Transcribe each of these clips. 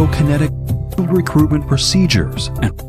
pharmacokinetic recruitment procedures and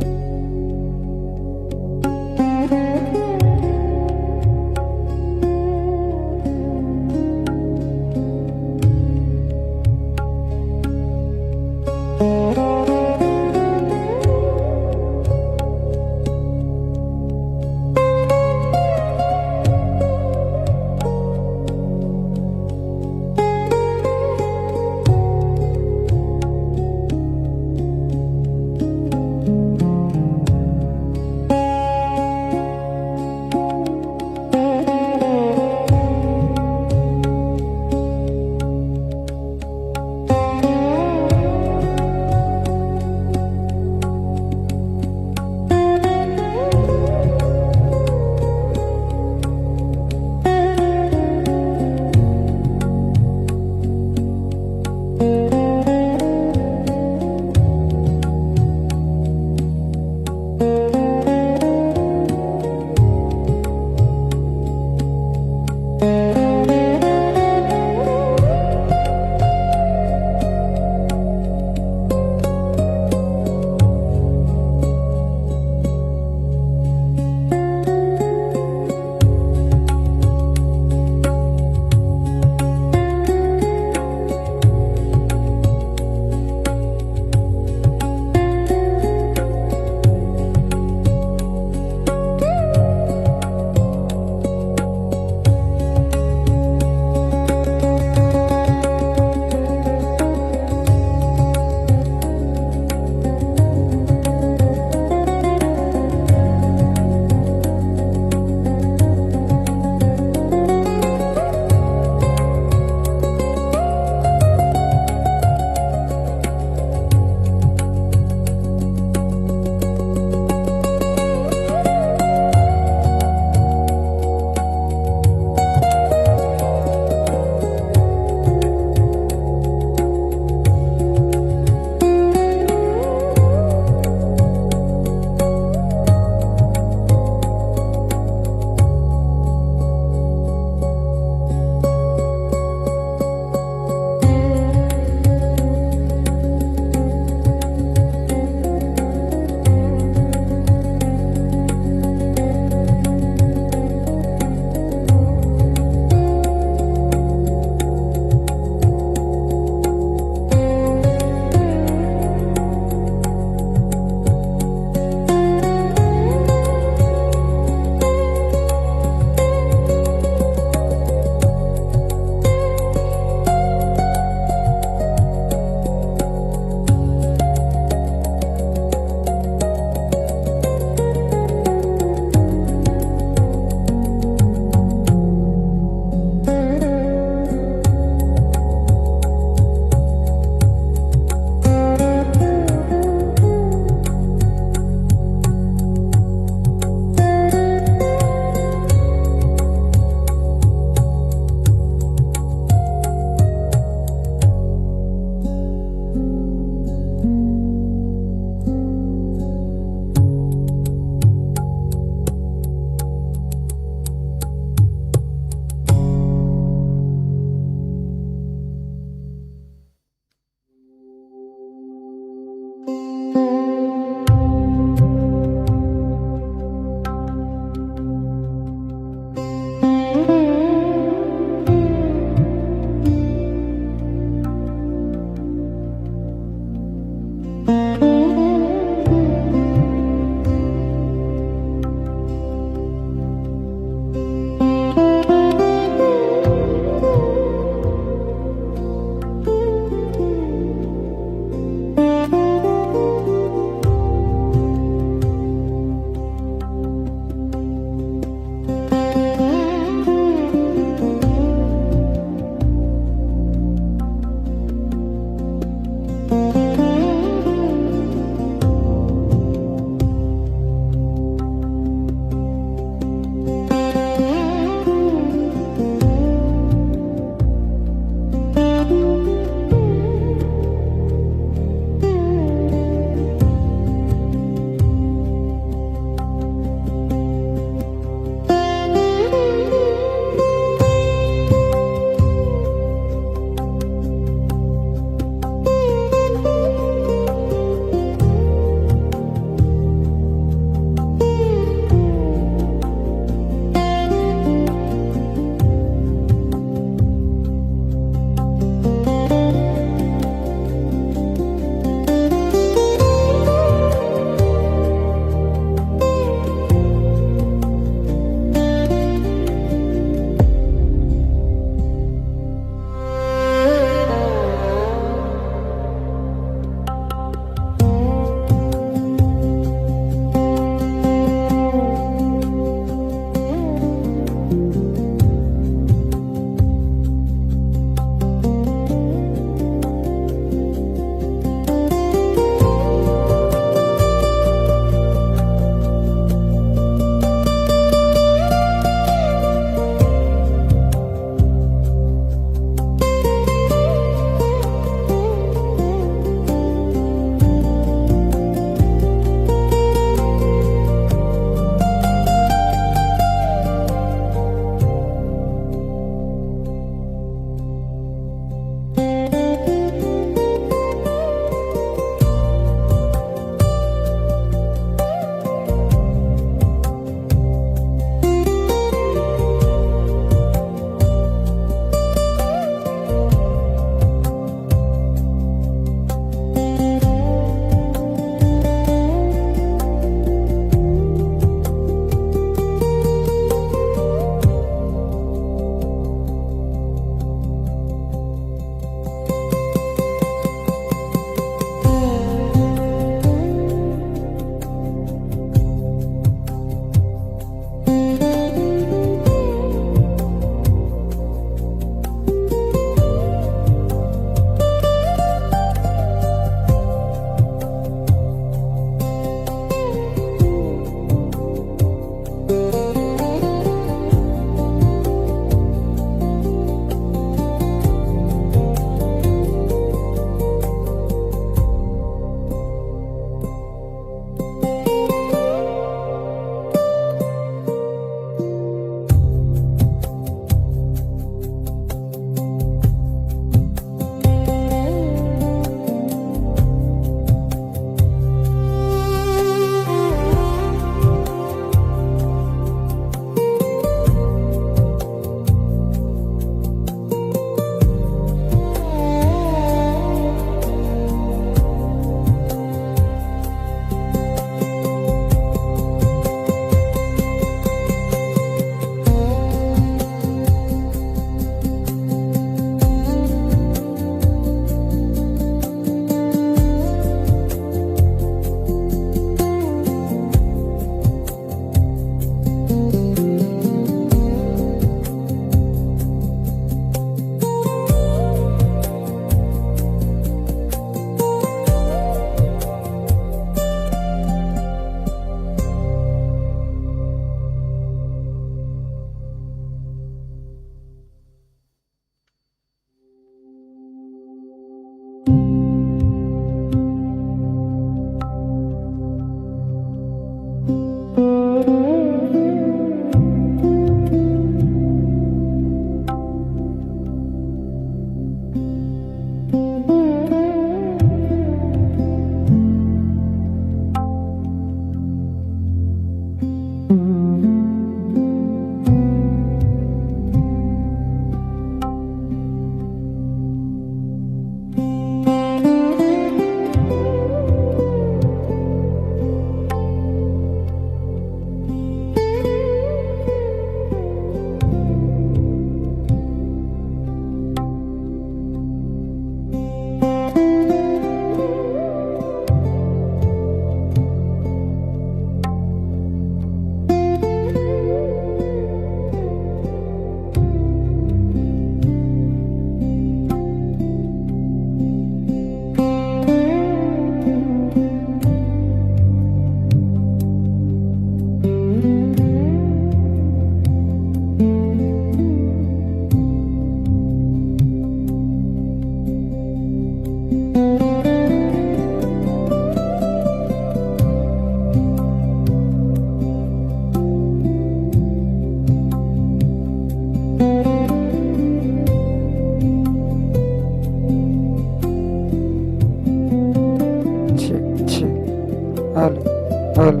Hello.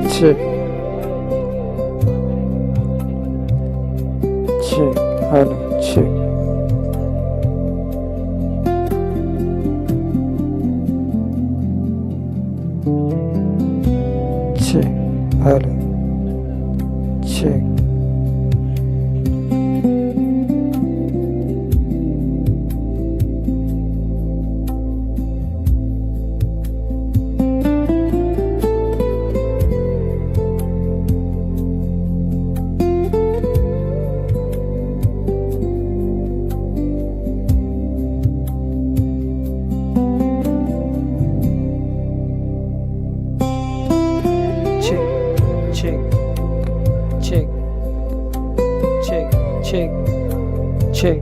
Check. Check. Hello. Check. Check. Hello. Check. Check, check, check, check, check.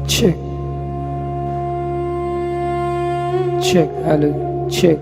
Check. Check, hello, check.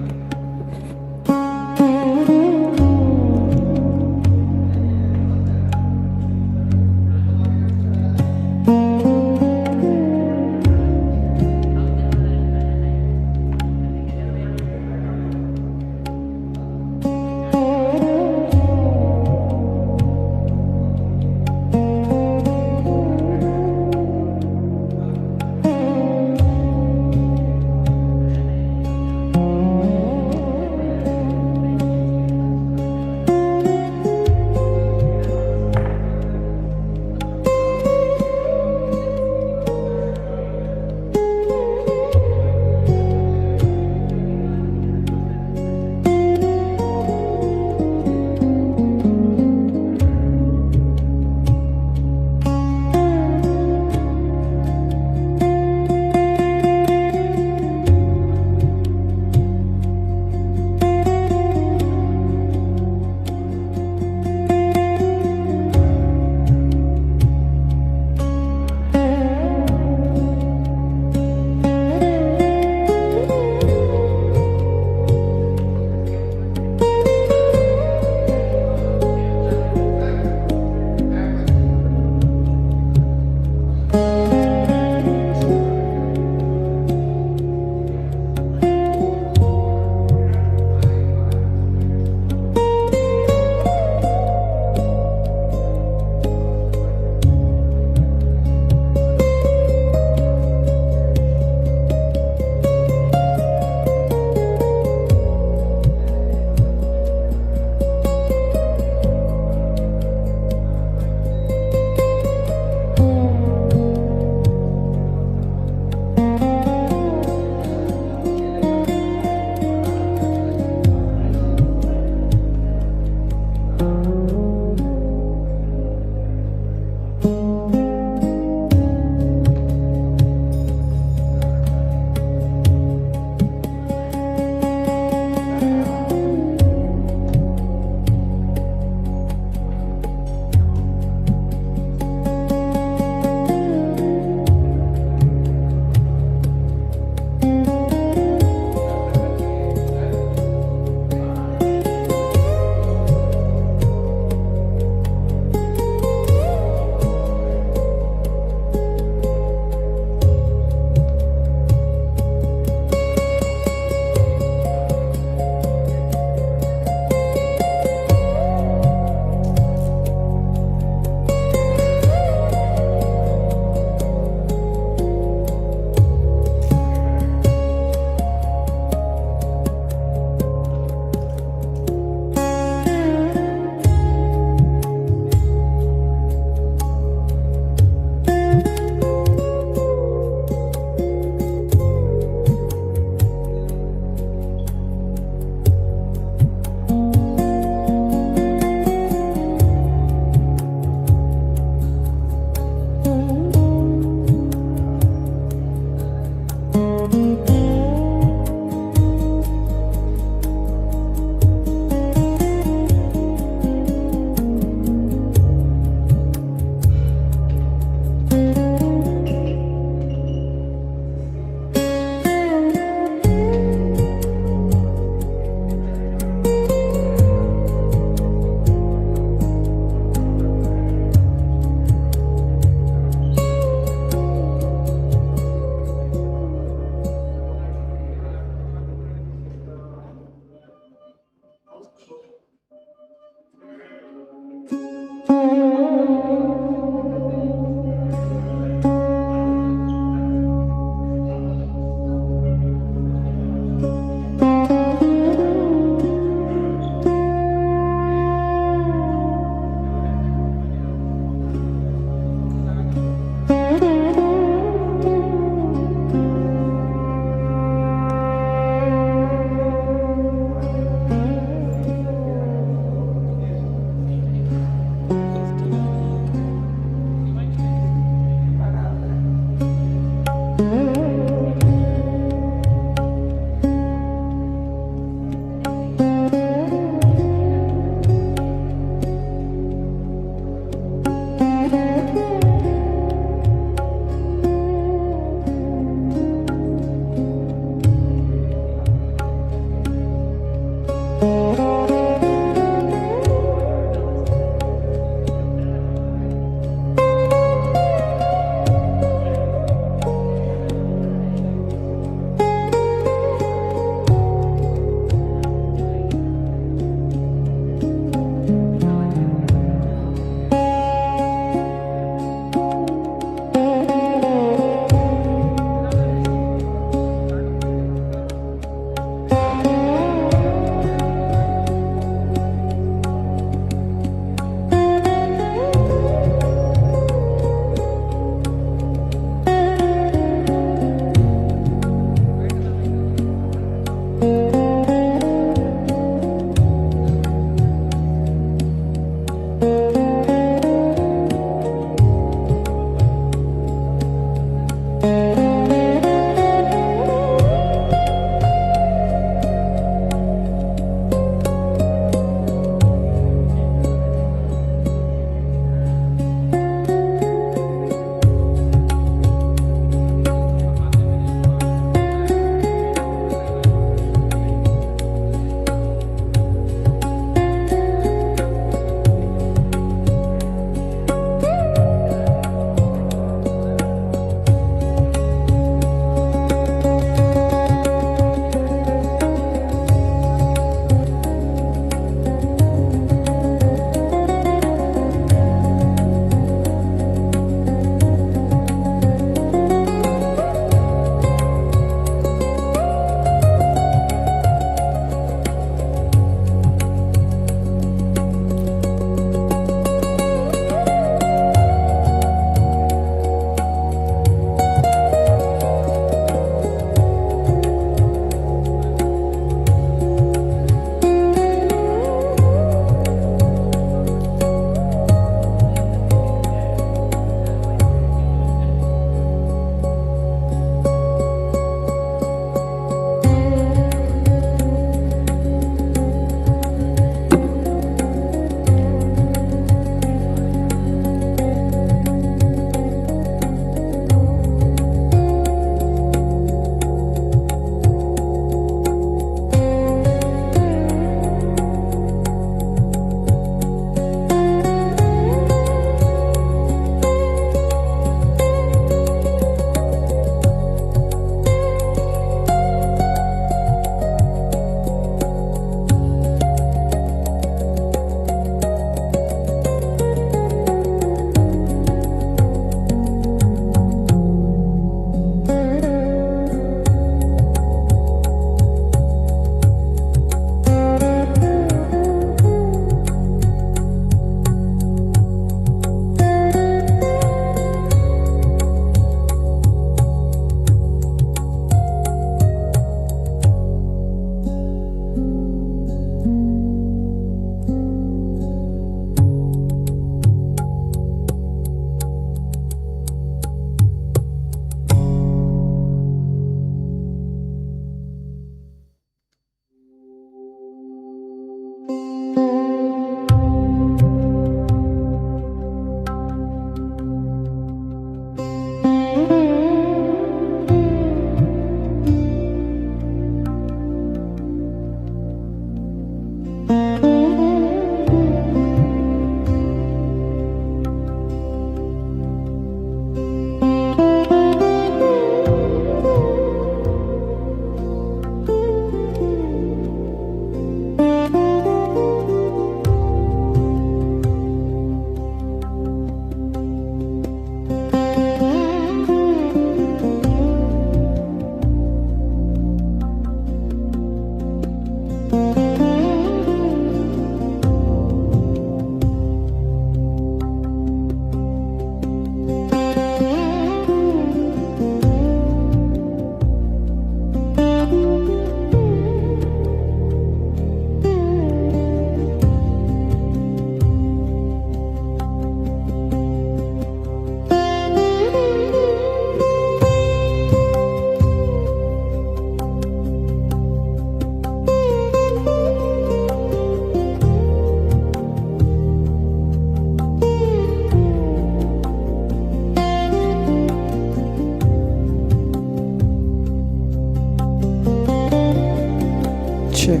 check,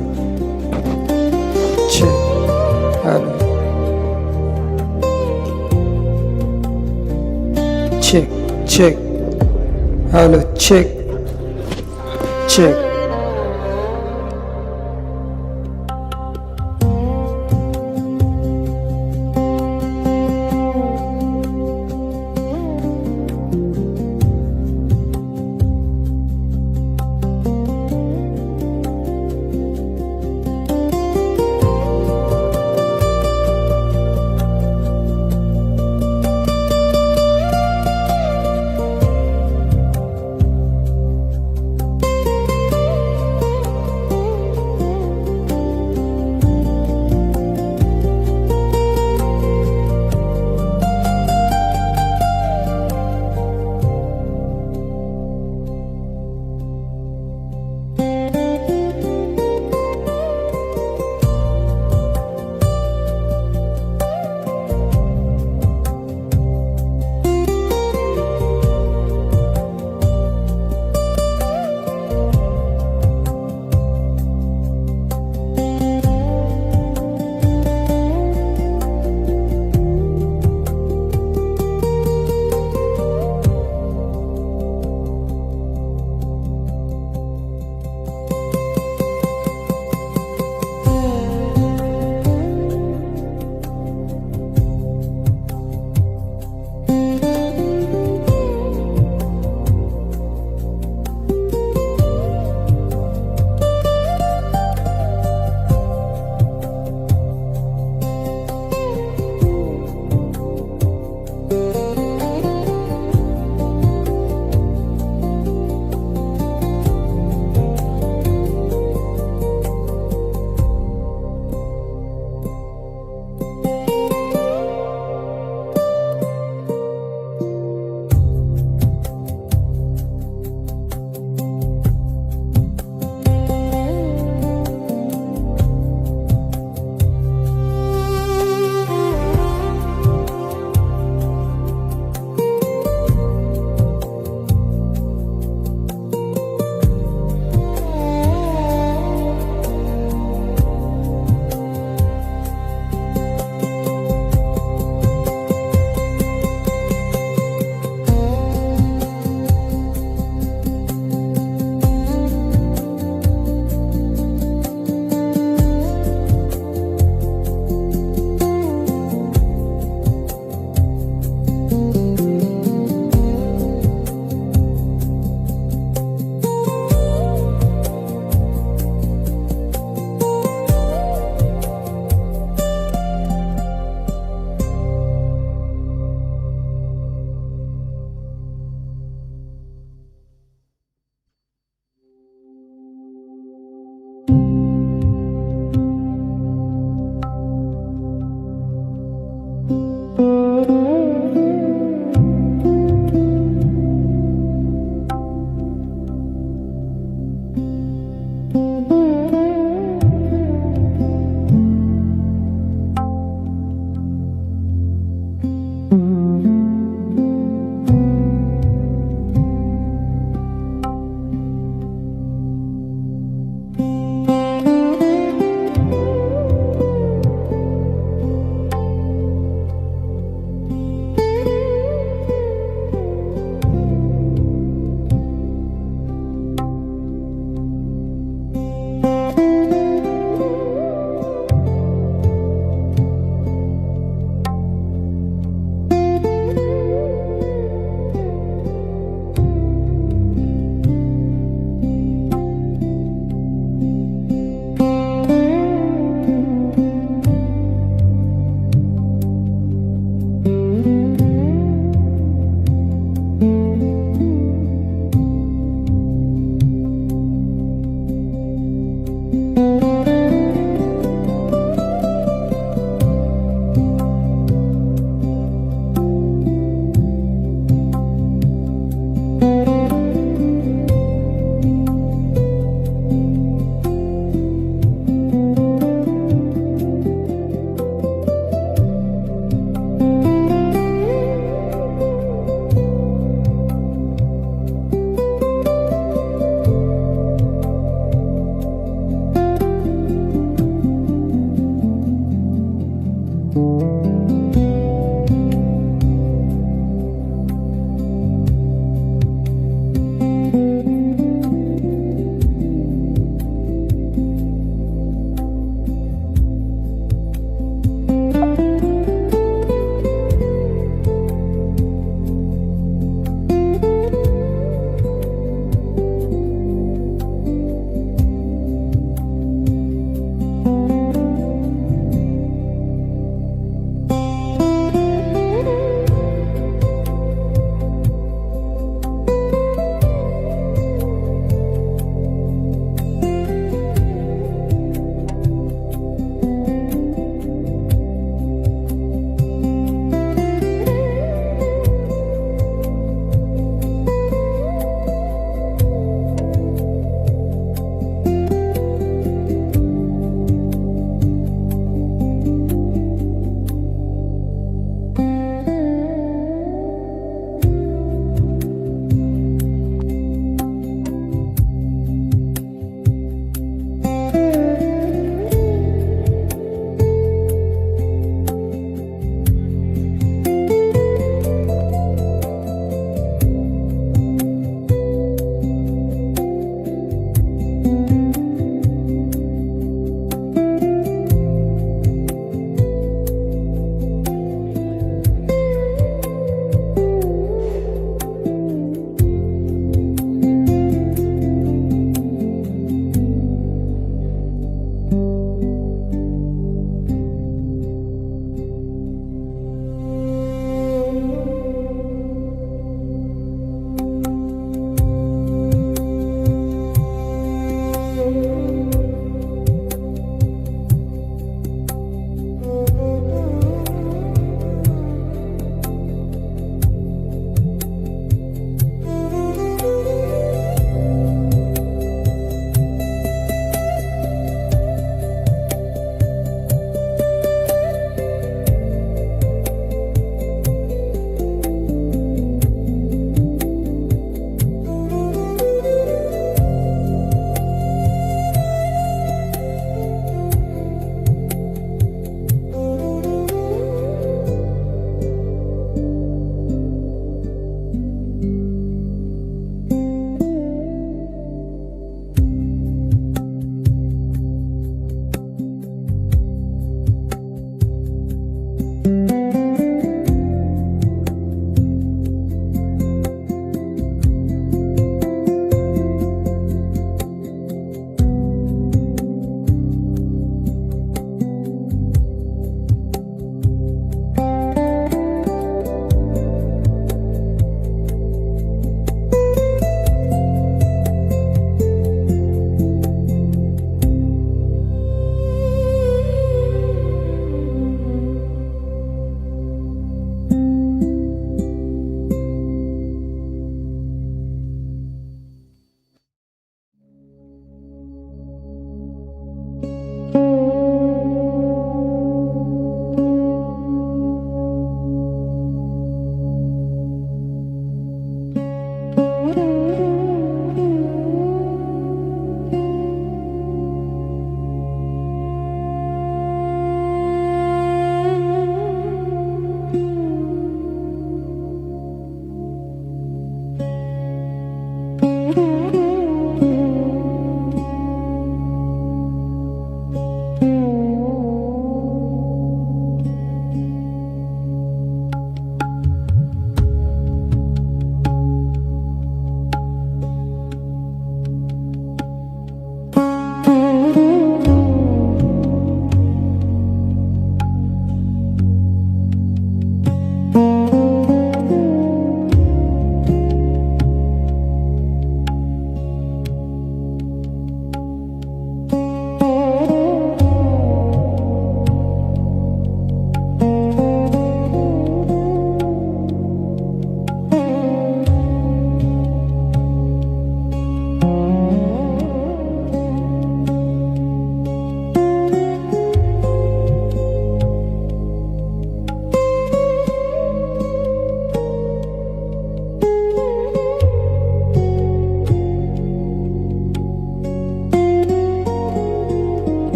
check, hello, check, check, hello, check, check.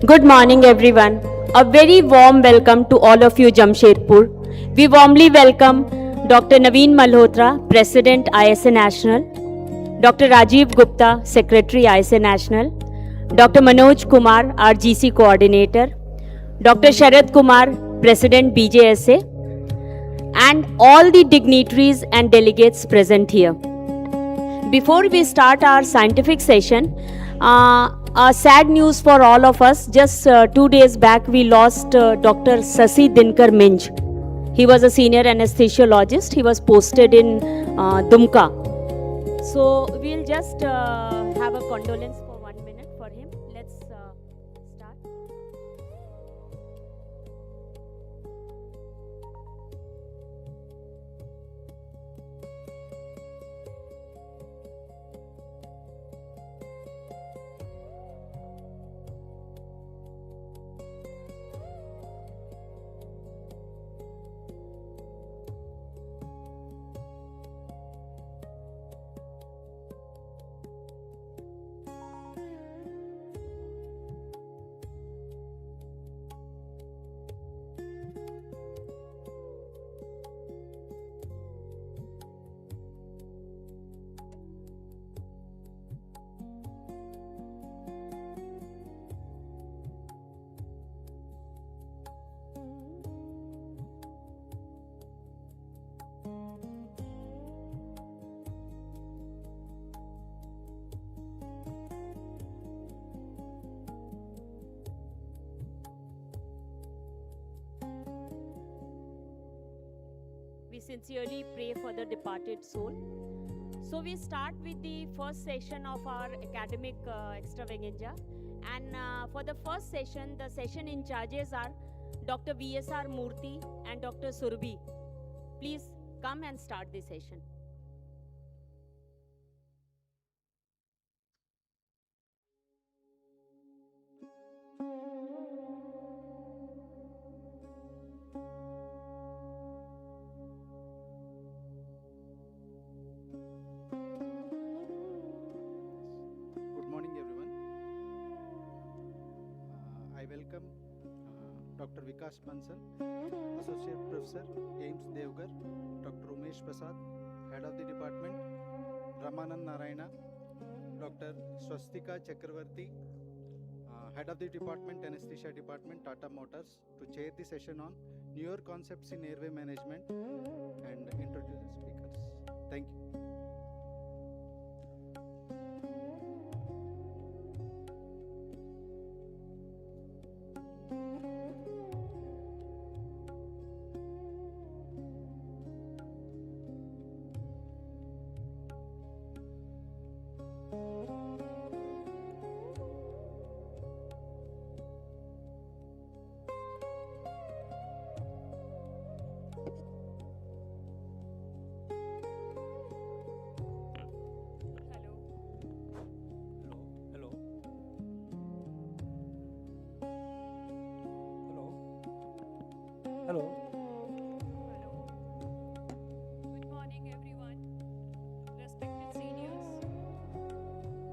Good morning, everyone. A very warm welcome to all of you, Jamshedpur. We warmly welcome Dr. Naveen Malhotra, President ISA National, Dr. Rajiv Gupta, Secretary ISA National, Dr. Manoj Kumar, our GC Coordinator, Dr. Sharad Kumar, President BJSA, and all the dignitaries and delegates present here. Before we start our scientific session, sad news for all of us. Just 2 days back, we lost Dr. Sasi Dinkar Minj. He was a senior anesthesiologist. He was posted in Dumka. So we'll just have a condolence for 1 minute for him. Let's start. We sincerely pray for the departed soul. So we start with the first session of our academic extravaganza. And for the first session, the session in charges are Dr. Bjsa Murthy and Dr. Surabhi. Please come and start the session. Good morning, everyone. I welcome Dr. Vikas Bansal, Associate Professor, AIMS Devgar, Dr. Umesh Prasad, Head of the Department, Ramanand Narayana, Dr. Swastika Chakravarti, Head of the Department, Anesthesia Department, Tata Motors, to chair the session on newer concepts in airway management and introduce the speakers. Thank you. Hello. Good morning, everyone. Respected seniors,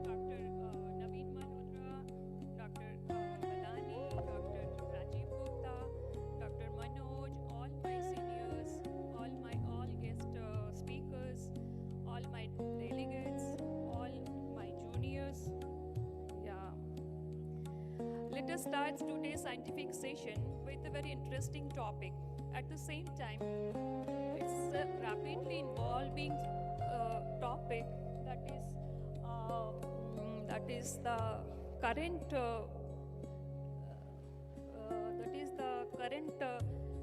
Dr. Naveen Malhotra, Dr. Badani, Dr. Rajiv Gupta, Dr. Manoj, all my seniors, all guest speakers, all my delegates, all my juniors. Yeah. Let us start today's scientific session with a very interesting topic. At the same time, it's a rapidly evolving topic that is the current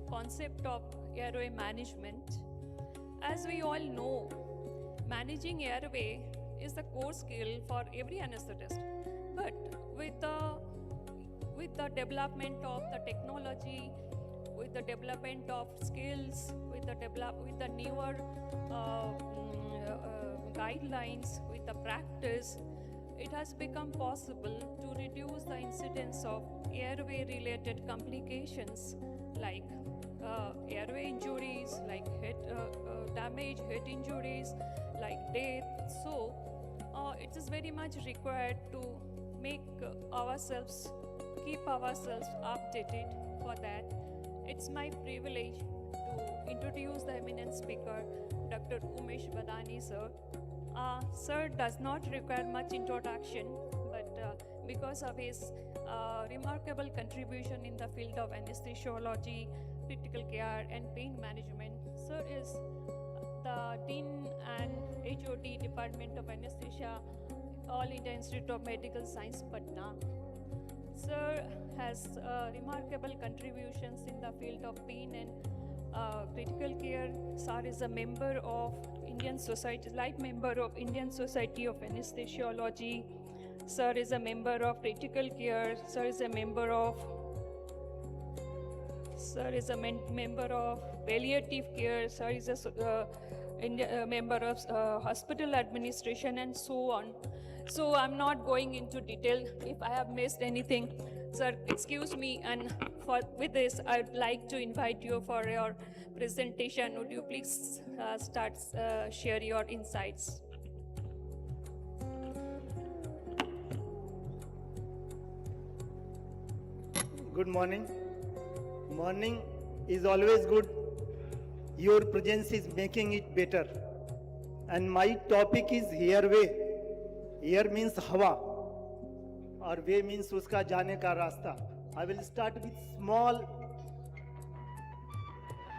concept of airway management. As we all know, managing airway is the core skill for every anesthetist. But with the development of the technology, with the development of skills, with the newer guidelines, with the practice, it has become possible to reduce the incidence of airway-related complications like airway injuries, like head damage, head injuries, like death. So it is very much required to make ourselves keep ourselves updated. For that, it's my privilege to introduce the eminent speaker, Dr. Umesh Badani, sir. Sir does not require much introduction, but because of his remarkable contribution in the field of anesthesiology, critical care, and pain management, sir is the Dean and HOD Department of Anesthesia, All India Institute of Medical Science, Patna. Sir has remarkable contributions in the field of pain and critical care. Sir is a member of Indian Society, life member of Indian Society of Anesthesiology. Sir is a member of critical care. Sir is a member of member of palliative care. Sir is a member of hospital administration, and so on. So I'm not going into detail. If I have missed anything, sir, excuse me. And with this, I'd like to invite you for your presentation. Would you please share your insights? Good morning. Morning is always good. Your presence is making it better. And my topic is airway. Air means हवा और way means उसका जाने का रास्ता. I will start with small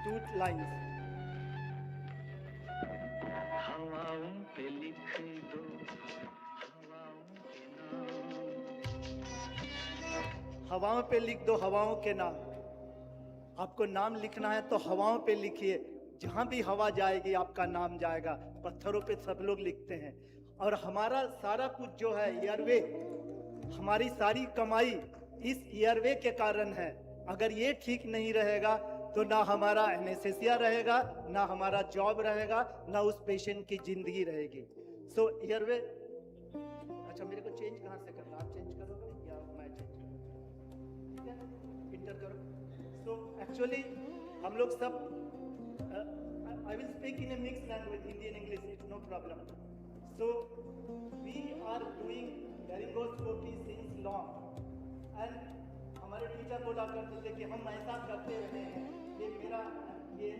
2 lines. हवाओं पे लिख दो हवाओं पे लिख दो हवाओं के नाम. आपको नाम लिखना है तो हवाओं पे लिखिए. जहां भी हवा जाएगी आपका नाम जाएगा. पत्थरों पे सब लोग लिखते हैं. और हमारा सारा कुछ जो है एयरवे, हमारी सारी कमाई इस एयरवे के कारण है. अगर ये ठीक नहीं रहेगा तो ना हमारा एनेस्थेसिया रहेगा, ना हमारा जॉब रहेगा, ना उस पेशेंट की जिंदगी रहेगी. सो एयरवे, अच्छा मेरे को चेंज कहाँ से करना? आप चेंज करोगे या मैं चेंज करूँ? ठीक है, इंटर करो. सो एक्चुअली हम लोग सब I will speak in a mix language, Hindi and English, it's no problem. So we are doing laryngoscopy since long, and हमारे टीचर बोला करते थे कि हम ऐसा करते रहे हैं. ये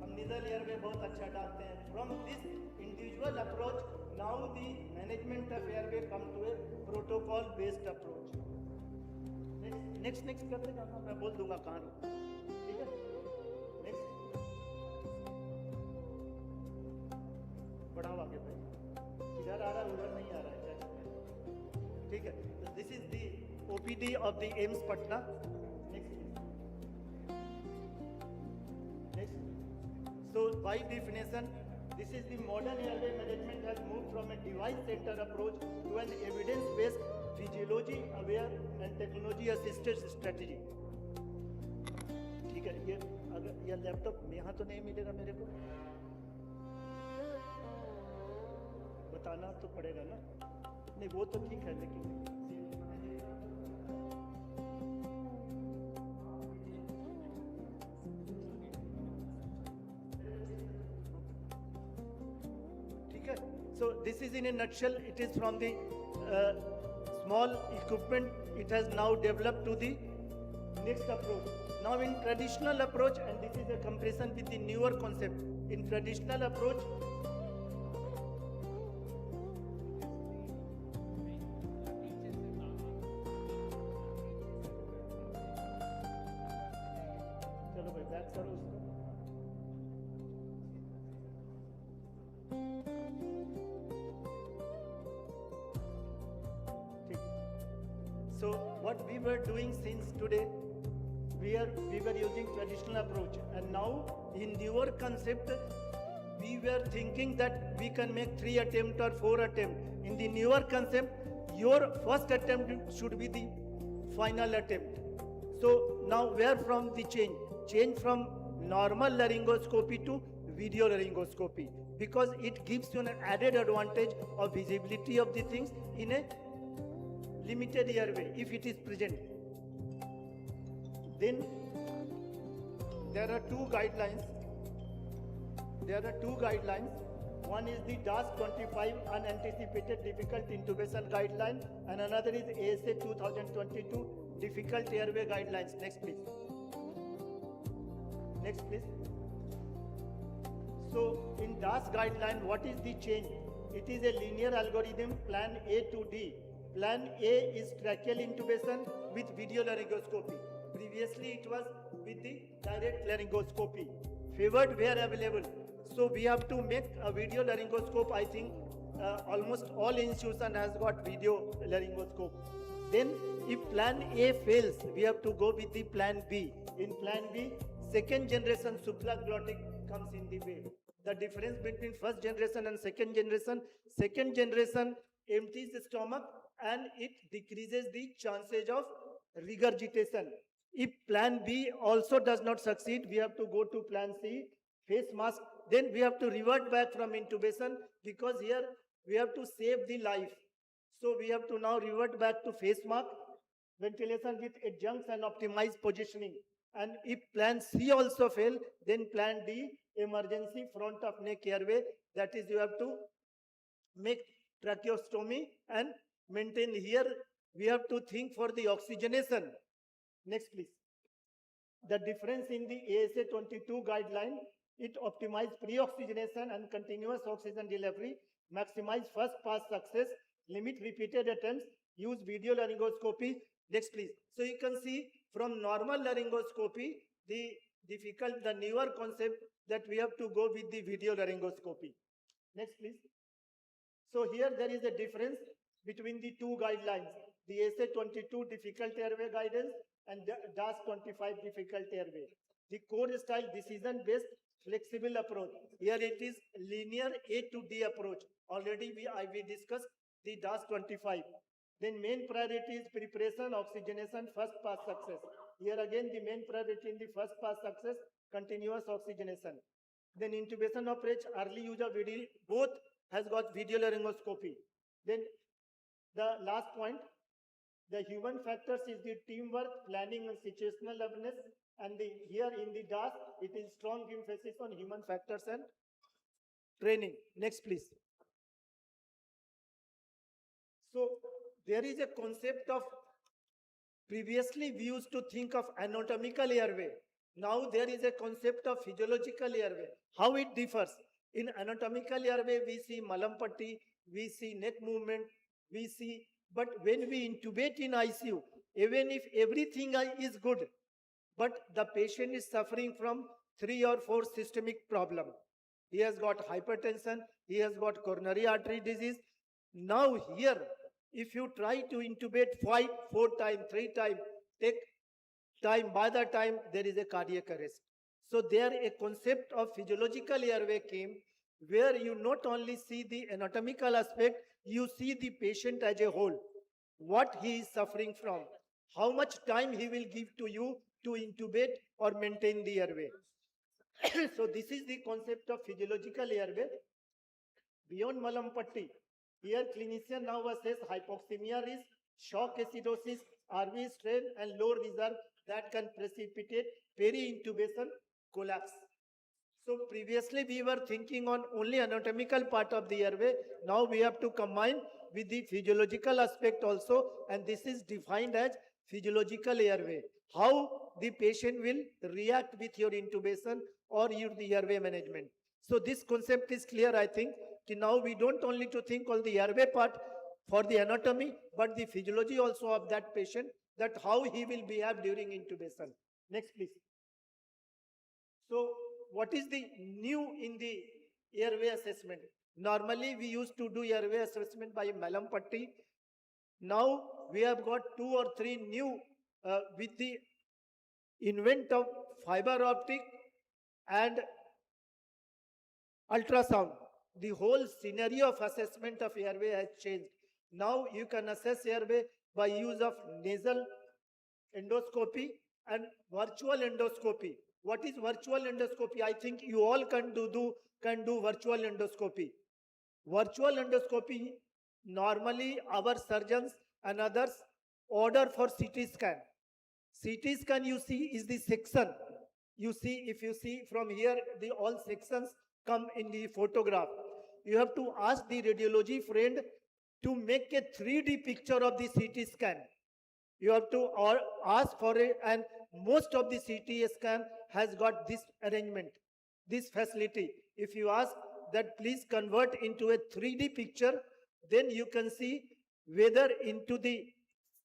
हम निजल एयरवे बहुत अच्छा डालते हैं. From this individual approach, now the management of airway come to a protocol based approach. Next करते जाना, मैं बोल दूंगा कहाँ रुक. ठीक है, next बढ़ाओ आगे भाई. इधर आ रहा है, उधर नहीं आ रहा है. ठीक है, this is the OPD of the AIIMS Patna. Next. So by definition this is the modern airway management has moved from a device centre approach to an evidence based physiology aware and technology assisted strategy. ठीक है, ये अगर ये laptop यहाँ तो नहीं मिलेगा मेरे को, बताना तो पड़ेगा ना. नहीं वो तो ठीक है, लेकिन ठीक है. So this is in a nutshell. It is from the small equipment it has now developed to the next approach. Now in traditional approach, and this is a comparison with the newer concept. In traditional approach, so what we were doing since today, we were using traditional approach, and now in newer concept we were thinking that we can make 3 attempt or 4 attempt. In the newer concept, your first attempt should be the final attempt. So now where from the change from normal laryngoscopy to video laryngoscopy, because it gives you an added advantage of visibility of the things in a limited airway if it is present. Then there are two guidelines. One is the DAS 25 unanticipated difficult intubation guideline, and another is ASA 2022 difficult airway guidelines. Next, please. Next, please. So in DAS guideline, what is the change? It is a linear algorithm, plan A to D. Plan A is tracheal intubation with video laryngoscopy. Previously, it was with the direct laryngoscopy. Favored where available. So we have to make a video laryngoscope. I think almost all institution has got video laryngoscope. Then if plan A fails, we have to go with the plan B. In plan B, second generation supraglottic comes in the way. The difference between first generation and second generation empties the stomach and it decreases the chances of regurgitation. If plan B also does not succeed, we have to go to plan C, face mask. Then we have to revert back from intubation because here we have to save the life. So we have to now revert back to face mask, ventilation with adjuncts and optimized positioning. And if plan C also fail, then plan D, emergency front of neck airway. That is, you have to make tracheostomy and maintain here. We have to think for the oxygenation. Next, please. The difference in the ASA 22 guideline, it optimizes pre-oxygenation and continuous oxygen delivery, maximize first pass success, limit repeated attempts, use video laryngoscopy. Next, please. So you can see from normal laryngoscopy, the newer concept that we have to go with the video laryngoscopy. Next, please. So here there is a difference between the two guidelines, the ASA 22 difficult airway guidance and the DAS 25 difficult airway. The core style decision-based flexible approach. Here it is linear A to D approach. Already we discussed the DAS 25. Then main priority is preparation, oxygenation, first pass success. Here again the main priority in the first pass success, continuous oxygenation. Then intubation approach, early use of video, both has got video laryngoscopy. Then the last point, the human factors is the teamwork, planning and situational awareness. And here in the DAS, it is strong emphasis on human factors and training. Next, please. So there is a concept of, previously we used to think of anatomical airway. Now there is a concept of physiological airway. How it differs? In anatomical airway, we see malampatti, we see neck movement, we see, but when we intubate in ICU, even if everything is good, but the patient is suffering from 3 or 4 systemic problems. He has got hypertension, he has got coronary artery disease. Now here, if you try to intubate 4 times, 3 times, take time, by the time there is a cardiac arrest. So there a concept of physiological airway came where you not only see the anatomical aspect, you see the patient as a whole, what he is suffering from, how much time he will give to you to intubate or maintain the airway. So this is the concept of physiological airway. Beyond malampatti, here clinician now assess hypoxemia risk, shock acidosis, RV strain and low reserve that can precipitate peri-intubation collapse. So previously we were thinking on only anatomical part of the airway. Now we have to combine with the physiological aspect also, and this is defined as physiological airway. How the patient will react with your intubation or the airway management. So this concept is clear, I think. Now we don't only to think on the airway part for the anatomy, but the physiology also of that patient, that how he will behave during intubation. Next, please. So what is the new in the airway assessment? Normally we used to do airway assessment by malampatti. Now we have got 2 or 3 new with the invent of fiber optic and ultrasound. The whole scenario of assessment of airway has changed. Now you can assess airway by use of nasal endoscopy and virtual endoscopy. What is virtual endoscopy? I think you all can do virtual endoscopy. Virtual endoscopy, normally our surgeons and others order for CT scan. CT scan you see is the section. You see, if you see from here, all sections come in the photograph. you have to ask the radiology friend to make a 3D picture of the CT scan. You have to ask for it, and most of the CT scan has got this arrangement, this facility. If you ask that please convert into a 3D picture, then you can see whether into the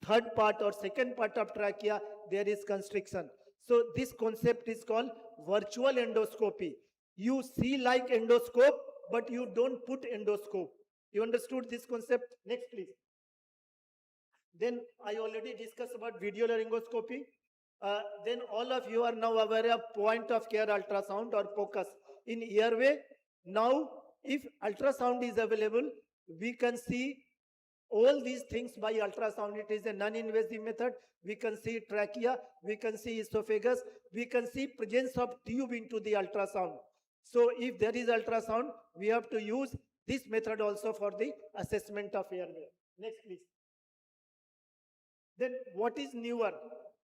third part or second part of trachea there is constriction. So this concept is called virtual endoscopy. You see like endoscope, but you don't put endoscope. You understood this concept? Next, please. Then I already discussed about video laryngoscopy. Then all of you are now aware of point of care ultrasound or focus in airway. Now, if ultrasound is available, we can see all these things by ultrasound. It is a non-invasive method. We can see trachea, we can see esophagus, we can see presence of tube into the ultrasound. So if there is ultrasound, we have to use this method also for the assessment of airway. Next, please. Then what is newer?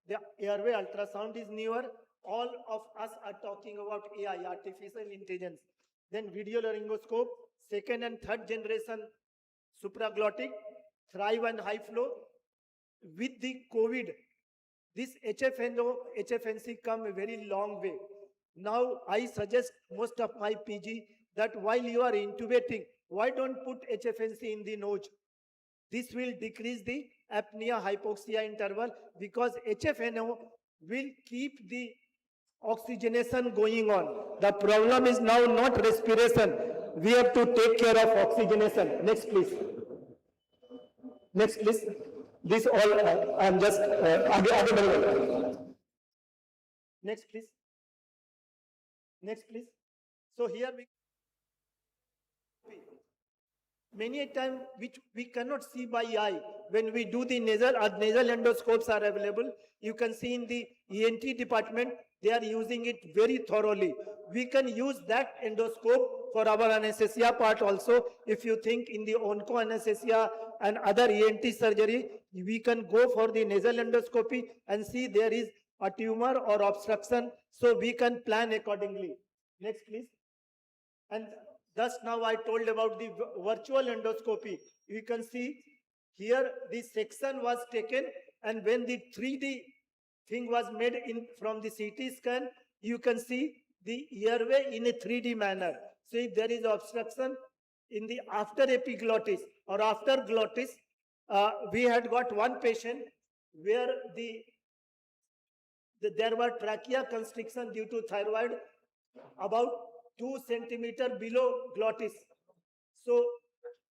The airway ultrasound is newer. All of us are talking about AI, artificial intelligence. Then video laryngoscope, second and third generation supraglottic, Thrive and high flow. With the COVID, this HFNC come a very long way. Now I suggest most of my PG that while you are intubating, why don't put HFNC in the nose? This will decrease the apnea hypoxia interval because HFNO will keep the oxygenation going on. The problem is now not respiration. We have to take care of oxygenation. Next, please. Next, please. This all, I am just, next, please. Next, please. So here we, many a time which we cannot see by eye. When we do the nasal endoscopes are available. You can see in the ENT department, they are using it very thoroughly. We can use that endoscope for our anesthesia part also. If you think in the onco anesthesia and other ENT surgery, we can go for the nasal endoscopy and see there is a tumor or obstruction, so we can plan accordingly. Next, please. And thus now I told about the virtual endoscopy. You can see here this section was taken, and when the 3D thing was made in from the CT scan, you can see the airway in a 3D manner. So if there is obstruction in the after epiglottis or after glottis, we had got one patient where there were trachea constriction due to thyroid about 2 centimeter below glottis. So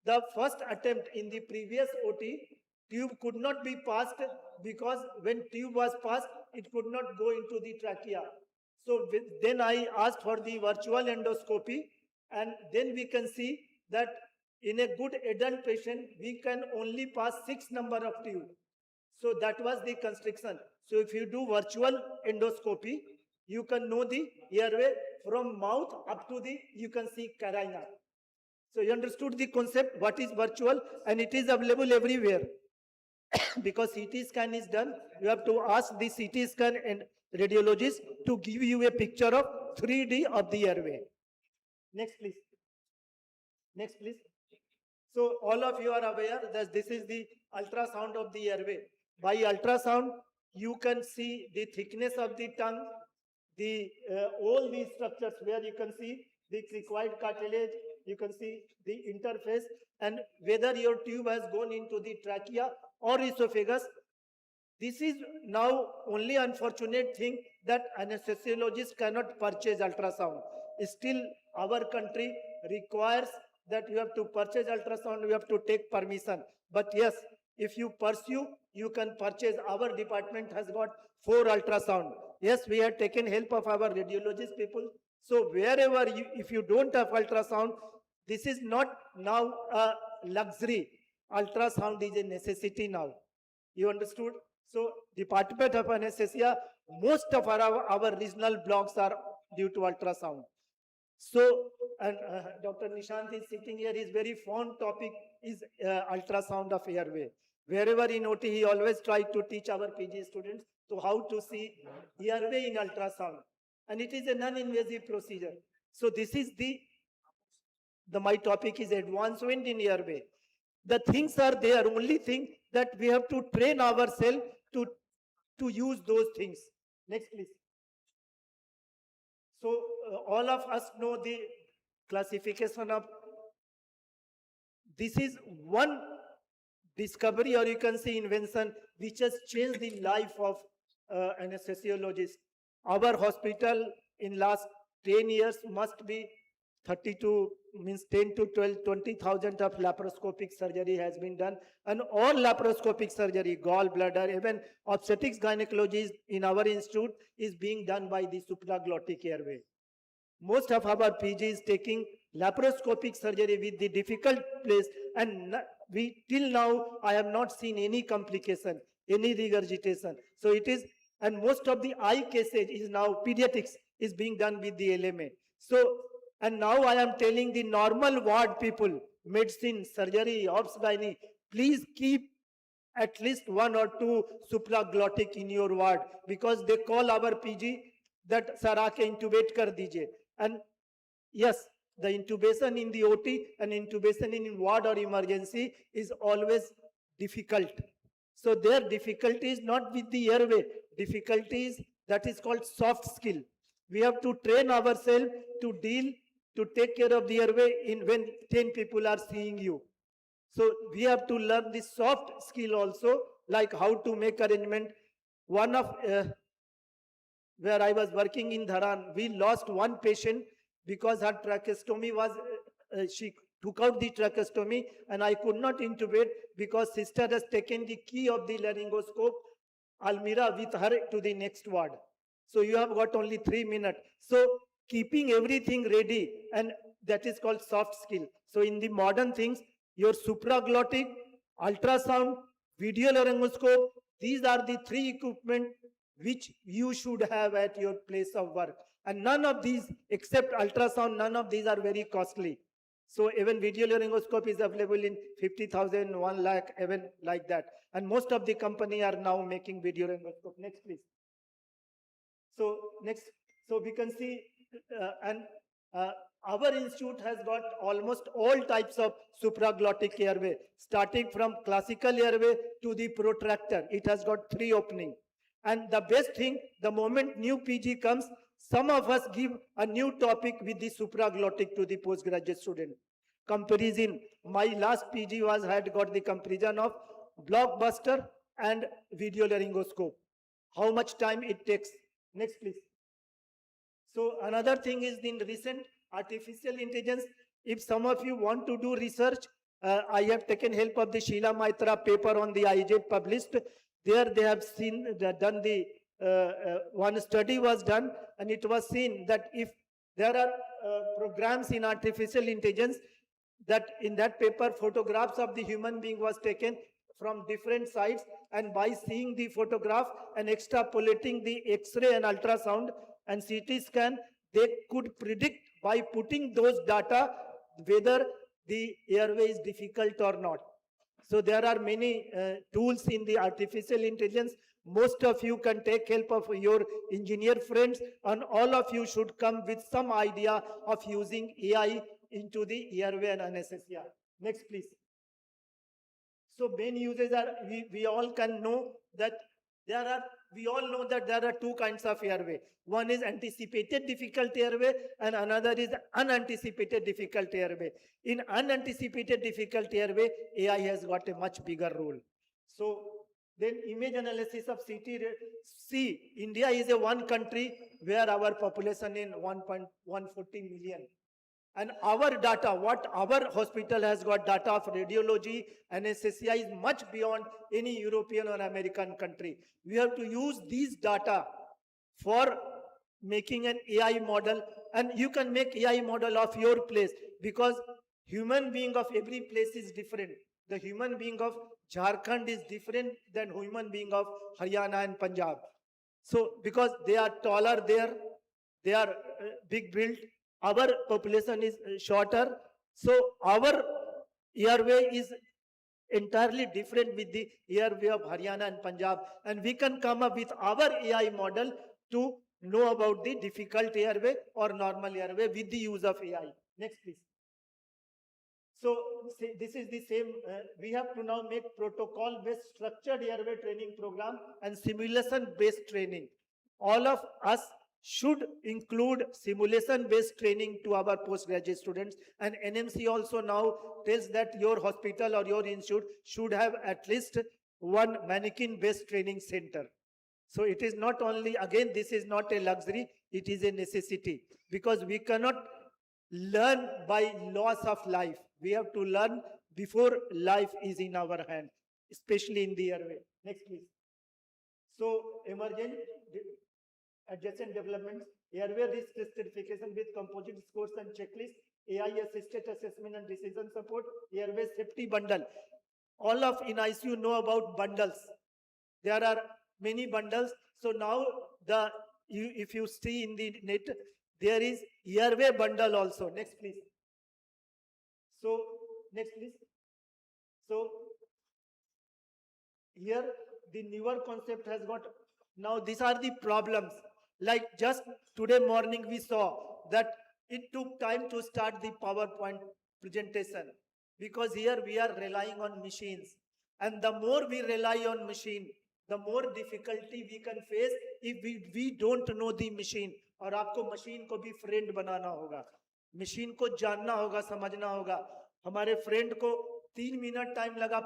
the first attempt in the previous OT, tube could not be passed because when tube was passed, it could not go into the trachea. So then I asked for the virtual endoscopy, and then we can see that in a good adult patient, we can only pass 6 number of tube. So that was the constriction. So if you do virtual endoscopy, you can know the airway from mouth up to the, you can see carina. So you understood the concept, what is virtual, and it is available everywhere. Because CT scan is done, you have to ask the CT scan and radiologist to give you a picture of 3D of the airway. Next, please. Next, please. So all of you are aware that this is the ultrasound of the airway. By ultrasound, you can see the thickness of the tongue, all these structures where you can see the cricoid cartilage, you can see the interface, and whether your tube has gone into the trachea or esophagus. This is now only unfortunate thing that anesthesiologists cannot purchase ultrasound. Still, our country requires that you have to purchase ultrasound, you have to take permission. But yes, if you pursue, you can purchase. Our department has got 4 ultrasound. Yes, we have taken help of our radiologist people. So wherever if you don't have ultrasound, this is not now a luxury. Ultrasound is a necessity now. You understood? So Department of Anesthesia, most of our regional blocks are due to ultrasound. So, and Dr. Nishant is sitting here, his very fond topic is ultrasound of airway. Wherever in OT, he always tried to teach our PG students to how to see airway in ultrasound. And it is a non-invasive procedure. So this is my topic is advancement in airway. The things are there, only thing that we have to train ourselves to use those things. Next, please. So all of us know the classification of, this is one discovery, or you can say invention, which has changed the life of anesthesiologist. Our hospital in last 10 years must be 32, means 10 to 12, 20,000 of laparoscopic surgery has been done. And all laparoscopic surgery, gallbladder, even obstetrics gynecology in our institute is being done by the supraglottic airway. Most of our PG is taking laparoscopic surgery with the difficult place, and we till now I have not seen any complication, any regurgitation. So it is, and most of the eye cases is now pediatrics is being done with the LMA. So, and now I am telling the normal ward people, medicine, surgery, obs gynae, please keep at least 1 or 2 supraglottic in your ward, because they call our PG that sir aake intubate kar dijiye. And yes, the intubation in the OT and intubation in ward or emergency is always difficult. So their difficulty is not with the airway, difficulty is that is called soft skill. We have to train ourselves to deal, to take care of the airway in when 10 people are seeing you. So we have to learn the soft skill also, like how to make arrangement. One of where I was working in Dharan, we lost one patient because her tracheostomy was, she took out the tracheostomy and I could not intubate because sister has taken the key of the laryngoscope, Almira, with her to the next ward. So you have got only 3 minutes. So keeping everything ready, and that is called soft skill. So in the modern things, your supraglottic, ultrasound, video laryngoscope, these are the 3 equipment which you should have at your place of work. And none of these, except ultrasound, none of these are very costly. So even video laryngoscope is available in 50,000, 1 lakh, even like that. And most of the company are now making video laryngoscope. Next, please. So next, so we can see, our institute has got almost all types of supraglottic airway, starting from classical airway to the protractor. It has got 3 openings. And the best thing, the moment new PG comes, some of us give a new topic with the supraglottic to the postgraduate student. Comparison. My last PG had got the comparison of blockbuster and video laryngoscope. How much time it takes. Next, please. So another thing is in recent artificial intelligence. If some of you want to do research, I have taken help of the Sheila Maitra paper on the IJ published. There they have done the, one study was done, and it was seen that if there are programs in artificial intelligence, that in that paper photographs of the human being was taken from different sides, and by seeing the photograph and extrapolating the X-ray and ultrasound and CT scan, they could predict by putting those data whether the airway is difficult or not. So there are many tools in the artificial intelligence. Most of you can take help of your engineer friends, and all of you should come with some idea of using AI into the airway and anesthesia. Next, please. So main uses are, we all can know that we all know that there are 2 kinds of airway. One is anticipated difficult airway and another is unanticipated difficult airway. In unanticipated difficult airway, AI has got a much bigger role. So then image analysis of CT. See, India is a one country where our population is 1.140 million. And our data, what our hospital has got data of radiology, anesthesia is much beyond any European or American country. We have to use these data for making an AI model, and you can make AI model of your place, because human being of every place is different. The human being of Jharkhand is different than human being of Haryana and Punjab. So because they are taller there, they are big built, our population is shorter. So our airway is entirely different with the airway of Haryana and Punjab. And we can come up with our AI model to know about the difficult airway or normal airway with the use of AI. Next, please. So this is the same, we have to now make protocol-based structured airway training program and simulation-based training. All of us should include simulation-based training to our postgraduate students, and NMC also now tells that your hospital or your institute should have at least one mannequin-based training center. So it is not only, again, this is not a luxury, it is a necessity, because we cannot learn by loss of life. We have to learn before life is in our hand, especially in the airway. Next, please. So emergent adjacent developments, airway risk certification with composite scores and checklist, AI assisted assessment and decision support, airway safety bundle. All of in ICU know about bundles. There are many bundles. So now if you see in the net, there is airway bundle also. Next, please. So next, please. So here the newer concept has got. Now these are the problems. Like just today morning we saw that it took time to start the PowerPoint presentation, because here we are relying on machines, and the more we rely on machine, the more difficulty we can face if we don't know the machine. और आपको machine को भी friend बनाना होगा, machine को जानना होगा, समझना होगा. हमारे फ्रेंड को 3 मिनट टाइम लगा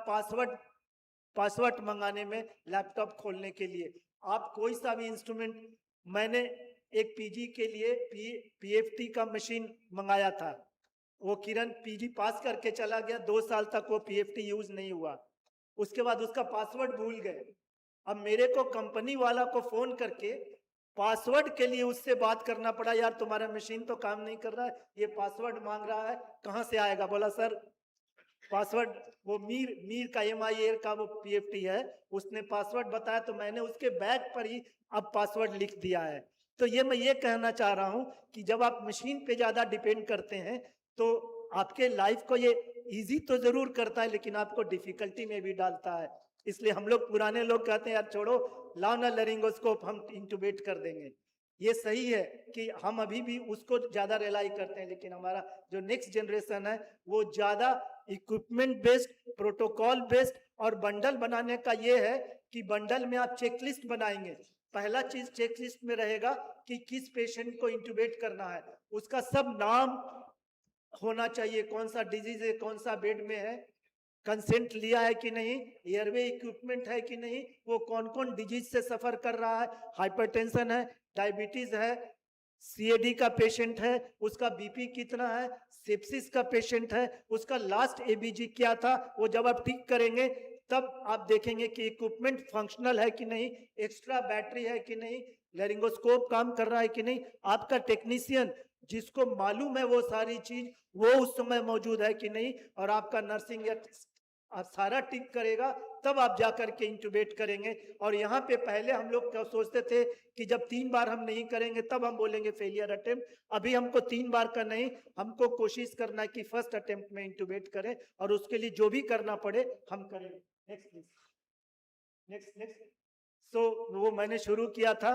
पासवर्ड मंगाने में, लैपटॉप खोलने के लिए. आप कोई सा भी इंस्ट्रूमेंट, मैंने एक पीजी के लिए पीएफटी का मशीन मंगाया था, वो किरण पीजी पास करके चला गया, 2 साल तक वो पीएफटी यूज नहीं हुआ, उसके बाद उसका पासवर्ड भूल गए. अब मेरे को कंपनी वाला को फोन करके पासवर्ड के लिए उससे बात करना पड़ा, यार तुम्हारा मशीन तो काम नहीं कर रहा है, ये पासवर्ड मांग रहा है, कहां से आएगा? बोला सर पासवर्ड वो मीर का MIA का वो पीएफटी है, उसने पासवर्ड बताया, तो मैंने उसके बैग पर ही अब पासवर्ड लिख दिया है. तो ये मैं ये कहना चाह रहा हूं कि जब आप मशीन पे ज्यादा डिपेंड करते हैं तो आपके लाइफ को ये इजी तो जरूर करता है, लेकिन आपको डिफिकल्टी में भी डालता है. इसलिए हम लोग पुराने लोग कहते हैं यार छोड़ो, लाओ ना लरिंगोस्कोप, हम इंटुबेट कर देंगे. ये सही है कि हम अभी भी उसको ज्यादा रिलाई करते हैं, लेकिन हमारा जो नेक्स्ट जनरेशन है वो ज्यादा इक्विपमेंट बेस्ड, प्रोटोकॉल बेस्ड और बंडल बनाने का ये है कि बंडल में आप चेकलिस्ट बनाएंगे. पहला चीज चेकलिस्ट में रहेगा कि किस पेशेंट को इंटुबेट करना है, उसका सब नाम होना चाहिए, कौन सा डिजीज है, कौन सा बेड में है, कंसेंट लिया है कि नहीं, एयरवे इक्विपमेंट है कि नहीं, वो कौन कौन डिजीज से सफर कर रहा है, हाइपरटेंशन है, डायबिटीज है, CAD का पेशेंट है, उसका बीपी कितना है, सेप्सिस का पेशेंट है, उसका लास्ट ABG क्या था. वो जब आप ठीक करेंगे तब आप देखेंगे कि इक्विपमेंट फंक्शनल है कि नहीं, एक्स्ट्रा बैटरी है कि नहीं, लैरिंगोस्कोप काम कर रहा है कि नहीं. आपका टेक्नीशियन जिसको मालूम है वो सारी चीज, वो उस समय मौजूद है कि नहीं, और आपका नर्सिंग या आप सारा टिक करेगा, तब आप जाकर के इंटुबेट करेंगे. और यहाँ पे पहले हम लोग क्या सोचते थे कि जब 3 बार हम नहीं करेंगे तब हम बोलेंगे फेलियर अटेम्प्ट. अभी हमको 3 बार का नहीं, हमको कोशिश करना है कि फर्स्ट अटेम्प्ट में इंटुबेट करें, और उसके लिए जो भी करना पड़े हम करें. Next please. नेक्स्ट. सो वो मैंने शुरू किया था,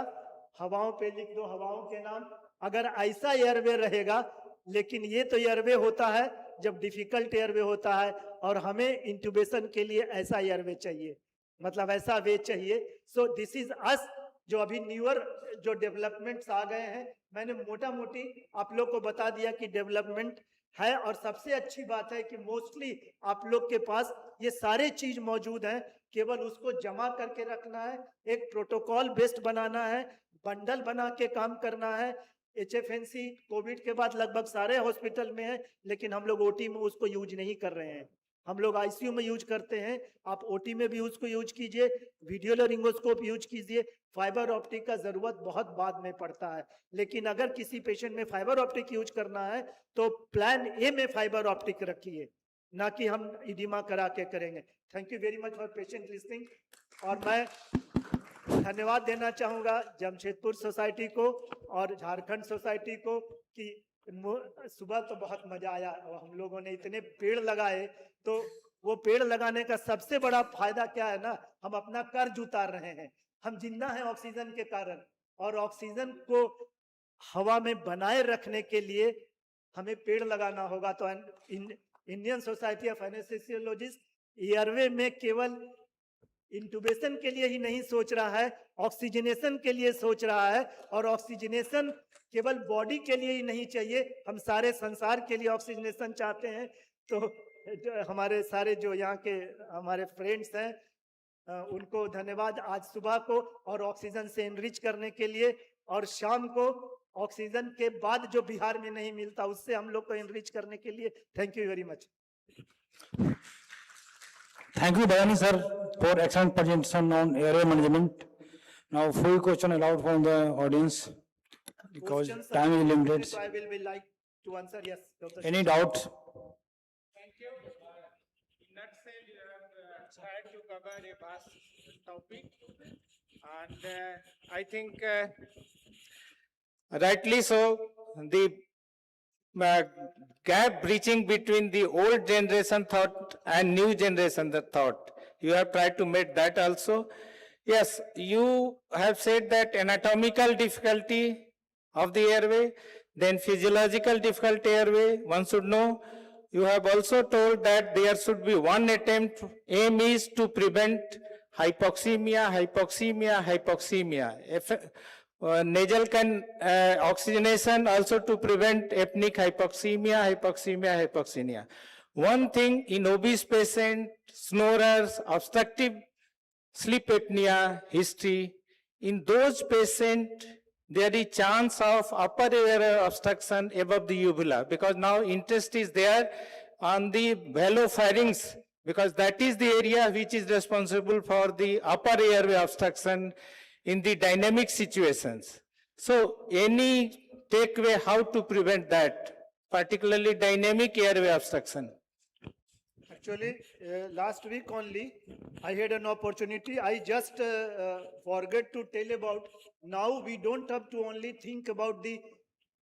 हवाओं पे लिख दो हवाओं के नाम. अगर ऐसा एयरवे रहेगा, लेकिन ये तो एयरवे होता है जब डिफिकल्ट एयरवे होता है, और हमें इंट्यूबेशन के लिए ऐसा एयरवे चाहिए, मतलब ऐसा वे चाहिए. सो दिस इज अस, जो अभी न्यूअर जो डेवलपमेंट्स आ गए हैं, मैंने मोटा मोटी आप लोग को बता दिया कि डेवलपमेंट है. और सबसे अच्छी बात है कि मोस्टली आप लोग के पास ये सारे चीज मौजूद हैं, केवल उसको जमा करके रखना है, एक प्रोटोकॉल बेस्ड बनाना है, बंडल बना के काम करना है. HFNC कोविड के बाद लगभग सारे हॉस्पिटल में है, लेकिन हम लोग OT में उसको यूज नहीं कर रहे हैं, हम लोग ICU में यूज करते हैं. आप OT में भी उसको यूज कीजिए, वीडियो लैरिंगोस्कोप यूज कीजिए. फाइबर ऑप्टिक का जरूरत बहुत बाद में पड़ता है, लेकिन अगर किसी पेशेंट में फाइबर ऑप्टिक यूज करना है तो प्लान A में फाइबर ऑप्टिक रखिए, ना कि हम इडिमा करा के करेंगे. Thank you very much for patient listening. और मैं धन्यवाद देना चाहूंगा जमशेदपुर सोसाइटी को और झारखंड सोसाइटी को कि सुबह तो बहुत मजा आया, हम लोगों ने इतने पेड़ लगाए. तो वो पेड़ लगाने का सबसे बड़ा फायदा क्या है ना, हम अपना कर्ज उतार रहे हैं. हम जिंदा हैं ऑक्सीजन के कारण, और ऑक्सीजन को हवा में बनाए रखने के लिए हमें पेड़ लगाना होगा. तो Indian society of anaesthesiologist airway में केवल इंटुबेशन के लिए ही नहीं सोच रहा है, ऑक्सीजनेशन के लिए सोच रहा है। और ऑक्सीजनेशन केवल बॉडी के लिए ही नहीं चाहिए, हम सारे संसार के लिए ऑक्सीजनेशन चाहते हैं। तो हमारे सारे जो यहाँ के हमारे फ्रेंड्स हैं, उनको धन्यवाद आज सुबह को और ऑक्सीजन से एनरिच करने के लिए, और शाम को ऑक्सीजन के बाद जो बिहार में नहीं मिलता उससे हम लोग को एनरिच करने के लिए। Thank you very much. Thank you, Dayani sir, for excellent presentation on area management. Now, few question allowed from the audience because Questions, time is limited. so I will be like to answer. Yes, Dr. Any doubts? Thank you. In nutshell, you have tried to cover a vast topic, and I think rightly so. The gap breaching between the old generation thought and new generation thought, you have tried to make that also. Yes, you have said that anatomical difficulty of the airway, then physiological difficulty airway, one should know. You have also told that there should be one attempt, aim is to prevent hypoxemia. If, nasal oxygenation also to prevent apneic hypoxemia. One thing in obese patient, snorers, obstructive sleep apnea history, in those patients, there is chance of upper air obstruction above the uvula, because now interest is there on the velopharynx, because that is the area which is responsible for the upper airway obstruction in the dynamic situations. So any takeaway how to prevent that, particularly dynamic airway obstruction? Actually, last week only, I had an opportunity. I just forgot to tell about, now we don't have to only think about the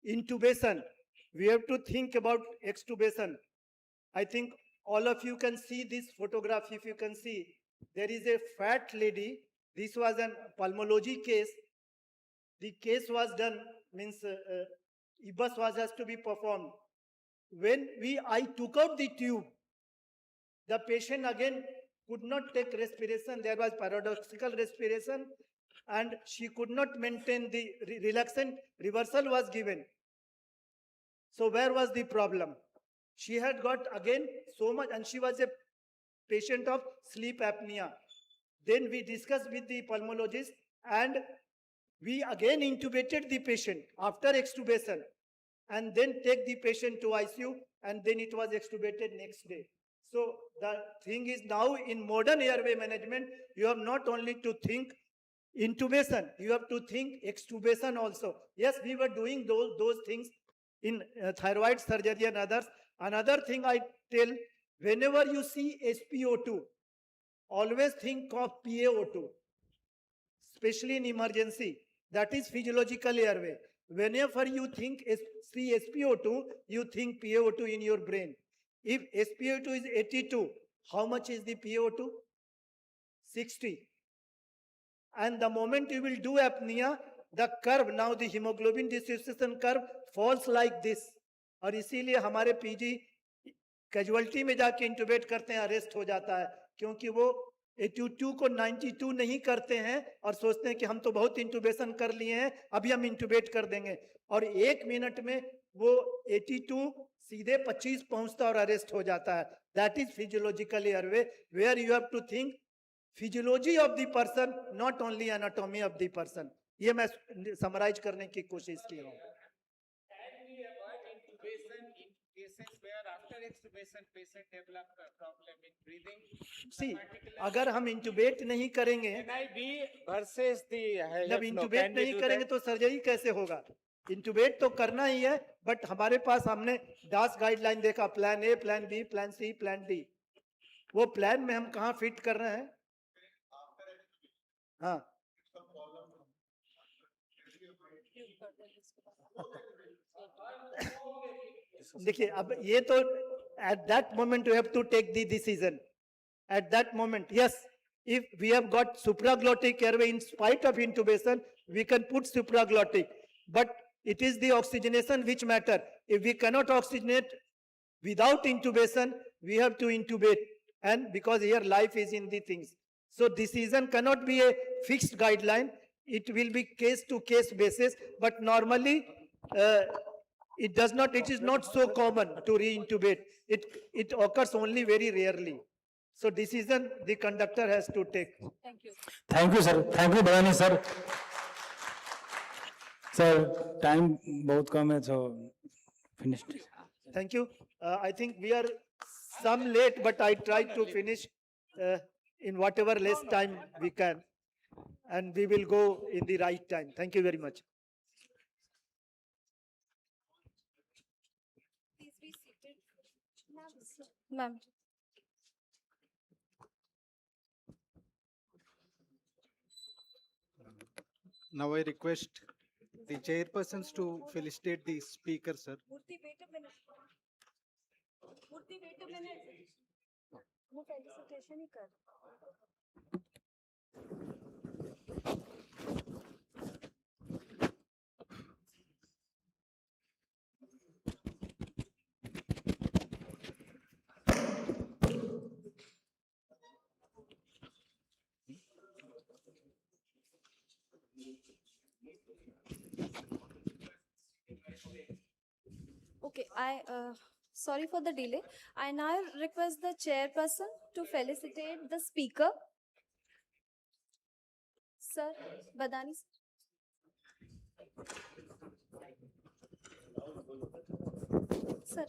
intubation. We have to think about extubation. I think all of you can see this photograph. If you can see, there is a fat lady. This was an pulmonology case. The case was done, means EBUS has to be performed. When I took out the tube, the patient again could not take respiration. There was paradoxical respiration, and she could not maintain the relaxant. Reversal was given. So where was the problem? She had got again so much, and she was a patient of sleep apnea. Then we discussed with the pulmonologist, and we again intubated the patient after extubation, and then take the patient to ICU, and then it was extubated next day. So the thing is, now in modern airway management, you have not only to think intubation, you have to think extubation also. Yes, we were doing those things in thyroid surgery and others. Another thing I tell, whenever you see SpO2, always think of PaO2, especially in emergency. That is physiological airway. Whenever you think see SpO2, you think PaO2 in your brain. If SpO2 is 82, how much is the PaO2? 60. And the moment you will do apnea, the curve, now the hemoglobin dissociation curve falls like this. और इसीलिए हमारे PG casualty में जाके intubate करते हैं, arrest हो जाता है, क्योंकि वो 82 को 92 नहीं करते हैं और सोचते हैं कि हम तो बहुत इंटुबेशन कर लिए हैं, अभी हम इंटुबेट कर देंगे, और 1 मिनट में वो 82 सीधे 25 पहुंचता और अरेस्ट हो जाता है. That is physiological airway, where you have to think physiology of the person, not only anatomy of the person. ये मैं समराइज करने की कोशिश की हूँ. See, अगर हम इंटुबेट नहीं करेंगे, जब इंटुबेट नहीं करेंगे तो सर्जरी कैसे होगा? इंटुबेट तो करना ही है, बट हमारे पास हमने डास गाइडलाइन देखा, plan A, plan B, plan C, plan D. वो प्लान में हम कहाँ फिट कर रहे हैं? हाँ, देखिए अब ये तो at that moment you have to take the decision. At that moment, yes, if we have got supraglottic airway in spite of intubation, we can put supraglottic, but it is the oxygenation which matter. If we cannot oxygenate Without intubation, we have to intubate, and because here life is in the things. So decision cannot be a fixed guideline. It will be case to case basis, but normally it does not, it is not so common to re-intubate. It occurs only very rarely. So decision the conductor has to take. Thank you, sir. Thank you, Bhadani, sir. Sir, time बहुत कम है, so finished. Thank you. I think we are some late, but I tried to finish in whatever less time we can. And we will go in the right time. Thank you very much. Ma'am. Now I request the chairpersons to felicitate the speaker, sir. Murthy, wait a minute. Murthy, wait a minute. वो felicitation ही कर. Okay, sorry for the delay. I now request the chairperson to felicitate the speaker. Sir, Badani. Sir.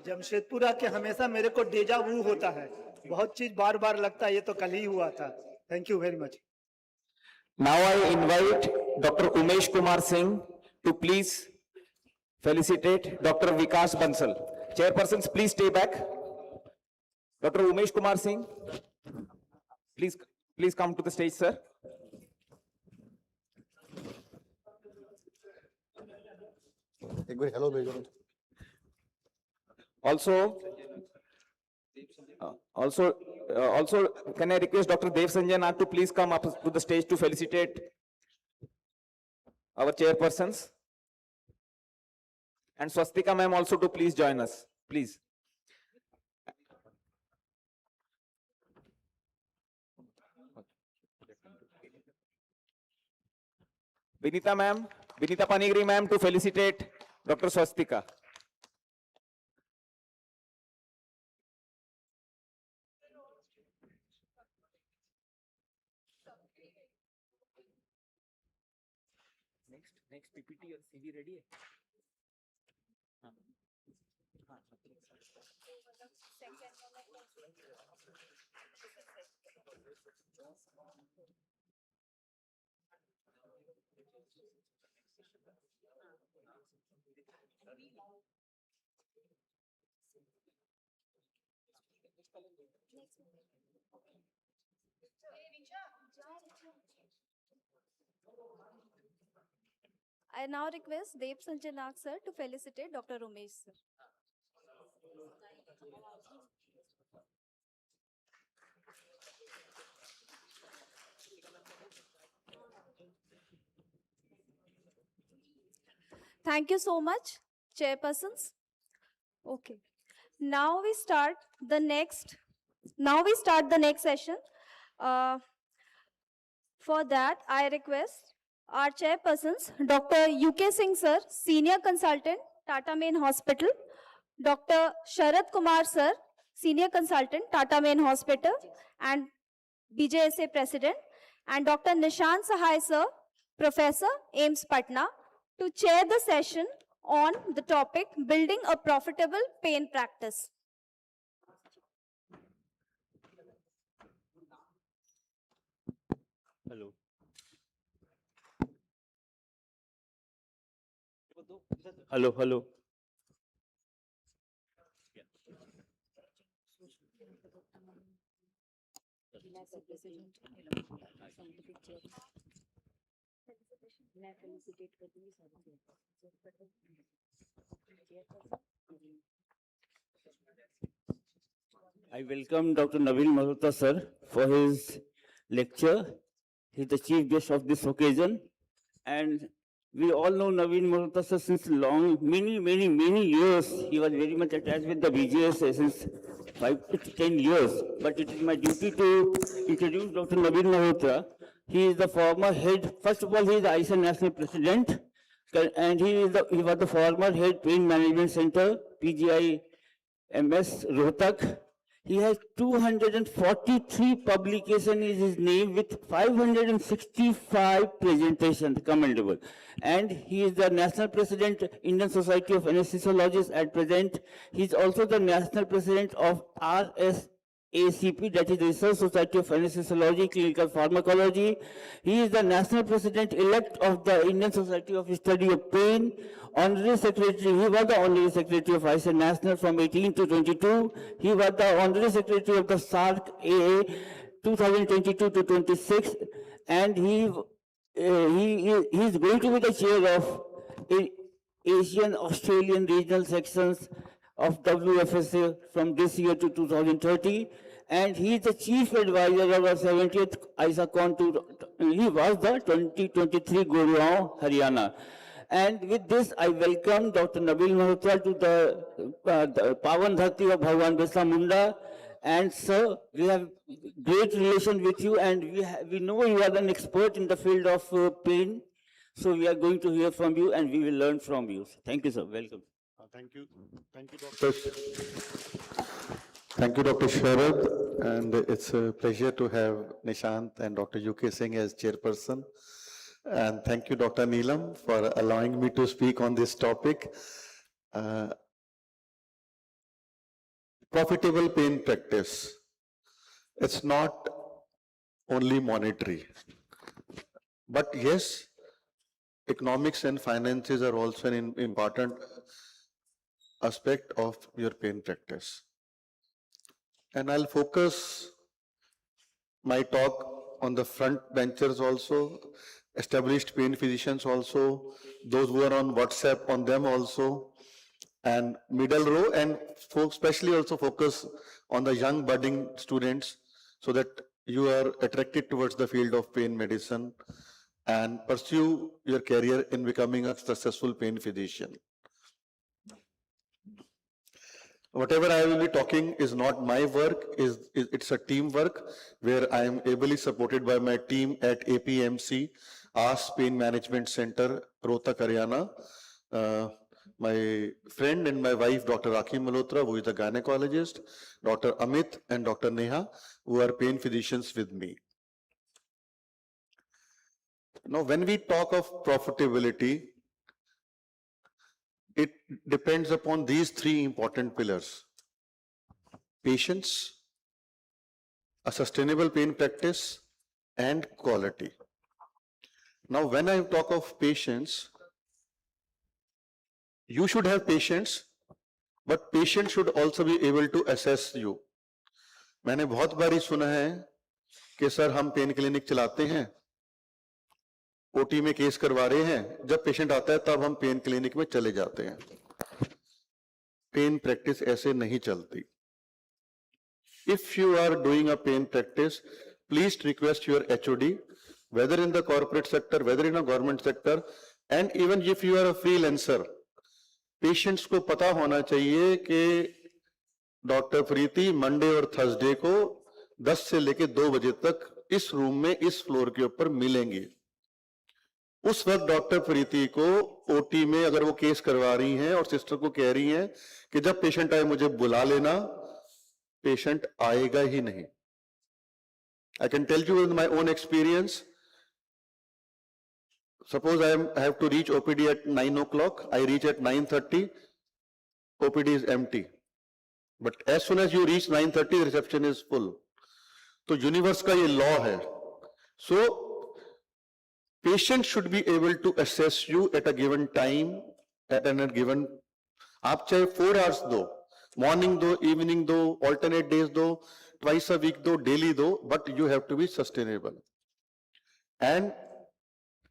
जमशेदपुरा के हमेशा मेरे को डेजा वू होता है, बहुत चीज बार बार लगता है, ये तो कल ही हुआ था. Thank you very much. Now I invite Dr. Umesh Kumar Singh to please felicitate Dr. Vikas Bansal. Chairpersons, please stay back. Dr. Umesh Kumar Singh, please come to the stage, sir. Also, can I request Dr. Dev Sanjay Nag to please come up to the stage to felicitate our chairpersons? And Swastika ma'am also to please join us, please. Vinita Panigri ma'am to felicitate Dr. Swastika. Next PPT और CV ready है? I now request Dev Sanjay Nag sir to felicitate Dr. Umesh sir. Thank you so much, chairpersons. Okay. Now we start the next session. For that, I request our chairpersons, Dr. UK Singh sir, Senior Consultant, Tata Main Hospital, Dr. Sharad Kumar sir, Senior Consultant, Tata Main Hospital and BJSA President, and Dr. Nishant Sahai sir, Professor, AIMS Patna, to chair the session on the topic Building a Profitable Pain Practice. Hello. Hello. I welcome Dr. Naveen Malhotra sir for his lecture. He's the chief guest of this occasion, and we all know Naveen Malhotra sir since many years. He was very much attached with the BJS since 5 to 10 years. But it is my duty to introduce Dr. Naveen Malhotra. He is the former head. First of all, he is the ISA National President, and he was the former head Pain Management Center, PGI MS Rohtak. He has 243 publications in his name with 565 presentations, commendable. And he is the National President, Indian Society of Anesthesiologists at present. He is also the National President of RSACP, that is the Research Society of Anesthesiology, Clinical Pharmacology. He is the National President-elect of the Indian Society of Study of Pain. Honorary Secretary, he was the Honorary Secretary of ISA National from 18 to 22. He was the Honorary Secretary of the SARC AA 2022 to 26. And he is going to be the chair of Asian Australian regional sections of WFSA from this year to 2030. And he is the chief advisor of the 70th ISACon. He was the 2023 Gurgaon, Haryana. And with this, I welcome Dr. Naveen Malhotra to the Pavan Dhati of Bhagwan Bjsa Munda. And sir, we have great relation with you, and we know you are an expert in the field of pain. So we are going to hear from you, and we will learn from you. Thank you, sir. Welcome. Thank you, Dr. Thank you, Dr. Sharad. And it's a pleasure to have Nishant and Dr. UK Singh as chairperson. And thank you, Dr. Neelam, for allowing me to speak on this topic. Profitable pain practice. It's not only monetary, but yes, economics and finances are also an important aspect of your pain practice. And I'll focus my talk on the front benchers also, established pain physicians also, those who are on WhatsApp, on them also, and middle row, and especially also focus on the young budding students so that you are attracted towards the field of pain medicine and pursue your career in becoming a successful pain physician. Whatever I will be talking is not my work, it's a teamwork where I am ably supported by my team at APMC, AS Pain Management Center, Rohtak, Haryana. My friend and my wife, Dr. Rakhi Malhotra, who is a gynecologist, Dr. Amit and Dr. Neha, who are pain physicians with me. Now, when we talk of profitability, it depends upon these three important pillars: patience, a sustainable pain practice, and quality. Now, when I talk of patience, you should have patience, but patient should also be able to assess you. मैंने बहुत बारी सुना है कि sir हम pain clinic चलाते हैं, OT में केस करवा रहे हैं, जब पेशेंट आता है तब हम पेन क्लिनिक में चले जाते हैं. पेन प्रैक्टिस ऐसे नहीं चलती. If you are doing a pain practice, please request your HOD, whether in the corporate sector, whether in a government sector, and even if you are a freelancer, patients को पता होना चाहिए कि doctor प्रीति Monday और Thursday को 10 से लेकर 2 बजे तक इस रूम में इस फ्लोर के ऊपर मिलेंगे. उस वक्त डॉक्टर प्रीति को ओटी में अगर वो केस करवा रही हैं और सिस्टर को कह रही हैं कि जब पेशेंट आए मुझे बुला लेना, पेशेंट आएगा ही नहीं. I can tell you in my own experience. Suppose I have to reach OPD at 9 o'clock, I reach at 9:30, OPD is empty. But as soon as you reach 9:30, the reception is full. So universe का ये law है. So patient should be able to assess you at a given time, at a given, आप चाहे 4 hours दो, morning दो, evening दो, alternate days दो, twice a week दो, डेली दो, but you have to be sustainable and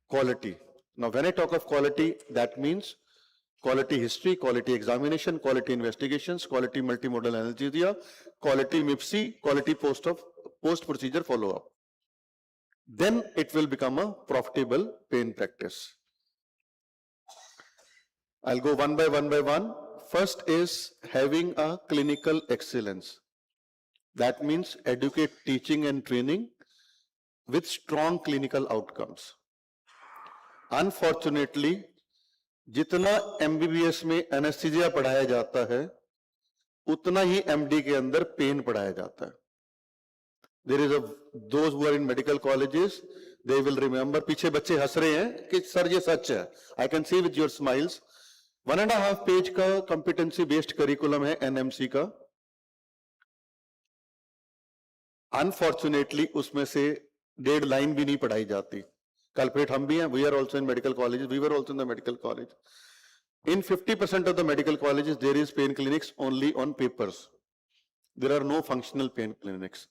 quality. Now, when I talk of quality, that means quality history, quality examination, quality investigations, quality multimodal anesthesia, quality MIPSI, quality post procedure follow up. Then it will become a profitable pain practice. I'll go one by one. First is having a clinical excellence. That means educate, teaching and training with strong clinical outcomes. Unfortunately, जितना MBBS में anaesthesia पढ़ाया जाता है, उतना ही MD के अंदर pen पढ़ाया जाता है. There is those who are in medical colleges, they will remember. पीछे बच्चे हंस रहे हैं कि सर ये सच है. I can see with your smiles. 1.5 page का competency based curriculum है NMC का. Unfortunately, उसमें से 1.5 लाइन भी नहीं पढ़ाई जाती. कल्प्रेट हम भी हैं. We are also in medical colleges. We were also in the medical college. In 50% of the medical colleges, there is pain clinics only on papers. There are no functional pain clinics.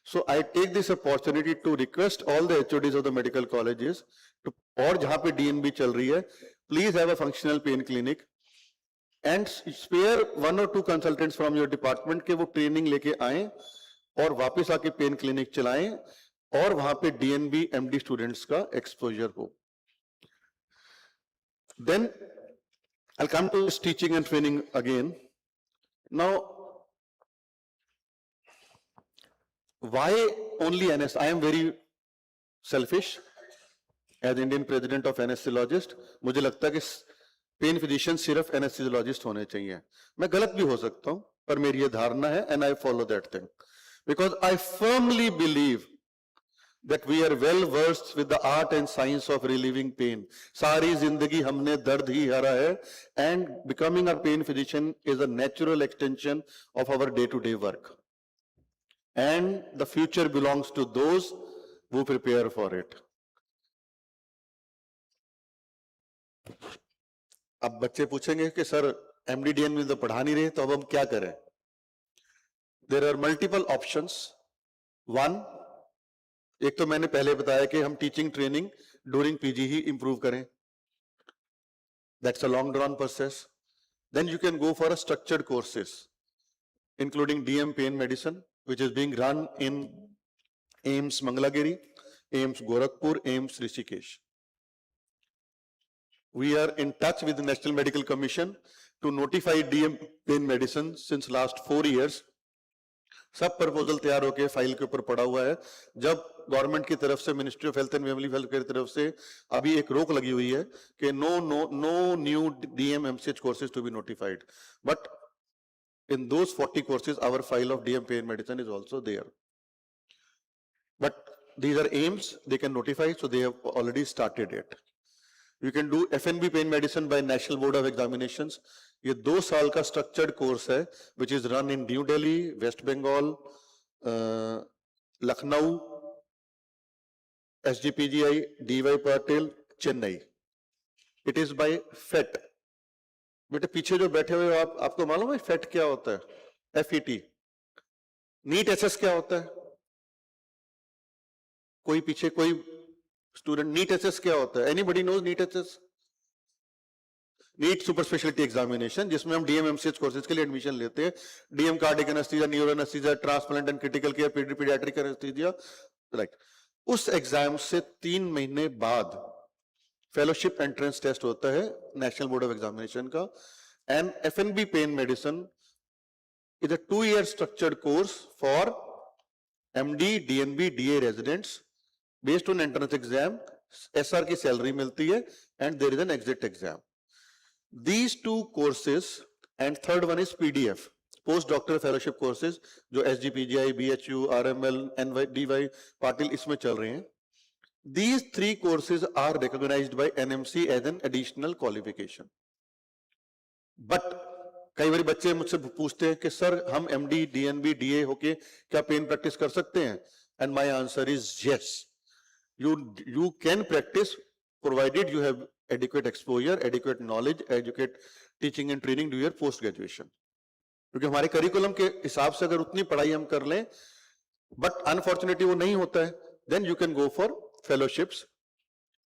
So I take this opportunity to request all the HODs of the medical colleges to, और जहां पे DNB चल रही है, please have a functional pain clinic and spare 1 or 2 consultants from your department के वो training लेके आएं और वापस आके पेन क्लिनिक चलाएं और वहां पे DNB MD स्टूडेंट्स का एक्सपोजर हो. Then I'll come to this teaching and training again. Now, why only NS? I am very selfish as Indian president of anesthesiologist. मुझे लगता है कि पेन फिजिशियन सिर्फ एनेस्थीसियोलॉजिस्ट होने चाहिए. मैं गलत भी हो सकता हूं, पर मेरी ये धारणा है and I follow that thing because I firmly believe that we are well versed with the art and science of relieving pain. सारी जिंदगी हमने दर्द ही हरा है and becoming a pain physician is a natural extension of our day-to-day work. And the future belongs to those who prepare for it. अब बच्चे पूछेंगे कि सर MD-DN में तो पढ़ा नहीं रहे, तो अब हम क्या करें? There are multiple options. One, एक तो मैंने पहले बताया कि हम टीचिंग ट्रेनिंग ड्यूरिंग पीजी ही इंप्रूव करें. That's a long drawn process. Then you can go for a structured courses including DM pain medicine which is being run in AIIMS Mangalagiri, AIIMS Gorakhpur, AIIMS Rishikesh. We are in touch with the National Medical Commission to notify DM pain medicine since last 4 years. सब proposal तैयार होके file के ऊपर पड़ा हुआ है. जब government की तरफ से, ministry of health and family welfare की तरफ से अभी एक रोक लगी हुई है कि no new DM MCh courses to be notified, but in those 40 courses our file of DM pain medicine is also there. But these are aims, they can notify, so they have already started it. You can do FNB pain medicine by National Board of Examinations. ये 2 साल का structured course है, which is run in New Delhi, West Bengal, Lucknow, SGPGI, DY Patil, Chennai. It is by FET. बेटे पीछे जो बैठे हुए हो आपको मालूम है FET क्या होता है? FET. नीट एसएस क्या होता है? कोई पीछे कोई स्टूडेंट, नीट एसएस क्या होता है? Anybody knows NEET SS? NEET super speciality examination, जिसमें हम डीएम एमसीएच कोर्सेज के लिए एडमिशन लेते हैं. DM cardiac anaesthesia, neuro anaesthesia, transplant and critical care, paediatric anaesthesia, right. उस एग्जाम से 3 महीने बाद फेलोशिप एंट्रेंस टेस्ट होता है नेशनल बोर्ड ऑफ एग्जामिनेशन का. And FNB pain medicine is a 2-year structured course for MD, DNB, DA residents based on entrance exam. SR की salary मिलती है and there is an exit exam. These 2 courses and third one is PDF, post doctoral fellowship courses, जो SGPGI, BHU, RML, NY, DY, Patil इसमें चल रहे हैं. These 3 courses are recognized by NMC as an additional qualification. But कई बार बच्चे मुझसे पूछते हैं कि सर हम MD, DNB, DA होके क्या पेन प्रैक्टिस कर सकते हैं? And my answer is yes. You can practice provided you have adequate exposure, adequate knowledge, adequate teaching and training during your post graduation. क्योंकि हमारे करिकुलम के हिसाब से अगर उतनी पढ़ाई हम कर लें बट अनफॉर्चुनेटली वो नहीं होता है, then you can go for fellowships,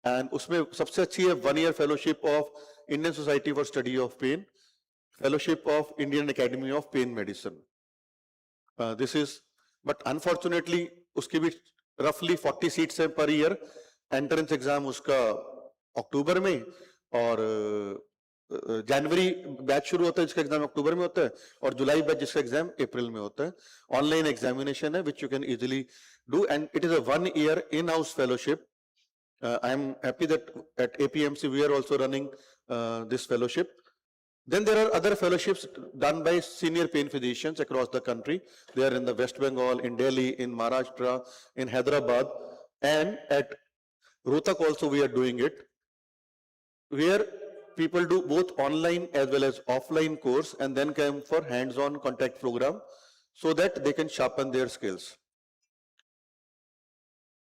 and उसमें सबसे अच्छी है 1 year fellowship of Indian society for study of pain, fellowship of Indian academy of pain medicine. This is, but unfortunately उसकी भी रफली 40 सीट्स है पर ईयर. एंट्रेंस एग्जाम उसका अक्टूबर में, और जनवरी बैच शुरू होता है जिसका एग्जाम अक्टूबर में होता है, और जुलाई बैच जिसका एग्जाम अप्रैल में होता है. ऑनलाइन एग्जामिनेशन है which you can easily do, and it is a 1 year in house fellowship. I am happy that at APMC we are also running this fellowship. Then there are other fellowships done by senior pain physicians across the country. They are in the West Bengal, in Delhi, in Maharashtra, in Hyderabad, and at Rohtak also we are doing it, where people do both online as well as offline course and then come for hands-on contact program so that they can sharpen their skills.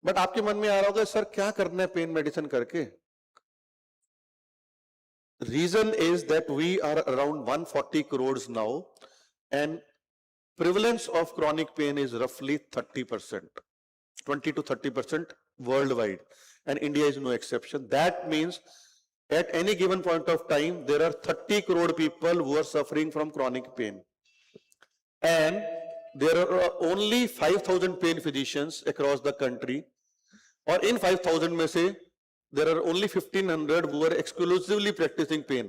But आपके मन में आ रहा होगा sir क्या करना है pain medicine करके. Reason is that we are around 140 crores now, and prevalence of chronic pain is रफली 30%, 20 to 30% worldwide, and India is no exception. That means at any given point of time there are 30 crore people who are suffering from chronic pain, and there are only 5,000 pain physicians across the country, or in 5,000 में से there are only 1,500 who are exclusively practicing pain.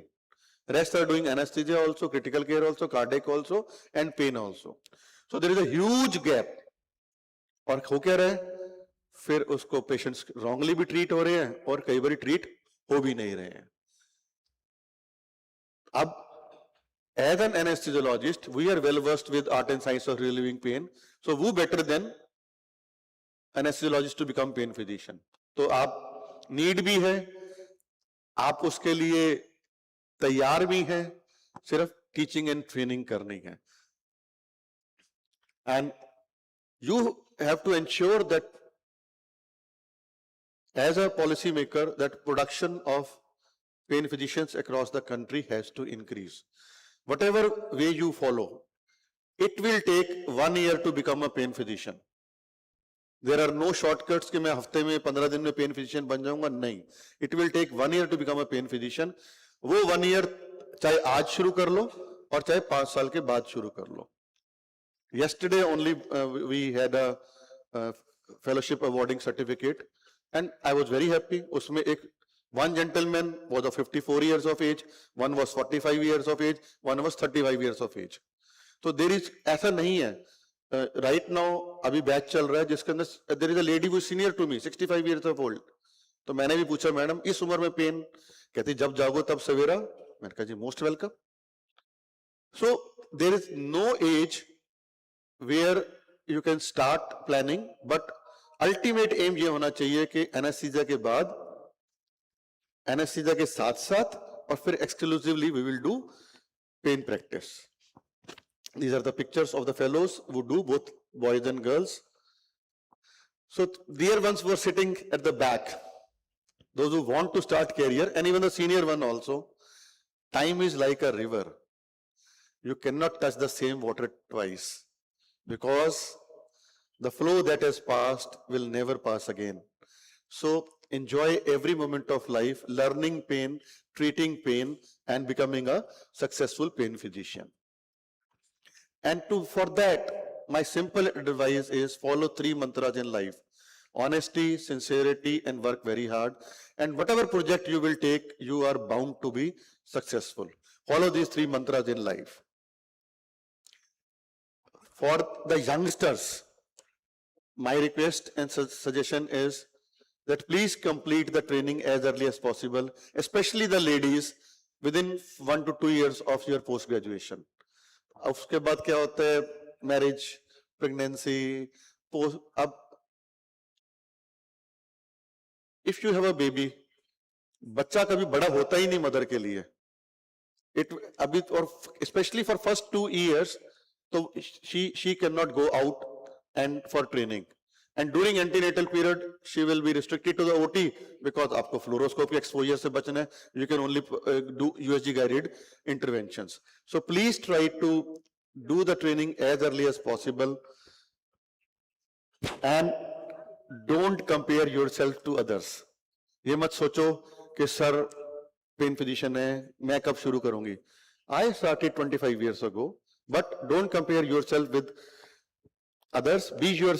Rest are doing anesthesia also, critical care also, cardiac also, and pain also. So there is a huge gap. और हो क्या रहा है, फिर उसको patients wrongly भी ट्रीट हो रहे हैं और कई बार ट्रीट हो भी नहीं रहे हैं. अब as an anesthesiologist, we are well versed with art and science of relieving pain. So who better than anesthesiologist to become pain physician? तो आप नीड भी है, आप उसके लिए तैयार भी हैं, सिर्फ टीचिंग एंड ट्रेनिंग करनी है. And you have to ensure that as a policy maker that production of pain physicians across the country has to increase. Whatever way you follow, it will take 1 year to become a pain physician. There are no shortcuts कि मैं हफ्ते में 15 दिन में pain physician बन जाऊंगा, नहीं. It will take 1 year to become a pain physician. वो 1 year चाहे आज शुरू कर लो और चाहे 5 साल के बाद शुरू कर लो. Yesterday only we had a fellowship awarding certificate, and I was very happy. उसमें एक one gentleman was of 54 years of age, one was 45 years of age, one was 35 years of age. So there is, ऐसा नहीं है. Right now अभी batch चल रहा है जिसके अंदर there is a lady who is senior to me, 65 years of old. तो मैंने भी पूछा मैडम इस उम्र में पेन, कहती जब जागो तब सवेरा. मैंने कहा जी most welcome. So there is no age where you can start planning, but ultimate aim ये होना चाहिए कि एनेस्थीसिया के बाद, एनेस्थीसिया के साथ साथ और फिर exclusively we will do pain practice. These are the pictures of the fellows who do both boys and girls. So dear ones were sitting at the back, those who want to start career, and even the senior one also. Time is like a river. You cannot touch the same water twice, because the flow that has passed will never pass again. So enjoy every moment of life, learning pain, treating pain, and becoming a successful pain physician. And for that, my simple advice is follow 3 mantras in life: honesty, sincerity, and work very hard. And whatever project you will take, you are bound to be successful. Follow these 3 mantras in life. For the youngsters, my request and suggestion is that please complete the training as early as possible, especially the ladies, within 1 to 2 years of your post graduation. उसके बाद क्या होता है, marriage, pregnancy, अब if you have a baby, बच्चा कभी बड़ा होता ही नहीं मदर के लिए. अभी और स्पेशली फॉर फर्स्ट 2 years, तो she cannot go out and for training, and during antenatal period she will be restricted to the OT because आपको fluoroscope exposure से बचना है. You can only do USG guided interventions. So please try to do the training as early as possible. And don't compare yourself to others. ये मत सोचो कि sir pen physician है, मैं कब शुरू करूंगी. I started 25 years ago, but don't compare yourself with others. Be your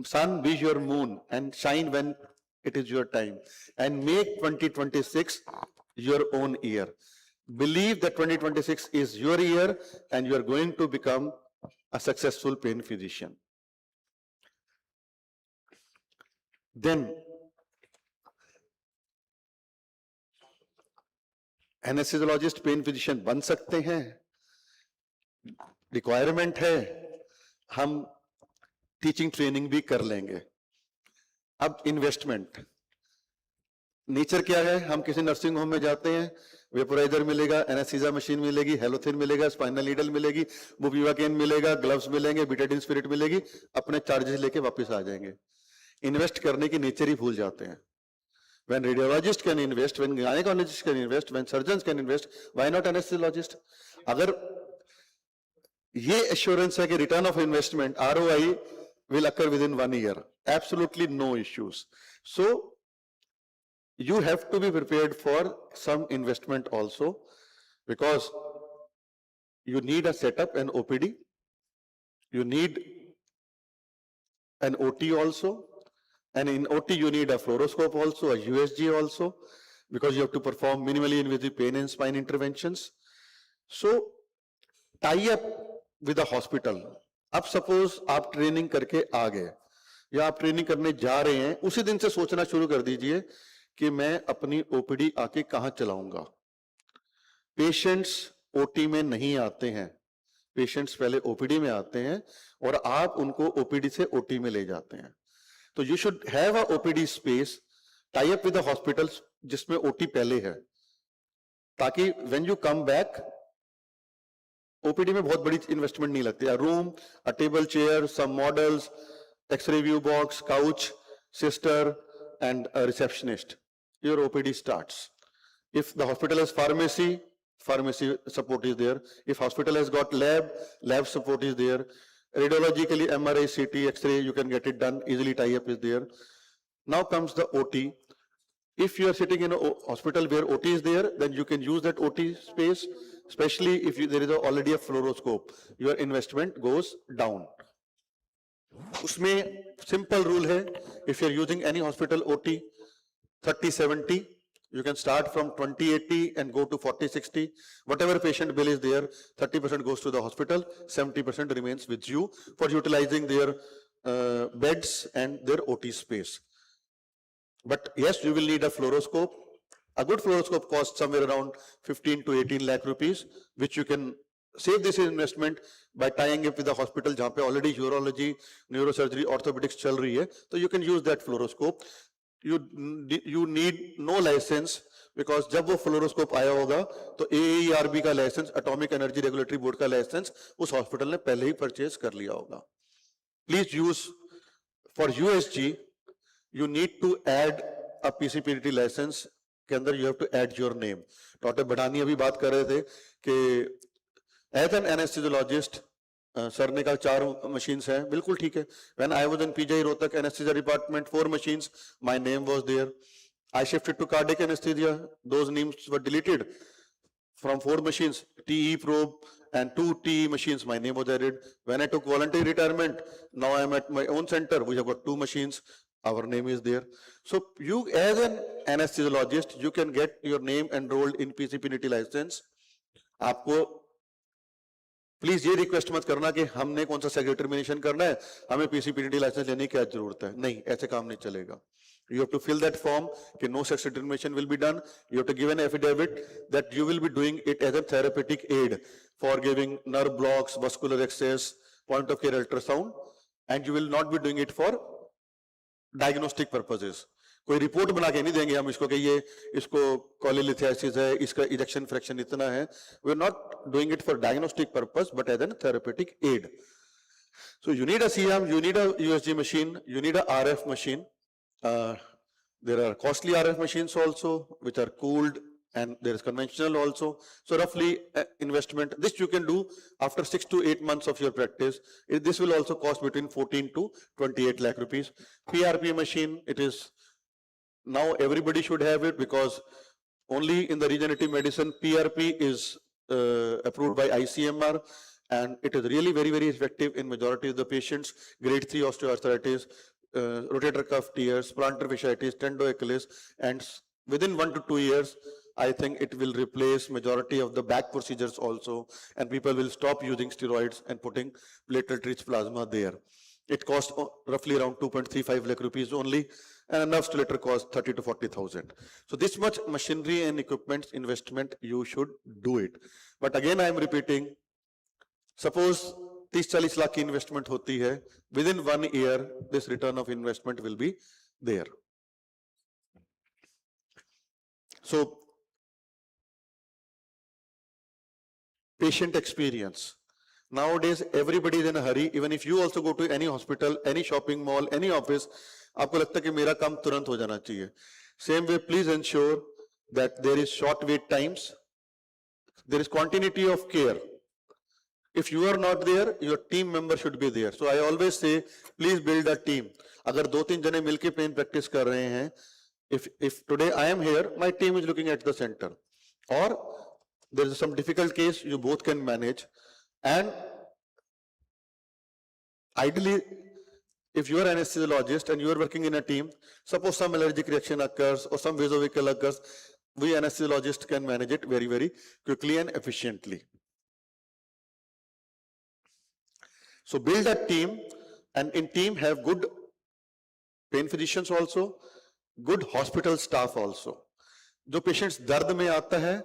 sun, be your moon, and shine when it is your time. And make 2026 your own year. Believe that 2026 is your year and you are going to become a successful pain physician. Then, anaesthesiologist pain physician बन सकते हैं, requirement है, हम teaching training भी कर लेंगे. अब investment nature क्या है, हम किसी नर्सिंग होम में जाते हैं, वेपोराइजर मिलेगा, एनेस्थीसिया मशीन मिलेगी, हेलोथिन मिलेगा, स्पाइनल नीडल मिलेगी, बुपिवाकेन मिलेगा, ग्लव्स मिलेंगे, बीटाडिन स्पिरिट मिलेगी, अपने चार्जेस लेके वापस आ जाएंगे. इन्वेस्ट करने की नेचर ही भूल जाते हैं. When radiologist can invest, when gynecologist can invest, when surgeons can invest, why not anesthesiologist? अगर ये assurance है कि return of investment ROI will occur within 1 year, absolutely no issues. So you have to be prepared for some investment also, because you need a setup, an OPD, you need an OT also. And in OT, you need a fluoroscope also, a USG also, because you have to perform minimally invasive pain and spine interventions. So, tie up with the hospital. अब suppose आप training करके आ गए या आप training करने जा रहे हैं, उसी दिन से सोचना शुरू कर दीजिए कि मैं अपनी ओपीडी आके कहां चलाऊंगा. पेशेंट्स ओटी में नहीं आते हैं, पेशेंट्स पहले ओपीडी में आते हैं और आप उनको ओपीडी से ओटी में ले जाते हैं. तो you should have a OPD space, tie up with the hospitals जिसमें ओटी पहले है, ताकि when you come back OPD में बहुत बड़ी इन्वेस्टमेंट नहीं लगती. Room, a table chair, some models, x-ray view box, couch, sister and a receptionist. Your OPD starts. If the hospital has pharmacy, pharmacy support is there. If hospital has got lab, lab support is there. Radiologically, MRI, CT, X-ray, you can get it done easily. Tie-up is there. Now comes the OT. If you are sitting in a hospital where OT is there, then you can use that OT space, especially if there is already a fluoroscope. Your investment goes down. उसमें simple rule है, if you are using any hospital OT, 30-70, you can start from 20-80 and go to 40-60. Whatever patient bill is there, 30% goes to the hospital, 70% remains with you for utilizing their beds and their OT space. But yes, you will need a fluoroscope. A good fluoroscope costs somewhere around 15 to 18 lakh rupees, which you can save this investment by tying up with the hospital जहाँ पे already urology, neurosurgery, orthopedics चल रही है, तो you can use that fluoroscope. You need no license, because जब वो fluoroscope आया होगा तो AERB का license, Atomic Energy Regulatory Board का license उस hospital ने पहले ही purchase कर लिया होगा. Please use for USG. You need to add a PCPDT license के अंदर you have to add your name. Doctor बढ़ानी अभी बात कर रहे थे कि as an anesthesiologist, सर ने कहा 4 machines हैं, बिल्कुल ठीक है. When I was in PGI Rohtak anesthesia department, 4 machines, my name was there. I shifted to cardiac anesthesia, those names were deleted. From 4 machines, TE probe and 2 TE machines, my name was added. When I took voluntary retirement, now I am at my own center, we have got 2 machines, our name is there. So you as an anesthesiologist, you can get your name enrolled in PCPDT license. आपको please ये request मत करना कि हमने कौन सा secretary मिनिशन करना है, हमें पीसीपीडीटी लाइसेंस लेने की क्या जरूरत है. नहीं, ऐसे काम नहीं चलेगा. You have to fill that form कि no sex determination will be done. You have to give an affidavit that you will be doing it as a therapeutic aid for giving nerve blocks, vascular access, point of care ultrasound, and you will not be doing it for diagnostic purposes. कोई report बना के नहीं देंगे हम इसको कि ये इसको कोलिलिथियासिस है, इसका इजेक्शन फ्रैक्शन इतना है. We are not doing it for diagnostic purpose but as an therapeutic aid. So you need a C arm, you need a USG machine, you need a RF machine. There are costly RF machines also which are cooled and there is conventional also. So roughly investment, this you can do after 6 to 8 months of your practice. This will also cost between 14 to 28 lakh rupees. PRP machine, it is now everybody should have it, because only in the regenerative medicine PRP is approved by ICMR, and it is really very, very effective in majority of the patients. Grade 3 osteoarthritis, rotator cuff tears, plantar fasciitis, tendo-Achilles, and within 1 to 2 years, I think it will replace majority of the back procedures also, and people will stop using steroids and putting platelet-rich plasma there. It costs roughly around 2.35 lakh rupees only, and enough stillator costs 30 to 40,000. So this much machinery and equipment investment, you should do it. But again, I am repeating, suppose 30-40 lakh की investment होती है, within 1 year, this return of investment will be there. So, patient experience. Nowadays, everybody is in a hurry. Even if you also go to any hospital, any shopping mall, any office, आपको लगता है कि मेरा काम तुरंत हो जाना चाहिए. Same way, please ensure that there is short wait times. There is continuity of care. If you are not there, your team member should be there. So I always say, please build a team. अगर 2-3 जने मिलके pen practice कर रहे हैं, if today I am here, my team is looking at the center, or there is some difficult case, you both can manage. And ideally, if you are an anesthesiologist and you are working in a team, suppose some allergic reaction occurs or some vasovagal occurs, we anesthesiologists can manage it very, very quickly and efficiently. So build a team, and in team have good pain physicians also, good hospital staff also. जो patients दर्द में आता है,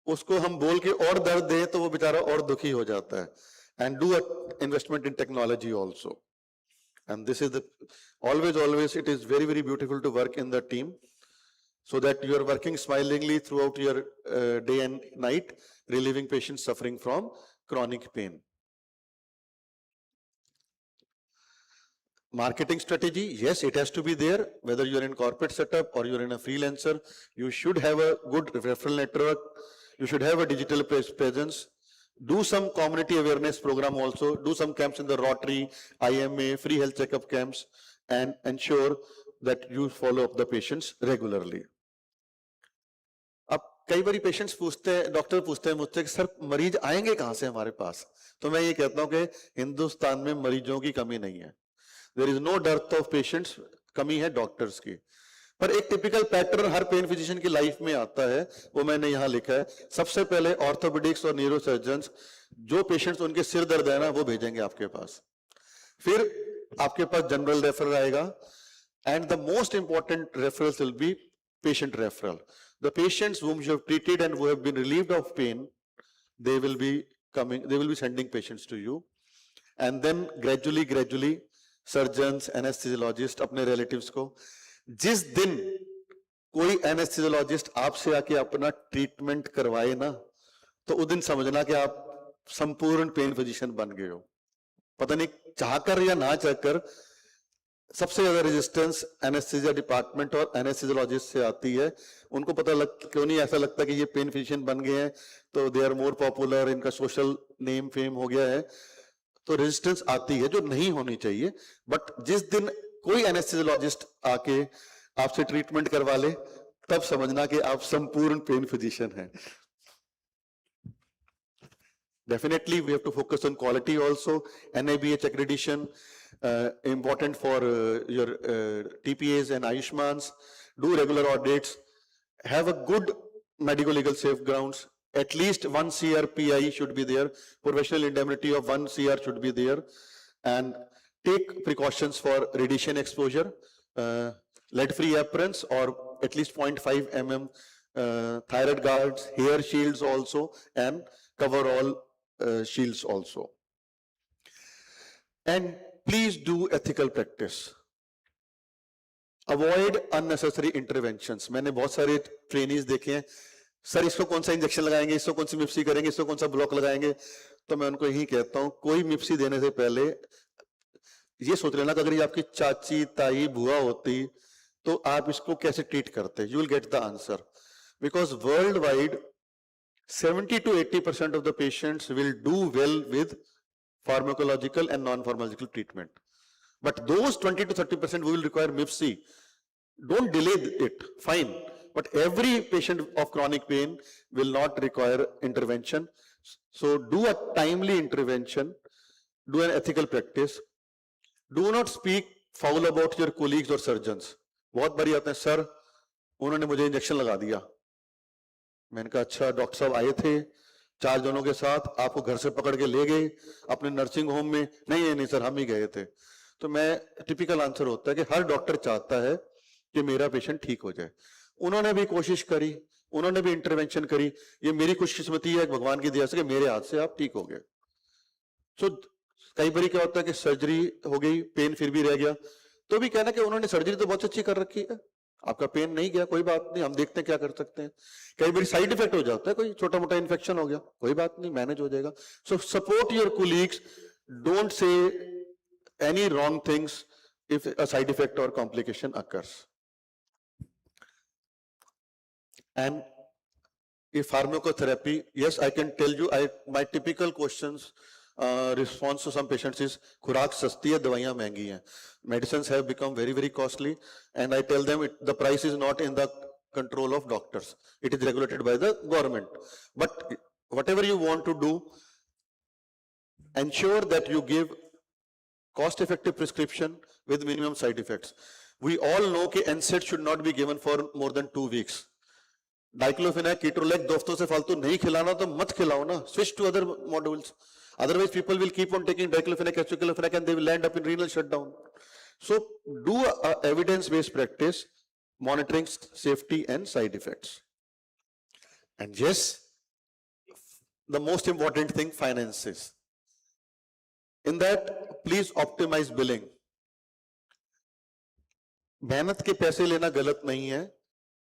उसको हम बोल के और दर्द दें तो वो बेचारा और दुखी हो जाता है. And do an investment in technology also. And this is the always it is very, very beautiful to work in the team, so that you are working smilingly throughout your day and night, relieving patients suffering from chronic pain. Marketing strategy, yes, it has to be there. Whether you're in corporate setup or you're in a freelancer, you should have a good referral network. You should have a digital presence. Do some community awareness program also. Do some camps in the Rotary, IMA, free health checkup camps, and ensure that you follow up the patients regularly. अब कई बारी patients पूछते हैं, doctor पूछते हैं मुझसे कि sir मरीज आएंगे कहाँ से हमारे पास? तो मैं ये कहता हूँ कि हिंदुस्तान में मरीजों की कमी नहीं है. There is no dearth of patients, कमी है डॉक्टर्स की. पर एक टिपिकल पैटर्न हर पेन फिजिशियन की लाइफ में आता है, वो मैंने यहाँ लिखा है. सबसे पहले ऑर्थोपेडिक्स और न्यूरोसर्जन्स, जो पेशेंट्स उनके सिर दर्द है ना, वो भेजेंगे आपके पास. फिर आपके पास जनरल रेफरल आएगा, and the most important referrals will be patient referral. The patients whom you have treated and who have been relieved of pain, they will be sending patients to you. And then gradually, surgeons, anesthesiologists, अपने relatives को, जिस दिन कोई anesthesiologist आपसे आके अपना treatment करवाए ना, तो उस दिन समझना कि आप संपूर्ण pain physician बन गए हो. पता नहीं चाहकर या ना चाहकर सबसे ज्यादा रेजिस्टेंस एनेस्थीसिया डिपार्टमेंट और एनेस्थीसियोलॉजिस्ट से आती है. उनको पता क्यों नहीं ऐसा लगता कि ये पेन फिजिशियन बन गए हैं तो दे आर मोर पॉपुलर, इनका सोशल नेम फेम हो गया है, तो रेजिस्टेंस आती है जो नहीं होनी चाहिए. बट जिस दिन कोई एनेस्थीसियोलॉजिस्ट आके आपसे ट्रीटमेंट करवा ले, तब समझना कि आप संपूर्ण पेन फिजिशियन हैं. Definitely, we have to focus on quality also. NABH accreditation, important for your TPAs and Ayushmans. Do regular audits. Have a good medico-legal safe grounds. At least 1 CR PI should be there. Professional indemnity of 1 CR should be there. And take precautions for radiation exposure. Lead-free aprons or at least 0.5 mm thyroid guards, hair shields also, and cover all shields also. And please do ethical practice. Avoid unnecessary interventions. मैंने बहुत सारे trainees देखे हैं, sir इसको कौन सा injection लगाएंगे, इसको कौन सी मिप्सी करेंगे, इसको कौन सा ब्लॉक लगाएंगे. तो मैं उनको यही कहता हूं, कोई मिप्सी देने से पहले ये सोच लेना कि अगर ये आपकी चाची, ताई, बुआ होती तो आप इसको कैसे ट्रीट करते. You will get the answer. because worldwide 70 to 80% of the patients will do well with pharmacological and non-pharmacological treatment. But those 20 to 30% who will require MIPSI, don't delay it, fine. But every patient of chronic pain will not require intervention. So do a timely intervention, do an ethical practice. Do not speak foul about your colleagues or surgeons. बहुत बारी आते हैं, sir उन्होंने मुझे injection लगा दिया. मैंने कहा अच्छा, डॉक्टर साहब आए थे 4 जनों के साथ, आपको घर से पकड़ के ले गए अपने नर्सिंग होम में? नहीं सर, हम ही गए थे. तो मैं टिपिकल आंसर होता है कि हर डॉक्टर चाहता है कि मेरा पेशेंट ठीक हो जाए. उन्होंने भी कोशिश करी, उन्होंने भी इंटरवेंशन करी. ये मेरी खुशकिस्मती है भगवान की दया से कि मेरे हाथ से आप ठीक हो गए. सो कई बार क्या होता है कि सर्जरी हो गई, पेन फिर भी रह गया, तो भी कहना कि उन्होंने सर्जरी तो बहुत अच्छी कर रखी है, आपका पेन नहीं गया, कोई बात नहीं, हम देखते हैं क्या कर सकते हैं. कई बार साइड इफेक्ट हो जाता है, कोई छोटा मोटा इन्फेक्शन हो गया, कोई बात नहीं, मैनेज हो जाएगा. So support your colleagues, don't say any wrong things if a side effect or complication occurs. And if pharmacotherapy, yes, I can tell you, my typical questions, response to some patients is, खुराक सस्ती है, दवाइयां महंगी हैं. Medicines have become very, very costly, and I tell them the price is not in the control of doctors. It is regulated by the government. But whatever you want to do, ensure that you give cost-effective prescription with minimum side effects. We all know that NSAID should not be given for more than 2 weeks. Diclofenac, ketorolac, 2 हफ्तों से फालतू नहीं खिलाना तो मत खिलाओ ना. Switch to other modules. Otherwise, people will keep on taking diclofenac, aceclofenac, and they will end up in renal shutdown. So, do a evidence-based practice, monitoring safety and side effects. And yes, the most important thing, finances. In that, please optimize billing. मेहनत के पैसे लेना गलत नहीं है,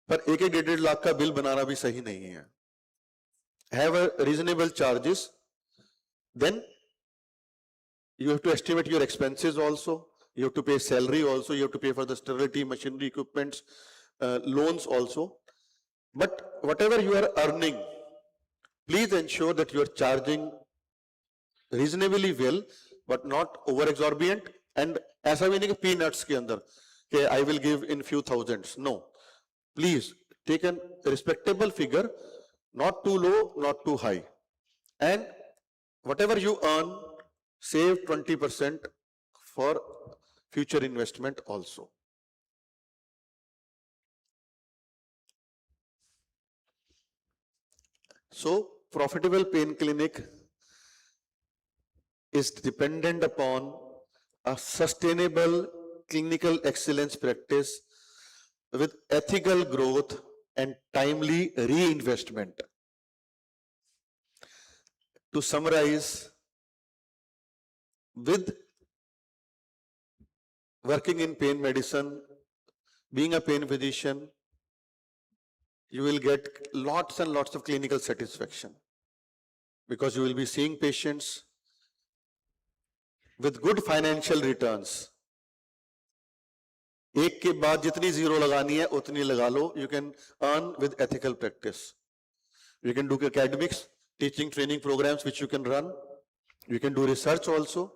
पर 1-1.5 लाख का bill बनाना भी सही नहीं है. Have a reasonable charges. Then you have to estimate your expenses also. You have to pay salary also. You have to pay for the sterility, machinery, equipments, loans also. But whatever you are earning, please ensure that you are charging reasonably well, but not over exorbitant. And ऐसा भी नहीं कि peanuts के अंदर कि I will give in few thousands. No, please take a respectable figure, not too low, not too high. And whatever you earn, save 20% for future investment also. So, profitable pain clinic is dependent upon a sustainable clinical excellence practice with ethical growth and timely reinvestment. To summarize, with working in pain medicine, being a pain physician, you will get lots and lots of clinical satisfaction because you will be seeing patients with good financial returns. एक के बाद जितनी zero लगानी है उतनी लगा लो. You can earn with ethical practice. You can do academics, teaching, training programs which you can run. You can do research also.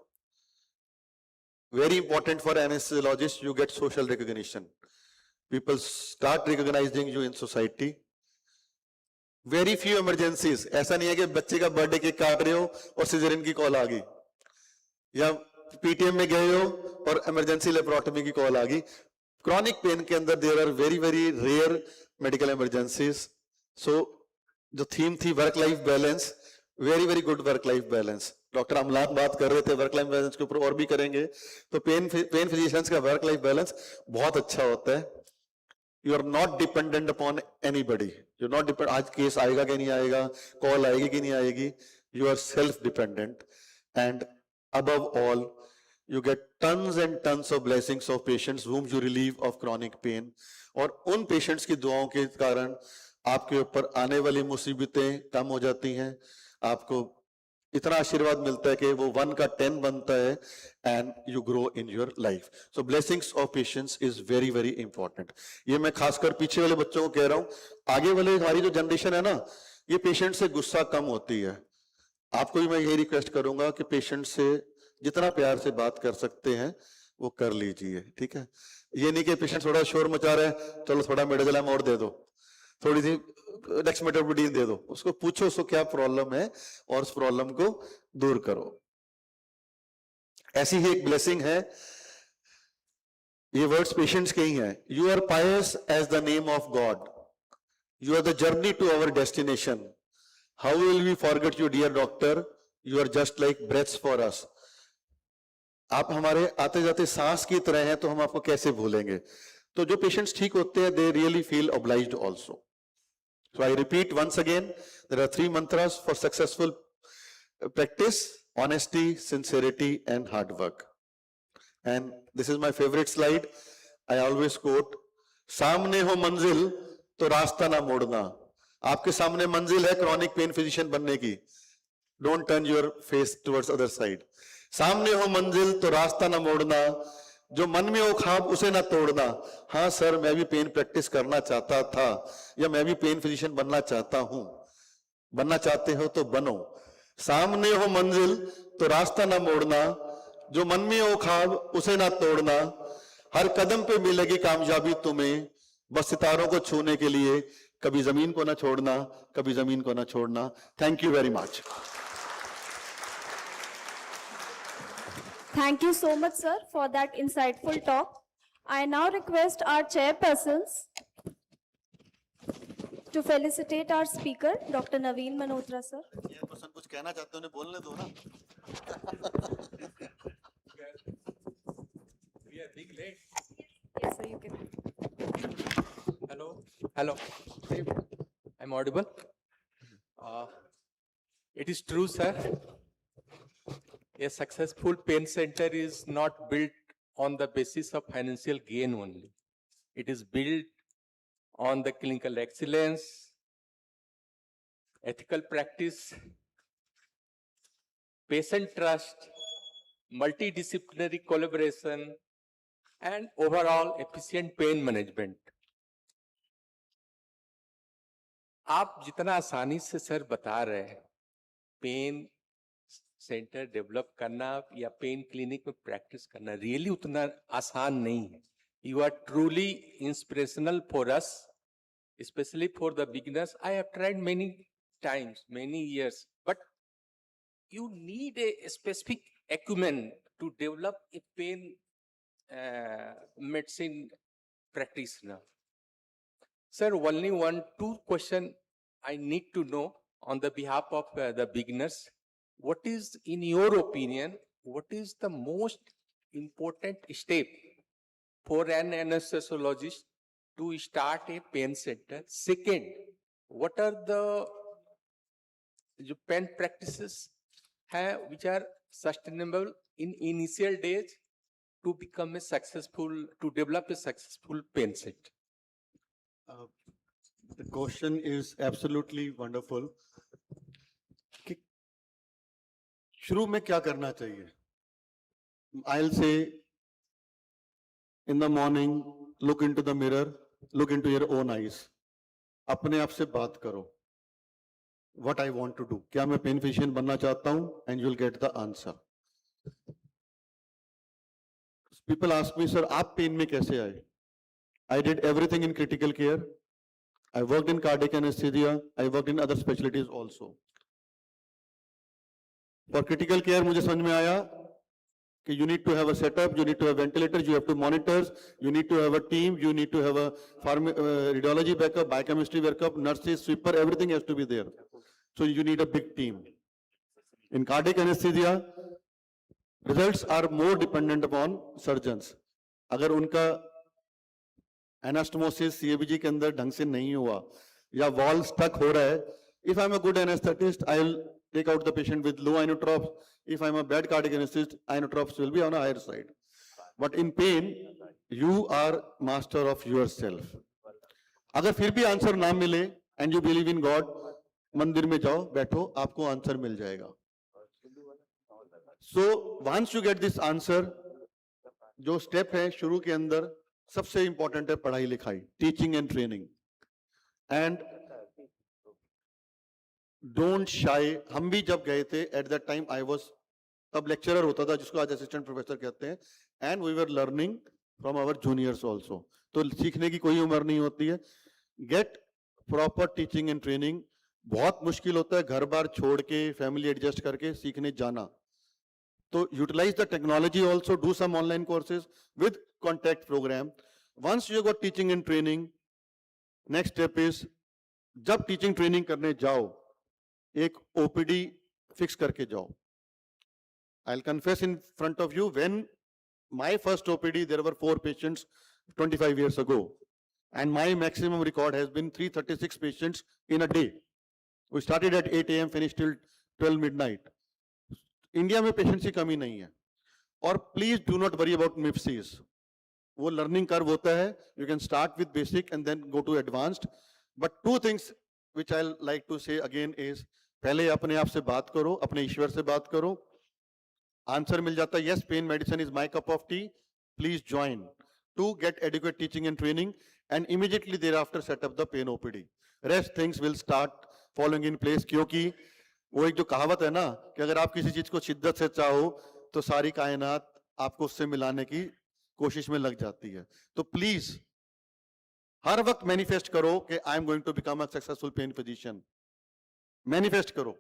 Very important for anesthesiologists, you get social recognition. People start recognizing you in society. Very few emergencies. ऐसा नहीं है कि बच्चे का birthday cake काट रहे हो और सिजेरियन की कॉल आ गई, या पीटीएम में गए हो और इमरजेंसी लेप्रोटमी की कॉल आ गई. क्रॉनिक पेन के अंदर there are very very rare medical emergencies. So जो थीम थी work life balance, very very good work life balance. Doctor Amlak बात कर रहे थे वर्क लाइफ बैलेंस के ऊपर, और भी करेंगे. तो पेन फिजिशियंस का वर्क लाइफ बैलेंस बहुत अच्छा होता है. You are not dependent upon anybody. You not depend आज केस आएगा कि नहीं आएगा, कॉल आएगी कि नहीं आएगी. You are self dependent. And above all, you get tons and tons of blessings of patients whom you relieve of chronic pain. और उन patients की दुआओं के कारण आपके ऊपर आने वाली मुसीबतें कम हो जाती हैं. आपको इतना आशीर्वाद मिलता है कि वो 1 का 10 बनता है and you grow in your life. So blessings of patience is very very important. ये मैं खासकर पीछे वाले बच्चों को कह रहा हूं. आगे वाले हमारी जो जनरेशन है ना, ये पेशेंट से गुस्सा कम होती है. आपको भी मैं यही रिक्वेस्ट करूंगा कि पेशेंट से जितना प्यार से बात कर सकते हैं वो कर लीजिए. ठीक है, ये नहीं कि पेशेंट थोड़ा शोर मचा रहा है, चलो थोड़ा मेडिसिन और दे दो, थोड़ी सी डेक्समेटाबोलिन दे दो. उसको पूछो उसको क्या प्रॉब्लम है और उस प्रॉब्लम को दूर करो. ऐसी ही एक ब्लेसिंग है, ये वर्ड्स पेशेंट्स के ही हैं. You are pious as the name of God, you are the journey to our destination. How will we forget you dear doctor, you are just like breaths for us. आप हमारे आते जाते सांस की तरह हैं, तो हम आपको कैसे भूलेंगे. तो जो पेशेंट्स ठीक होते हैं, they really feel obliged also. So I repeat once again, there are 3 mantras for successful practice: honesty, sincerity, and hard work. And this is my favorite slide. I always quote, सामने हो मंजिल तो रास्ता ना मोड़ना. आपके सामने मंजिल है क्रॉनिक पेन फिजिशियन बनने की. Don't turn your face towards other side. सामने हो मंजिल तो रास्ता ना मोड़ना, जो मन में हो ख्वाब उसे ना तोड़ना. हाँ सर, मैं भी पेन प्रैक्टिस करना चाहता था, या मैं भी पेन फिजिशियन बनना चाहता हूं. बनना चाहते हो तो बनो. सामने हो मंजिल तो रास्ता ना मोड़ना, जो मन में हो ख्वाब उसे ना तोड़ना. हर कदम पे मिलेगी कामयाबी तुम्हें, बस सितारों को छूने के लिए कभी जमीन को ना छोड़ना, कभी जमीन को ना छोड़ना. Thank you very much. Thank you so much, sir, for that insightful talk. I now request our chairpersons to felicitate our speaker, Dr. Naveen Malhotra, sir. Chairperson कुछ कहना चाहते हो, उन्हें बोलने दो ना. We are big late. Yes, sir, you can. Hello. I'm audible. It is true, sir. A successful pain center is not built on the basis of financial gain only. It is built on the clinical excellence, ethical practice, patient trust, multidisciplinary collaboration, and overall efficient pain management. आप जितना आसानी से sir बता रहे हैं, pen centre develop करना या pain clinic में प्रैक्टिस करना रियली उतना आसान नहीं है. You are truly inspirational for us, specially for the beginners. I have tried many times, many years, but you need a specific acumen to develop a pain medicine practitioner. Sir, only 1-2 question I need to know on the behalf of the beginners. What is, in your opinion, what is the most important step for an anesthesiologist to start a pain center? Second, what are the pain practices which are sustainable in initial days to become a successful, to develop a successful pain center? The question is absolutely wonderful. शुरू में क्या करना चाहिए? I'll say, in the morning, look into the mirror, look into your own eyes. अपने आप से बात करो. What I want to do? क्या मैं पेन फिजिशियन बनना चाहता हूं? And you'll get the answer. People ask me, sir, आप पेन में कैसे आए? I did everything in critical care. I worked in cardiac anesthesia. I worked in other specialties also. For critical care, मुझे समझ में आया कि you need to have a setup, you need to have ventilators, you have to monitors, you need to have a team, you need to have a radiology backup, biochemistry backup, nurses, sweeper, everything has to be there. So you need a big team. In cardiac anesthesia, results are more dependent upon surgeons. अगर उनका anastomosis CABG के अंदर ढंग से नहीं हुआ या wall stuck हो रहा है, if I'm a good anesthetist, I'll take out the patient with low inotrops. If I'm a bad cardiac anesthetist, inotrops will be on a higher side. But in pain, you are master of yourself. अगर फिर भी answer ना मिले and you believe in God, मंदिर में जाओ, बैठो, आपको आंसर मिल जाएगा. So once you get this answer, जो स्टेप है शुरू के अंदर सबसे इंपॉर्टेंट है पढ़ाई लिखाई, teaching and training, and don't shy. हम भी जब गए थे at that time I was तब लेक्चरर होता था जिसको आज असिस्टेंट प्रोफेसर कहते हैं, and we were learning from our juniors also. तो सीखने की कोई उम्र नहीं होती है. Get proper teaching and training. बहुत मुश्किल होता है घर बार छोड़ के फैमिली एडजस्ट करके सीखने जाना. तो utilise the technology also, do some online courses with contact programme. Once you got teaching and training, next step is जब टीचिंग ट्रेनिंग करने जाओ एक ओपीडी फिक्स करके जाओ. I'll confess in front of you, when my first OPD, there were 4 patients 25 years ago. And my maximum record has been 336 patients in a day. We started at 8 a.m., finished till 12 midnight. India में patients की कमी नहीं है. और please do not worry about MIPSIs. वो learning curve होता है. You can start with basic and then go to advanced. But 2 things which I'll like to say again is, पहले अपने आप से बात करो, अपने ईश्वर से बात करो. आंसर मिल जाता है, yes, pain medicine is my cup of tea, please join. 2, get adequate teaching and training, and immediately thereafter set up the pain OPD. Rest things will start falling in place. क्योंकि वो एक जो कहावत है ना कि अगर आप किसी चीज को शिद्दत से चाहो तो सारी कायनात आपको उससे मिलाने की कोशिश में लग जाती है. तो प्लीज हर वक्त मैनिफेस्ट करो कि I am going to become a successful pain physician. Manifest करो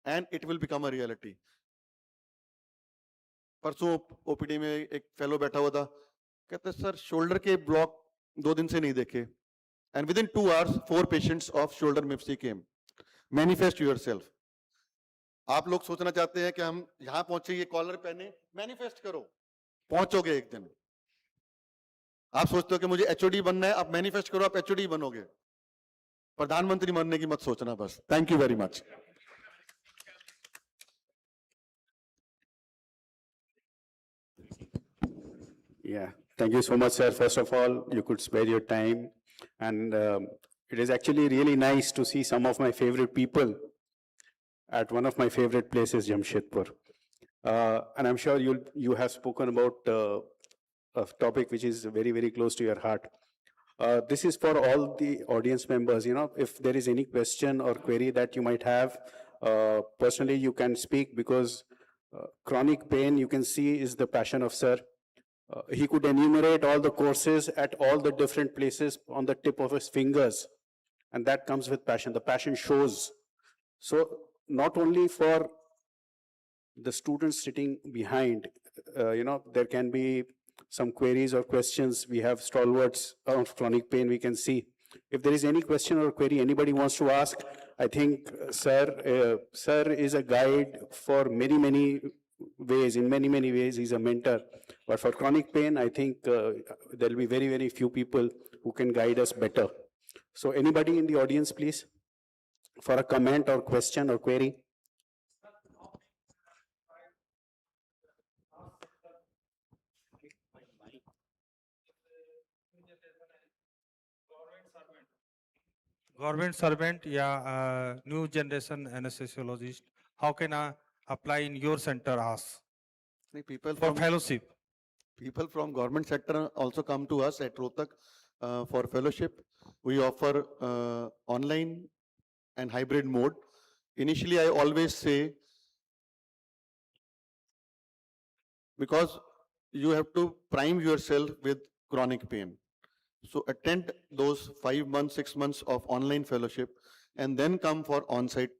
and it will become a reality. परसों ओपीडी में एक फेलो बैठा हुआ था, कहते सर शोल्डर के ब्लॉक 2 दिन से नहीं देखे, and within 2 hours 4 patients of shoulder मिप्सी केम. Manifest yourself. आप लोग सोचना चाहते हैं कि हम यहां पहुंचे, ये कॉलर पहने, मैनिफेस्ट करो, पहुंचोगे एक दिन. आप सोचते हो कि मुझे एचओडी बनना है, आप मैनिफेस्ट करो, आप एचओडी बनोगे. प्रधानमंत्री बनने की मत सोचना बस. Thank you very much. Yeah, thank you so much, sir. First of all, you could spare your time. And it is actually really nice to see some of my favorite people at one of my favorite places, Jamshedpur. And I'm sure you have spoken about a topic which is very, very close to your heart. This is for all the audience members. You know, if there is any question or query that you might have, personally, you can speak, because chronic pain, you can see, is the passion of sir. He could enumerate all the courses at all the different places on the tip of his fingers. And that comes with passion. The passion shows. So not only for the students sitting behind, you know, there can be some queries or questions. We have stalwarts of chronic pain, we can see. If there is any question or query anybody wants to ask, I think sir is a guide for many, many ways. In many, many ways, he's a mentor. But for chronic pain, I think there will be very, very few people who can guide us better. So anybody in the audience, please, for a comment or question or query. Government servant, yeah, new generation anesthesiologist, how can I apply in your center us People for from fellowship? people from government sector also come to us at Rohtak for fellowship. We offer online and hybrid mode. Initially, I always say, because you have to prime yourself with chronic pain. So attend those 5 months, 6 months of online fellowship, and then come for on-site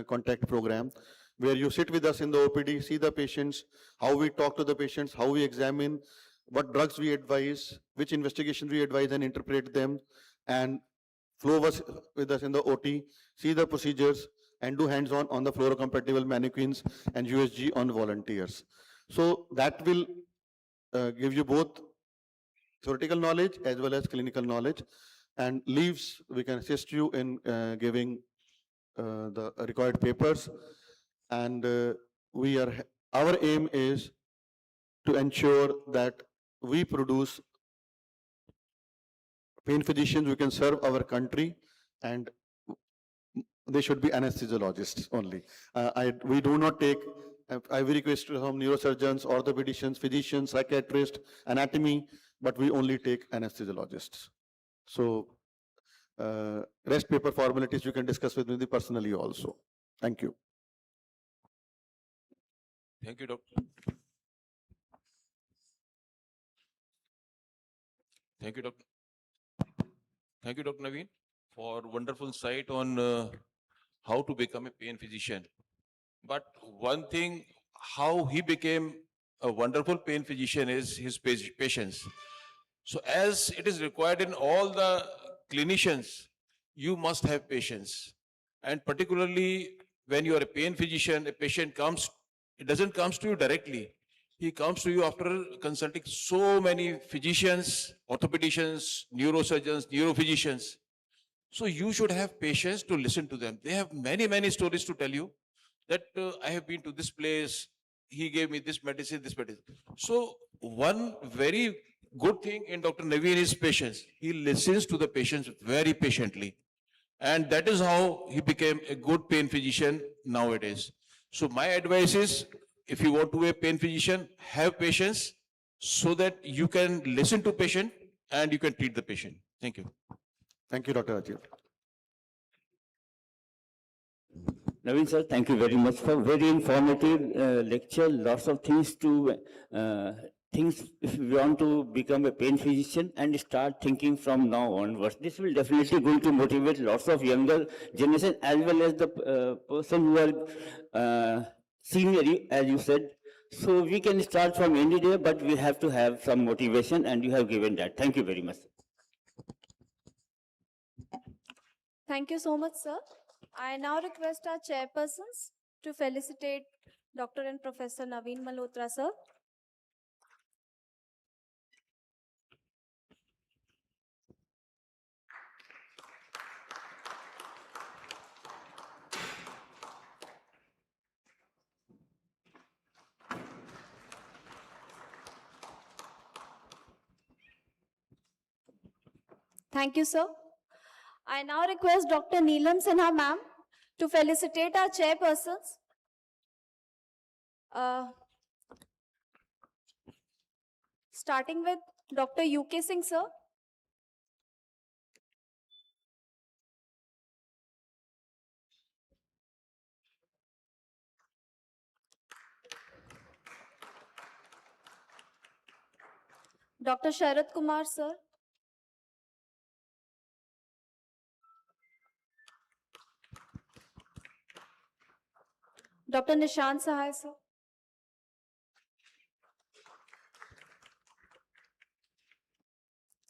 contact program, where you sit with us in the OPD, see the patients, how we talk to the patients, how we examine, what drugs we advise, which investigations we advise and interpret them, and flow with us in the OT, see the procedures, and do hands-on on the fluorocompatible mannequins and USG on volunteers. So that will give you both theoretical knowledge as well as clinical knowledge, and leaves, we can assist you in giving the required papers. And our aim is to ensure that we produce pain physicians who can serve our country, and they should be anesthesiologists only. We do not take I will request some neurosurgeons, orthopedicians, physicians, psychiatrists, anatomy, but we only take anesthesiologists. So rest paper formalities you can discuss with me personally also. Thank you. Thank you, Doctor. Thank you, Doctor. Thank you, Dr. Naveen, for wonderful insight on how to become a pain physician. But one thing, how he became a wonderful pain physician is his patience. So as it is required in all the clinicians, you must have patience. And particularly when you are a pain physician, a patient comes, it doesn't come to you directly. He comes to you after consulting so many physicians, orthopedicians, neurosurgeons, neurophysicians. So you should have patience to listen to them. They have many, many stories to tell you that I have been to this place, he gave me this medicine, this medicine. So one very good thing in Dr. Naveen is patience. He listens to the patients very patiently. And that is how he became a good pain physician nowadays. So my advice is, if you want to be a pain physician, have patience so that you can listen to patient and you can treat the patient. Thank you. Thank you, Dr. Rajiv. Naveen sir, thank you very much for very informative lecture. Lots of things to things if you want to become a pain physician and start thinking from now onwards. This will definitely going to motivate lots of younger generation as well as the person who are senior, as you said. So we can start from any day, but we have to have some motivation, and you have given that. Thank you very much. Thank you so much, sir. I now request our chairpersons to felicitate Dr. and Professor Naveen Malhotra, sir. Thank you, sir. I now request Dr. Neelam Sinha, ma'am, to felicitate our chairpersons. Starting with Dr. UK Singh, sir. Dr. Sharad Kumar, sir. Dr. Nishant Sahai, sir.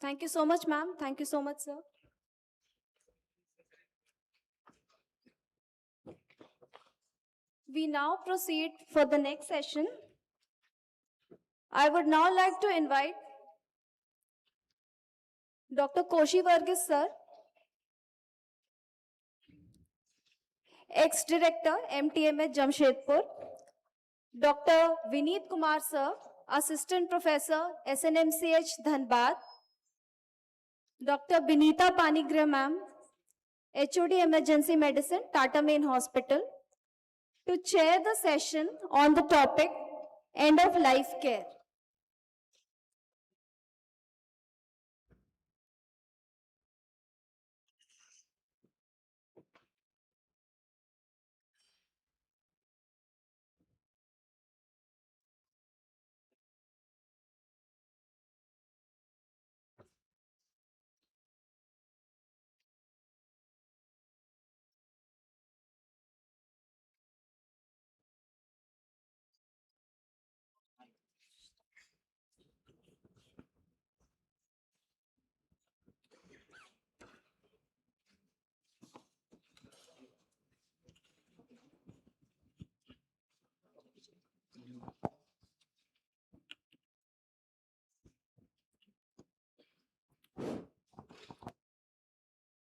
Thank you so much, ma'am. Thank you so much, sir. We now proceed for the next session. I would now like to invite Dr. Koshi Varghese, sir, ex-director, MTMH Jamshedpur. Dr. Vineet Kumar, sir, assistant professor, SNMCH Dhanbad. Dr. Binita Panigraha, ma'am, HOD Emergency Medicine, Tata Main Hospital, to chair the session on the topic End of Life Care.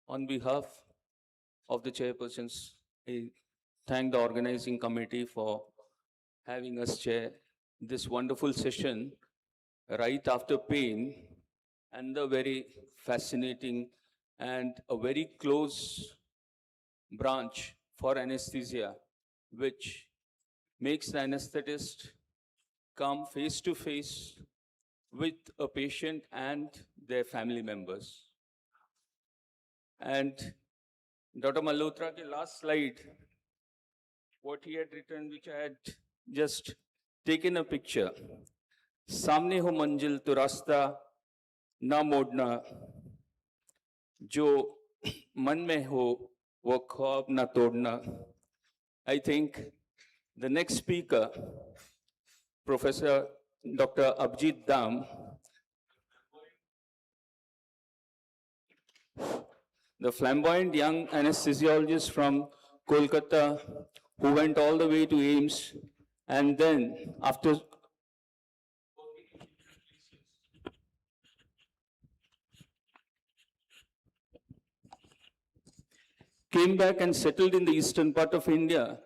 On behalf of the chairpersons, I thank the organizing committee for having us chair this wonderful session right after pain, and the very fascinating and a very close branch for anesthesia, which makes the anesthetist come face to face with a patient and their family members. And Dr. Malhotra, the last slide, what he had written, which I had just taken a picture. सामने हो मंजिल तो रास्ता ना मोड़ना, जो मन में हो वो ख्वाब ना तोड़ना. I think the next speaker, Professor Dr. Abhijit Dam, the flamboyant young anesthesiologist from Kolkata who went all the way to AIMS and then after came back and settled in the eastern part of India,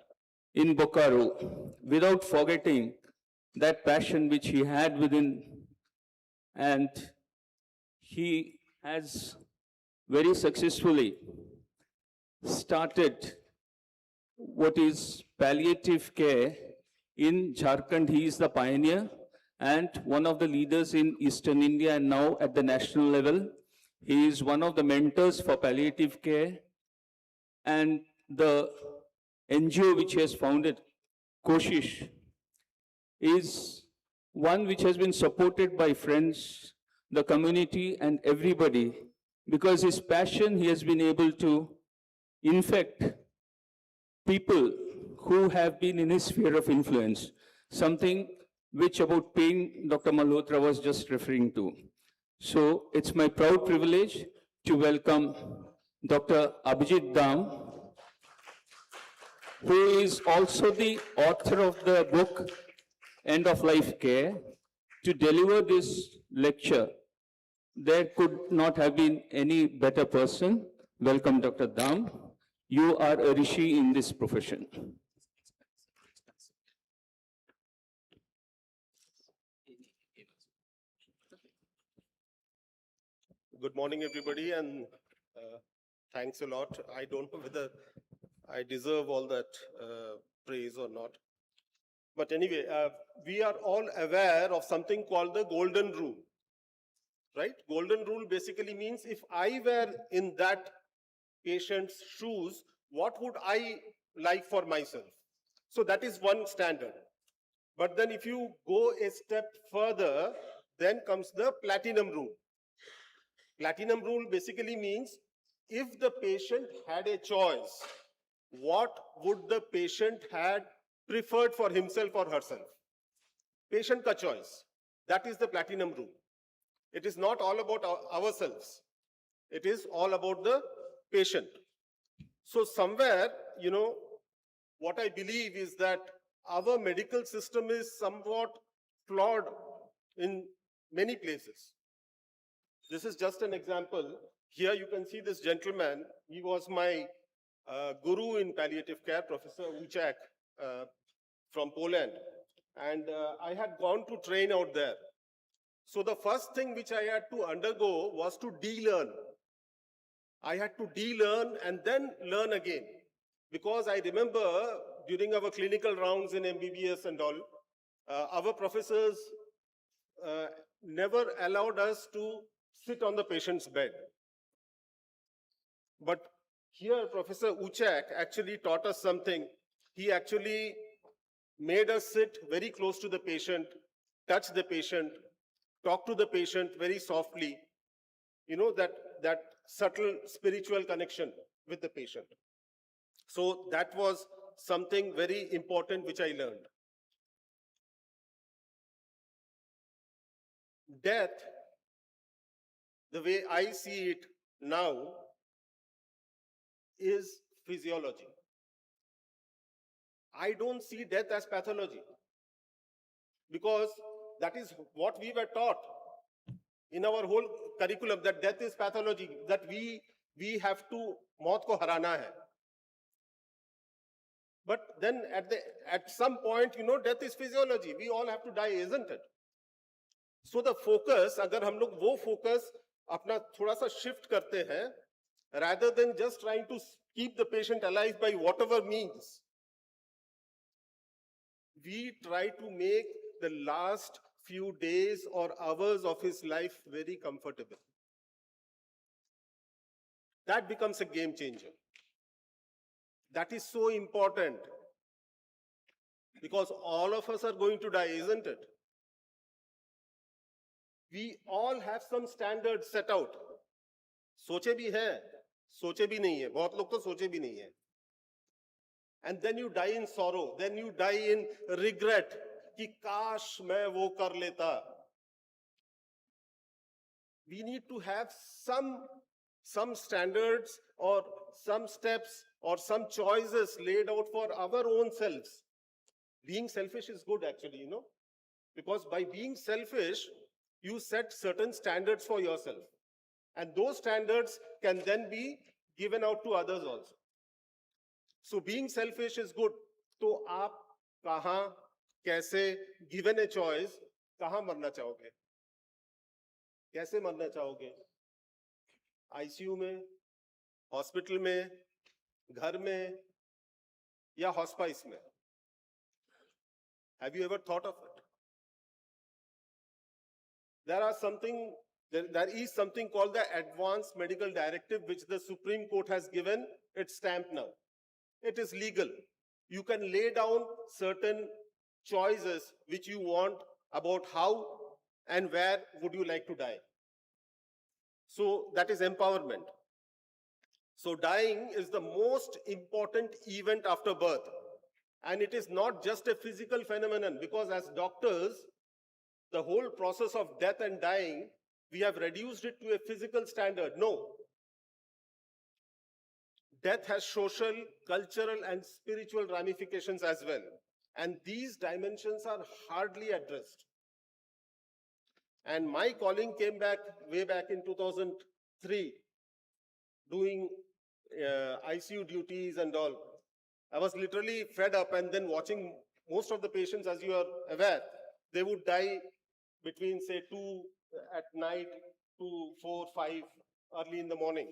in Bokaro, without forgetting that passion which he had within. And he has very successfully started what is palliative care in Jharkhand. He is the pioneer and one of the leaders in Eastern India, and now at the national level. He is one of the mentors for palliative care. And the NGO which he has founded, Koshish, is one which has been supported by friends, the community, and everybody, because his passion, he has been able to infect people who have been in his sphere of influence, something which about pain Dr. Malhotra was just referring to. So it's my proud privilege to welcome Dr. Abhijit Dam, who is also the author of the book End of Life Care, to deliver this lecture. There could not have been any better person. Welcome, Dr. Dam. You are a rishi in this profession. Good morning, everybody, and thanks a lot. I don't know whether I deserve all that praise or not. But anyway, we are all aware of something called the golden rule, right? Golden rule basically means if I were in that patient's shoes, what would I like for myself? So that is one standard. But then if you go a step further, then comes the platinum rule. Platinum rule basically means if the patient had a choice, what would the patient had preferred for himself or herself? Patient ka choice. That is the platinum rule. It is not all about ourselves. It is all about the patient. So somewhere, you know, what I believe is that our medical system is somewhat flawed in many places. This is just an example. Here you can see this gentleman. He was my guru in palliative care, Professor Uchak from Poland. And I had gone to train out there. So the first thing which I had to undergo was to de-learn. I had to de-learn and then learn again. Because I remember during our clinical rounds in MBBS and all, our professors never allowed us to sit on the patient's bed. But here, Professor Uchak actually taught us something. He actually made us sit very close to the patient, touch the patient, talk to the patient very softly. You know, that subtle spiritual connection with the patient. So that was something very important which I learned. Death, the way I see it now, is physiology. I don't see death as pathology, because that is what we were taught in our whole curriculum, that death is pathology, that we have to maut ko harana hai. But then at some point, you know, death is physiology. We all have to die, isn't it? So the focus, agar hum log wo focus apna thoda sa shift karte hain, rather than just trying to keep the patient alive by whatever means, we try to make the last few days or hours of his life very comfortable. That becomes a game changer. That is so important because all of us are going to die, isn't it? We all have some standards set out. सोचे भी हैं, सोचे भी नहीं है, बहुत लोग तो सोचे भी नहीं है. And then you die in sorrow, then you die in regret कि काश मैं वो कर लेता. We need to have some standards or some steps or some choices laid out for our own selves. Being selfish is good actually, you know, because by being selfish, you set certain standards for yourself. And those standards can then be given out to others also. So being selfish is good. तो आप कहाँ, कैसे, given a choice, कहाँ मरना चाहोगे? कैसे मरना चाहोगे? आईसीयू में, हॉस्पिटल में, घर में, या हॉस्पाइस में? Have you ever thought of it? There is something called the Advanced Medical Directive, which the Supreme Court has given its stamp now. It is legal. You can lay down certain choices which you want about how and where would you like to die. So that is empowerment. So dying is the most important event after birth. And it is not just a physical phenomenon, because as doctors, the whole process of death and dying, we have reduced it to a physical standard. No. Death has social, cultural, and spiritual ramifications as well. And these dimensions are hardly addressed. And my calling came back way back in 2003, doing ICU duties and all. I was literally fed up, and then watching most of the patients, as you are aware, they would die between say 2 at night to 4, 5 early in the morning.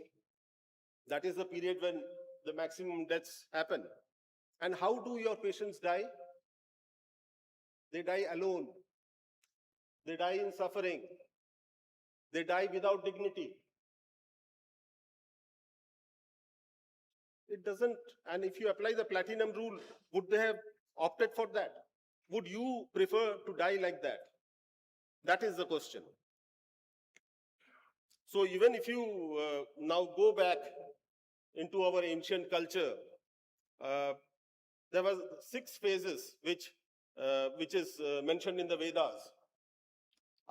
That is the period when the maximum deaths happen. And how do your patients die? They die alone. They die in suffering. They die without dignity. It doesn't, and if you apply the platinum rule, would they have opted for that? Would you prefer to die like that? That is the question. So even if you now go back into our ancient culture, there were 6 phases which is mentioned in the Vedas.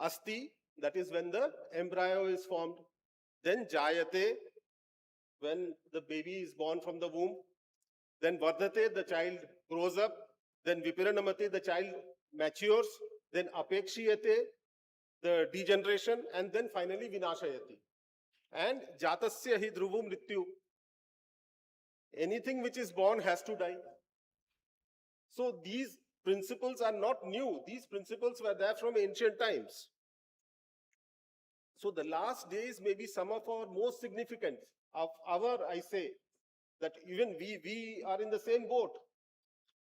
Asti, that is when the embryo is formed. Then Jayate, when the baby is born from the womb. Then Vardhate, the child grows up. Then Viparanamate, the child matures. Then Apekshiyate, the degeneration. And then finally Vinashayati. And Jatasya hi dhruvu mrityu. Anything which is born has to die. So these principles are not new. These principles were there from ancient times. So the last days may be some of our most significant. Of our, I say, that even we are in the same boat,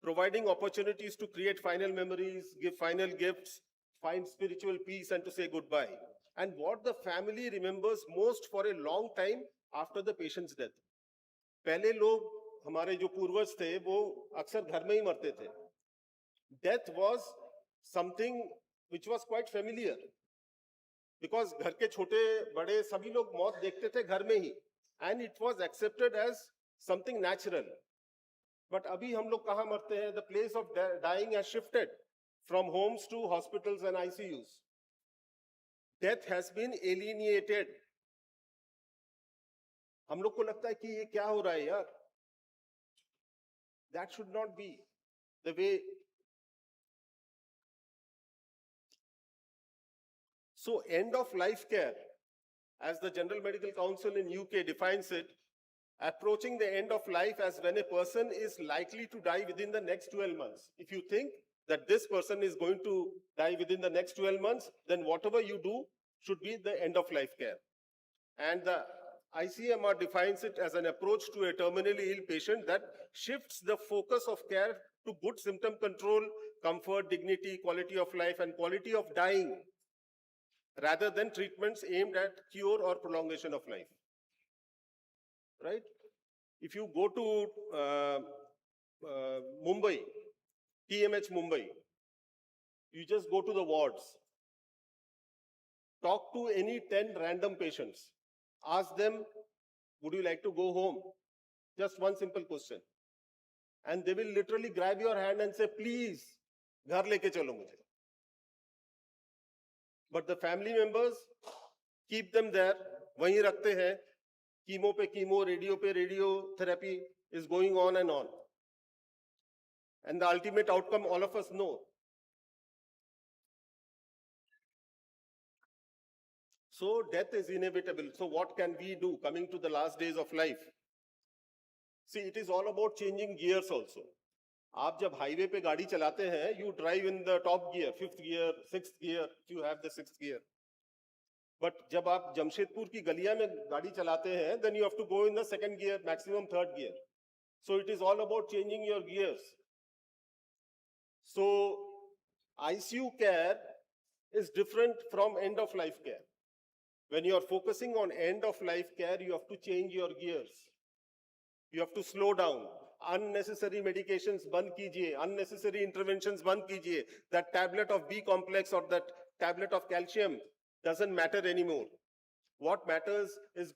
providing opportunities to create final memories, give final gifts, find spiritual peace, and to say goodbye. And what the family remembers most for a long time after the patient's death. पहले लोग हमारे जो पूर्वज थे वो अक्सर घर में ही मरते थे. Death was something which was quite familiar, because घर के छोटे बड़े सभी लोग मौत देखते थे घर में ही. And it was accepted as something natural. But abhi hum log kahan marte hain? The place of dying has shifted from homes to hospitals and ICUs. Death has been alienated. हम लोग को लगता है कि ये क्या हो रहा है यार? That should not be the way. So end of life care, as the General Medical Council in UK defines it, approaching the end of life as when a person is likely to die within the next 12 months. If you think that this person is going to die within the next 12 months, then whatever you do should be the end of life care. And the ICMR defines it as an approach to a terminally ill patient that shifts the focus of care to good symptom control, comfort, dignity, quality of life, and quality of dying, rather than treatments aimed at cure or prolongation of life. Right? If you go to Mumbai, TMH Mumbai, you just go to the wards, talk to any 10 random patients, ask them, would you like to go home? Just one simple question. And they will literally grab your hand and say, please, ghar leke chalo mujhe. But the family members keep them there, wahi rakhte hain, chemo pe chemo, radio pe radio therapy is going on. And the ultimate outcome, all of us know. So death is inevitable. So what can we do coming to the last days of life? See, it is all about changing gears also. आप जब highway पे गाड़ी चलाते हैं, you drive in the top gear, 5th gear, 6th gear, if you have the 6th gear. But जब आप जमशेदपुर की गलियां में गाड़ी चलाते हैं, then you have to go in the 2nd gear, maximum 3rd gear. So it is all about changing your gears. So ICU care is different from end of life care. When you are focusing on end of life care, you have to change your gears. You have to slow down. Unnecessary medications band kijiye, unnecessary interventions band kijiye. That tablet of B complex or that tablet of calcium doesn't matter anymore. What matters is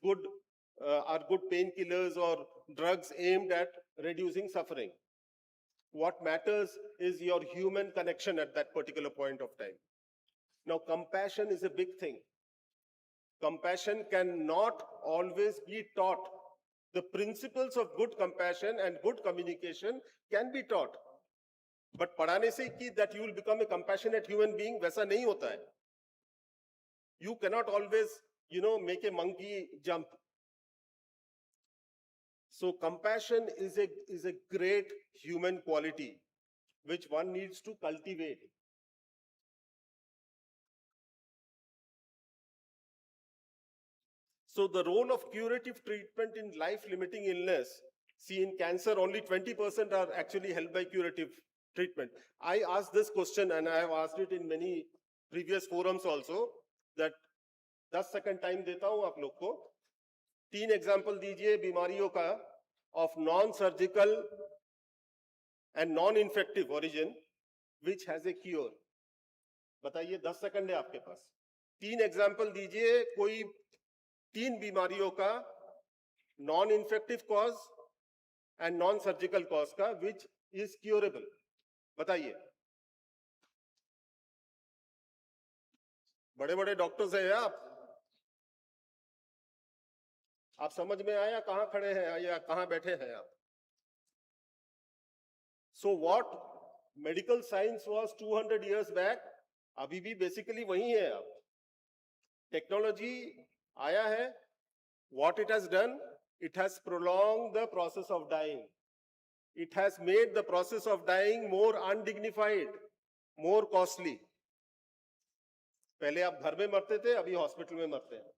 are good painkillers or drugs aimed at reducing suffering. What matters is your human connection at that particular point of time. Now, compassion is a big thing. Compassion cannot always be taught. The principles of good compassion and good communication can be taught. But padhane se ki that you will become a compassionate human being, वैसा नहीं होता है. You cannot always, make a monkey jump. So compassion is a great human quality which one needs to cultivate. So the role of curative treatment in life-limiting illness, see in cancer only 20% are actually held by curative treatment. I asked this question and I have asked it in many previous forums also, that 10 second time देता हूं आप लोग को. 3 example दीजिए बीमारियों का of non-surgical and non-infective origin which has a cure. बताइए 10 second है आपके पास. 3 एग्जाम्पल दीजिए कोई 3 बीमारियों का non-infective cause and non-surgical cause का which is curable. बताइए. बड़े बड़े डॉक्टर्स हैं आप समझ में आया कहां खड़े हैं या कहां बैठे हैं आप. So what medical science was 200 years back, अभी भी basically वही है आप. Technology आया है. What it has done, it has prolonged the process of dying. It has made the process of dying more undignified, more costly. पहले आप घर में मरते थे, अभी हॉस्पिटल में मरते हैं.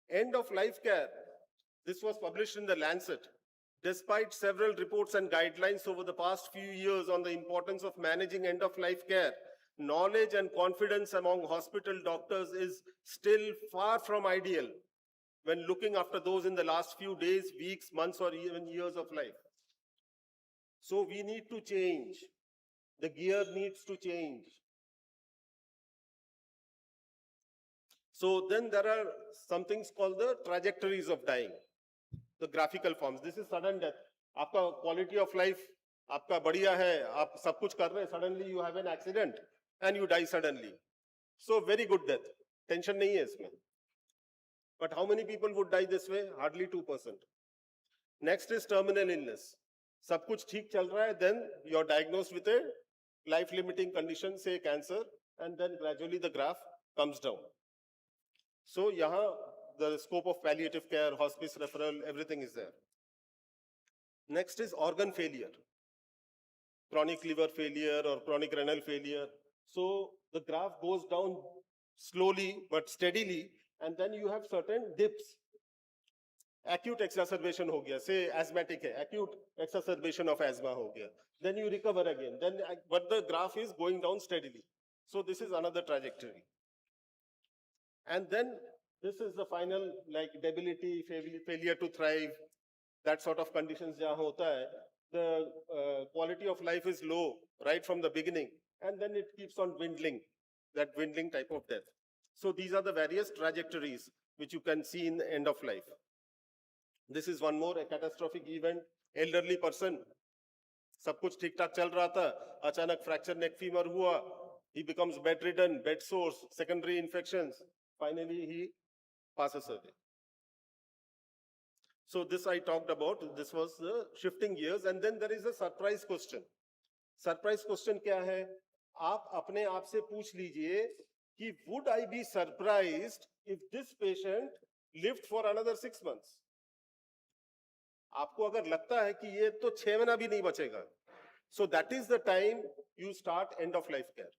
End of life care. This was published in the Lancet. Despite several reports and guidelines over the past few years on the importance of managing end of life care, knowledge and confidence among hospital doctors is still far from ideal when looking after those in the last few days, weeks, months, or even years of life. So we need to change. The gear needs to change. So then there are some things called the trajectories of dying, the graphical forms. This is sudden death. आपका quality of life, आपका बढ़िया है, आप सब कुछ कर रहे हैं, suddenly you have an accident and you die suddenly. So very good death. Tension नहीं है इसमें. But how many people would die this way? Hardly 2%. Next is terminal illness. सब कुछ ठीक चल रहा है, then you're diagnosed with a life-limiting condition, say cancer, and then gradually the graph comes down. So yahan the scope of palliative care, hospice referral, everything is there. Next is organ failure. Chronic liver failure or chronic renal failure. So the graph goes down slowly but steadily, and then you have certain dips. acute exacerbation हो गया, say asthmatic है, acute exacerbation of asthma हो गया, then you recover again, then but the graph is going down steadily. So this is another trajectory. And then this is the final, like debility, failure to thrive, that sort of conditions jahan hota hai, the quality of life is low right from the beginning, and then it keeps on dwindling, that dwindling type of death. So these are the various trajectories which you can see in the end of life. This is one more, a catastrophic event, elderly person, सब कुछ ठीक ठाक चल रहा था, अचानक fracture नेक femur हुआ, he becomes bedridden, bed sores, secondary infections, finally he passes away. So this I talked about, this was the shifting gears, and then there is a surprise question. Surprise question क्या है? आप अपने आप से पूछ लीजिए कि would I be surprised if this patient lived for another 6 months? आपको अगर लगता है कि ये तो 6 महीना भी नहीं बचेगा, so that is the time you start end of life care.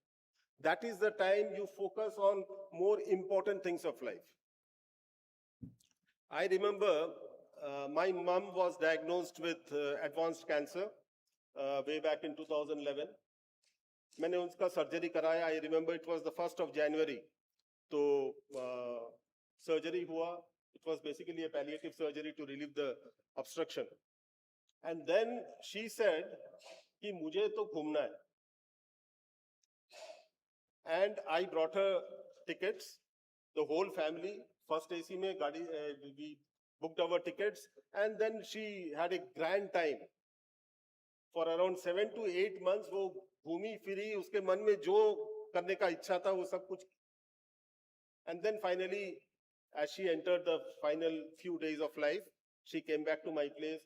That is the time you focus on more important things of life. I remember my mom was diagnosed with advanced cancer way back in 2011. मैंने उसका surgery कराया. I remember it was the 1st of January. तो surgery हुआ. It was basically a palliative surgery to relieve the obstruction. And then she said कि मुझे तो घूमना है. And I brought her tickets, the whole family, first AC में गाड़ी, we booked our tickets, and then she had a grand time. For around 7 to 8 months, वो घूमी free, उसके मन में जो करने का इच्छा था वो सब कुछ. And then finally, as she entered the final few days of life, she came back to my place.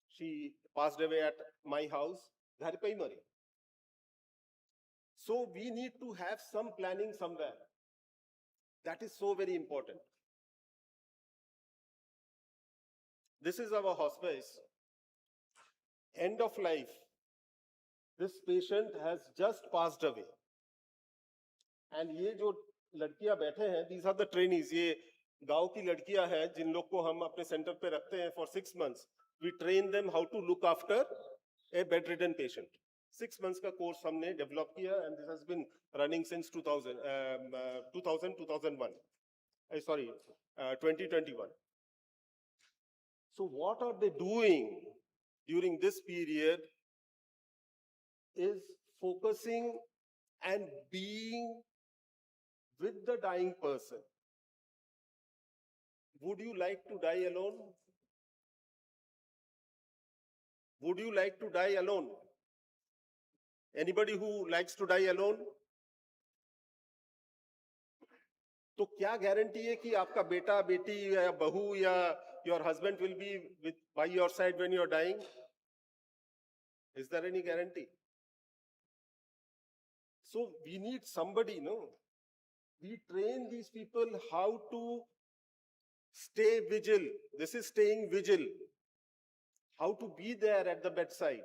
She passed away at my house. घर पे ही मरी. So we need to have some planning somewhere. That is so very important. This is our hospice. End of life. This patient has just passed away. And ये जो लड़कियां बैठे हैं, these are the trainees. ये गांव की लड़कियां हैं जिन लोग को हम अपने सेंटर पे रखते हैं for 6 months. We train them how to look after a bedridden patient. 6 months का कोर्स हमने डेवलप किया, and this has been running since 2001. Sorry, 2021. So what are they doing during this period is focusing and being with the dying person. Would you like to die alone? Would you like to die alone? Anybody who likes to die alone? तो क्या guarantee है कि आपका बेटा, बेटी या बहू या your husband will be by your side when you're dying? Is there any guarantee? So we need somebody, no? We train these people how to stay vigil. This is staying vigil. How to be there at the bedside.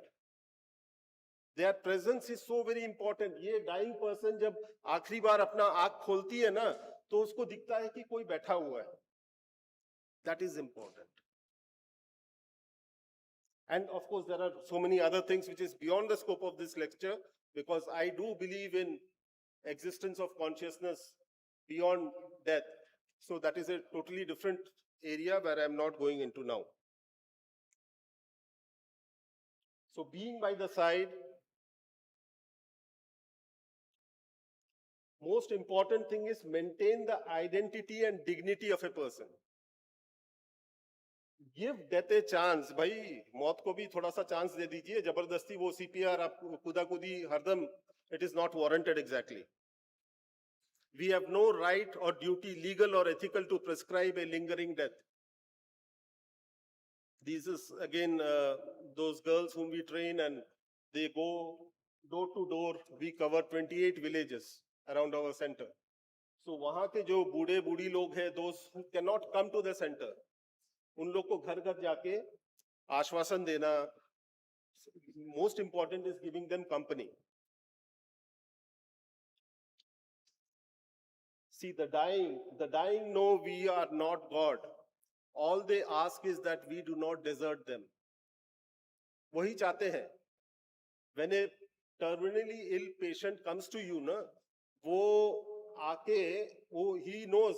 Their presence is so very important. ये dying person जब आखिरी बार अपना आँख खोलती है ना, तो उसको दिखता है कि कोई बैठा हुआ है. That is important. And of course, there are so many other things which is beyond the scope of this lecture, because I do believe in existence of consciousness beyond death. So that is a totally different area where I'm not going into now. So being by the side, most important thing is maintain the identity and dignity of a person. Give death a chance. भाई मौत को भी थोड़ा सा chance दे दीजिए. जबरदस्ती वो CPR आप कुदाकुदी हरदम, it is not warranted exactly. We have no right or duty, legal or ethical, to prescribe a lingering death. This is again those girls whom we train, and they go door to door. We cover 28 villages around our center. So वहाँ के जो बूढ़े बूढ़ी लोग हैं, those who cannot come to the center, उन लोग को घर घर जाके आश्वासन देना. Most important is giving them company. See, the dying know we are not God. all they ask is that we do not desert them. वही चाहते हैं. When a terminally ill patient comes to you, ना, वो आके he knows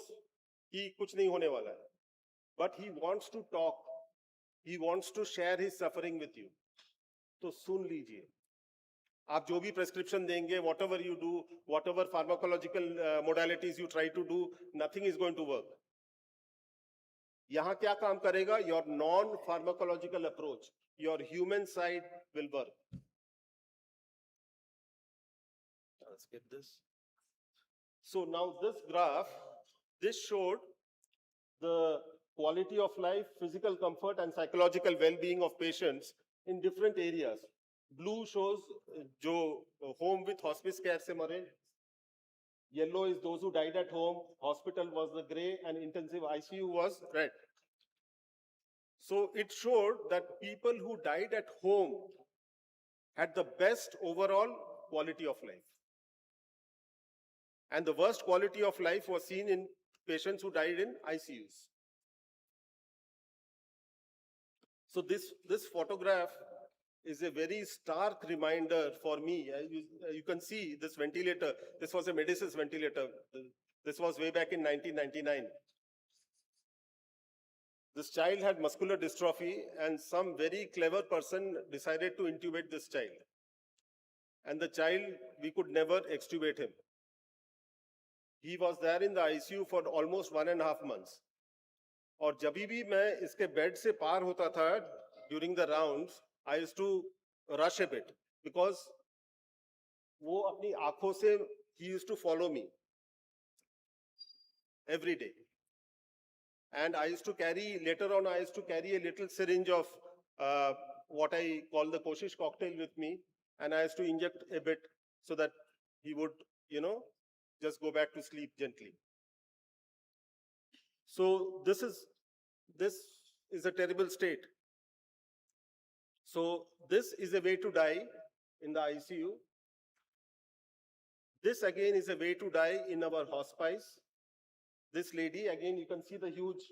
कि कुछ नहीं होने वाला है, but he wants to talk, he wants to share his suffering with you. तो सुन लीजिए. आप जो भी prescription देंगे, whatever you do, whatever pharmacological modalities you try to do, nothing is going to work. यहाँ क्या काम करेगा? Your non-pharmacological approach, your human side will work. Let's get this. So now this graph, this showed the quality of life, physical comfort, and psychological well-being of patients in different areas. Blue shows जो home with hospice care से मरे. Yellow is those who died at home. Hospital was the gray, and intensive ICU was red. So it showed that people who died at home had the best overall quality of life. And the worst quality of life was seen in patients who died in ICUs. So this photograph is a very stark reminder for me. You can see this ventilator. This was a Medicis ventilator. This was way back in 1999. This child had muscular dystrophy, and some very clever person decided to intubate this child. And the child, we could never extubate him. He was there in the ICU for almost 1.5 months. और जब भी मैं इसके bed से पार होता था during the rounds, I used to rush a bit because वो अपनी आँखों से he used to follow me every day. And I used to carry, later on, I used to carry a little syringe of what I call the Koshish cocktail with me, and I used to inject a bit so that he would, just go back to sleep gently. So this is a terrible state. So this is a way to die in the ICU. This again is a way to die in our hospice. This lady, again, you can see the huge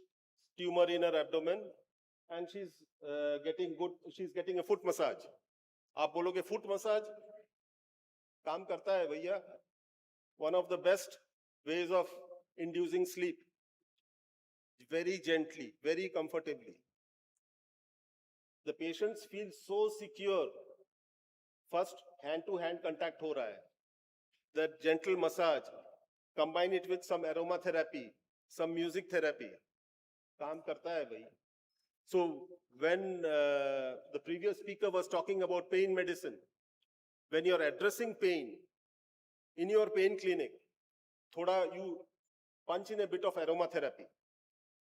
tumor in her abdomen, and she's getting a foot massage. आप बोलोगे foot massage काम करता है भैया. One of the best ways of inducing sleep. Very gently, very comfortably. The patients feel so secure. First, hand-to-hand contact हो रहा है. That gentle massage. Combine it with some aromatherapy, some music therapy. काम करता है भाई. So when the previous speaker was talking about pain medicine, when you're addressing pain in your pain clinic, you punch in a bit of aromatherapy.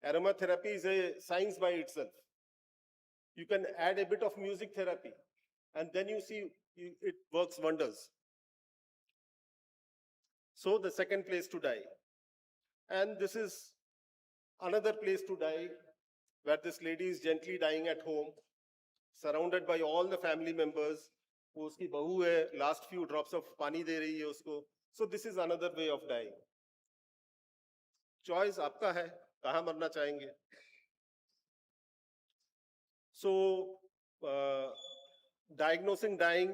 Aromatherapy is a science by itself. You can add a bit of music therapy, and then you see it works wonders. So the second place to die. And this is another place to die, where this lady is gently dying at home, surrounded by all the family members. वो उसकी बहू है, last few drops of पानी दे रही है उसको. So this is another way of dying. Choice आपका है, कहाँ मरना चाहेंगे. So diagnosing dying,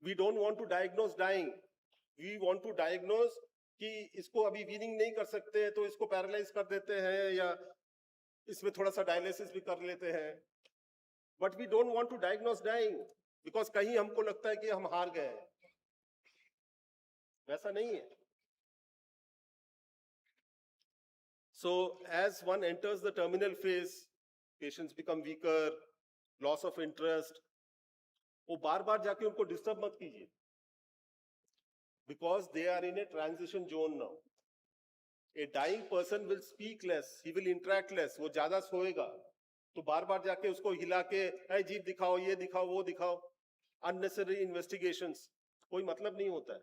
we don't want to diagnose dying. We want to diagnose कि इसको अभी वीनिंग नहीं कर सकते तो इसको पैरालाइज कर देते हैं या इसमें थोड़ा सा डायलिसिस भी कर लेते हैं. But we don't want to diagnose dying because कहीं हमको लगता है कि हम हार गए हैं. वैसा नहीं है. So as one enters the terminal phase, patients become weaker, loss of interest. वो बार-बार जाके उनको डिस्टर्ब मत कीजिए. Because they are in a transition zone now. A dying person will speak less, he will interact less, वो ज़्यादा सोएगा. तो बार-बार जाके उसको हिला के, ऐ जीभ दिखाओ, ये दिखाओ, वो दिखाओ. Unnecessary investigations, कोई मतलब नहीं होता है.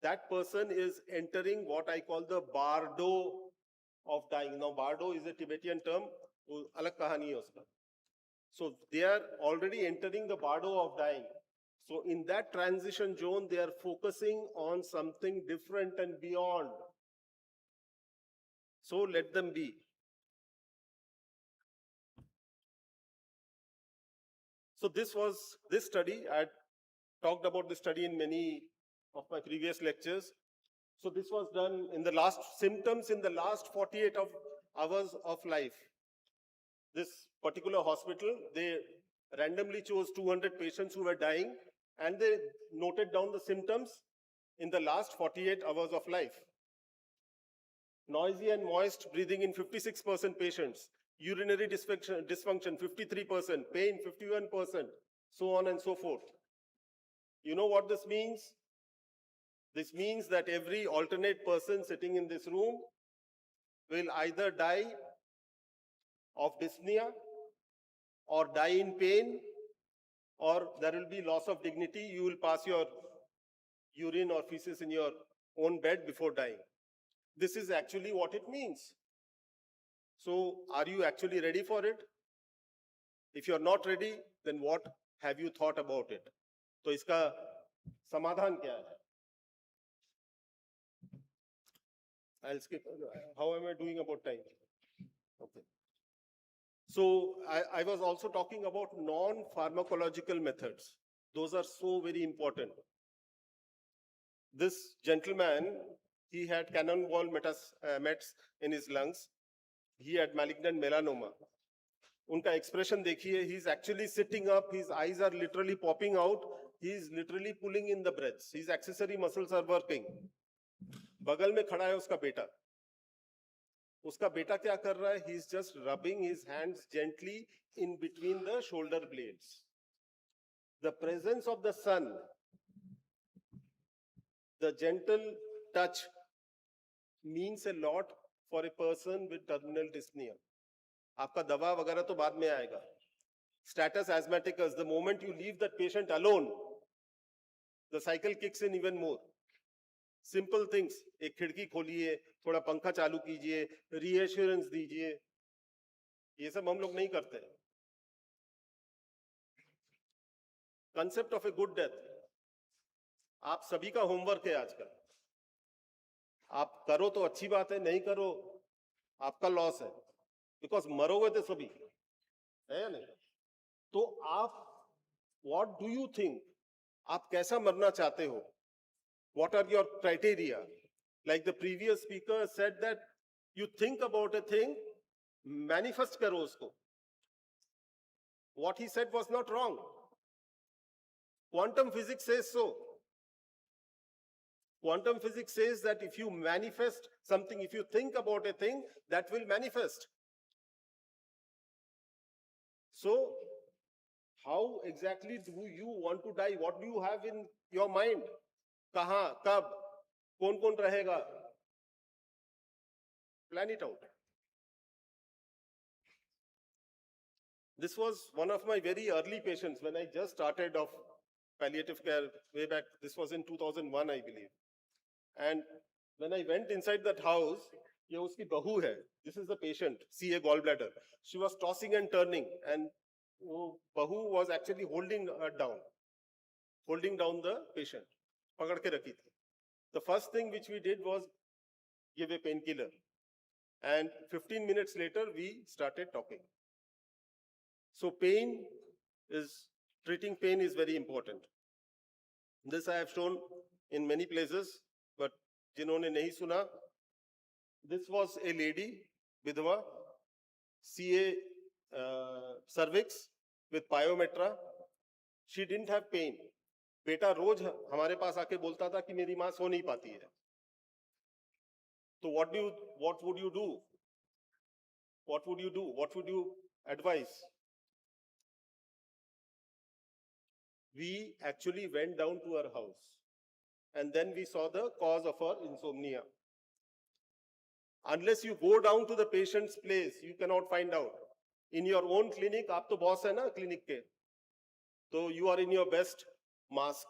That person is entering what I call the bardo of dying. Now, bardo is a Tibetan term, वो अलग कहानी है उसका. So they are already entering the bardo of dying. So in that transition zone, they are focusing on something different and beyond. So let them be. So this study, I had talked about this study in many of my previous lectures. So this was done in the last symptoms in the last 48 hours of life. This particular hospital, they randomly chose 200 patients who were dying and they noted down the symptoms in the last 48 hours of life. Noisy and moist breathing in 56% patients, urinary dysfunction 53%, pain 51%, so on and so forth. You know what this means? This means that every alternate person sitting in this room will either die of dyspnea or die in pain, or there will be loss of dignity. You will pass your urine or feces in your own bed before dying. This is actually what it means. So are you actually ready for it? If you're not ready, then what have you thought about it? तो इसका समाधान क्या है? I'll skip. How am I doing about time? Okay. So I was also talking about non-pharmacological methods. Those are so very important. This gentleman, he had cannonball mets in his lungs. He had malignant melanoma. Unka expression dekhiye, he's actually sitting up, his eyes are literally popping out, he's literally pulling in the breaths, his accessory muscles are working. बगल में खड़ा है उसका बेटा. उसका बेटा क्या कर रहा है? He's just rubbing his hands gently in between the shoulder blades. The presence of the sun, the gentle touch means a lot for a person with terminal dyspnea. आपका दवा वगैरह तो बाद में आएगा. Status asthmaticus, the moment you leave that patient alone, the cycle kicks in even more. Simple things, एक खिड़की खोलिए, थोड़ा पंखा चालू कीजिए, reassurance दीजिए, ये सब हम लोग नहीं करते. Concept of a good death, आप सभी का होमवर्क है आजकल. आप करो तो अच्छी बात है, नहीं करो आपका लॉस है, बिकॉज मरोगे तो सभी है या नहीं. तो आप व्हाट डू यू थिंक, आप कैसा मरना चाहते हो? What are your criteria? Like the previous speaker said that you think about a thing, manifest karo usko. What he said was not wrong. Quantum physics says so. Quantum physics says that if you manifest something, if you think about a thing, that will manifest. So, how exactly do you want to die? What do you have in your mind? कहाँ, कब, कौन रहेगा? Plan it out. This was one of my very early patients when I just started off palliative care way back. This was in 2001, I believe. And when I went inside that house, ये उसकी बहू है. This is the patient, CA gallbladder. She was tossing and turning, and वो बहू was actually holding her down, holding down the patient. पकड़ के रखी थी. The first thing which we did was give a painkiller, and 15 minutes later we started talking. So treating pain is very important. This I have shown in many places, but जिन्होंने नहीं सुना, this was a lady, विधवा, CA cervix with pyometra. She didn't have pain. बेटा रोज हमारे पास आके बोलता था कि मेरी माँ सो नहीं पाती है. तो what would you do? What would you do? What would you advise? We actually went down to her house, and then we saw the cause of her insomnia. Unless you go down to the patient's place, you cannot find out. In your own clinic, आप तो boss है ना clinic के, तो you are in your best mask.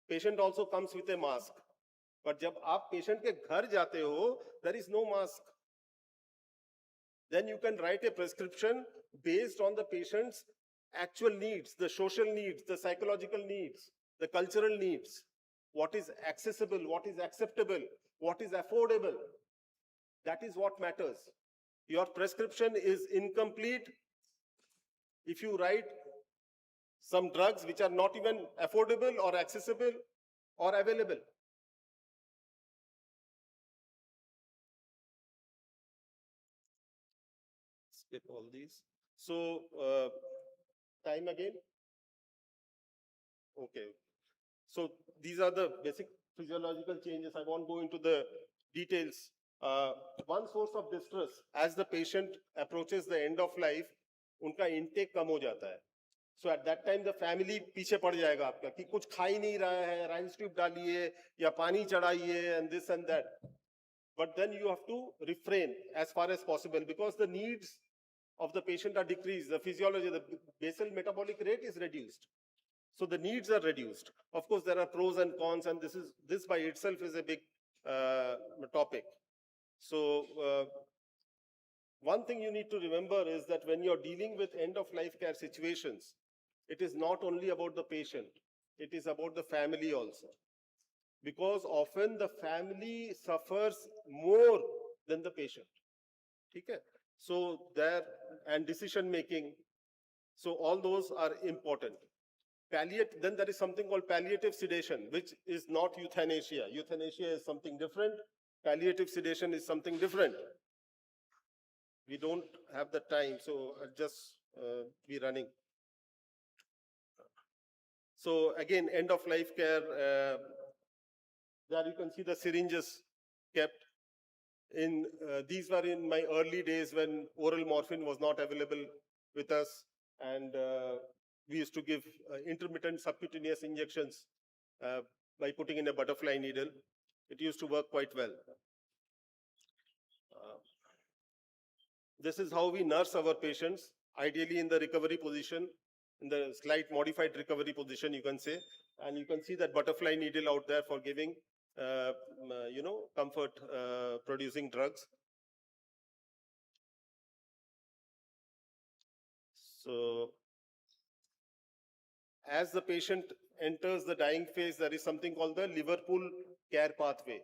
Patient also comes with a mask. But जब आप patient के घर जाते हो, there is no mask. Then you can write a prescription based on the patient's actual needs, the social needs, the psychological needs, the cultural needs. What is accessible, what is acceptable, what is affordable. That is what matters. Your prescription is incomplete if you write some drugs which are not even affordable or accessible or available. Skip all these. So, time again. Okay. So these are the basic physiological changes. I won't go into the details. One source of distress as the patient approaches the end of life, उनका intake कम हो जाता है. So at that time the family पीछे पड़ जाएगा आपका कि कुछ खा ही नहीं रहा है, rinse tube डालिए या पानी चढ़ाइए and this and that. But then you have to refrain as far as possible because the needs of the patient are decreased. The physiology, the basal metabolic rate is reduced. So the needs are reduced. Of course, there are pros and cons, and this by itself is a big topic. So one thing you need to remember is that when you're dealing with end-of-life care situations, it is not only about the patient, it is about the family also. Because often the family suffers more than the patient. Okay? So and decision making, so all those are important. Then there is something called palliative sedation, which is not euthanasia. Euthanasia is something different. Palliative sedation is something different. We don't have the time, so I'll just be running. So again, end of life care, there you can see the syringes kept. These were in my early days when oral morphine was not available with us, and we used to give intermittent subcutaneous injections by putting in a butterfly needle. It used to work quite well. This is how we nurse our patients, ideally in the recovery position, in the slight modified recovery position, you can say. And you can see that butterfly needle out there for giving, comfort producing drugs. So, as the patient enters the dying phase, there is something called the Liverpool care pathway.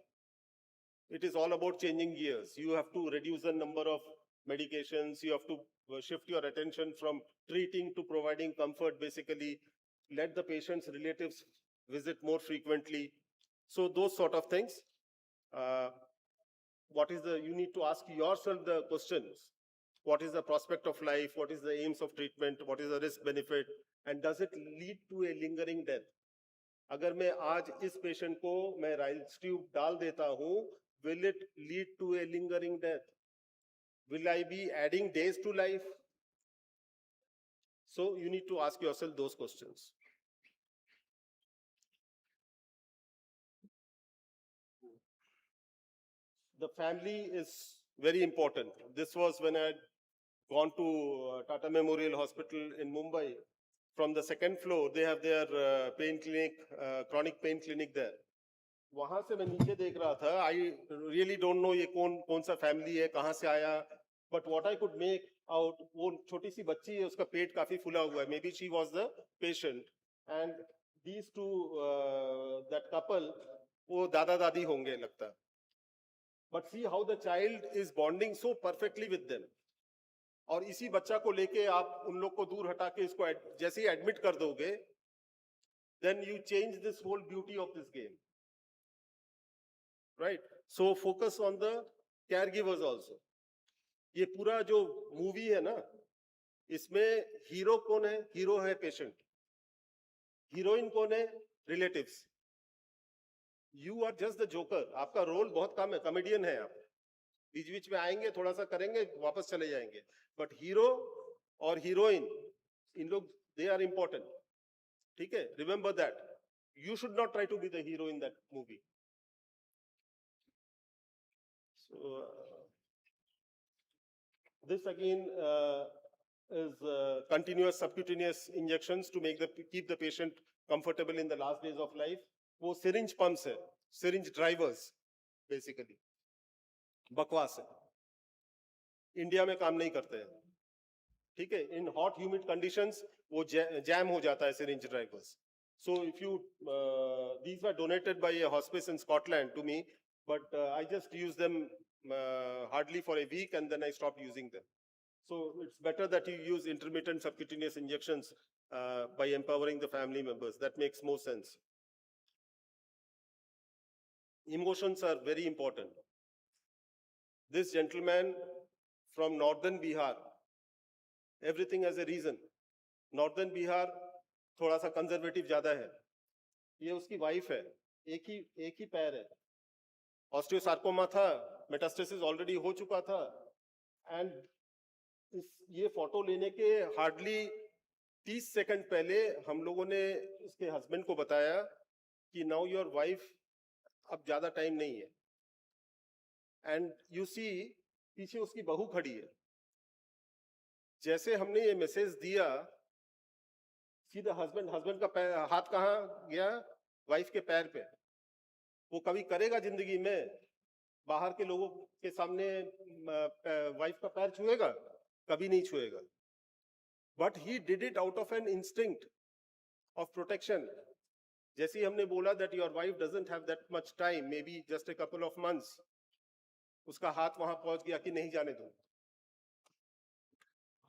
It is all about changing gears. You have to reduce the number of medications. You have to shift your attention from treating to providing comfort, basically. Let the patient's relatives visit more frequently. So those sort of things. You need to ask yourself the questions. What is the prospect of life? What is the aims of treatment? What is the risk benefit? And does it lead to a lingering death? अगर मैं आज इस patient को मैं Ryle's tube डाल देता हूं, will it lead to a lingering death? Will I be adding days to life? So you need to ask yourself those questions. The family is very important. This was when I had gone to Tata Memorial Hospital in Mumbai. From the second floor, they have their pain clinic, chronic pain clinic there. वहां से मैं नीचे देख रहा था. I really don't know ये कौन सा family है, कहां से आया. But what I could make out, वो छोटी सी बच्ची है, उसका पेट काफी फुला हुआ है. Maybe she was the patient. And these two, that couple, वो दादा दादी होंगे लगता. But see how the child is bonding so perfectly with them. और इसी बच्चा को लेके आप उन लोग को दूर हटा के इसको जैसे ही एडमिट कर दोगे, then you change this whole beauty of this game. Right? So focus on the caregivers also. ये पूरा जो मूवी है ना, इसमें हीरो कौन है? हीरो है पेशेंट. हीरोइन कौन है? Relatives. You are just the joker. आपका रोल बहुत कम है, कॉमेडियन है आप. बीच बीच में आएंगे, थोड़ा सा करेंगे, वापस चले जाएंगे. बट हीरो और हीरोइन, इन लोग, they are important. ठीक है? Remember that. You should not try to be the hero in that movie. So this again is continuous subcutaneous injections to keep the patient comfortable in the last days of life. वो syringe pumps है, syringe drivers, basically. बकवास है. India में काम नहीं करते हैं. ठीक है? In hot humid conditions, वो jam हो जाता है syringe drivers. So if you, these were donated by a hospice in Scotland to me, but I just used them hardly for a week and then I stopped using them. So it's better that you use intermittent subcutaneous injections by empowering the family members. That makes more sense. Emotions are very important. This gentleman from northern Bihar, everything has a reason. Northern Bihar थोड़ा सा conservative ज्यादा है. ये उसकी wife है, एक ही पैर है, ऑस्टियोसार्कोमा था, मेटास्टेसिस ऑलरेडी हो चुका था, एंड ये फोटो लेने के हार्डली 30 सेकंड पहले हम लोगों ने उसके हस्बैंड को बताया कि नाउ योर वाइफ अब ज्यादा टाइम नहीं है. एंड यू सी पीछे उसकी बहू खड़ी है. जैसे हमने ये मैसेज दिया, सीधा हस्बैंड का हाथ कहाँ गया? वाइफ के पैर पे. वो कभी करेगा जिंदगी में बाहर के लोगों के सामने वाइफ का पैर छुएगा? कभी नहीं छुएगा. But he did it out of an instinct of protection. जैसे ही हमने बोला that your wife doesn't have that much time, may be just a couple of months, उसका हाथ वहां पहुंच गया कि नहीं जाने दो.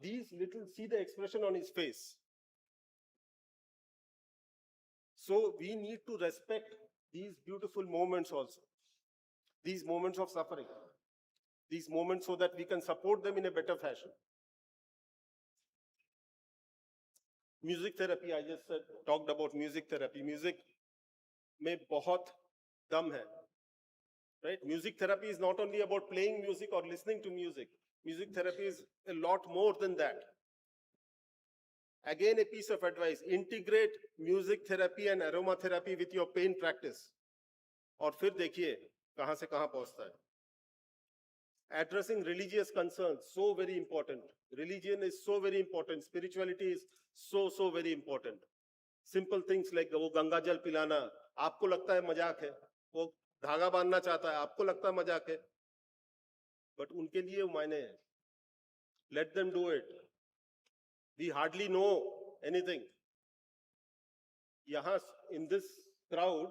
These little, see the expression on his face. So we need to respect these beautiful moments also. These moments of suffering. These moments so that we can support them in a better fashion. Music therapy, I just talked about music therapy. Music में बहुत दम है. Right? Music therapy is not only about playing music or listening to music. Music therapy is a lot more than that. Again, a piece of advice, integrate music therapy and aromatherapy with your pain practice. और फिर देखिए कहां से कहां पहुंचता है. Addressing religious concerns, so very important. Religion is so very important. Spirituality is so very important. Simple things like वो गंगा जल पिलाना, आपको लगता है मजाक है. वो धागा बांधना चाहता है, आपको लगता है मजाक है. But उनके लिए मायने है. Let them do it. We hardly know anything. यहाँ in this crowd,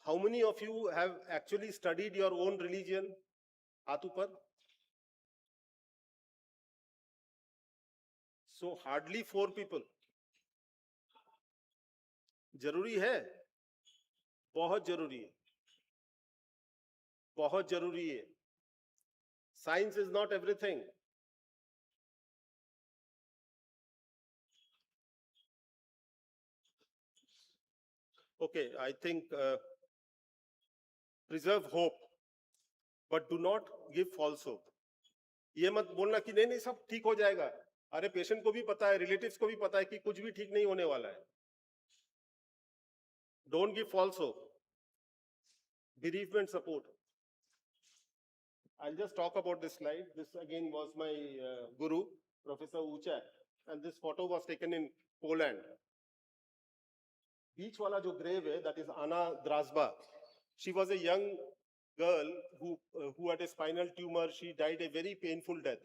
how many of you have actually studied your own religion? हाथ ऊपर. So hardly 4 people. जरूरी है, बहुत जरूरी है, बहुत जरूरी है. Science is not everything. Okay, I think preserve hope, but do not give false hope. ये मत बोलना कि नहीं सब ठीक हो जाएगा. अरे पेशेंट को भी पता है, रिलेटिव्स को भी पता है कि कुछ भी ठीक नहीं होने वाला है. Don't give false hope. Bereavement support. I'll just talk about this slide. This again was my guru, Professor Uchak, and this photo was taken in Poland. Beach wala jo grave hai, that is Anna Drasba. She was a young girl who had a spinal tumor. She died a very painful death.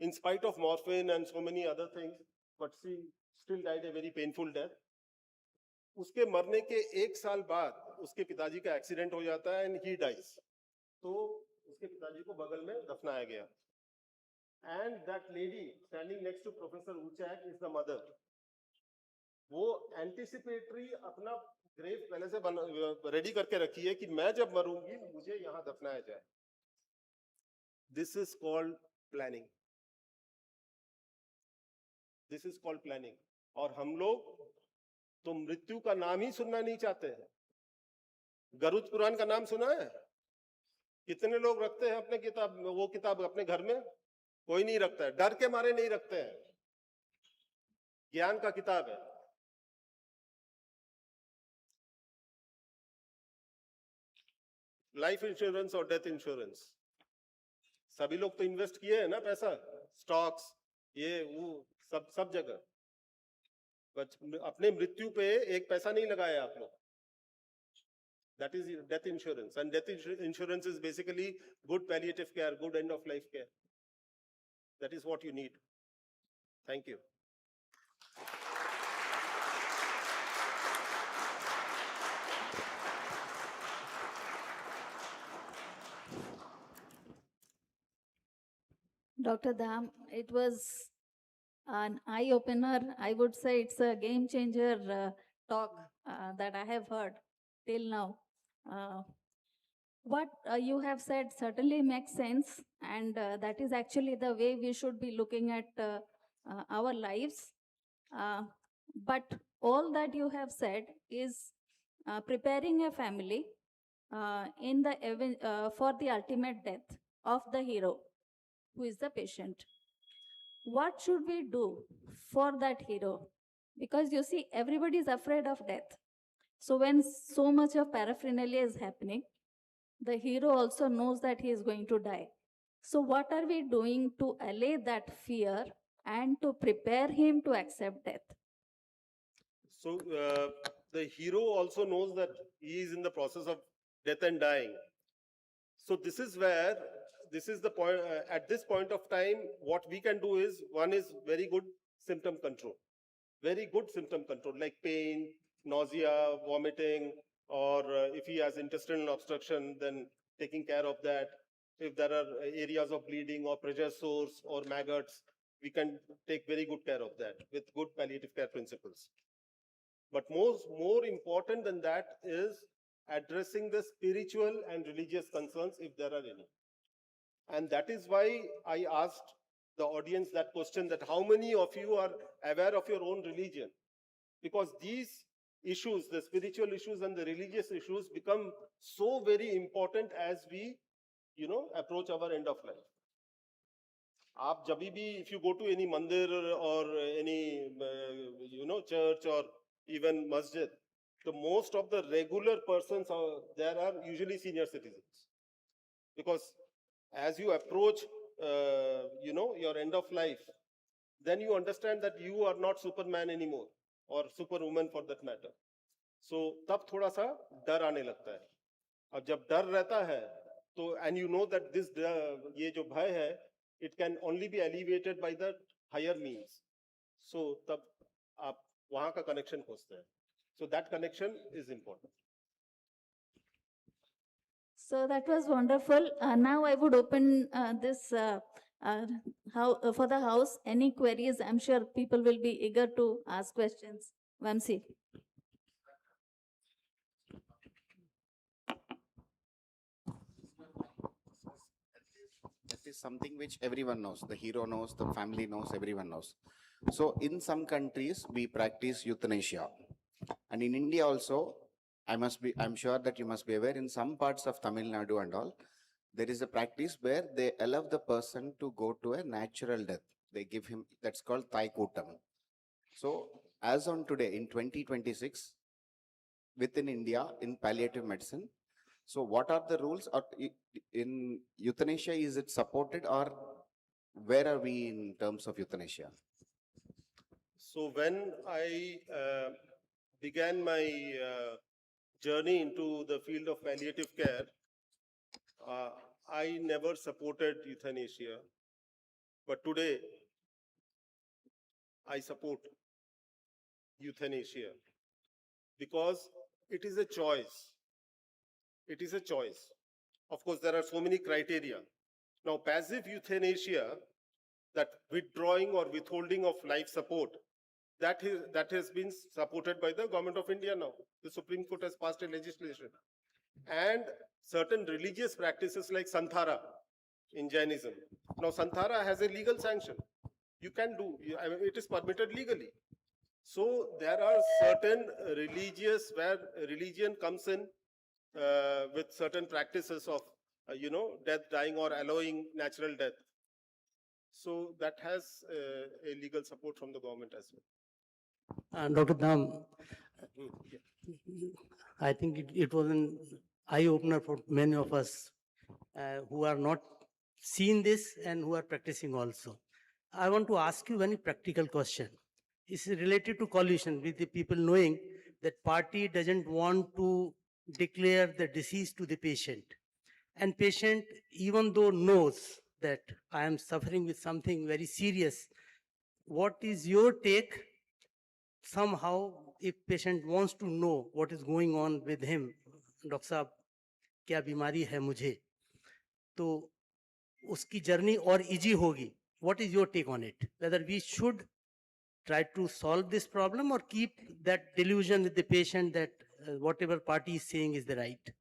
In spite of morphine and so many other things, but she still died a very painful death. उसके मरने के 1 साल बाद उसके पिताजी का accident हो जाता है and he dies. तो उसके पिताजी को बगल में दफनाया गया. And that lady standing next to Professor Uchak is the mother. वो एंटिसिपेटरी अपना ग्रेव पहले से रेडी करके रखी है कि मैं जब मरूंगी मुझे यहां दफनाया जाए. This is called planning. This is called planning. और हम लोग तो मृत्यु का नाम ही सुनना नहीं चाहते हैं. गरुड़ पुराण का नाम सुना है? कितने लोग रखते हैं अपने किताब, वो किताब अपने घर में? कोई नहीं रखता है. डर के मारे नहीं रखते हैं. ज्ञान का किताब है. लाइफ इंश्योरेंस और डेथ इंश्योरेंस सभी लोग तो इन्वेस्ट किए हैं ना पैसा, स्टॉक्स ये वो सब जगह. अपने मृत्यु पे एक पैसा नहीं लगाया आप लोग. That is death insurance, and death insurance is basically good palliative care, good end of life care. That is what you need. Thank you. Dr. Dham, it was an eye opener. I would say it's a game changer talk that I have heard till now. What you have said certainly makes sense, and that is actually the way we should be looking at our lives. But all that you have said is preparing a family for the ultimate death of the hero, who is the patient. What should we do for that hero? Because you see, everybody is afraid of death. So when so much of paraphernalia is happening, the hero also knows that he is going to die. So what are we doing to allay that fear and to prepare him to accept death? So the hero also knows that he is in the process of death and dying. So this is where, this is the point, at this point of time, what we can do is, one is very good symptom control. Very good symptom control, like pain, nausea, vomiting, or if he has intestinal obstruction, then taking care of that. If there are areas of bleeding or pressure sores or maggots, we can take very good care of that with good palliative care principles. But more important than that is addressing the spiritual and religious concerns, if there are any. And that is why I asked the audience that question, that how many of you are aware of your own religion? Because these issues, the spiritual issues and the religious issues, become so very important as we, approach our end of life. आप जब भी, if you go to any mandir or any, church or even masjid, the most of the regular persons there are usually senior citizens. Because as you approach, your end of life, then you understand that you are not Superman anymore, or Superwoman for that matter. So तब थोड़ा सा डर आने लगता है. अब जब डर रहता है, तो and you know that this ये जो भय है, it can only be alleviated by the higher means. So तब आप वहाँ का connection खोजते हैं. So that connection is important. So that was wonderful. Now I would open this for the house. Any queries? I'm sure people will be eager to ask questions. Vamsi. That is something which everyone knows. The hero knows, the family knows, everyone knows. So in some countries, we practice euthanasia. And in India also, I'm sure that you must be aware, in some parts of Tamil Nadu and all, there is a practice where they allow the person to go to a natural death. They give him, that's called Thai Kutam. So as on today, in 2026, within India, in palliative medicine, so what are the rules? Or in euthanasia, is it supported, or where are we in terms of euthanasia? So when I began my journey into the field of palliative care, I never supported euthanasia. But today, I support euthanasia because it is a choice. It is a choice. Of course, there are so many criteria. Now, passive euthanasia, that withdrawing or withholding of life support, that has been supported by the Government of India now. The Supreme Court has passed a legislation. And certain religious practices like Santhara in Jainism. Now, Santhara has a legal sanction. You can do, I mean, it is permitted legally. So there are certain religious, where religion comes in with certain practices of, death, dying, or allowing natural death. So that has a legal support from the government as well. Dr. Dham, I think it was an eye-opener for many of us who are not seeing this and who are practicing also. I want to ask you one practical question. It's related to coalition, with the people knowing that party doesn't want to declare the disease to the patient. And patient, even though knows that I am suffering with something very serious, what is your take? Somehow, if patient wants to know what is going on with him, Dr. Saab, क्या बीमारी है मुझे, तो उसकी journey और easy होगी what is your take on it? Whether we should try to solve this problem or keep that delusion with the patient that whatever party is saying is the right?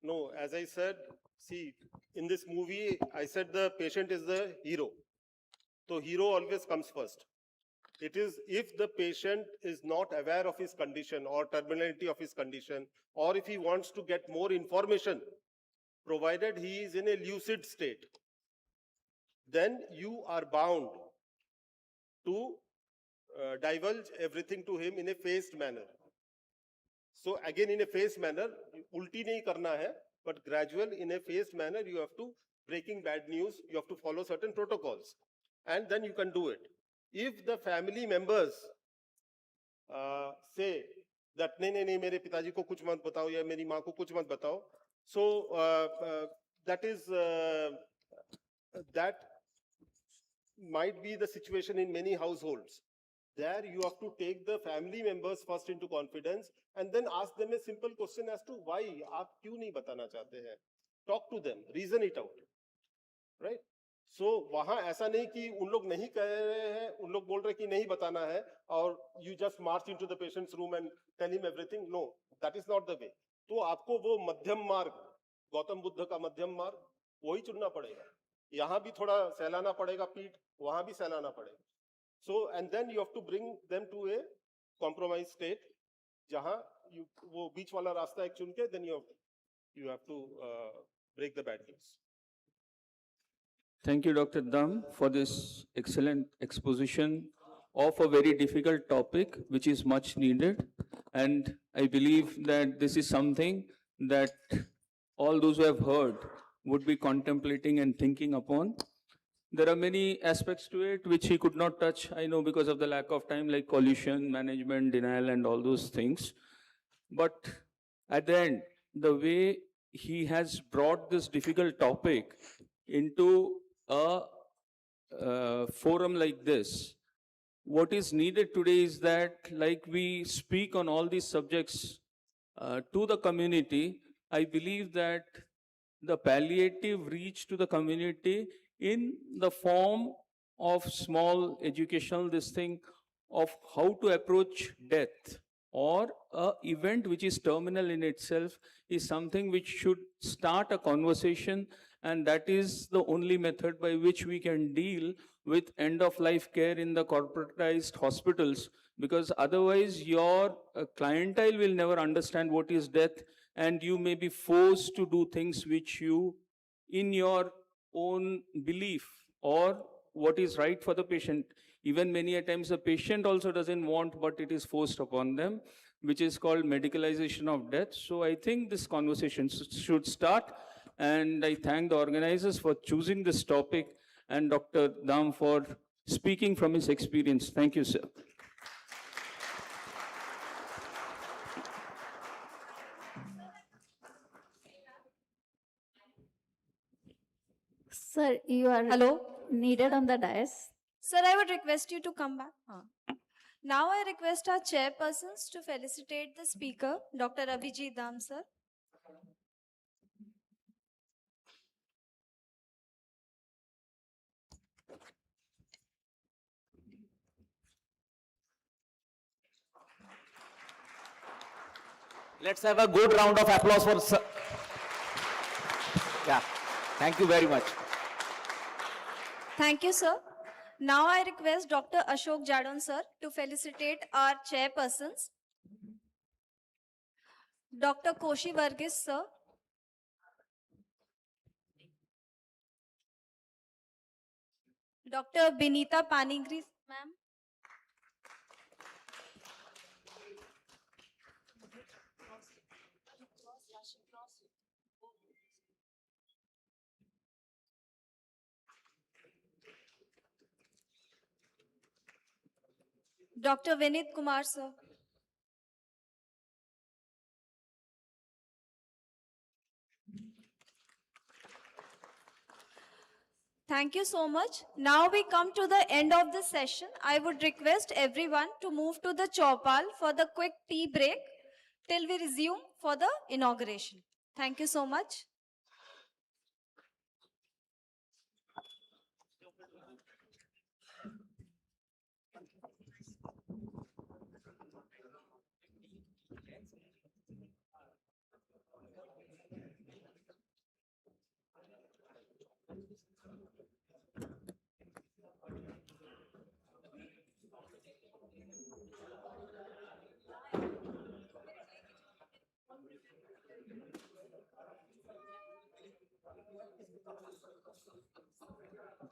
No, as I said, see, in this movie, I said the patient is the hero. So hero always comes first. It is if the patient is not aware of his condition or terminality of his condition, or if he wants to get more information, provided he is in a lucid state, then you are bound to divulge everything to him in a phased manner. So again, in a phased manner, ulti nahi karna hai, but gradual in a phased manner, you have to breaking bad news, you have to follow certain protocols, and then you can do it. If the family members say that nahi, mere pitaji ko kuch mat batao ya meri maa ko kuch mat batao, so that is that might be the situation in many households. There you have to take the family members first into confidence and then ask them a simple question as to why aap kyun nahi batana chahte hain. Talk to them, reason it out, right? So वहां ऐसा नहीं कि उन लोग नहीं कह रहे हैं, उन लोग बोल रहे कि नहीं बताना है और you just march into the patient's room and tell him everything. No, that is not the way. तो आपको वो मध्यम मार्ग, गौतम बुद्ध का मध्यम मार्ग, वही चुनना पड़ेगा. यहाँ भी थोड़ा सहलाना पड़ेगा पीठ, वहां भी सहलाना पड़ेगा. So and then you have to bring them to a compromise state, जहां you वो बीच वाला रास्ता एक चुन के then you have to break the bad news. Thank you, Dr. Dam, for this excellent exposition of a very difficult topic, which is much needed. And I believe that this is something that all those who have heard would be contemplating and thinking upon. There are many aspects to it which he could not touch, I know, because of the lack of time, like collusion, management, denial, and all those things. But at the end, the way he has brought this difficult topic into a forum like this, what is needed today is that, like we speak on all these subjects to the community, I believe that the palliative reach to the community in the form of small educational this thing of how to approach death or a event which is terminal in itself is something which should start a conversation, and that is the only method by which we can deal with end of life care in the corporatized hospitals, because otherwise your clientele will never understand what is death, and you may be forced to do things which you, in your own belief or what is right for the patient, even many a times the patient also doesn't want, but it is forced upon them, which is called medicalization of death. So I think this conversation should start, and I thank the organizers for choosing this topic and Dr. Dam for speaking from his experience. Thank you, sir. Sir, you are needed on the dais. Sir, I would request you to come back. Now I request our chairpersons to felicitate the speaker, Dr. Abhijit Dam, sir. Let's have a good round of applause for sir. Yeah, thank you very much. Thank you, sir. Now I request Dr. Ashok Jadon, sir, to felicitate our chairpersons. Dr. Koshi Varghese, sir. Dr. Binita Panigri, ma'am. Dr. Vinit Kumar, sir. Thank you so much. Now we come to the end of the session. I would request everyone to move to the Chaupal for the quick tea break till we resume for the inauguration. Thank you so much.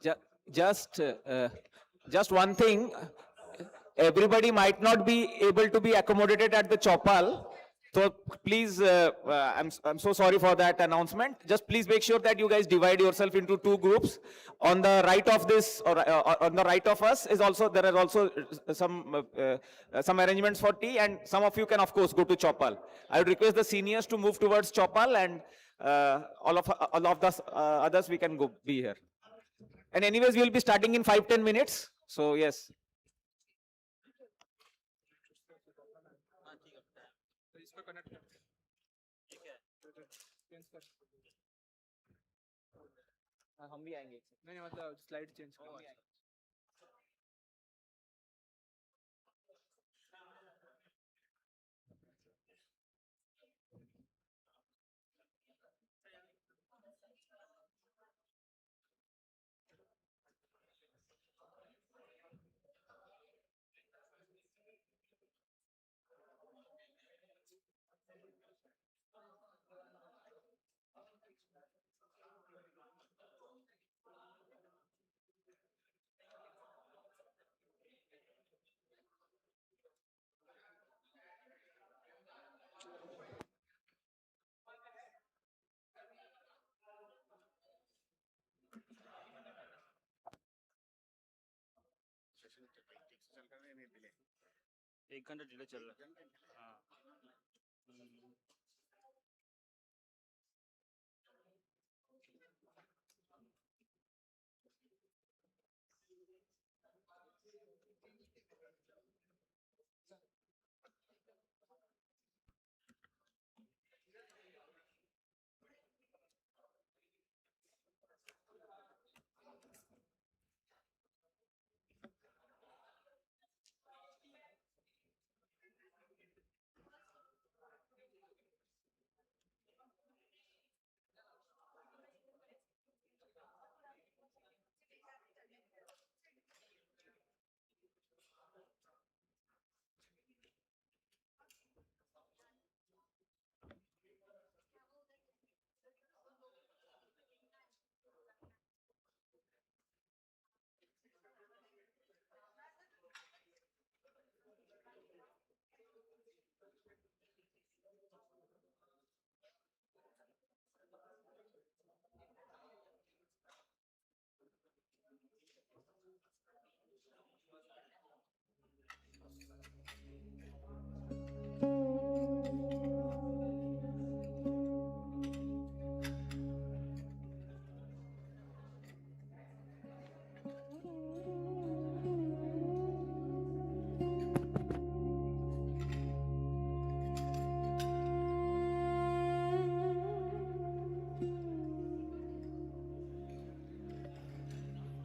Ju- Just, just one thing. Everybody might not be able to be accommodated at the chopal. So please, I'm so sorry for that announcement. Just please make sure that you guys divide yourself into two groups. On the right of this, or on the right of us, is also there are also some arrangements for tea, and some of you can of course go to chopal. I would request the seniors to move towards chopal, and all of the others we can go be here. And anyways, we will be starting in 5-10 minutes. So yes. हम भी आएंगे नहीं मतलब slide change एक घंटा delay चल रहा है हाँ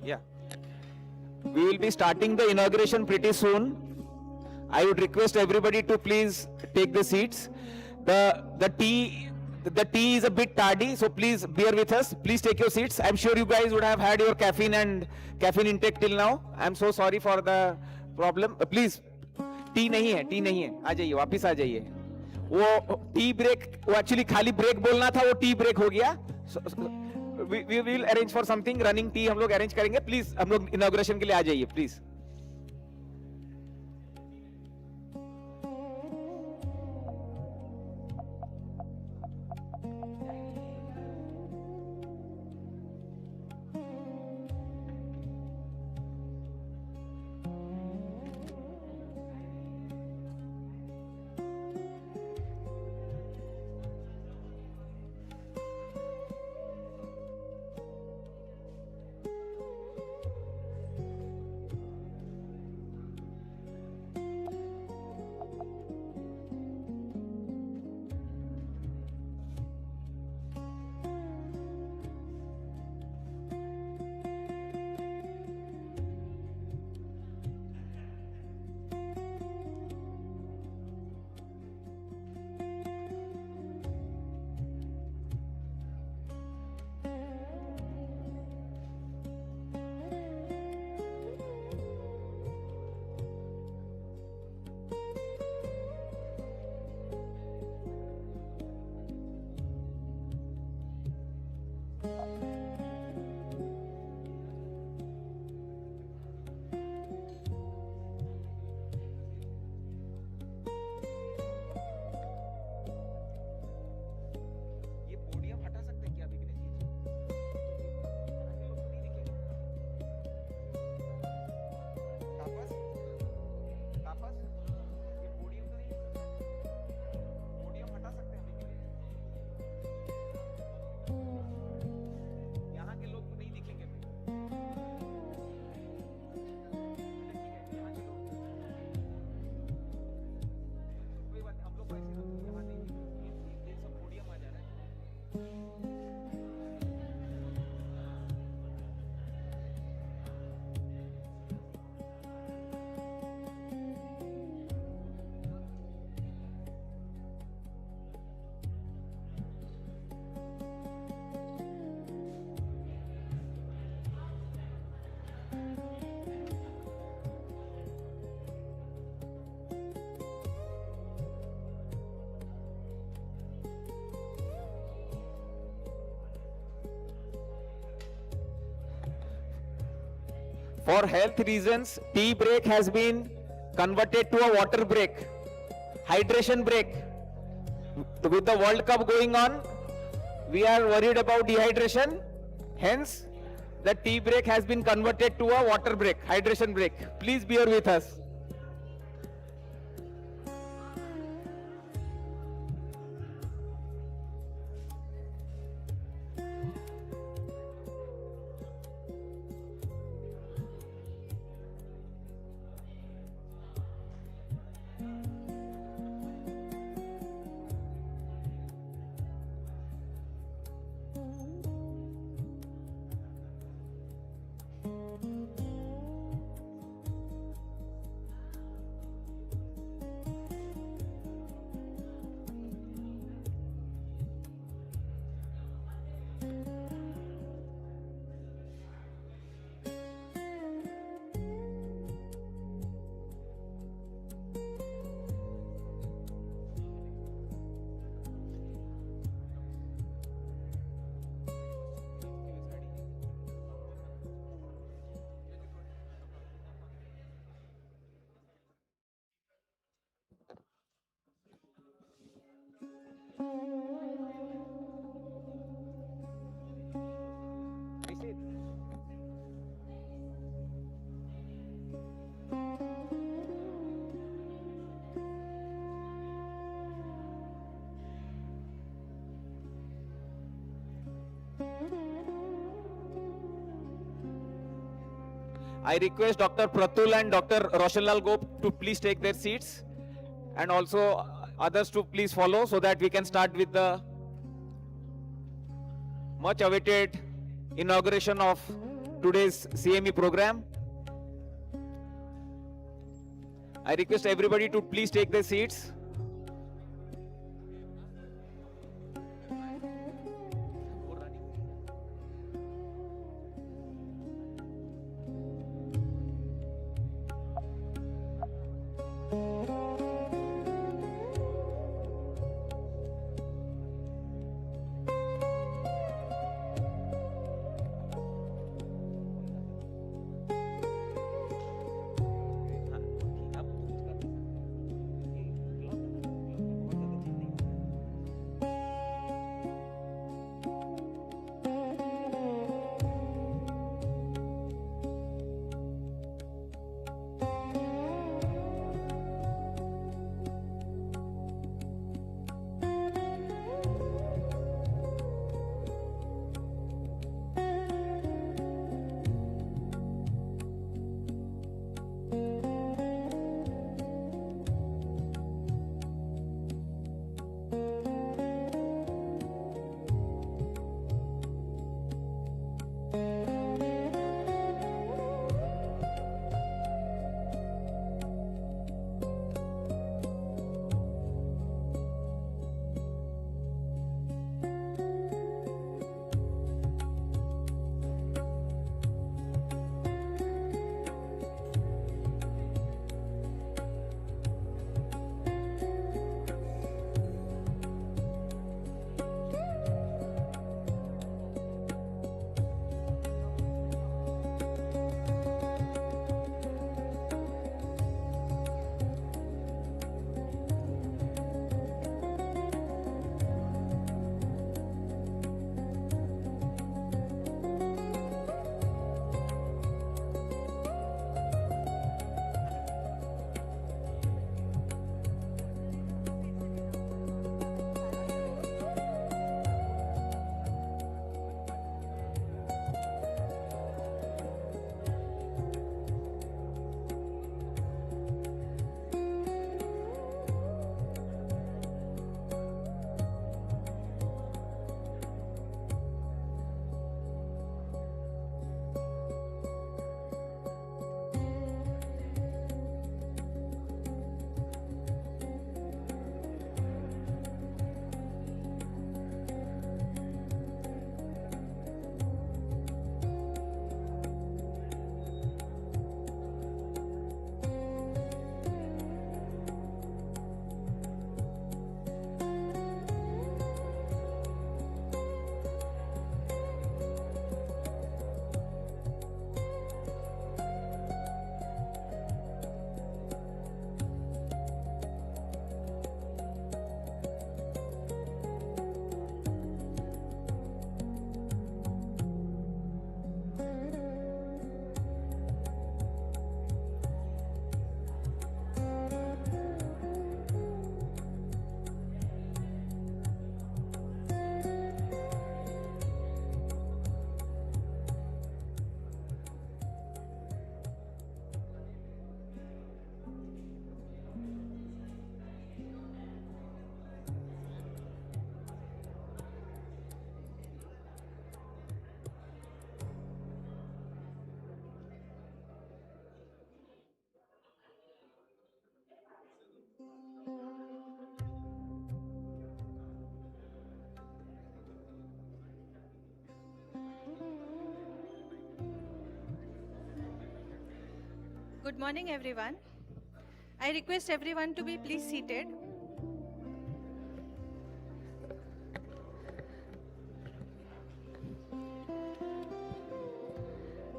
Yeah. We will be starting the inauguration pretty soon. I would request everybody to please take the seats. The tea is a bit tardy, so please bear with us. Please take your seats. I'm sure you guys would have had your caffeine intake till now. I'm so sorry for the problem. Please, T नहीं है. आ जाइए, वापिस आ जाइए. वो tea break, वो actually खाली break बोलना था, वो टी ब्रेक हो गया. We will arrange for something. Running tea हम लोग arrange करेंगे. Please, हम लोग inauguration के लिए आ जाइए, please. For health reasons, tea break has been converted to a water break, hydration break. With the World Cup going on, we are worried about dehydration. Hence, the tea break has been converted to a water break, hydration break. Please bear with us. I request Dr. Pratul and Dr. Roshanlal Gop to please take their seats, and also others to please follow, so that we can start with the much awaited inauguration of today's CME program. I request everybody to please take their seats. Good morning, everyone. I request everyone to be please seated.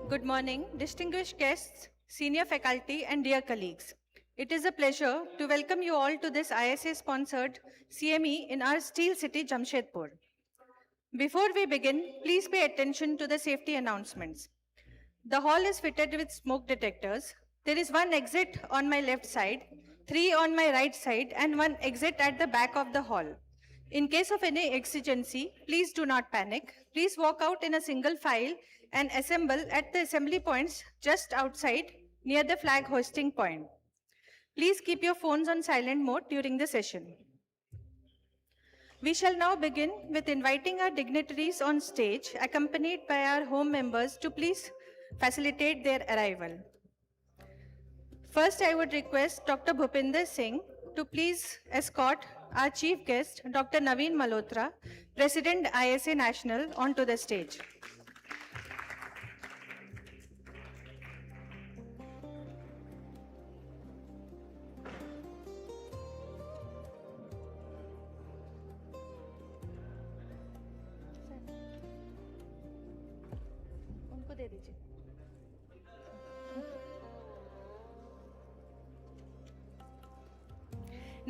Good morning, distinguished guests, senior faculty, and dear colleagues. It is a pleasure to welcome you all to this ISA-sponsored CME in our Steel City, Jamshedpur. Before we begin, please pay attention to the safety announcements. The hall is fitted with smoke detectors. There is one exit on my left side, 3 on my right side, and one exit at the back of the hall. In case of any exigency, please do not panic. Please walk out in a single file and assemble at the assembly points just outside near the flag hoisting point. Please keep your phones on silent mode during the session. We shall now begin with inviting our dignitaries on stage, accompanied by our home members, to please facilitate their arrival. First, I would request Dr. Bhupinder Singh to please escort our chief guest, Dr. Naveen Malhotra, President ISA National, onto the stage. उनको दे दीजिए.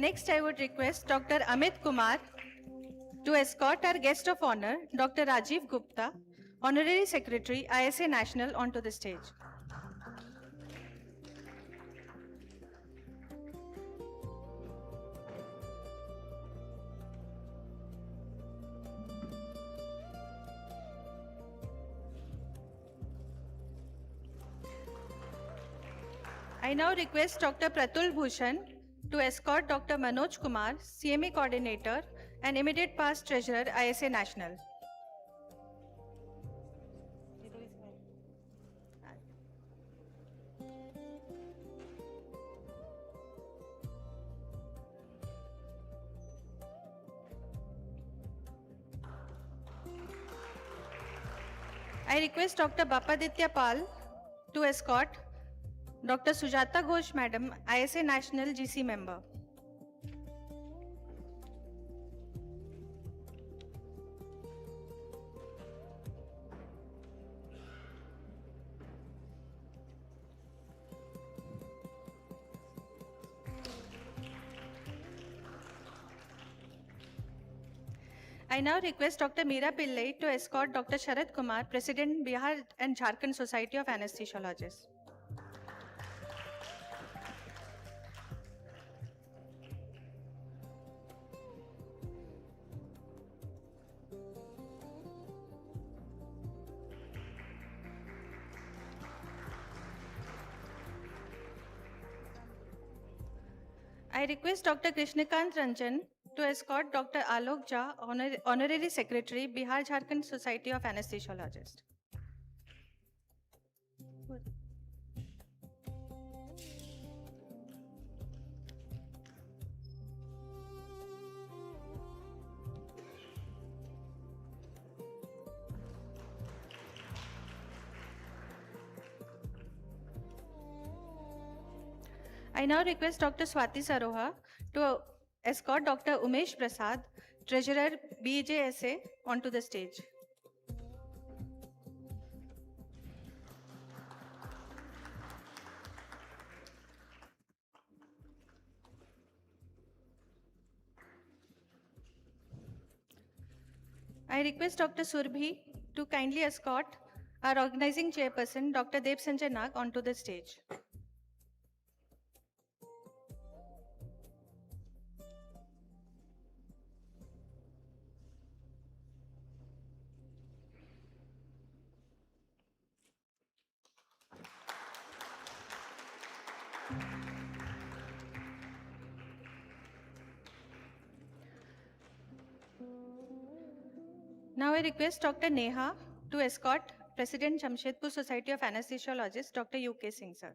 Next, I would request Dr. Amit Kumar to escort our guest of honor, Dr. Rajiv Gupta, Honorary Secretary, ISA National, onto the stage. I now request Dr. Pratul Bhushan to escort Dr. Manoj Kumar, CMA Coordinator and immediate past Treasurer, ISA National. I request Dr. Bapaditya Pal to escort Dr. Sujata Ghosh Madam, ISA National GC member. I now request Dr. Meera Pillai to escort Dr. Sharad Kumar, President, Bihar and Jharkhand Society of Anesthesiologists. I request Dr. Krishnakant Ranjan to escort Dr. Alok Jha, Honorary Secretary, Bihar Jharkhand Society of Anesthesiologists. I now request Dr. Swati Saroha to escort Dr. Umesh Prasad, Treasurer, BJSA, onto the stage. I request Dr. Surbhi to kindly escort our organizing chairperson, Dr. Deb Sanjay Nag, onto the stage. Now I request Dr. Neha to escort President Jamshedpur Society of Anesthesiologists, Dr. UK Singh sir.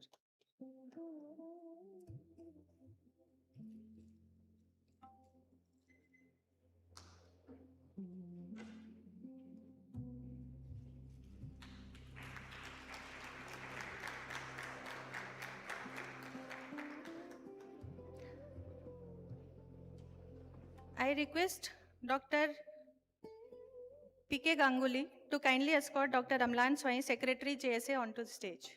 I request Dr. P.K. Ganguly to kindly escort Dr. Amlan Swai, Secretary JSA, onto the stage.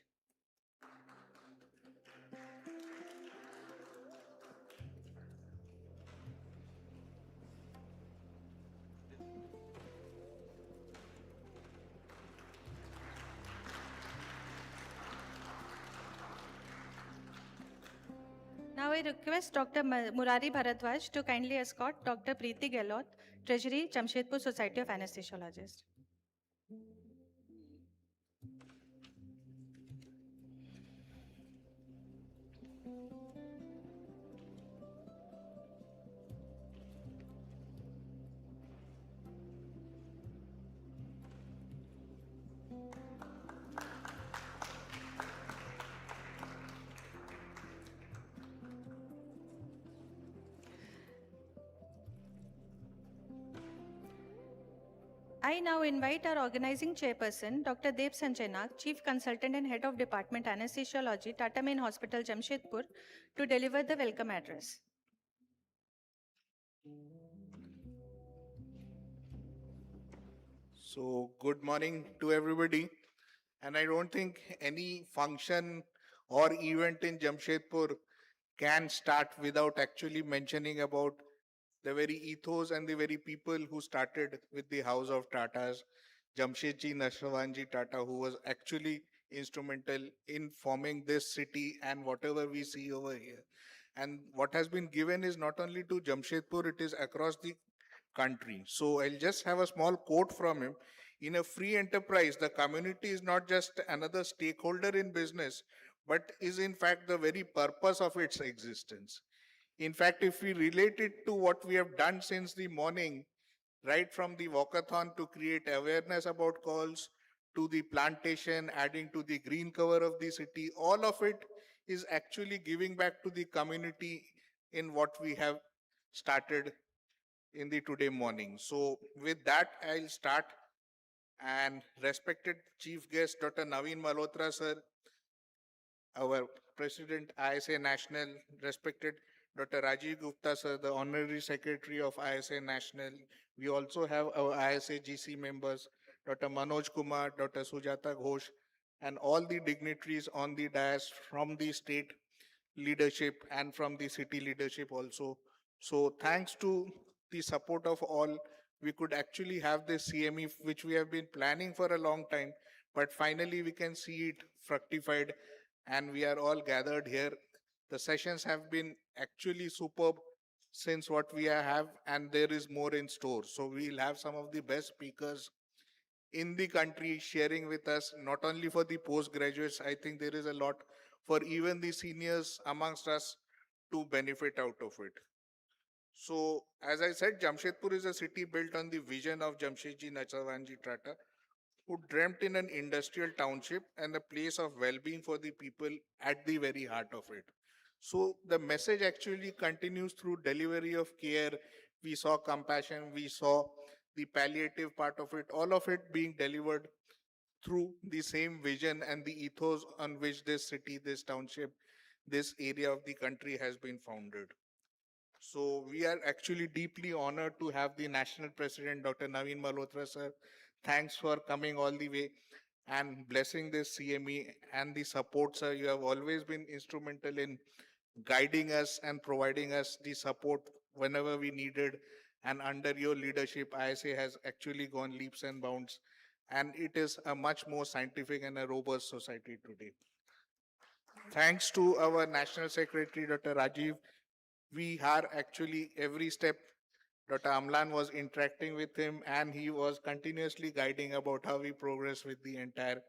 Now I request Dr. Murari Bharadwaj to kindly escort Dr. Preeti Gehlot, Treasury, Jamshedpur Society of Anesthesiologists. I now invite our organizing chairperson, Dr. Dev Sanjay Nag, Chief Consultant and Head of Department Anesthesiology, Tata Main Hospital, Jamshedpur, to deliver the welcome address. So, good morning to everybody. And I don't think any function or event in Jamshedpur can start without actually mentioning about the very ethos and the very people who started with the House of Tatas, Jamshedji Nashrawanji Tata, who was actually instrumental in forming this city and whatever we see over here. And what has been given is not only to Jamshedpur, it is across the country. So I'll just have a small quote from him. In a free enterprise, the community is not just another stakeholder in business, but is in fact the very purpose of its existence. In fact, if we relate it to what we have done since the morning, right from the walkathon to create awareness about calls, to the plantation, adding to the green cover of the city, all of it is actually giving back to the community in what we have started in the today morning. So with that, I'll start. And respected chief guest, Dr. Naveen Malhotra, sir, our President, ISA National, respected Dr. Rajiv Gupta, sir, the Honorary Secretary of ISA National. We also have our ISA GC members, Dr. Manoj Kumar, Dr. Sujata Ghosh, and all the dignitaries on the dais from the state leadership and from the city leadership also. So thanks to the support of all, we could actually have this CME, which we have been planning for a long time, but finally we can see it fructified and we are all gathered here. The sessions have been actually superb since what we have, and there is more in store. So we'll have some of the best speakers in the country sharing with us, not only for the postgraduates, I think there is a lot for even the seniors amongst us to benefit out of it. So, as I said, Jamshedpur is a city built on the vision of Jamshedji Nachavanji Tata, who dreamt in an industrial township and a place of well-being for the people at the very heart of it. So the message actually continues through delivery of care. We saw compassion, we saw the palliative part of it, all of it being delivered through the same vision and the ethos on which this city, this township, this area of the country has been founded. So we are actually deeply honored to have the National President, Dr. Naveen Malhotra, sir. Thanks for coming all the way and blessing this CME and the support, sir. You have always been instrumental in guiding us and providing us the support whenever we needed. And under your leadership, ISA has actually gone leaps and bounds. And it is a much more scientific and a robust society today. Thanks to our National Secretary, Dr. Rajiv, we are actually every step. Dr. Amlan was interacting with him and he was continuously guiding about how we progress with the entire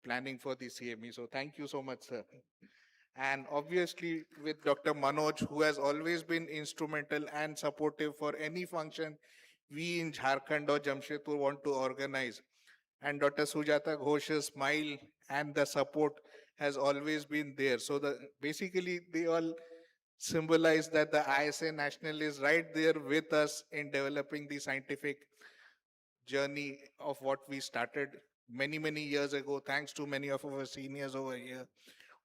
planning for the CME. So thank you so much, sir. And obviously with Dr. Manoj, who has always been instrumental and supportive for any function we in Jharkhand or Jamshedpur want to organize. And Dr. Sujata Ghosh's smile and the support has always been there. So basically they all symbolize that the ISA National is right there with us in developing the scientific journey of what we started many years ago, thanks to many of our seniors over here,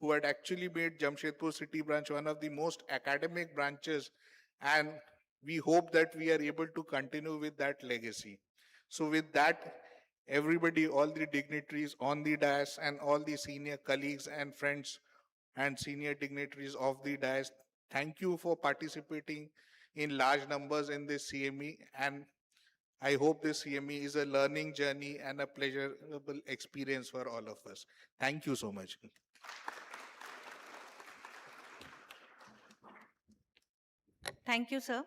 who had actually made Jamshedpur City branch one of the most academic branches and We hope that we are able to continue with that legacy. So with that, everybody, all the dignitaries on the dais and all the senior colleagues and friends and senior dignitaries of the dais, thank you for participating in large numbers in this CME, and I hope this CME is a learning journey and a pleasurable experience for all of us. Thank you so much. Thank you, sir.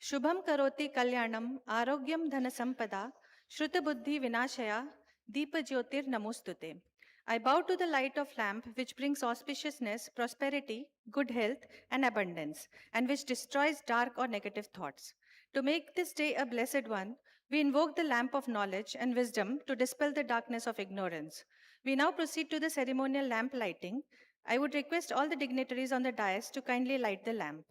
Shubham karoti kalyanam arogyam dhana sampada shruta buddhi vinashaya deepa jyotir namostute. I bow to the light of lamp which brings auspiciousness, prosperity, good health and abundance, and which destroys dark or negative thoughts. To make this day a blessed one, we invoke the lamp of knowledge and wisdom to dispel the darkness of ignorance. We now proceed to the ceremonial lamp lighting. I would request all the dignitaries on the dais to kindly light the lamp.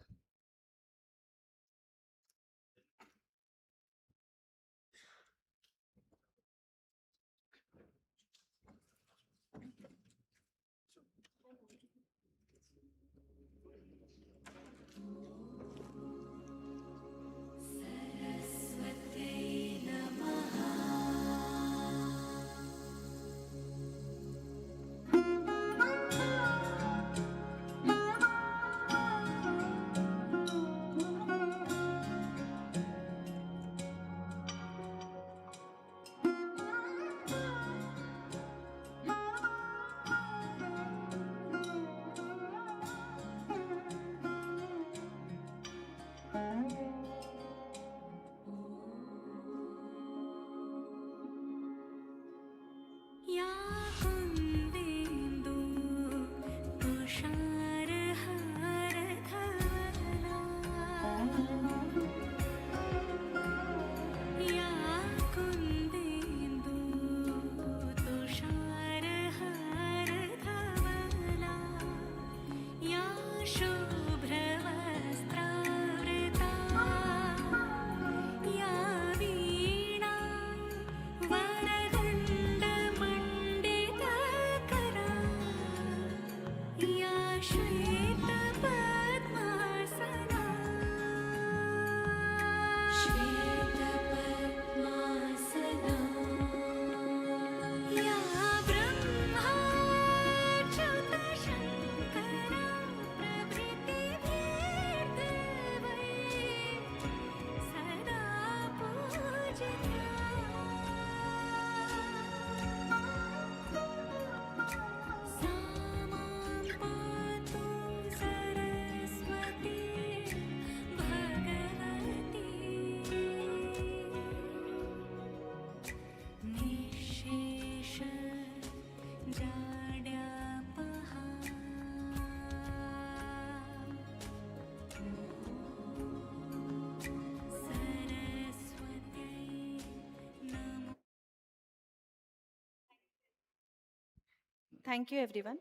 Thank you, everyone.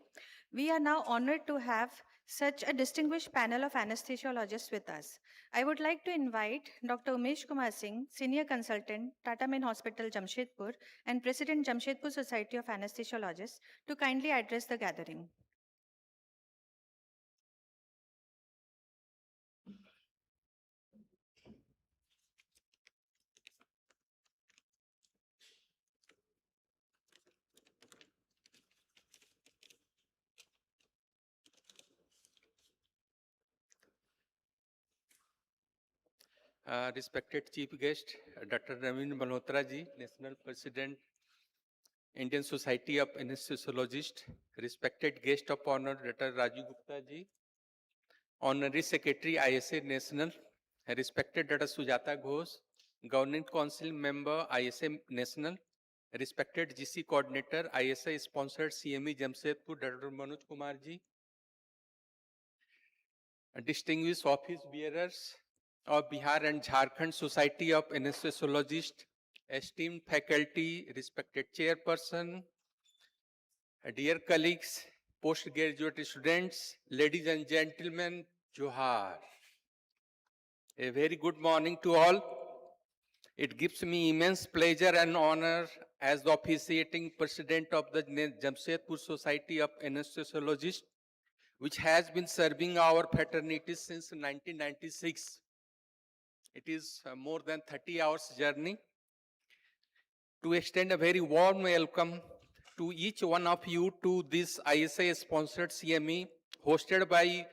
We are now honored to have such a distinguished panel of anesthesiologists with us. I would like to invite Dr. Umesh Kumar Singh, Senior Consultant, Tata Main Hospital, Jamshedpur, and President, Jamshedpur Society of Anesthesiologists, to kindly address the gathering. Respected Chief Guest, Dr. Naveen Malhotra ji, National President, Indian Society of Anesthesiologists, respected guest of honor, Dr. Raju Gupta ji, Honorary Secretary, ISA National, respected Dr. Sujata Ghosh, Governing Council Member, ISA National, respected GC Coordinator, ISA Sponsored CME Jamshedpur, Dr. Manoj Kumar ji, distinguished office bearers of Bihar and Jharkhand Society of Anesthesiologists, esteemed faculty, respected chairperson, dear colleagues, postgraduate students, ladies and gentlemen, Johar. A very good morning to all. It gives me immense pleasure and honor as the officiating president of the Jamshedpur Society of Anesthesiologists, which has been serving our fraternity since 1996. It is more than 30 hours journey. To extend a very warm welcome to each one of you to this ISA sponsored CME hosted by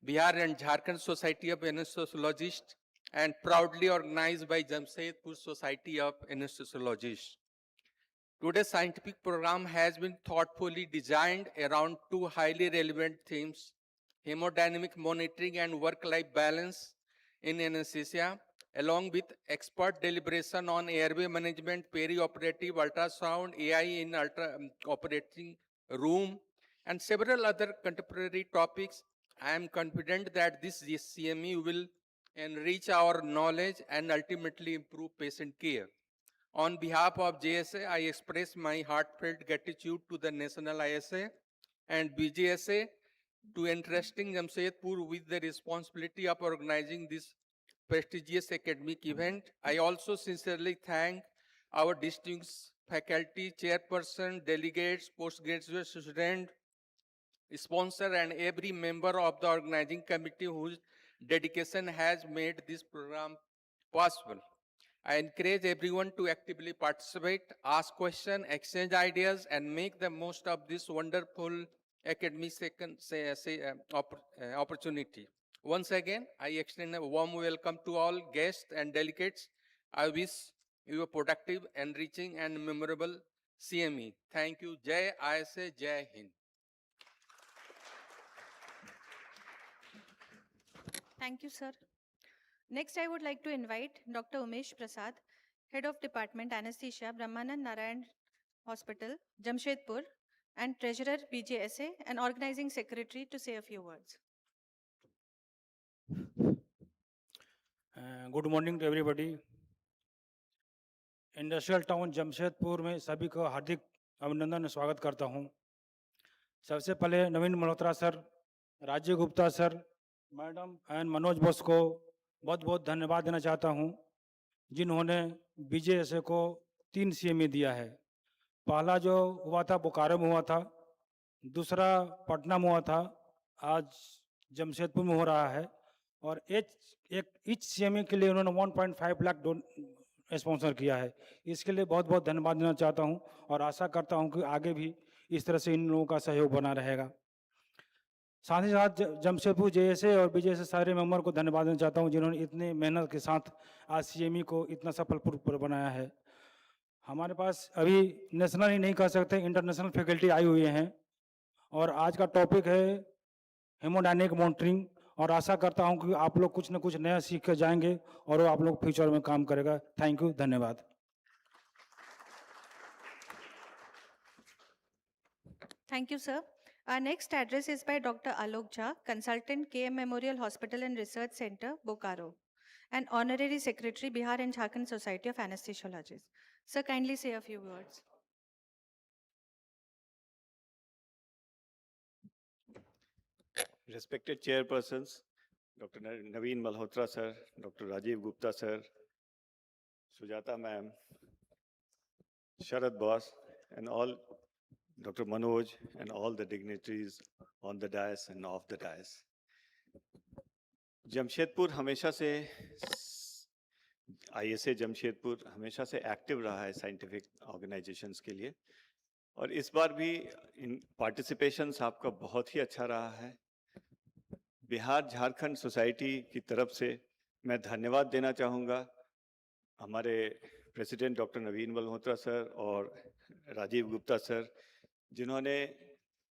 Bihar and Jharkhand Society of Anesthesiologists and proudly organized by Jamshedpur Society of Anesthesiologists. Today's scientific program has been thoughtfully designed around two highly relevant themes: hemodynamic monitoring and work-life balance in anesthesia, along with expert deliberation on airway management, perioperative ultrasound, AI in operating room, and several other contemporary topics. I am confident that this CME will enrich our knowledge and ultimately improve patient care. On behalf of JSA, I express my heartfelt gratitude to the National ISA and BJSA to entrusting Jamshedpur with the responsibility of organizing this prestigious academic event. I also sincerely thank our distinguished faculty, chairperson, delegates, postgraduate students, sponsor, and every member of the organizing committee whose dedication has made this program possible. I encourage everyone to actively participate, ask questions, exchange ideas, and make the most of this wonderful academic opportunity. Once again, I extend a warm welcome to all guests and delegates. I wish you a productive, enriching, and memorable CME. Thank you. Jai ISA, Jai Hind. Thank you, sir. Next, I would like to invite Dr. Umesh Prasad, Head of Department Anesthesia, Brahmanand Narayan Hospital, Jamshedpur, and Treasurer BJSA and Organizing Secretary to say a few words. Good morning to everybody. Industrial town Jamshedpur में सभी को हार्दिक अभिनंदन और स्वागत करता हूं। सबसे पहले Naveen Malhotra sir, Rajiv Gupta sir, madam and Manoj Bose को बहुत बहुत धन्यवाद देना चाहता हूं, जिन्होंने बीजेएसए को 3 CME दिया है। पहला जो हुआ था बोकारो में हुआ था, दूसरा पटना में हुआ था, आज जमशेदपुर में हो रहा है। और each CME के लिए उन्होंने 1.5 लाख स्पॉन्सर किया है। इसके लिए बहुत बहुत धन्यवाद देना चाहता हूं और आशा करता हूं कि आगे भी इस तरह से इन लोगों का सहयोग बना रहेगा। साथ ही साथ जमशेदपुर JSA और BJSA सारे मेंबर को धन्यवाद देना चाहता हूं, जिन्होंने इतने मेहनत के साथ आज CME को इतना सफलपूर्वक बनाया है। हमारे पास अभी नेशनल ही नहीं कह सकते, इंटरनेशनल फैकल्टी आई हुई हैं और आज का टॉपिक है हेमोडायनेमिक मॉनिटरिंग। और आशा करता हूं कि आप लोग कुछ न कुछ नया सीख कर जाएंगे और वो आप लोग फ्यूचर में काम करेगा। थैंक यू, धन्यवाद। Thank you, sir. Our next address is by Dr. Alok Jha, Consultant, KM Memorial Hospital and Research Center, Bokaro, and Honorary Secretary, Bihar and Jharkhand Society of Anesthesiologists. Sir, kindly say a few words. Respected chairpersons, Dr. Naveen Malhotra sir, Dr. Rajiv Gupta sir, Sujata ma'am, Sharad boss, and all Dr. Manoj and all the dignitaries on the dais and off the dais. Jamshedpur हमेशा से ISA Jamshedpur हमेशा से active रहा है scientific organisations के लिए, और इस बार भी इन पार्टिसिपेशंस आपका बहुत ही अच्छा रहा है। बिहार झारखंड सोसाइटी की तरफ से मैं धन्यवाद देना चाहूँगा हमारे प्रेसिडेंट डॉक्टर नवीन मल्होत्रा सर और राजीव गुप्ता सर, जिन्होंने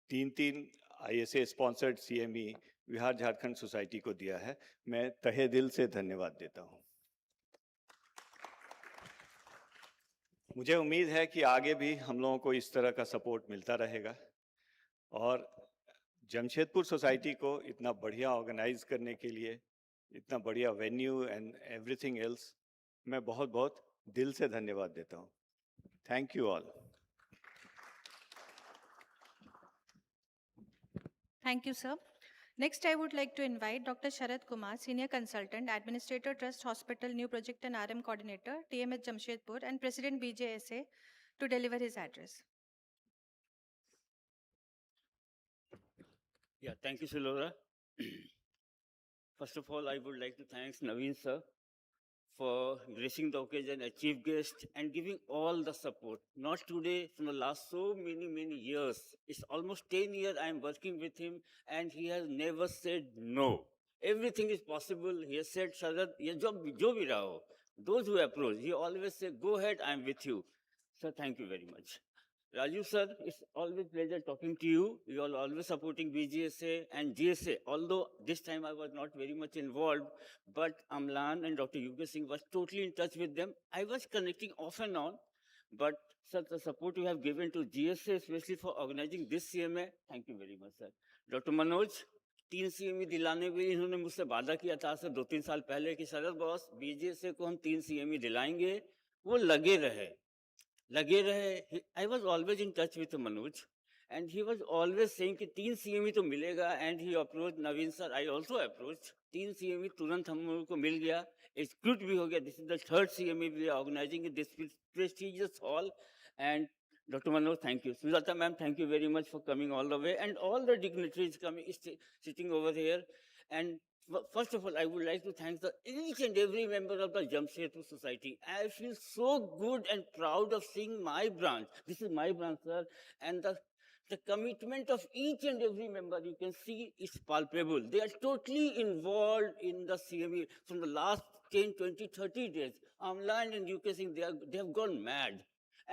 3 ISA sponsored CME Bihar Jharkhand society को दिया है। मैं तहे दिल से धन्यवाद देता हूँ। मुझे उम्मीद है कि आगे भी हम लोगों को इस तरह का सपोर्ट मिलता रहेगा और जमशेदपुर सोसाइटी को इतना बढ़िया ऑर्गेनाइज करने के लिए, इतना बढ़िया वेन्यू एंड एवरीथिंग एल्स, मैं बहुत बहुत दिल से धन्यवाद देता हूँ। Thank you all. Thank you, sir. Next, I would like to invite Dr. Sharad Kumar, Senior Consultant, Administrator, Trust Hospital, New Project and RM Coordinator, TMH Jamshedpur, and President BJSA to deliver his address. Yeah, thank you, Silora. First of all, I would like to thank Naveen sir for gracing the occasion as chief guest and giving all the support. Not today, from the last so many years. It's almost 10 years I am working with him and he has never said no. Everything is possible. He has said, Sharad, ye jo bhi raha ho. Those who approach, he always say, go ahead, I am with you. So thank you very much. Raju sir, it's always pleasure talking to you. You are always supporting BGSA and GSA. Although this time I was not very much involved, but Amlan and Dr. UK Singh was totally in touch with them. I was connecting off and on, but sir, the support you have given to GSA, especially for organizing this CMA, thank you very much, sir. Dr. Manoj, 3 CME दिलाने में इन्होंने मुझसे वादा किया था sir 2-3 साल पहले कि शरद बॉस बीजेएसए को हम 3 CME दिलाएंगे, वो लगे रहे. I was always in touch with Manoj and he was always saying कि 3 CME तो मिलेगा and he approached Naveen sir. I also approached 3 CME तुरंत हम लोगों को मिल गया. Execute भी हो गया. This is the 3rd CME we are organizing in this prestigious hall. And Dr. Manoj, thank you. Sujata ma'am, thank you very much for coming all the way and all the dignitaries coming, sitting over here. And first of all, I would like to thank each and every member of the Jamshedpur Society. I feel so good and proud of seeing my branch. This is my branch, sir. And the commitment of each and every member, you can see, is palpable. They are totally involved in the CME from the last 10, 20, 30 days. Amlan and UK Singh, they have gone mad.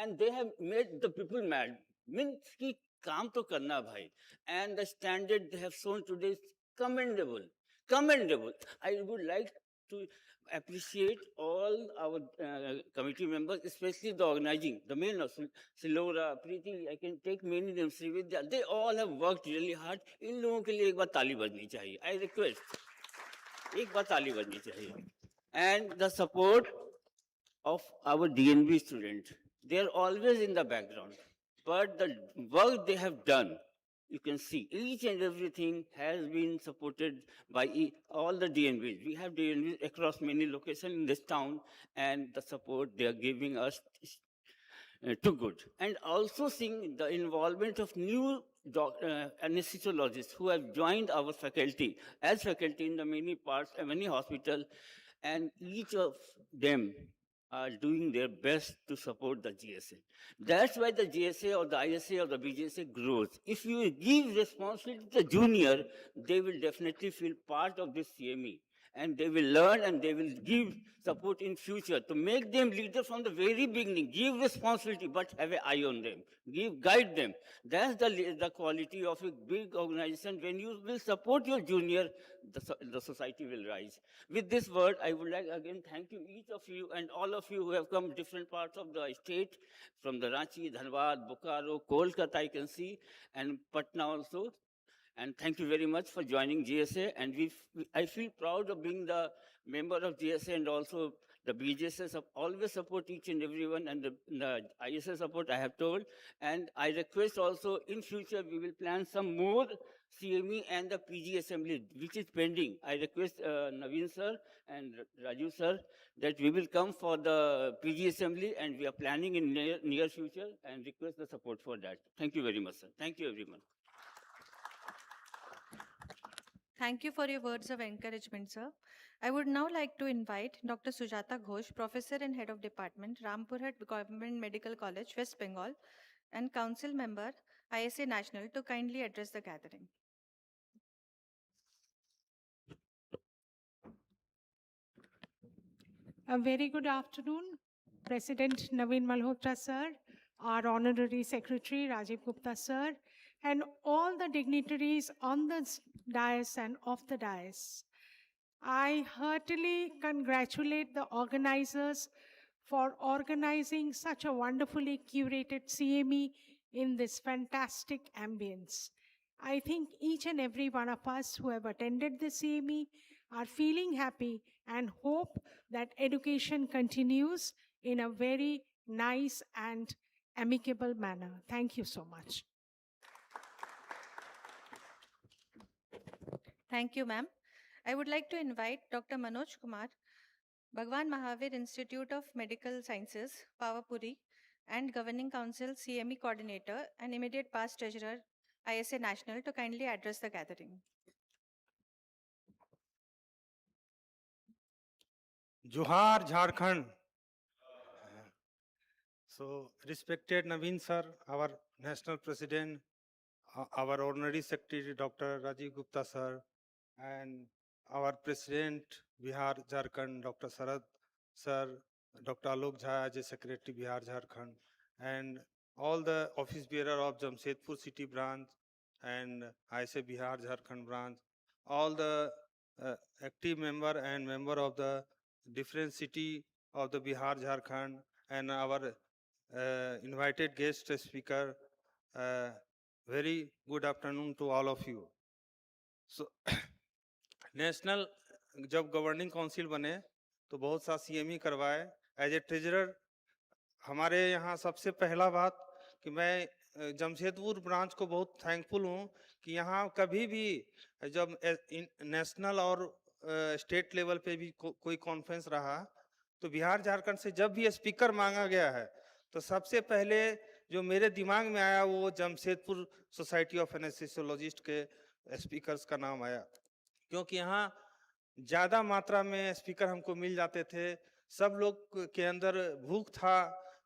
And they have made the people mad. Means ki kaam to karna bhai. And the standard they have shown today is commendable. Commendable. I would like to appreciate all our committee members, especially the organizing, the main of Silora, Preeti, I can take many names, Srividya. They all have worked really hard. इन लोगों के लिए एक बार ताली बजनी चाहिए. I request. एक बार ताली बजनी चाहिए. And the support of our DNB students. They are always in the background. But the work they have done, you can see each and everything has been supported by all the DNBs. We have DNBs across many locations in this town, and the support they are giving us is too good. And also seeing the involvement of new anesthesiologists who have joined our faculty as faculty in the many parts, many hospitals, and each of them are doing their best to support the GSA. That's why the GSA or the ISA or the BGSA grows. If you give responsibility to the junior, they will definitely feel part of this CME. And they will learn and they will give support in future to make them leaders from the very beginning. Give responsibility, but have an eye on them. Guide them. That's the quality of a big organization. When you will support your junior, the society will rise. With this word, I would like again thank you, each of you and all of you who have come different parts of the state, from the Ranchi, Dhanbad, Bokaro, Kolkata, I can see, and Patna also. And thank you very much for joining GSA. And I feel proud of being the member of GSA, and also the BGSA always support each and everyone, and the ISA support I have told. And I request also in future we will plan some more CME and the PG assembly, which is pending. I request Naveen sir and Raju sir that we will come for the PG assembly, and we are planning in near future, and request the support for that. Thank you very much, sir. Thank you, everyone. Thank you for your words of encouragement, sir. I would now like to invite Dr. Sujata Ghosh, Professor and Head of Department, Rampurhat Government Medical College, West Bengal, and Council Member, ISA National, to kindly address the gathering. A very good afternoon, President Naveen Malhotra sir, our Honorary Secretary Rajiv Gupta sir, and all the dignitaries on the dais and off the dais. I heartily congratulate the organizers for organizing such a wonderfully curated CME in this fantastic ambience. I think each and every one of us who have attended the CME are feeling happy and hope that education continues in a very nice and amicable manner. Thank you so much. Thank you, ma'am. I would like to invite Dr. Manoj Kumar, Bhagwan Mahavir Institute of Medical Sciences, Pawapuri, and Governing Council CME Coordinator and immediate past Treasurer, ISA National, to kindly address the gathering. Johar Jharkhand. So, respected Naveen sir, our national president, our honorary secretary, Dr. Rajiv Gupta sir, and our president, Bihar Jharkhand, Dr. Sarad sir, Dr. Alok Jha as a secretary, Bihar Jharkhand, and all the office bearer of Jamshedpur city branch and ISA Bihar Jharkhand branch, all the active member and member of the different city of the Bihar Jharkhand, and our invited guest speaker. Very good afternoon to all of you. So, national जब governing council बने तो बहुत सा CME करवाए। As a treasurer हमारे यहाँ सबसे पहला बात कि मैं जमशेदपुर ब्रांच को बहुत थैंकफुल हूँ कि यहाँ कभी भी जब नेशनल और स्टेट लेवल पे भी कोई कॉन्फ्रेंस रहा तो बिहार झारखंड से जब भी स्पीकर मांगा गया है तो सबसे पहले जो मेरे दिमाग में आया वो जमशेदपुर सोसाइटी ऑफ एनेस्थेसियोलॉजिस्ट के स्पीकर्स का नाम आया, क्योंकि यहाँ ज़्यादा मात्रा में स्पीकर हमको मिल जाते थे। सब लोग के अंदर भूख था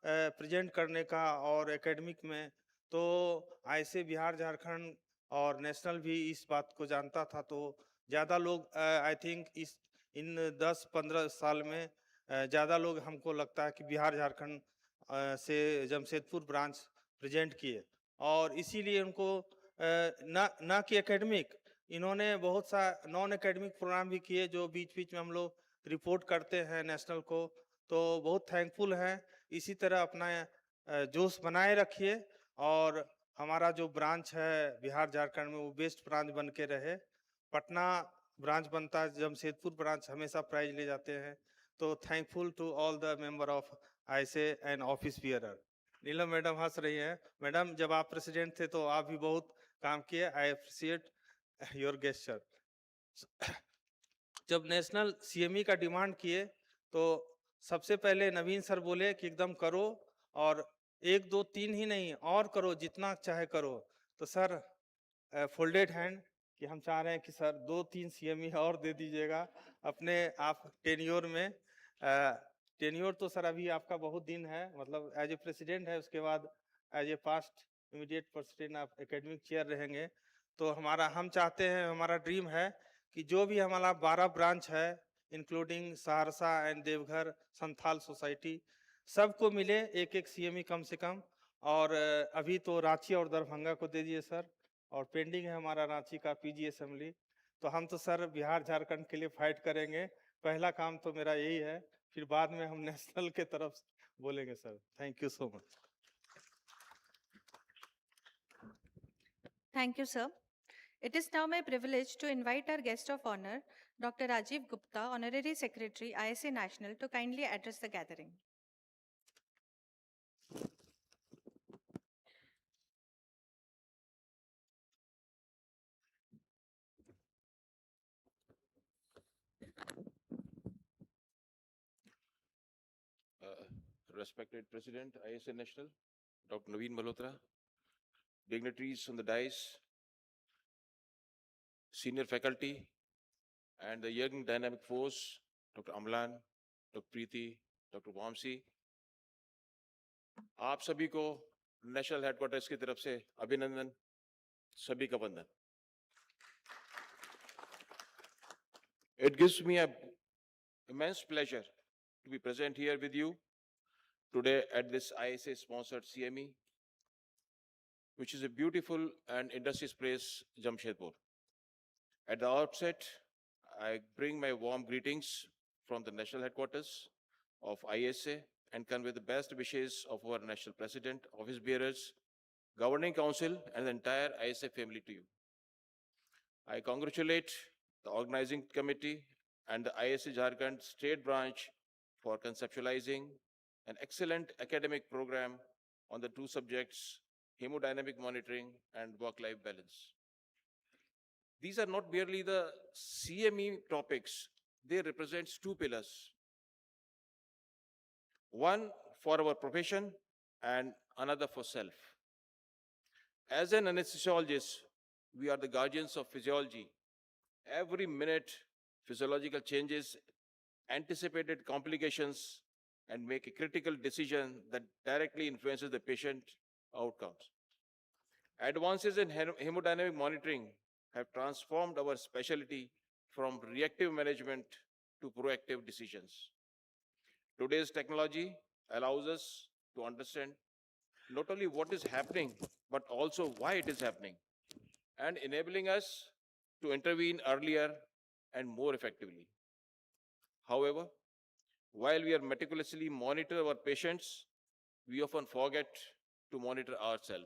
प्रेजेंट करने का और एकेडमिक में, तो ऐसे बिहार झारखंड और नेशनल भी इस बात को जानता था। तो ज़्यादा लोग आई थिंक इन 10-15 साल में ज़्यादा लोग हमको लगता है कि बिहार झारखंड से जमशेदपुर ब्रांच प्रेजेंट किए, और इसीलिए उनको ना कि एकेडमिक, इन्होंने बहुत सा नॉन एकेडमिक प्रोग्राम भी किए जो बीच बीच में हम लोग रिपोर्ट करते हैं नेशनल को। तो बहुत थैंकफुल हैं। इसी तरह अपना जोश बनाए रखिए और हमारा जो ब्रांच है बिहार झारखंड में वो बेस्ट ब्रांच बन के रहे। पटना ब्रांच बनता है, जमशेदपुर ब्रांच हमेशा प्राइज ले जाते हैं। तो thankful to all the member of आईसे and office bearer. Neelam madam हंस रही हैं। मैडम जब आप प्रेसिडेंट थे तो आप भी बहुत काम किए। I appreciate your gesture. जब नेशनल सीएमई का डिमांड किए तो सबसे पहले नवीन सर बोले कि एकदम करो, और 1, 2, 3 ही नहीं और करो, जितना चाहे करो। तो सर फोल्डेड हैंड कि हम चाह रहे हैं कि सर 2-3 सीएमई और दे दीजिएगा अपने आप टेन्योर में। टेन्योर तो सर अभी आपका बहुत दिन है, मतलब एज ए प्रेसिडेंट है, उसके बाद as a past immediate president आप एकेडमिक चेयर रहेंगे। तो हम चाहते हैं, हमारा ड्रीम है कि जो भी हमारा 12 ब्रांच है including Saharsa and Deoghar Santhal society, सबको मिले एक सीएमई कम से कम। और अभी तो रांची और दरभंगा को दे दिए सर, और पेंडिंग है हमारा रांची का पीजी असेंबली। तो हम तो सर बिहार झारखंड के लिए फाइट करेंगे। पहला काम तो मेरा यही है, फिर बाद में हम नेशनल के तरफ बोलेंगे sir. Thank you so much. Thank you, sir. It is now my privilege to invite our guest of honor, Dr. Rajiv Gupta, Honorary Secretary, ISA National, to kindly address the gathering. Respected President, ISA National, Dr. Naveen Malhotra, dignitaries on the dais, senior faculty, and the young dynamic force, Dr. Amlan, Dr. Preeti, Dr. Vamsi, आप सभी को national headquarters की तरफ से अभिनंदन, सभी का वंदन। It gives me an immense pleasure to be present here with you today at this ISA sponsored CME, which is a beautiful and industrious place, Jamshedpur. At the outset, I bring my warm greetings from the national headquarters of ISA and convey the best wishes of our national president, office bearers, governing council, and the entire ISA family to you. I congratulate the organizing committee and the ISA Jharkhand state branch for conceptualizing an excellent academic program on the two subjects, hemodynamic monitoring and work-life balance. These are not merely the CME topics, they represent two pillars. One for our profession and another for self. As an anesthesiologist, we are the guardians of physiology. Every minute, physiological changes anticipated complications, and make a critical decision that directly influences the patient outcomes. Advances in hemodynamic monitoring have transformed our specialty from reactive management to proactive decisions. Today's technology allows us to understand not only what is happening, but also why it is happening, and enabling us to intervene earlier and more effectively. However, while we are meticulously monitor our patients, we often forget to monitor ourselves.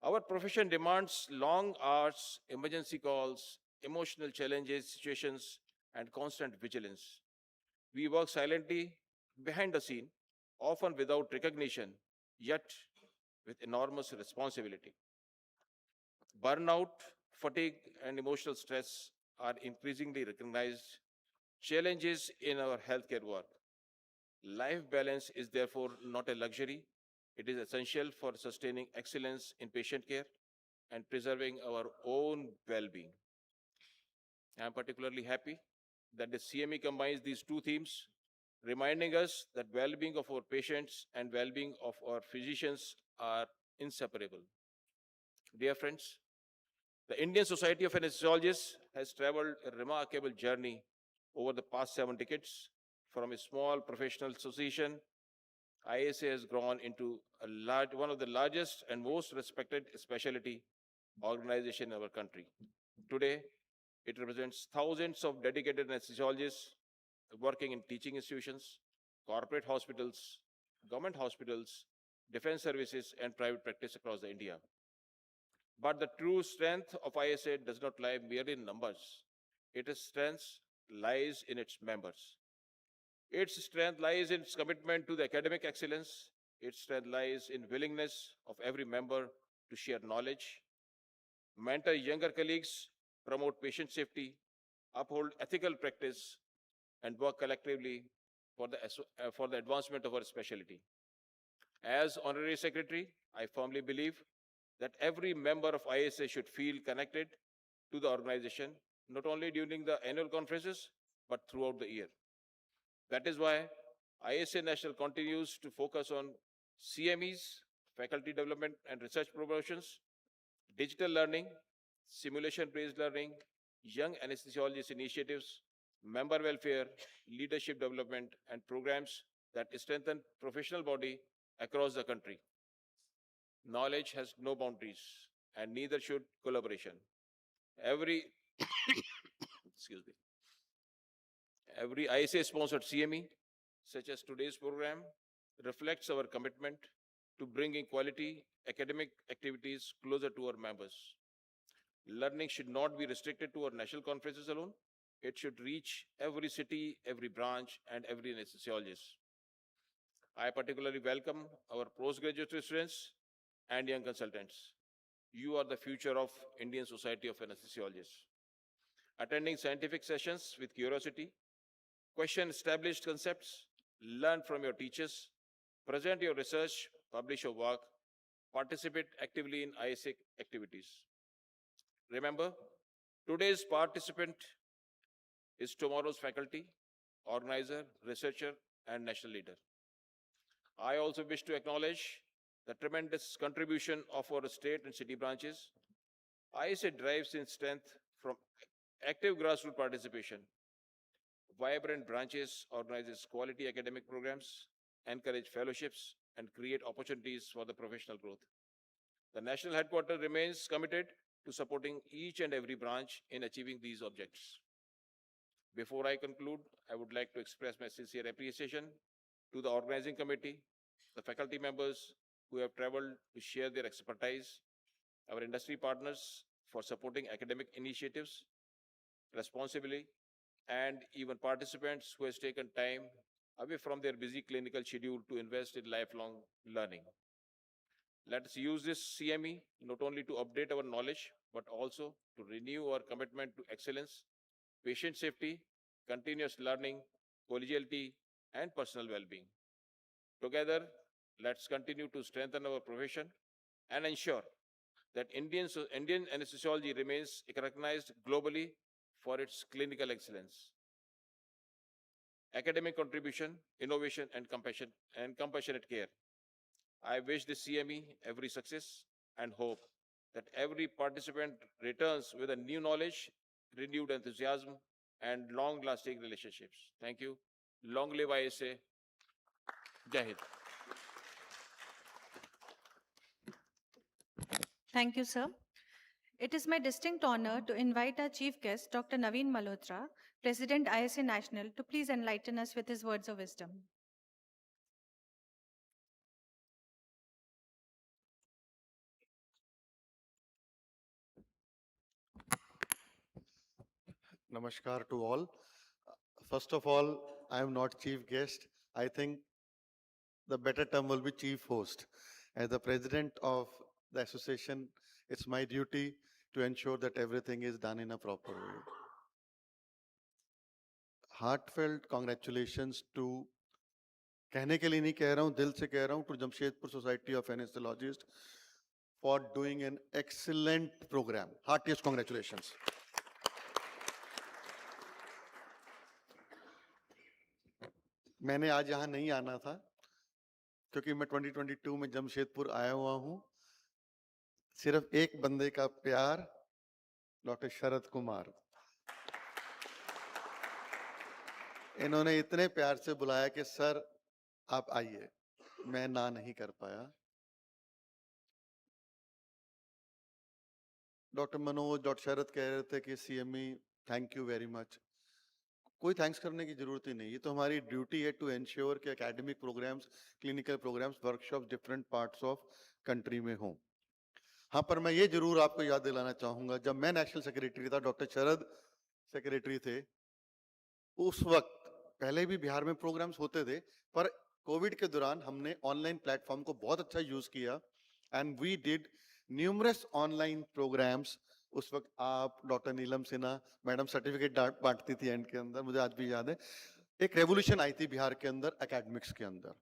Our profession demands long hours, emergency calls, emotional challenges, situations, and constant vigilance. We work silently behind the scene, often without recognition, yet with enormous responsibility. Burnout, fatigue, and emotional stress are increasingly recognized challenges in our healthcare work. Life balance is therefore not a luxury, it is essential for sustaining excellence in patient care and preserving our own well being. I am particularly happy that the CME combines these two themes, reminding us that well being of our patients and well being of our physicians are inseparable. Dear friends, the Indian Society of Anesthesiologists has traveled a remarkable journey over the past 7 decades. From a small professional association, ISA has grown into one of the largest and most respected specialty organization in our country. Today, it represents thousands of dedicated anesthesiologists working in teaching institutions, corporate hospitals, government hospitals, defense services, and private practice across India. But the true strength of ISA does not lie merely in numbers. Its strength lies in its members. Its strength lies in its commitment to the academic excellence. Its strength lies in willingness of every member to share knowledge, mentor younger colleagues, promote patient safety, uphold ethical practice, and work collectively for the advancement of our specialty. As Honorary Secretary, I firmly believe that every member of ISA should feel connected to the organization, not only during the annual conferences, but throughout the year. That is why ISA National continues to focus on CMEs, faculty development and research promotions, digital learning, simulation-based learning, young anesthesiologist initiatives, member welfare, leadership development, and programs that strengthen professional body across the country. Knowledge has no boundaries, and neither should collaboration. Every excuse me, every ISA-sponsored CME, such as today's program, reflects our commitment to bringing quality academic activities closer to our members. Learning should not be restricted to our national conferences alone. It should reach every city, every branch, and every anesthesiologist. I particularly welcome our postgraduate students and young consultants. You are the future of Indian Society of Anesthesiologists. Attending scientific sessions with curiosity, question established concepts, learn from your teachers, present your research, publish your work, participate actively in ISA activities. Remember, today's participant is tomorrow's faculty, organizer, researcher, and national leader. I also wish to acknowledge the tremendous contribution of our state and city branches. ISA derives its strength from active grassroots participation. Vibrant branches organizes quality academic programs, encourage fellowships, and create opportunities for the professional growth. The national headquarters remains committed to supporting each and every branch in achieving these objectives. Before I conclude, I would like to express my sincere appreciation to the organizing committee, the faculty members who have traveled to share their expertise, our industry partners for supporting academic initiatives responsibly, and even participants who has taken time away from their busy clinical schedule to invest in lifelong learning. Let us use this CME not only to update our knowledge, but also to renew our commitment to excellence, patient safety, continuous learning, collegiality, and personal well-being. Together, let's continue to strengthen our profession and ensure that Indian anesthesiology remains recognized globally for its clinical excellence. academic contribution, innovation, and compassionate care. I wish the CME every success and hope that every participant returns with a new knowledge, renewed enthusiasm, and long-lasting relationships. Thank you. Long live ISA. Jai Hind. Thank you, sir. It is my distinct honor to invite our chief guest, Dr. Naveen Malhotra, President ISA National, to please enlighten us with his words of wisdom. Namaskar to all. First of all, I am not chief guest. I think the better term will be chief host. As the president of the association, it's my duty to ensure that everything is done in a proper way. Heartfelt congratulations to, कहने के लिए नहीं कह रहा हूं, दिल से कह रहा हूं, to Jamshedpur Society of Anesthesiologists for doing an excellent program. Heartiest congratulations. मैंने आज यहाँ नहीं आना था क्योंकि मैं 2022 में जमशेदपुर आया हुआ हूँ. सिर्फ एक बंदे का प्यार, डॉक्टर शरद कुमार. इन्होंने इतने प्यार से बुलाया कि सर आप आइए. मैं ना नहीं कर पाया. डॉक्टर मनोज, डॉक्टर शरद कह रहे थे कि CME thank you very much. कोई थैंक्स करने की जरूरत ही नहीं. ये तो हमारी ड्यूटी है टू एंश्योर कि academic programmes, clinical programmes, workshop different parts of country में हों. हाँ, पर मैं ये जरूर आपको याद दिलाना चाहूंगा, जब मैं नेशनल सेक्रेटरी था, डॉक्टर शरद सेक्रेटरी थे, उस वक्त पहले भी बिहार में प्रोग्राम्स होते थे, पर कोविड के दौरान हमने ऑनलाइन प्लेटफॉर्म को बहुत अच्छा यूज किया and we did numerous online programmes. उस वक्त आप, doctor Neelam Sinha madam certificate बांटती थी एंड के अंदर, मुझे आज भी याद है. एक रेवोल्यूशन आई थी बिहार के अंदर एकेडमिक्स के अंदर,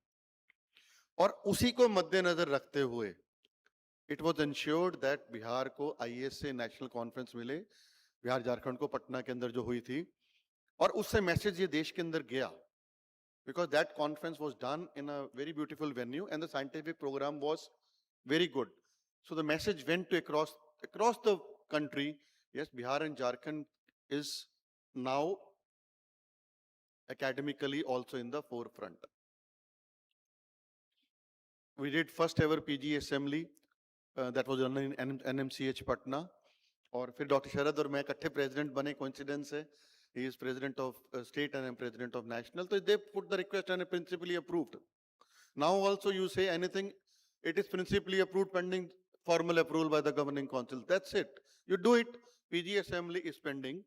और उसी को मद्देनजर रखते हुए it was insured that Bihar को आईएएस से नेशनल कॉन्फ्रेंस मिले. बिहार झारखंड को पटना के अंदर जो हुई थी, और उससे मैसेज ये देश के अंदर गया, because that conference was done in a very beautiful venue and the scientific program was very good. So the message went to across the country. Yes, Bihar and Jharkhand is now academically also in the forefront. We did first ever PG assembly that was done in NMCH Patna. और फिर doctor शरद और मैं इकट्ठे president बने. Coincidence है, he is president of state and I am president of national. So they put the request and principally approved. Now also you say anything, it is principally approved pending formal approval by the governing council. That's it. You do it. PG assembly is pending.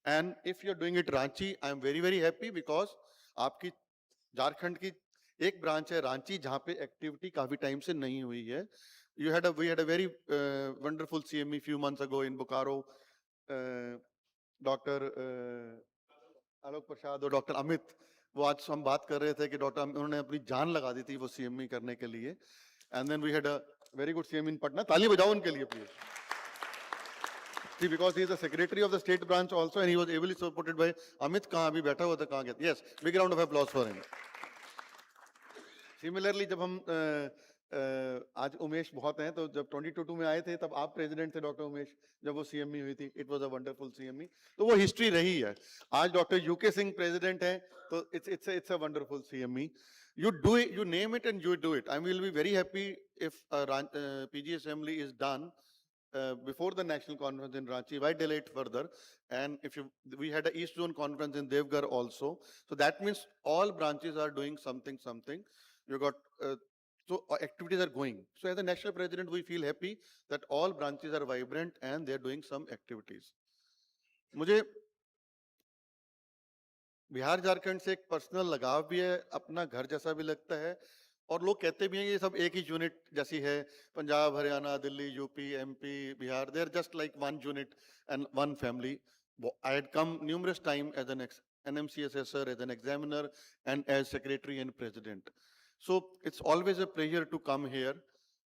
And if you're doing it Ranchi, I am very, very happy because आपकी झारखंड की एक branch है रांची जहाँ पे activity काफी time से नहीं हुई है. We had a very wonderful CME few months ago in Bokaro. Doctor Alok Prasad और डॉक्टर अमित, वो आज हम बात कर रहे थे कि डॉक्टर उन्होंने अपनी जान लगा दी थी वो सीएमई करने के लिए. And then we had a very good CME in Patna. ताली बजाओ उनके लिए please. See, because he is the secretary of the state branch also and he was ably supported by Amit. कहाँ अभी बैठा हुआ था, कहाँ गया? Yes, big round of applause for him. Similarly, जब हम आज उमेश बहुत हैं, तो जब 2022 में आए थे तब आप प्रेसिडेंट थे डॉक्टर उमेश, जब वो सीएमई हुई थी. It was a wonderful CME. तो वो हिस्ट्री रही है. आज डॉक्टर यूके सिंह प्रेसिडेंट हैं, तो it's a wonderful CME. You do it, you name it and you do it. I will be very happy if PG assembly is done before the national conference in Ranchi. Why delay it further? And if we had a East Zone conference in Devgar also, so that means all branches are doing something. You got so activities are going. So as a national president, we feel happy that all branches are vibrant and they are doing some activities. मुझे बिहार झारखंड से एक personal लगाव भी है, अपना घर जैसा भी लगता है, और लोग कहते भी हैं ये सब एक ही यूनिट जैसी है. Punjab, Haryana, Delhi, UP, MP, Bihar, they are just like one unit and one family. I had come numerous times as an NMC assessor, as an examiner, and as secretary and president. So it's always a pleasure to come here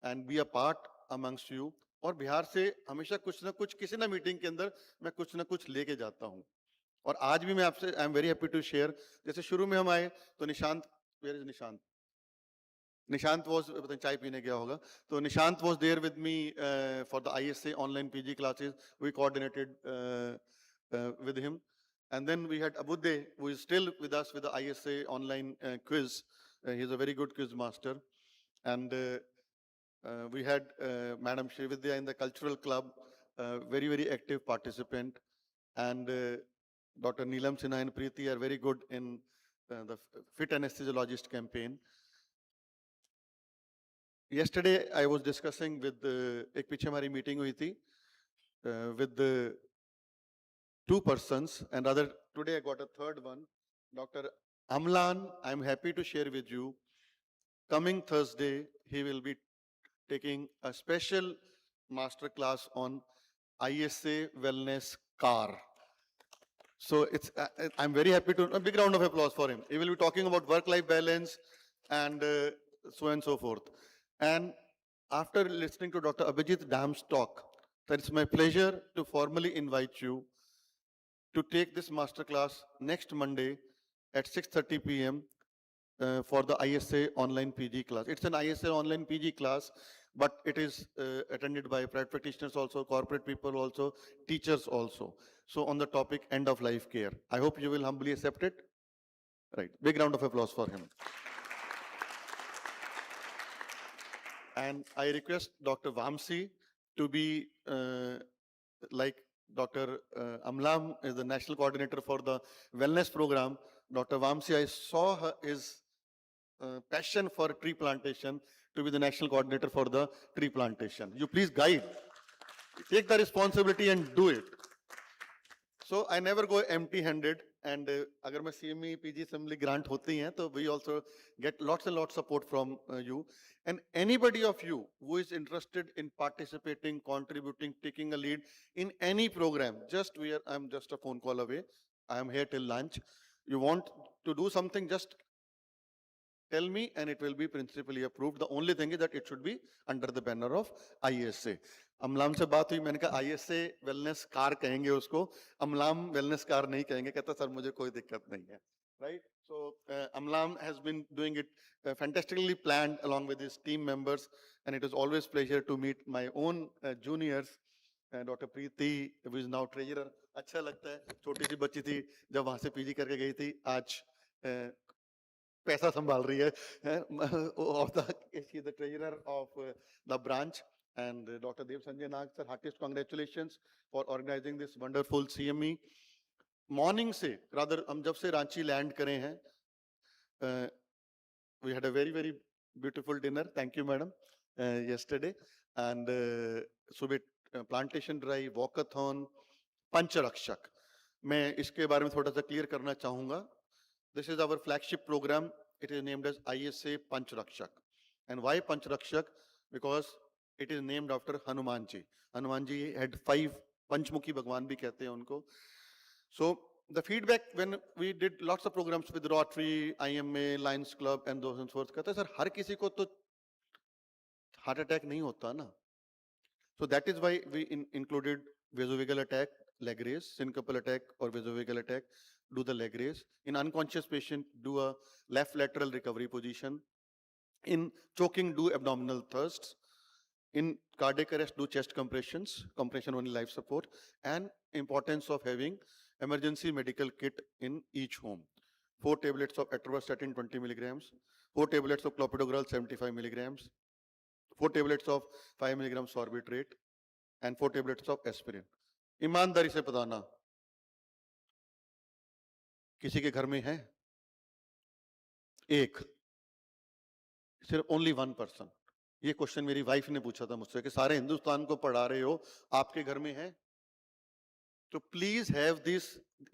and be a part amongst you. और बिहार से हमेशा कुछ ना कुछ किसी ना meeting के अंदर मैं कुछ ना कुछ लेके जाता हूँ. और आज भी मैं आपसे I am very happy to share, जैसे शुरू में हम आए तो Nishant, where is Nishant? Nishant was, पता नहीं चाय पीने गया होगा, तो Nishant was there with me for the ISA online PG classes. We coordinated with him. And then we had Abuddhe, who is still with us with the ISA online quiz. He's a very good quiz master. And we had Madam Srividya in the cultural club, very, very active participant. And Dr. Neelam Sinha and Preeti are very good in the Fit Anesthesiologist campaign. Yesterday, I was discussing with एक पीछे हमारी meeting हुई थी with the two persons, and rather today I got a third one, Dr. Amlan. I'm happy to share with you. Coming Thursday, he will be taking a special master class on ISA Wellness Car. So it's I'm very happy to, a big round of applause for him. He will be talking about work-life balance and so and so forth. And after listening to Dr. Abhijit Dam's talk, that it's my pleasure to formally invite you to take this masterclass next Monday at 6:30 p.m. For the ISA online PG class. It's an ISA online PG class, but it is attended by private practitioners also, corporate people also, teachers also. So on the topic end of life care. I hope you will humbly accept it. Right, big round of applause for him. And I request Dr. Vamsi to be like Dr. Amlam is the national coordinator for the wellness program. Dr. Vamsi, I saw his passion for tree plantation to be the national coordinator for the tree plantation. You please guide, take the responsibility and do it. So I never go empty-handed. And अगर मैं CME PG Assembly grant होती हैं, तो we also get lots and lots support from you. And anybody of you who is interested in participating, contributing, taking a lead in any program, I'm just a phone call away. I am here till lunch. You want to do something, just tell me and it will be principally approved. The only thing is that it should be under the banner of ISA. अमलाम से बात हुई, मैंने कहा ISA wellness car कहेंगे उसको, अमलाम wellness car नहीं कहेंगे. कहता सर मुझे कोई दिक्कत नहीं है. Right? So Amlam has been doing it fantastically planned along with his team members, and it is always pleasure to meet my own juniors. Dr. Preeti, who is now treasurer. अच्छा लगता है, छोटी सी बच्ची थी जब वहां से PG करके गई थी, आज पैसा संभाल रही है. She is the treasurer of the branch. And Dr. Dev Sanjay Nag, sir, heartiest congratulations for organizing this wonderful CME. Morning से, rather हम जब से रांची land करे हैं, we had a very, very beautiful dinner. Thank you, madam, yesterday. And सुबह plantation drive, walkathon, पंचरक्षक. मैं इसके बारे में थोड़ा सा clear करना चाहूँगा. This is our flagship program. It is named as ISA Panchrakshak. And why Panchrakshak? Because it is named after Hanuman ji. Hanuman ji had 5 Panchmukhi Bhagwan bhi kehte hain unko. So the feedback when we did lots of programs with Rotary, IMA, Lions Club and those and so forth, कहते sir हर किसी को तो heart attack नहीं होता ना. So that is why we included vasovagal attack, leg raise, syncopal attack or vasovagal attack, do the leg raise. In unconscious patient, do a left lateral recovery position. In choking, do abdominal thrusts. In cardiac arrest, do chest compressions, compression only life support, and importance of having emergency medical kit in each home. 4 tablets of atorvastatin 20 milligrams, 4 tablets of clopidogrel 75 milligrams, 4 tablets of 5 milligrams sorbitrate, and 4 tablets of aspirin. ईमानदारी से बताना, किसी के घर में है? एक, सिर्फ only one person. ये क्वेश्चन मेरी वाइफ ने पूछा था मुझसे कि सारे हिंदुस्तान को पढ़ा रहे हो, आपके घर में है? तो प्लीज हैव दिस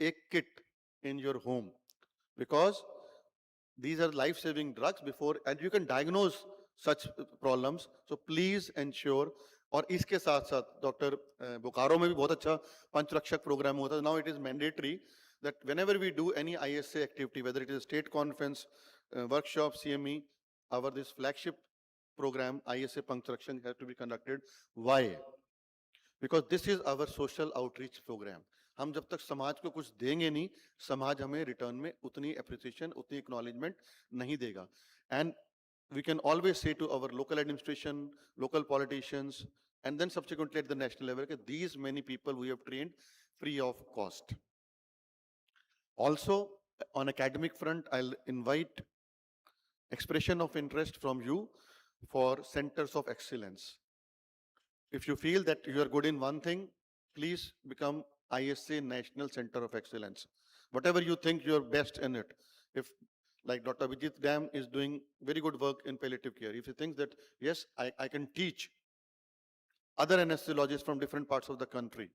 एक kit in your home, because these are life saving drugs before and you can diagnose such problems. So please ensure. और इसके साथ साथ डॉक्टर बोकारो में भी बहुत अच्छा पंचरक्षक प्रोग्राम होता है. Now it is mandatory that whenever we do any ISA activity, whether it is a state conference, workshop, CME, our this flagship program ISA Pancharakshan has to be conducted. Why? Because this is our social outreach program. हम जब तक समाज को कुछ देंगे नहीं, समाज हमें रिटर्न में उतनी एप्रिसिएशन, उतनी एक्नॉलेजमेंट नहीं देगा. And we can always say to our local administration, local politicians, and then subsequently at the national level, okay, these many people we have trained free of cost. Also, on academic front, I'll invite expression of interest from you for centers of excellence. If you feel that you are good in one thing, please become ISA National Center of Excellence. Whatever you think you're best in it. If like Dr. Vijit Dam is doing very good work in palliative care. If he thinks that, yes, I can teach other anesthesiologists from different parts of the country,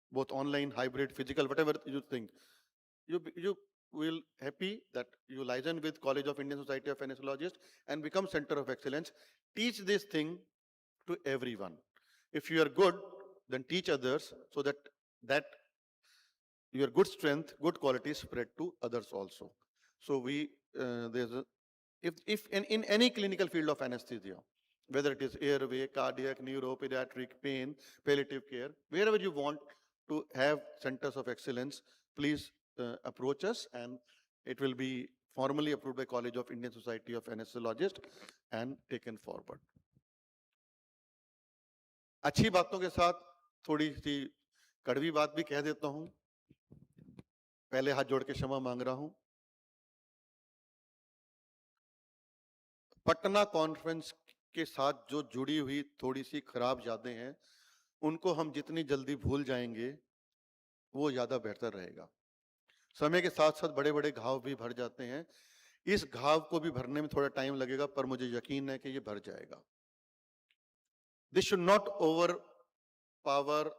both online, hybrid, physical, whatever you think, you will happy that you liaison with College of Indian Society of Anesthesiologists and become Center of Excellence. Teach this thing to everyone. If you are good, then teach others so that your good strength, good qualities spread to others also. So there's a, if in any clinical field of anesthesia, whether it is airway, cardiac, neuro, pediatric, pain, palliative care, wherever you want to have centers of excellence, please approach us, and it will be formally approved by College of Indian Society of Anesthesiologists and taken forward. अच्छी बातों के साथ थोड़ी सी कड़वी बात भी कह देता हूं. पहले हाथ जोड़ के क्षमा मांग रहा हूं. पटना कॉन्फ्रेंस के साथ जो जुड़ी हुई थोड़ी सी खराब यादें हैं, उनको हम जितनी जल्दी भूल जाएंगे वो ज्यादा बेहतर रहेगा. समय के साथ साथ बड़े बड़े घाव भी भर जाते हैं. इस घाव को भी भरने में थोड़ा टाइम लगेगा, पर मुझे यकीन है कि ये भर जाएगा. This should not overpower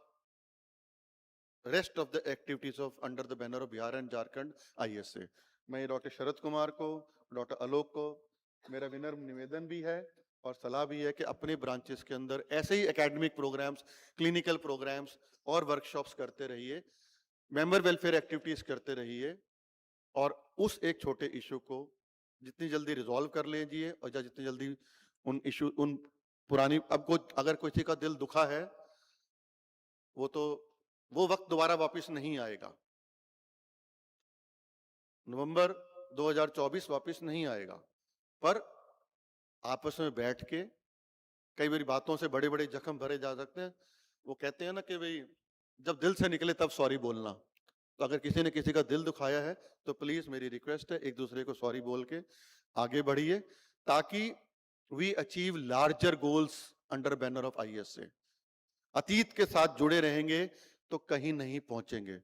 rest of the activities of under the banner of Bihar and Jharkhand ISA. मैं डॉक्टर शरद कुमार को, डॉक्टर आलोक को मेरा विनम्र निवेदन भी है और सलाह भी है कि अपने ब्रांचेस के अंदर ऐसे ही एकेडमिक प्रोग्राम्स, क्लिनिकल प्रोग्राम्स और वर्कशॉप्स करते रहिए, मेंबर वेलफेयर एक्टिविटीज करते रहिए, और उस एक छोटे इशू को जितनी जल्दी रिजॉल्व कर लीजिए, और जितनी जल्दी उन पुरानी, अब अगर किसी का दिल दुखा है, वो वक्त दोबारा वापस नहीं आएगा. नवंबर 2024 वापस नहीं आएगा, पर आपस में बैठ के कई बार बातों से बड़े बड़े जख्म भरे जा सकते हैं. वो कहते हैं ना कि भाई जब दिल से निकले तब सॉरी बोलना. तो अगर किसी ने किसी का दिल दुखाया है तो प्लीज मेरी रिक्वेस्ट है, एक दूसरे को सॉरी बोल के आगे बढ़िए, ताकि we achieve larger goals under banner of ISA. अतीत के साथ जुड़े रहेंगे तो कहीं नहीं पहुंचेंगे.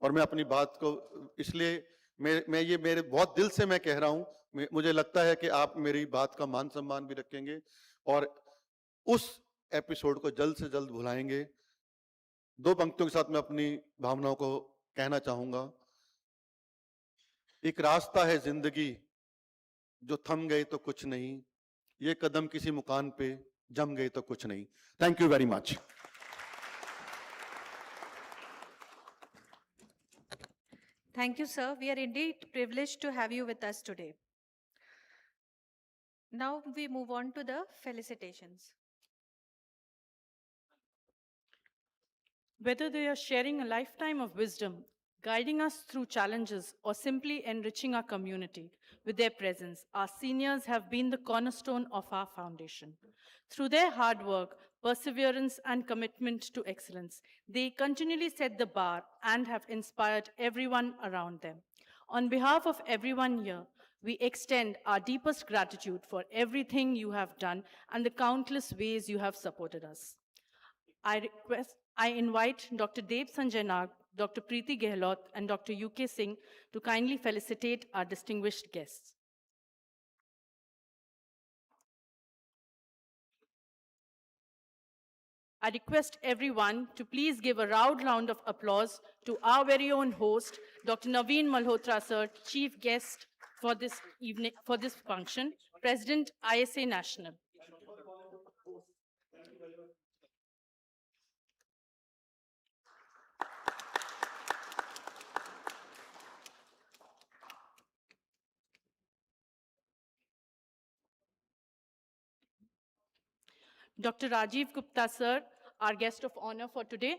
और मैं अपनी बात को इसलिए मैं ये मेरे बहुत दिल से मैं कह रहा हूं. मुझे लगता है कि आप मेरी बात का मान सम्मान भी रखेंगे और उस एपिसोड को जल्द से जल्द भुलाएंगे. दो पंक्तियों के साथ मैं अपनी भावनाओं को कहना चाहूंगा. एक रास्ता है जिंदगी जो थम गए तो कुछ नहीं, ये कदम किसी मुकाम पे जम गए तो कुछ नहीं. Thank you very much. Thank you, sir. We are indeed privileged to have you with us today. Now we move on to the felicitations. Whether they are sharing a lifetime of wisdom, guiding us through challenges, or simply enriching our community with their presence, our seniors have been the cornerstone of our foundation. Through their hard work, perseverance, and commitment to excellence, they continually set the bar and have inspired everyone around them. On behalf of everyone here, we extend our deepest gratitude for everything you have done and the countless ways you have supported us. I invite Dr. Dev Sanjay Nag, Dr. Preeti Gehlot, and Dr. UK Singh to kindly felicitate our distinguished guests. I request everyone to please give a loud round of applause to our very own host, Dr. Naveen Malhotra, sir, chief guest for this evening, for this function, President ISA National. Dr. Rajiv Gupta, sir, our guest of honor for today.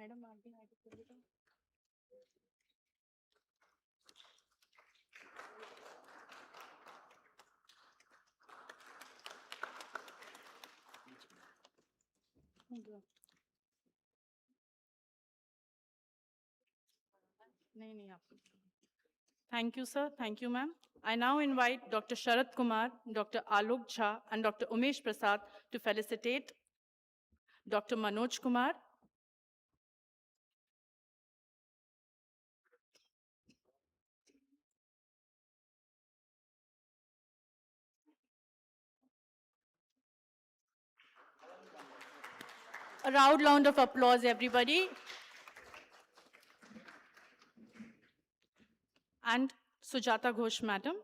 Madam आप भी आगे चलिए। नहीं नहीं आप Thank you, sir. Thank you, ma'am. I now invite Dr. Sharad Kumar, Dr. Alok Jha, and Dr. Umesh Prasad to felicitate Dr. Manoj Kumar. A loud round of applause, everybody. And Sujata Ghosh, madam.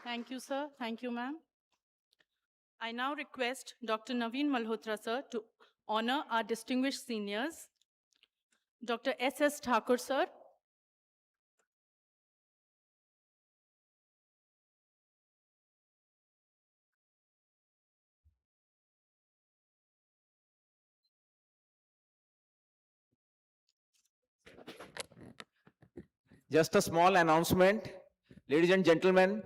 Thank you, sir. Thank you, ma'am. I now request Dr. Naveen Malhotra, sir, to honor our distinguished seniors. Dr. S.S. Thakur, sir. Just a small announcement. Ladies and gentlemen,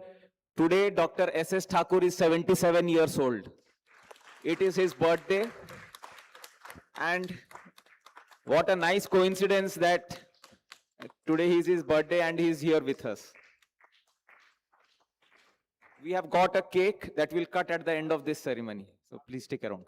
today Dr. S.S. Thakur is 77 years old. It is his birthday. And what a nice coincidence that today is his birthday and he is here with us. We have got a cake that we'll cut at the end of this ceremony. So please stick around.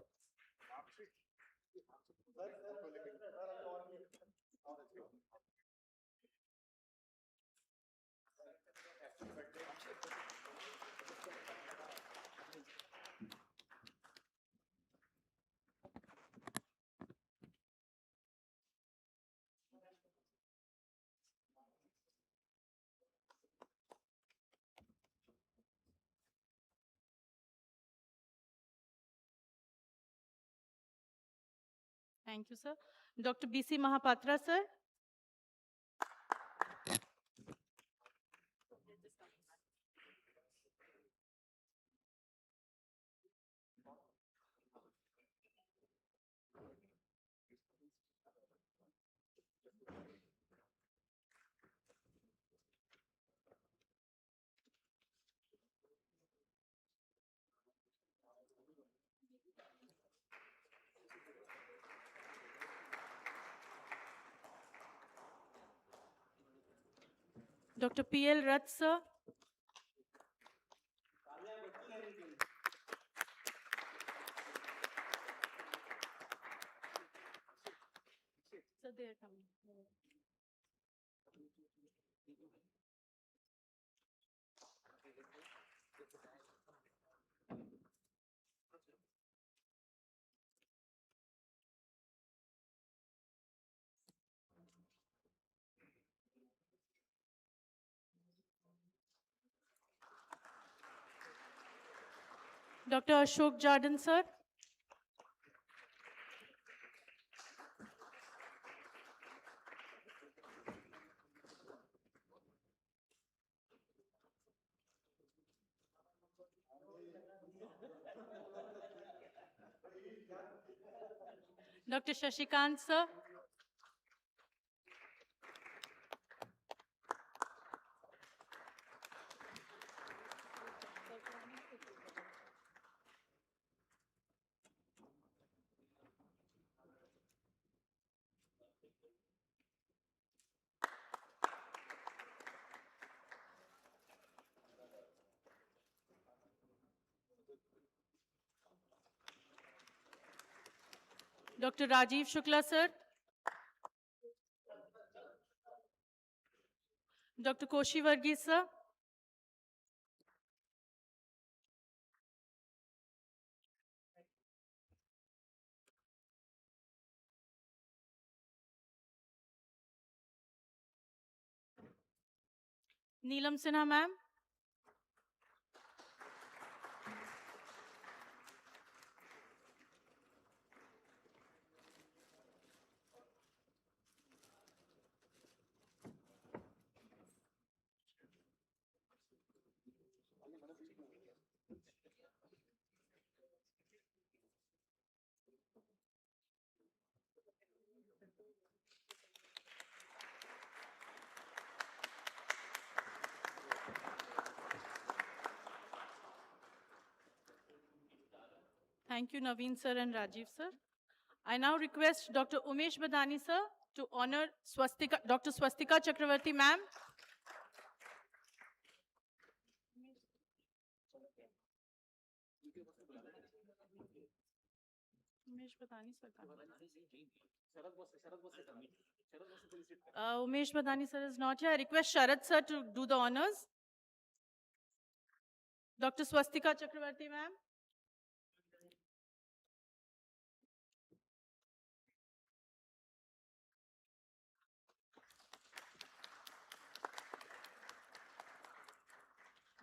Thank you, sir. Dr. B.C. Mahapatra, sir. Dr. P.L. Rath, sir. Sir, they are coming. Dr. Ashok Jardin, sir. Dr. Shashikant, sir. Dr. Rajiv Shukla, sir. Dr. Koshi Varghese, sir. Neelam Sinha, ma'am. Thank you, Naveen sir and Rajiv sir. I now request Dr. Umesh Badani sir to honor Dr. Swastika Chakravarti ma'am. Umesh Badani sir. Umesh Badani sir is not here. I request Sharad sir to do the honors. Dr. Swastika Chakravarti ma'am.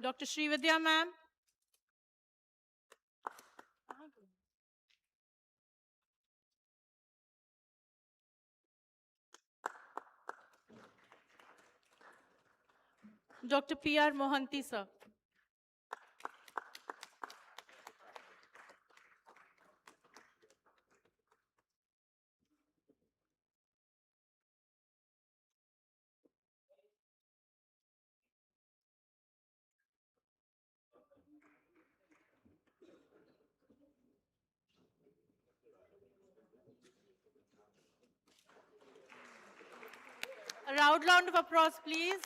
Dr. Srividya ma'am. Dr. P.R. Mohanty sir. A round of applause, please.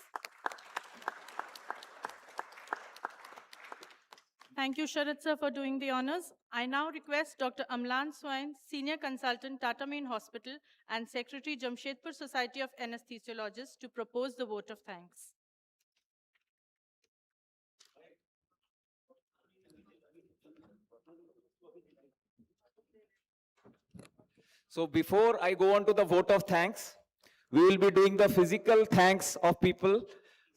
Thank you, Sharad sir, for doing the honors. I now request Dr. Amlan Swain, Senior Consultant, Tata Main Hospital, and Secretary, Jamshedpur Society of Anesthesiologists, to propose the vote of thanks. So before I go on to the vote of thanks, we will be doing the physical thanks of people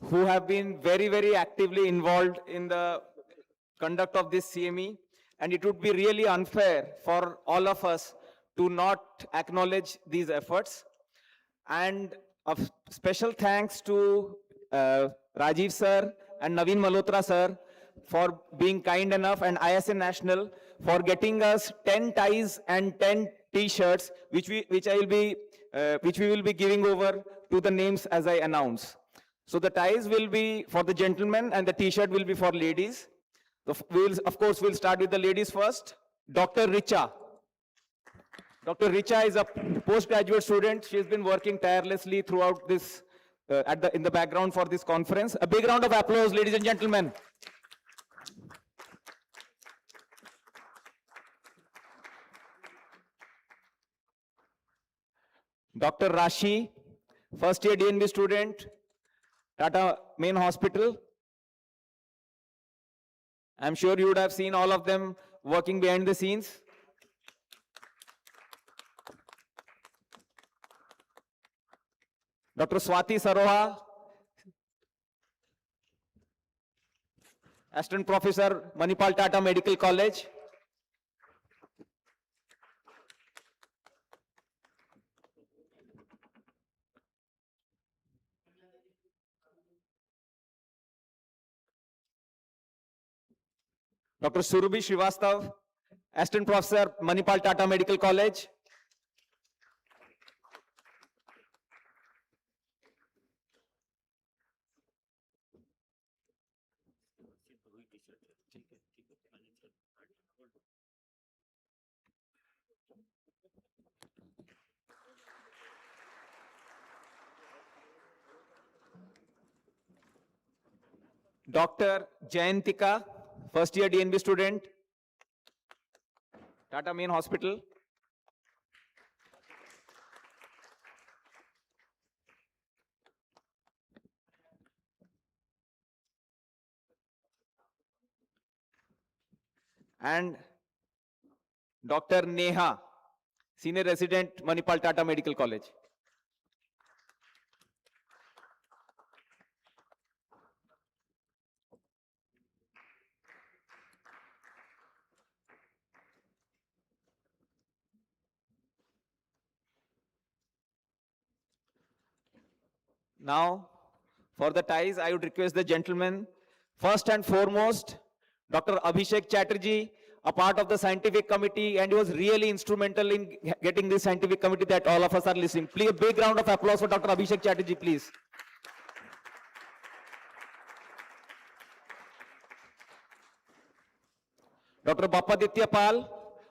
who have been very, very actively involved in the conduct of this CME. And it would be really unfair for all of us to not acknowledge these efforts. And a special thanks to Rajiv sir and Naveen Malhotra sir for being kind enough, and ISA National for getting us 10 ties and 10 T-shirts, which we will be giving over to the names as I announce. So the ties will be for the gentlemen and the T-shirt will be for ladies. Of course, we'll start with the ladies first. Dr. Richa. Dr. Richa is a postgraduate student. She's been working tirelessly throughout this, in the background for this conference. A big round of applause, ladies and gentlemen. Dr. Rashi, first year DNB student, Tata Main Hospital. I'm sure you would have seen all of them working behind the scenes. Dr. Swati Saroha, Assistant Professor, Manipal Tata Medical College. Dr. Surabhi Srivastav, Assistant Professor, Manipal Tata Medical College. Dr. Jayantika, first year DNB student, Tata Main Hospital. And Dr. Neha, senior resident, Manipal Tata Medical College. Now, for the ties, I would request the gentlemen, first and foremost, Dr. Abhishek Chatterjee, a part of the scientific committee, and he was really instrumental in getting this scientific committee that all of us are listening. Please, a big round of applause for Dr. Abhishek Chatterjee, please. Dr. Bappaditya Pal,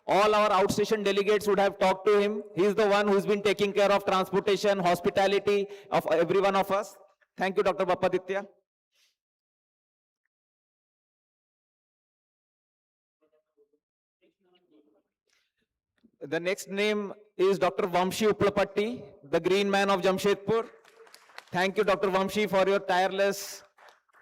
All our outstation delegates would have talked to him. He is the one who's been taking care of transportation, hospitality of every one of us. Thank you, Dr. Bappaditya. The next name is Dr. Vamshi Uplapatti, the green man of Jamshedpur. Thank you, Dr. Vamshi, for your tireless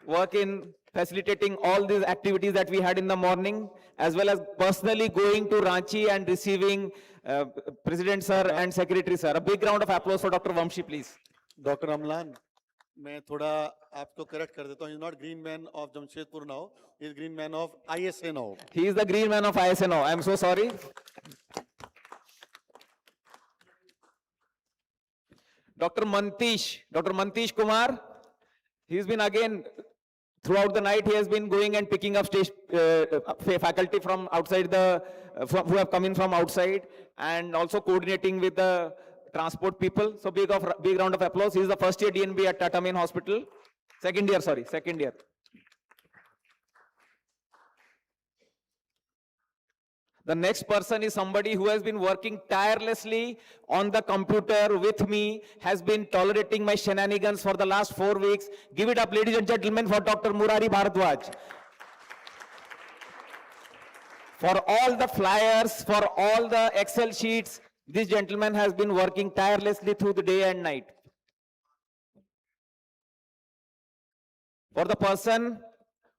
work in facilitating all these activities that we had in the morning, as well as personally going to Ranchi and receiving President Sir and Secretary Sir. A big round of applause for Dr. Vamshi, please. Doctor Amlan, मैं थोड़ा आपको correct कर देता हूँ. He's not green man of Jamshedpur now. He's green man of ISA now. He is the green man of ISA now. I am so sorry. Dr. Mantish Kumar, he's been again, throughout the night, he has been going and picking up faculty from outside who have come in from outside, and also coordinating with the transport people. So big round of applause. He is the first year DNB at Tata Main Hospital. Second year. The next person is somebody who has been working tirelessly on the computer with me, has been tolerating my shenanigans for the last 4 weeks. Give it up, ladies and gentlemen, for Dr. Murari Bharadwaj. For all the flyers, for all the Excel sheets, this gentleman has been working tirelessly through the day and night. For the person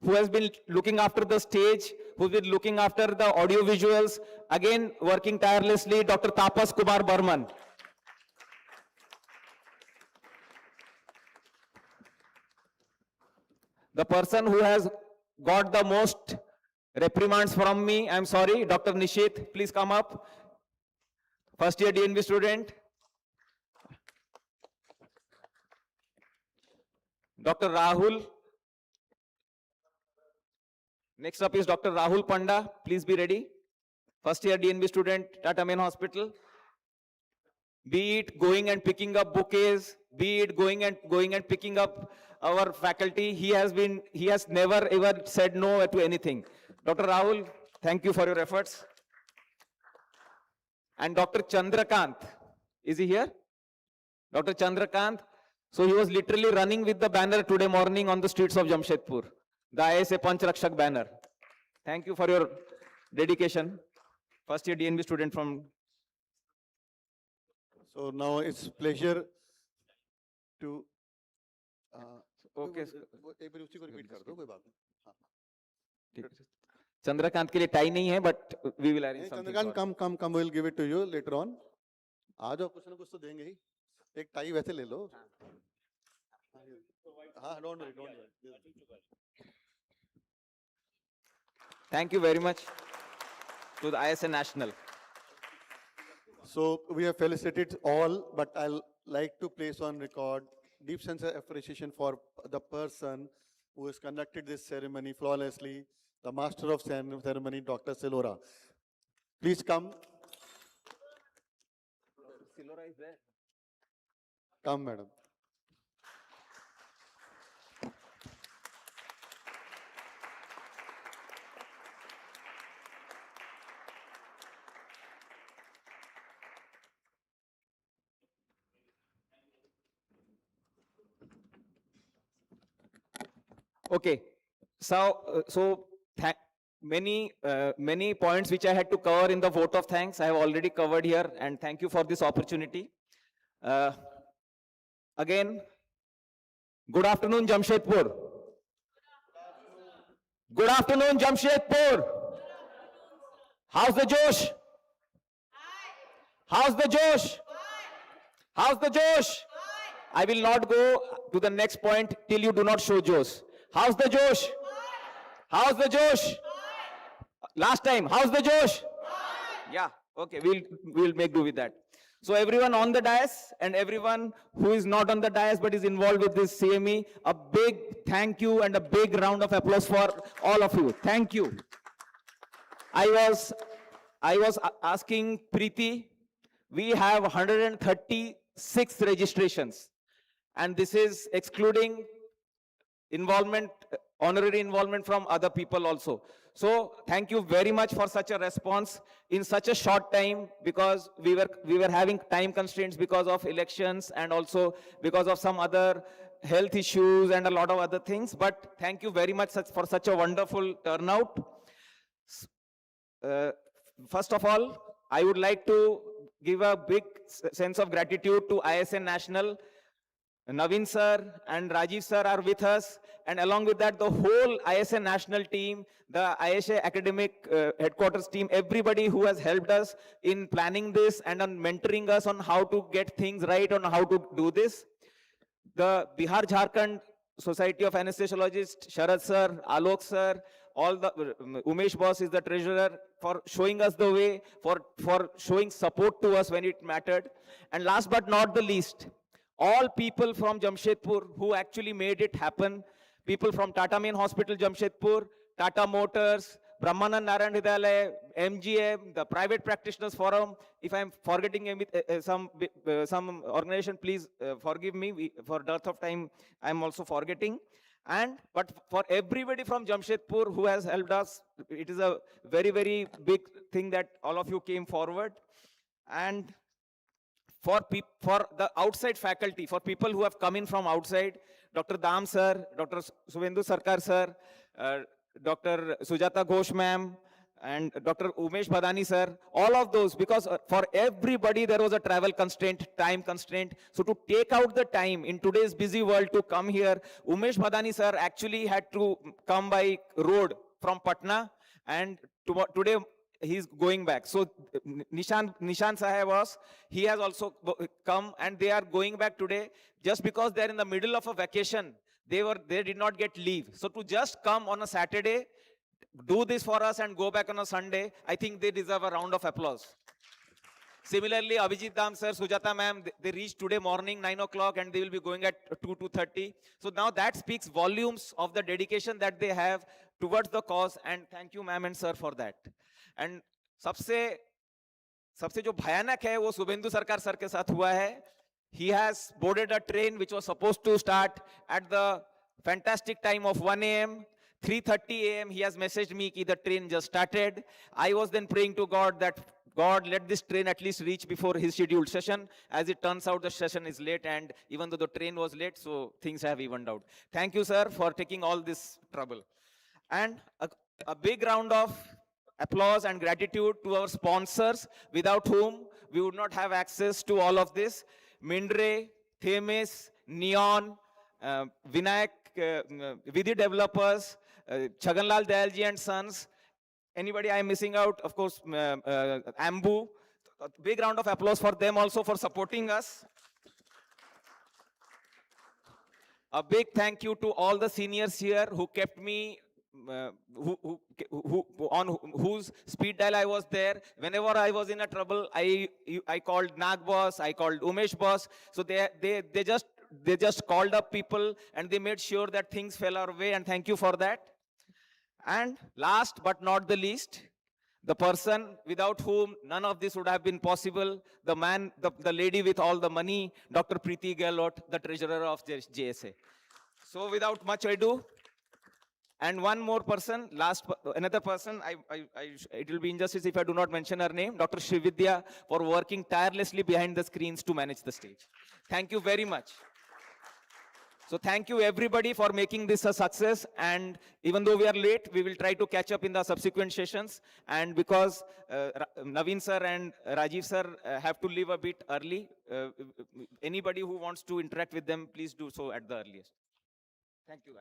who has been looking after the stage, who's been looking after the audio visuals, again working tirelessly, Dr. Tapas Kumar Burman. The person who has got the most reprimands from me, I'm sorry, Dr. Nishit, please come up. First year DNB student. Dr. Rahul. Next up is Dr. Rahul Panda. Please be ready. First year DNB student, Tata Main Hospital. Be it going and picking up bouquets, be it going and picking up our faculty, he has never ever said no to anything. Dr. Rahul, thank you for your efforts. And Dr. Chandrakant, is he here? Dr. Chandrakant, so he was literally running with the banner today morning on the streets of Jamshedpur. The ISA Panch Rakshak banner. Thank you for your dedication. First year DNB student from. So now it's pleasure to. Okay. एक बार उसी को repeat कर दो, कोई बात नहीं. चंद्रकांत के लिए टाई नहीं है, but we will arrange something. Chandrakant, come, we'll give it to you later on. आ जाओ, कुछ ना कुछ तो देंगे ही. एक टाई वैसे ले लो. हाँ, don't worry. Thank you very much to the ISA National. So we have felicitated all, but I'll like to place on record deep sense of appreciation for the person who has conducted this ceremony flawlessly, the master of ceremony, Dr. Silora. Please come. Silora is there. Come, madam. Okay, so many points which I had to cover in the vote of thanks, I have already covered here, and thank you for this opportunity. Again, good afternoon, Jamshedpur. Good afternoon, Jamshedpur. How's the Josh? How's the Josh? How's the Josh? I will not go to the next point till you do not show Josh. How's the Josh? How's the Josh? Last time, how's the Josh? Yeah, okay, we'll make do with that. So everyone on the dais and everyone who is not on the dais but is involved with this CME, a big thank you and a big round of applause for all of you. Thank you. I was asking Preeti, we have 136 registrations, and this is excluding involvement, honorary involvement from other people also. So thank you very much for such a response in such a short time, because we were having time constraints because of elections and also because of some other health issues and a lot of other things. But thank you very much for such a wonderful turnout. Uh, First of all, I would like to give a big sense of gratitude to ISN National. Naveen sir and Rajiv sir are with us, and along with that, the whole ISN national team, the ISA academic headquarters team, everybody who has helped us in planning this and on mentoring us on how to get things right, on how to do this. The Bihar Jharkhand Society of Anesthesiologists, Sharad sir, Alok sir, all the Umesh boss is the treasurer, for showing us the way, for showing support to us when it mattered. And last but not the least, all people from Jamshedpur who actually made it happen, people from Tata Main Hospital, Jamshedpur, Tata Motors, Brahmanand Narayan Hridayalaya, MGM, the Private Practitioners Forum. If I'm forgetting some organization, please forgive me. For dearth of time, I'm also forgetting. But for everybody from Jamshedpur who has helped us, it is a very, very big thing that all of you came forward. And for the outside faculty, for people who have come in from outside, Dr. Dam sir, Dr. Suvendu Sarkar sir, Dr. Sujata Ghosh ma'am, and Dr. Umesh Bhadani sir, all of those, because for everybody there was a travel constraint, time constraint. So to take out the time in today's busy world to come here, Umesh Bhadani sir actually had to come by road from Patna, and today he's going back. So Nishan Sahab was, he has also come, and they are going back today just because they're in the middle of a vacation. They did not get leave. So to just come on a Saturday, do this for us and go back on a Sunday, I think they deserve a round of applause. Similarly, Abhijit Dam sir, Sujata ma'am, they reached today morning 9 o'clock and they will be going at 2:30. So now that speaks volumes of the dedication that they have towards the cause, and thank you ma'am and sir for that. And सबसे जो भयानक है वो शुभेंदु सरकार sir के साथ हुआ है. He has boarded a train which was supposed to start at the fantastic time of 1 a.m. 3:30 a.m. he has messaged me that the train just started. I was then praying to God that God, let this train at least reach before his scheduled session. As it turns out, the session is late, and even though the train was late, so things have evened out. Thank you, sir, for taking all this trouble. And a big round of applause and gratitude to our sponsors, without whom we would not have access to all of this. Mindre, Themis, Neon, Vinayak, Vidhi Developers, Chaganlal Dayalji and Sons. Anybody I am missing out? Of course, Ambu. A big round of applause for them also for supporting us. A big thank you to all the seniors here who kept me, on whose speed dial I was there. Whenever I was in a trouble, I called Nag boss, I called Umesh boss. So they just called up people and they made sure that things fell our way, and thank you for that. And last but not the least, the person without whom none of this would have been possible, the man, the lady with all the money, Dr. Preeti Gehlot, the treasurer of JSA. So without much ado, and one more person, another person, it will be injustice if I do not mention her name, Dr. Srividya, for working tirelessly behind the screens to manage the stage. Thank you very much. So thank you everybody for making this a success, and even though we are late, we will try to catch up in the subsequent sessions. And because Naveen sir and Rajiv sir have to leave a bit early, anybody who wants to interact with them, please do so at the earliest. Thank you.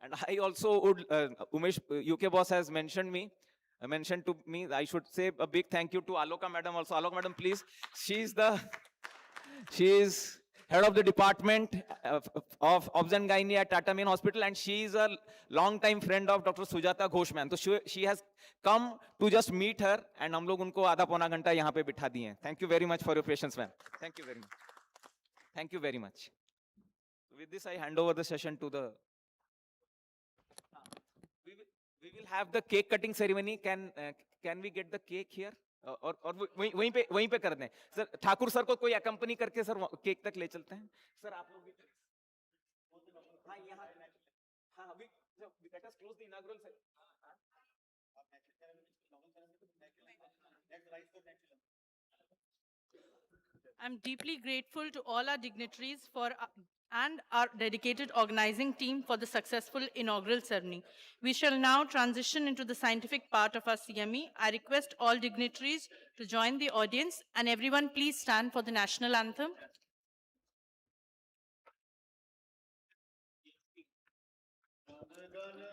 And I also would, Umesh, UK boss has mentioned to me, I should say a big thank you to Aloka madam also. Aloka madam, please. She is head of the department of Obs and Gynae at Tata Main Hospital, and she is a long-time friend of Dr. Sujata Ghosh ma'am. So she has come to just meet her, and हम लोग उनको आधा पौना घंटा यहाँ पे बिठा दिए हैं. Thank you very much for your patience, ma'am. Thank you very much. Thank you very much. With this, I hand over the session to the. We will have the cake cutting ceremony. Can we get the cake here? और वहीं पे कर दें. Sir Thakur sir को कोई accompany करके sir cake तक ले चलते हैं. सर आप लोग भी. हाँ यहाँ. हाँ Let us close the inaugural. I'm deeply grateful to all our dignitaries and our dedicated organizing team for the successful inaugural ceremony. We shall now transition into the scientific part of our CME. I request all dignitaries to join the audience, and everyone please stand for the national anthem.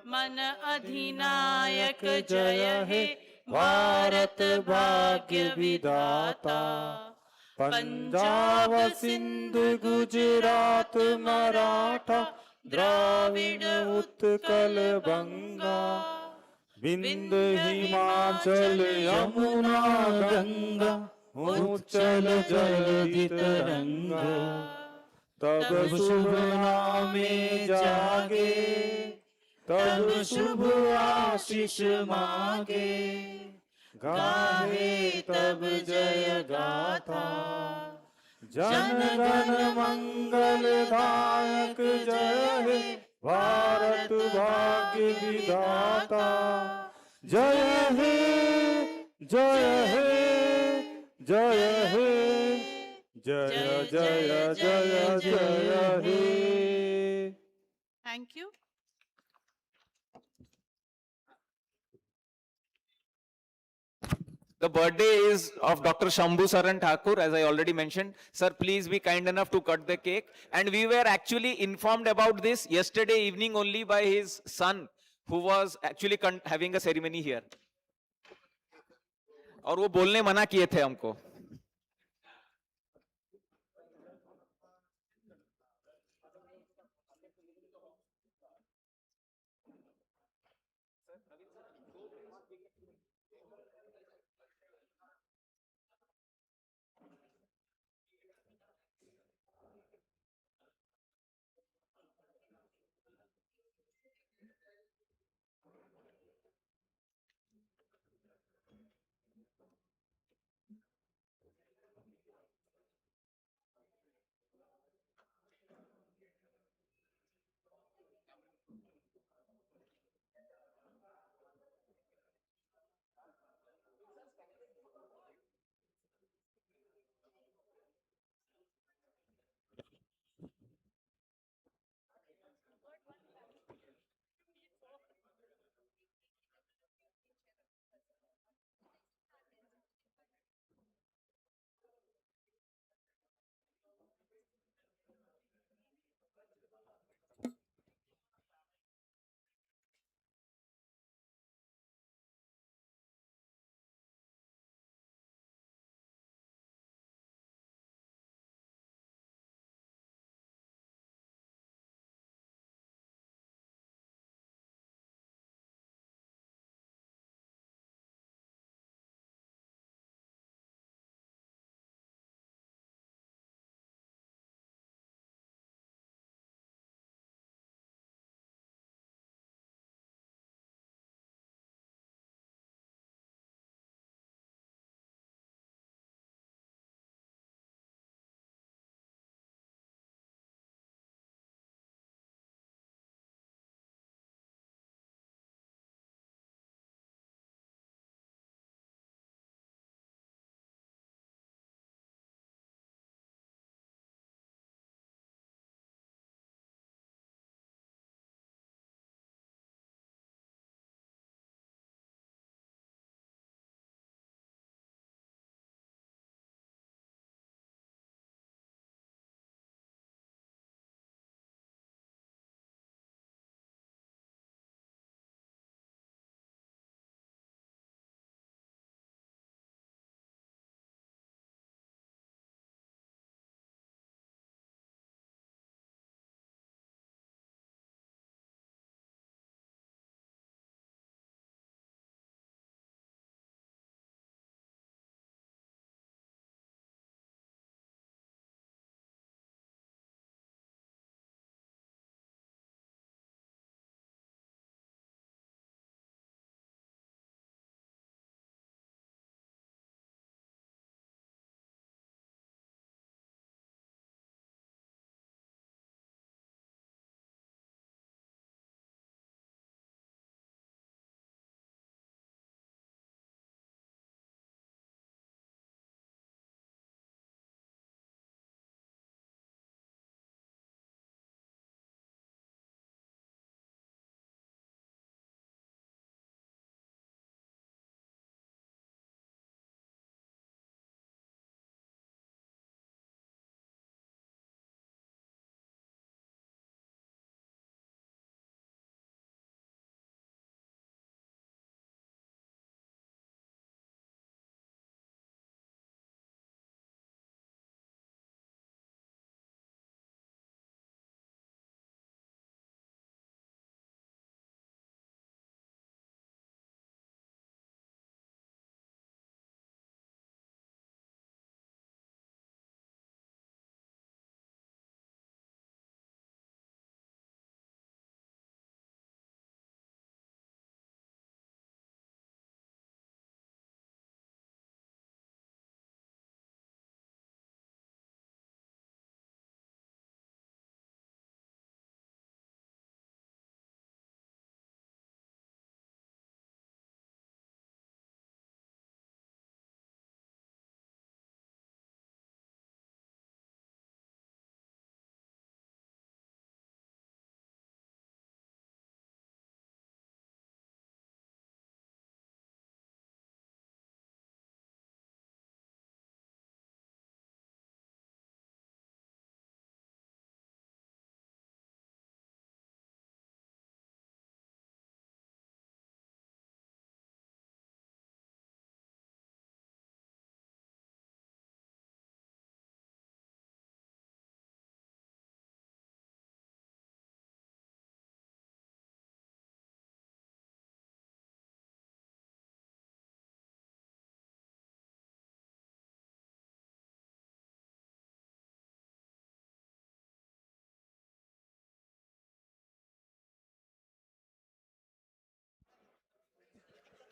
मन अधिनायक जय हे भारत भाग्य विधाता पंजाब सिंध गुजरात मराठा द्राविड उत्कल बंगा विंध्य हिमाचल यमुना गंगा उच्चल जलधि तरंगा तब शुभ नामे जागे तब शुभ आशीष मांगे गाहे तब जय गाथा जन गण मंगल दायक जय हे भारत भाग्य विधाता जय हे जय हे जय हे जय जय जय जय हे. Thank you. The birthday is of Dr. Shambhu Saran Thakur, as I already mentioned. Sir, please be kind enough to cut the cake. And we were actually informed about this yesterday evening only by his son, who was actually having a ceremony here. और वो बोलने मना किए थे हमको.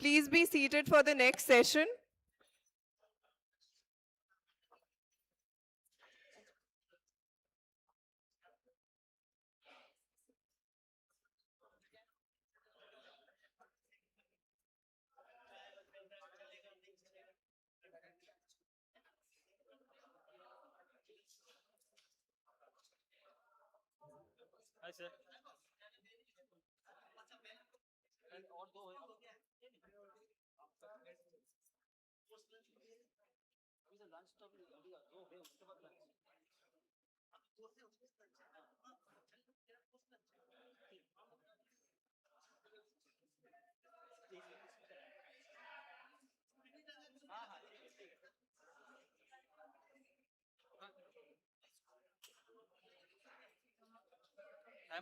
Please be seated for the next session. Hi, sir.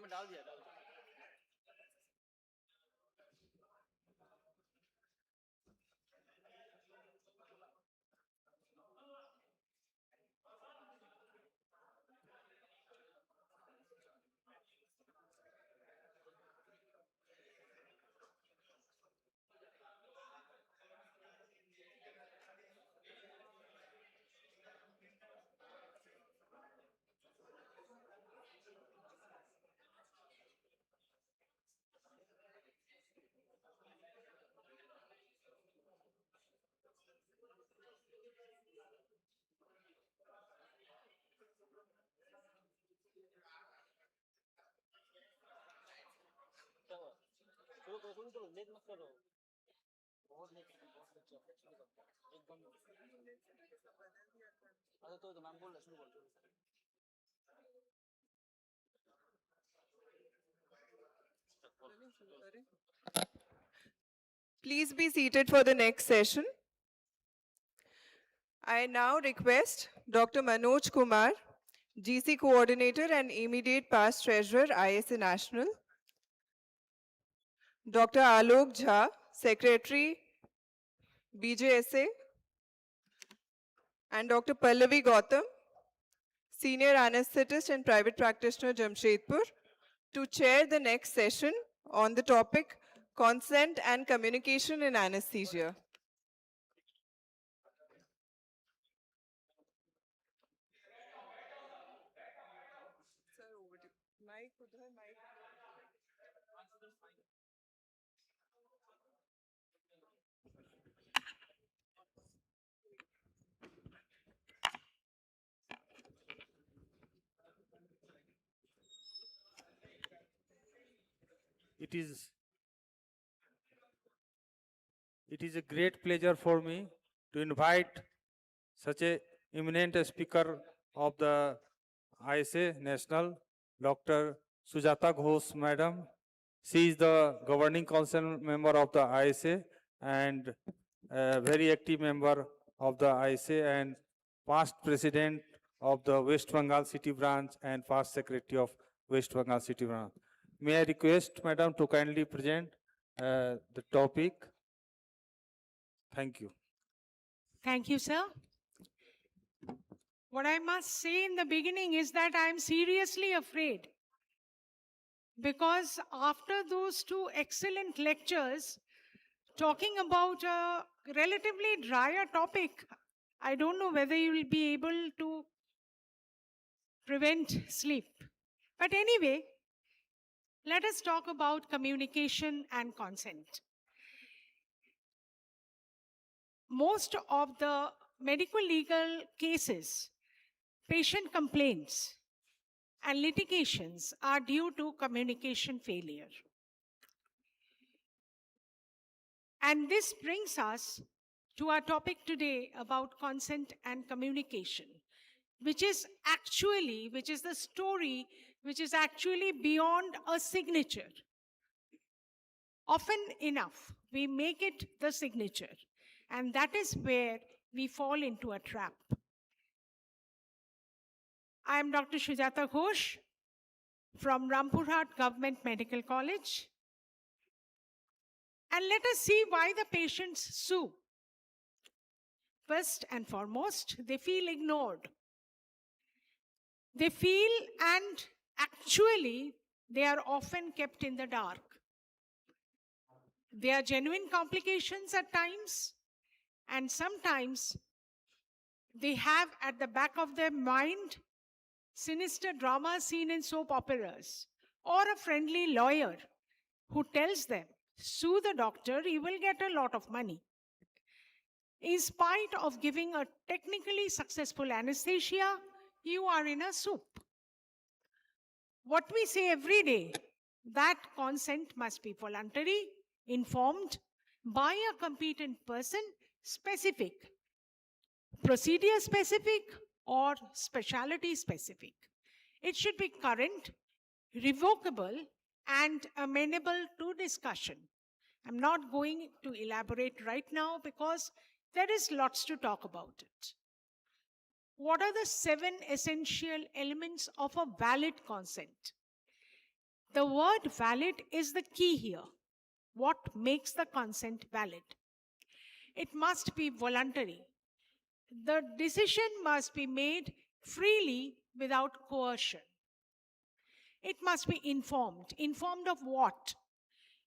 डाल दिया late मत करो बहुत लेट एकदम अरे तो मैम बोल शुरू बोल Please be seated for the next session. I now request Dr. Manoj Kumar, GC Coordinator and Immediate Past Treasurer, ISA National, Dr. Alok Jha, Secretary, Bjsa, and Dr. Pallavi Gautam, Senior Anesthetist and Private Practitioner, Jamshedpur, to chair the next session on the topic Consent and Communication in Anesthesia. It is a great pleasure for me to invite such a eminent speaker of the ISA National, Dr. Sujata Ghosh, Madam. She is the governing council member of the ISA and a very active member of the ISA and past president of the West Bengal City Branch and past secretary of West Bengal City Branch. May I request, Madam, to kindly present the topic. Thank you. Thank you, sir. What I must say in the beginning is that I'm seriously afraid, because after those two excellent lectures talking about a relatively drier topic, I don't know whether you will be able to prevent sleep. But anyway, let us talk about communication and consent. Most of the medical legal cases, patient complaints, and litigations are due to communication failure. And this brings us to our topic today about consent and communication, which is the story which is actually beyond a signature. Often enough, we make it the signature, and that is where we fall into a trap. I am Dr. Sujata Ghosh from Rampurhat Government Medical College. And let us see why the patients sue. First and foremost, they feel ignored. They feel, and actually, they are often kept in the dark. There are genuine complications at times, and sometimes they have at the back of their mind sinister drama seen in soap operas, or a friendly lawyer who tells them, sue the doctor, you will get a lot of money. In spite of giving a technically successful anesthesia, you are in a soup. What we say every day, that consent must be voluntary, informed by a competent person, specific, procedure specific, or specialty specific. It should be current, revocable, and amenable to discussion. I'm not going to elaborate right now because there is lots to talk about it. What are the 7 essential elements of a valid consent? The word valid is the key here. What makes the consent valid? It must be voluntary. The decision must be made freely without coercion. It must be informed. Informed of what?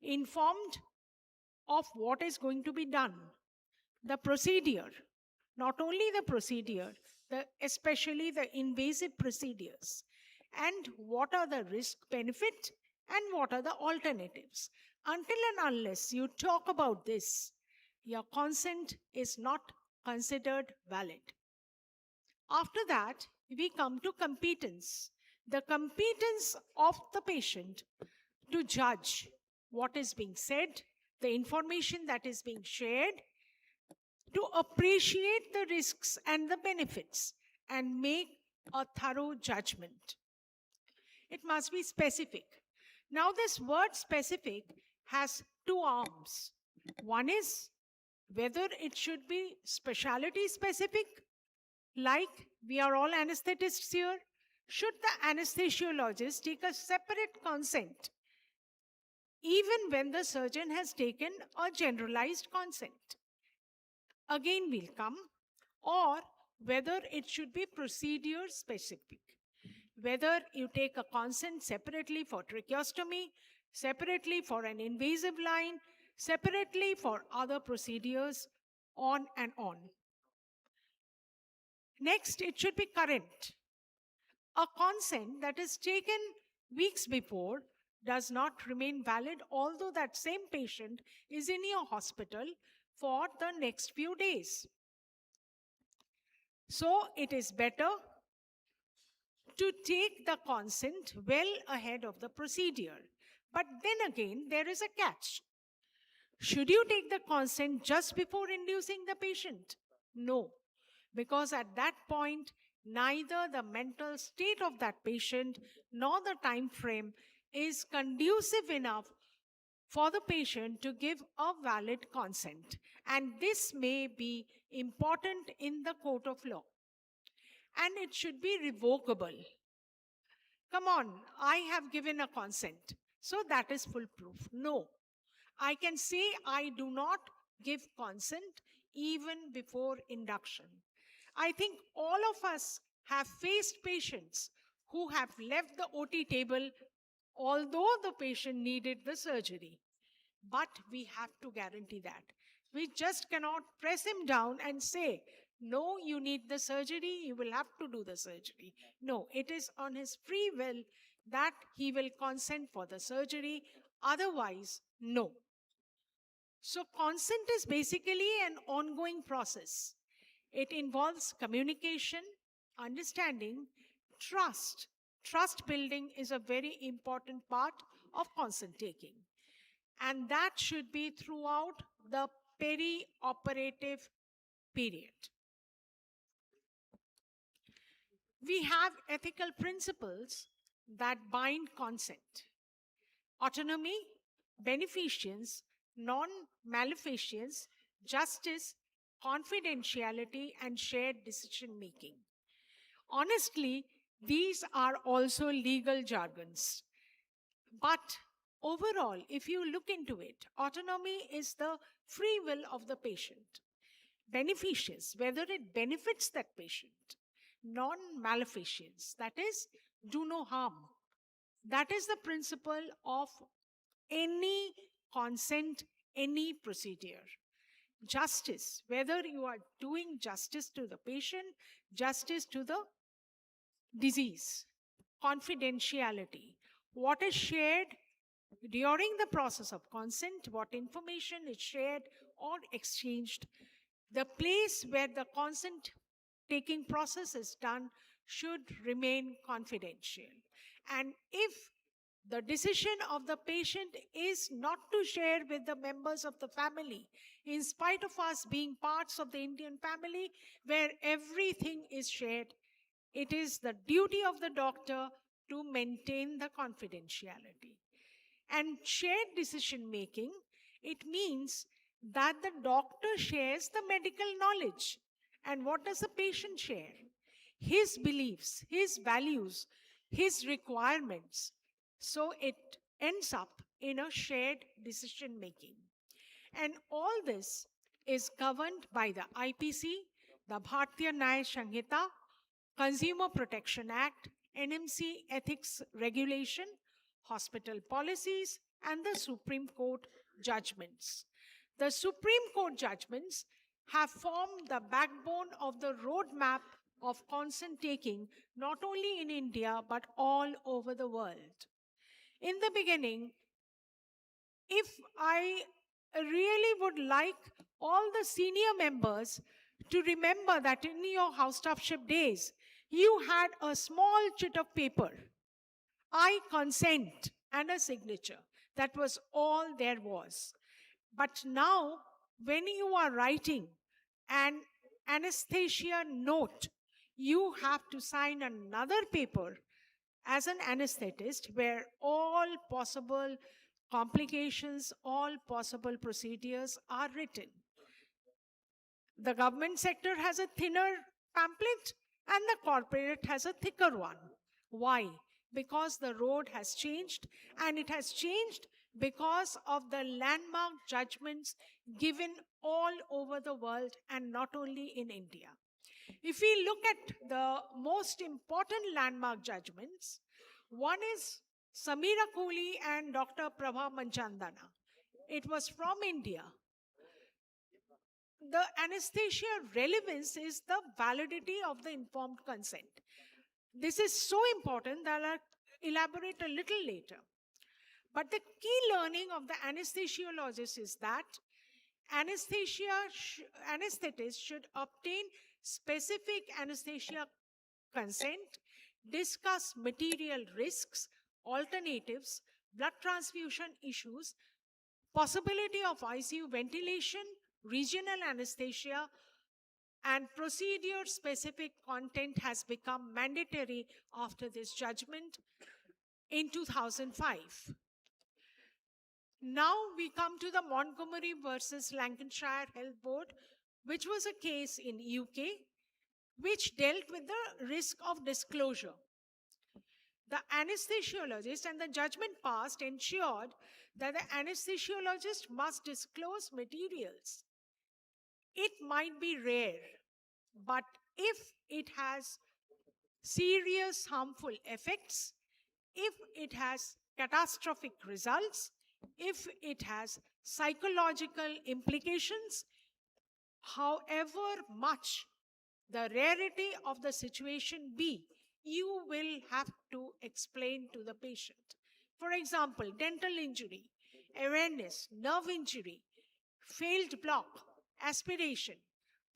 Informed of what is going to be done. The procedure, not only the procedure, especially the invasive procedures, and what are the risk benefit and what are the alternatives. Until and unless you talk about this, your consent is not considered valid. After that, we come to competence. The competence of the patient to judge what is being said, the information that is being shared, to appreciate the risks and the benefits and make a thorough judgment. It must be specific. Now, this word specific has 2 arms. One is whether it should be specialty specific, like we are all anesthetists here. Should the anesthesiologist take a separate consent even when the surgeon has taken a generalized consent? Again, we'll come. Or whether it should be procedure specific. Whether you take a consent separately for tracheostomy, separately for an invasive line, separately for other procedures, on and on. Next, it should be current. A consent that is taken weeks before does not remain valid, although that same patient is in your hospital for the next few days. So it is better to take the consent well ahead of the procedure. But then again, there is a catch. Should you take the consent just before inducing the patient? No, because at that point, neither the mental state of that patient nor the time frame is conducive enough for the patient to give a valid consent. And this may be important in the court of law. And it should be revocable. Come on, I have given a consent, so that is full proof. No, I can say I do not give consent even before induction. I think all of us have faced patients who have left the OT table although the patient needed the surgery. But we have to guarantee that. We just cannot press him down and say, no, you need the surgery, you will have to do the surgery. No, it is on his free will that he will consent for the surgery. Otherwise, no. So consent is basically an ongoing process. It involves communication, understanding, trust. Trust building is a very important part of consent taking. And that should be throughout the peri-operative period. We have ethical principles that bind consent. Autonomy, beneficence, non-maleficence, justice, confidentiality, and shared decision making. Honestly, these are also legal jargons. But overall, if you look into it, autonomy is the free will of the patient. Beneficence, whether it benefits that patient. Non-maleficence, that is, do no harm. That is the principle of any consent any procedure. Justice, whether you are doing justice to the patient, justice to the disease, confidentiality, what is shared during the process of consent, what information is shared or exchanged, the place where the consent taking process is done should remain confidential. And if the decision of the patient is not to share with the members of the family, in spite of us being parts of the Indian family where everything is shared, it is the duty of the doctor to maintain the confidentiality. And shared decision making, it means that the doctor shares the medical knowledge. And what does the patient share? His beliefs, his values, his requirements. So it ends up in a shared decision making. And all this is governed by the IPC, the Bharatiya Nyaya Sanhita, Consumer Protection Act, NMC Ethics Regulation, hospital policies, and the Supreme Court judgments. The Supreme Court judgments have formed the backbone of the roadmap of consent taking, not only in India, but all over the world. In the beginning, if I really would like all the senior members to remember that in your house staffship days, you had a small chit of paper, I consent, and a signature. That was all there was. But now, when you are writing an anesthesia note, you have to sign another paper as an anesthetist where all possible complications, all possible procedures are written. The government sector has a thinner pamphlet and the corporate has a thicker one. Why? Because the road has changed, and it has changed because of the landmark judgments given all over the world and not only in India. If we look at the most important landmark judgments, one is Samira Cooley and Dr. Prabha Manchandana. It was from India. The anesthesia relevance is the validity of the informed consent. This is so important that I'll elaborate a little later. But the key learning of the anesthesiologist is that anesthetists should obtain specific anesthesia consent, discuss material risks, alternatives, blood transfusion issues, possibility of ICU ventilation, regional anesthesia, and procedure-specific content has become mandatory after this judgment in 2005. Now we come to the Montgomery versus Lancashire Health Board, which was a case in UK, which dealt with the risk of disclosure. The anesthesiologist and the judgment passed ensured that the anesthesiologist must disclose materials. It might be rare, but if it has serious harmful effects, if it has catastrophic results, if it has psychological implications, however much the rarity of the situation be, you will have to explain to the patient. For example, dental injury, awareness, nerve injury, failed block, aspiration,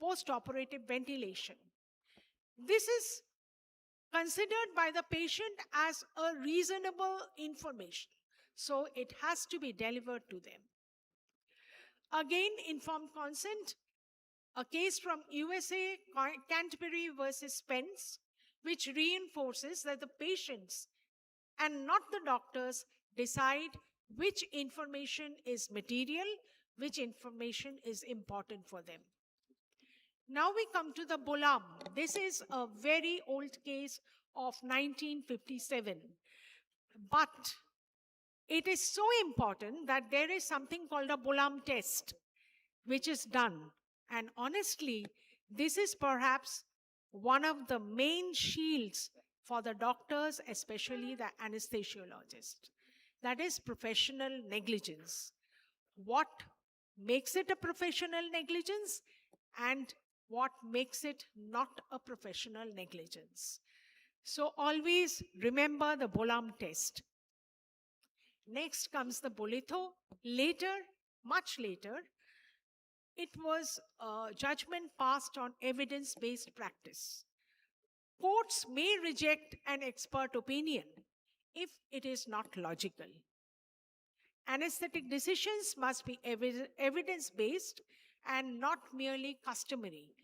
post-operative ventilation. This is considered by the patient as a reasonable information. So it has to be delivered to them. Again, informed consent, a case from USA, Canterbury versus Spence, which reinforces that the patients and not the doctors decide which information is material, which information is important for them. Now we come to the Bolam. This is a very old case of 1957. But it is so important that there is something called a Bolam test, which is done. And honestly, this is perhaps one of the main shields for the doctors, especially the anesthesiologists. That is professional negligence. What makes it a professional negligence and what makes it not a professional negligence. So always remember the Bolam test. Next comes the Bolitho. Later, much later, it was a judgment passed on evidence-based practice. Courts may reject an expert opinion if it is not logical. Anesthetic decisions must be evidence-based and not merely customary.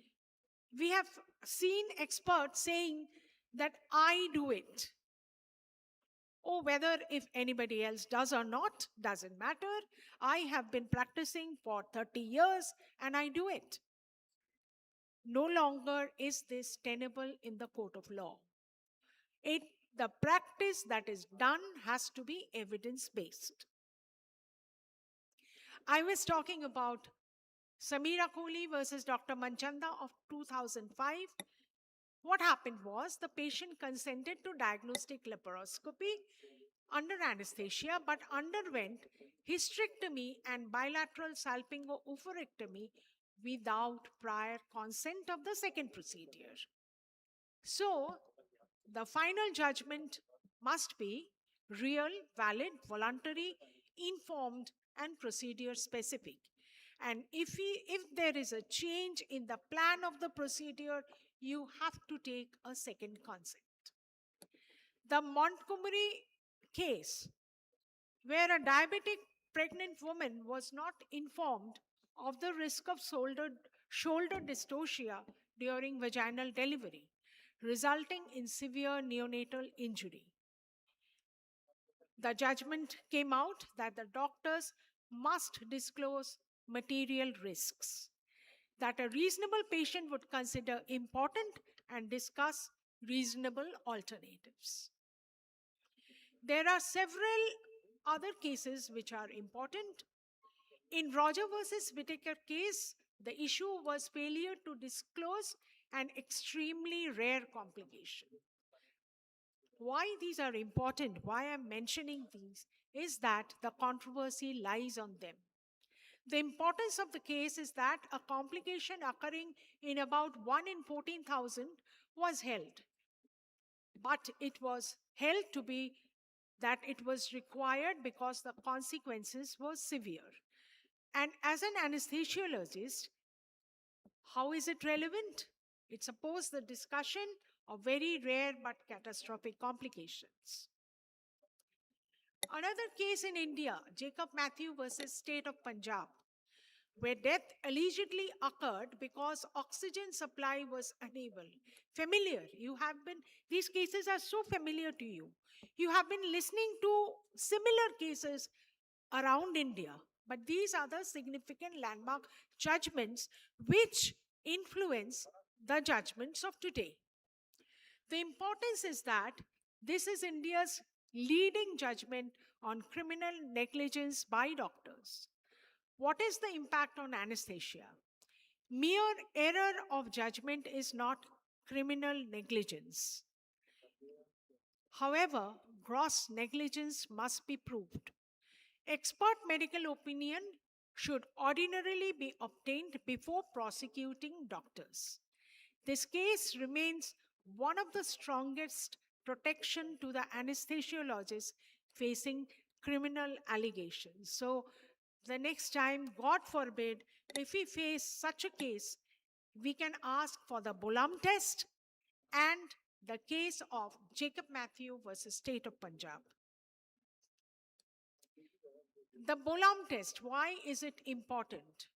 We have seen experts saying that I do it. Or whether if anybody else does or not, doesn't matter. I have been practicing for 30 years and I do it. No longer is this tenable in the court of law. The practice that is done has to be evidence-based. I was talking about Samira Kohli versus Dr. Manchanda of 2005. What happened was the patient consented to diagnostic laparoscopy under anesthesia but underwent hysterectomy and bilateral salpingo-oophorectomy without prior consent of the second procedure. So, the final judgment must be real, valid, voluntary, informed, and procedure specific. And if there is a change in the plan of the procedure, you have to take a second consent. The Montgomery case, where a diabetic pregnant woman was not informed of the risk of shoulder dystocia during vaginal delivery, resulting in severe neonatal injury. The judgment came out that the doctors must disclose material risks that a reasonable patient would consider important and discuss reasonable alternatives. There are several other cases which are important. In Roger versus Whittaker case, the issue was failure to disclose an extremely rare complication. Why these are important, why I'm mentioning these, is that the controversy lies on them. The importance of the case is that a complication occurring in about 1 in 14,000 was held. But it was held to be that it was required because the consequences were severe. And as an anesthesiologist, how is it relevant? It supports the discussion of very rare but catastrophic complications. Another case in India, Jacob Matthew versus State of Punjab, where death allegedly occurred because oxygen supply was unable. Familiar, these cases are so familiar to you. You have been listening to similar cases around India, but these are the significant landmark judgments which influence the judgments of today. The importance is that this is India's leading judgment on criminal negligence by doctors. What is the impact on anesthesia? Mere error of judgment is not criminal negligence. However, gross negligence must be proved. Expert medical opinion should ordinarily be obtained before prosecuting doctors. This case remains one of the strongest protection to the anesthesiologists facing criminal allegations. So the next time, God forbid, if we face such a case, we can ask for the Bolam test and the case of Jacob Matthew versus State of Punjab. The Bolam test, why is it important?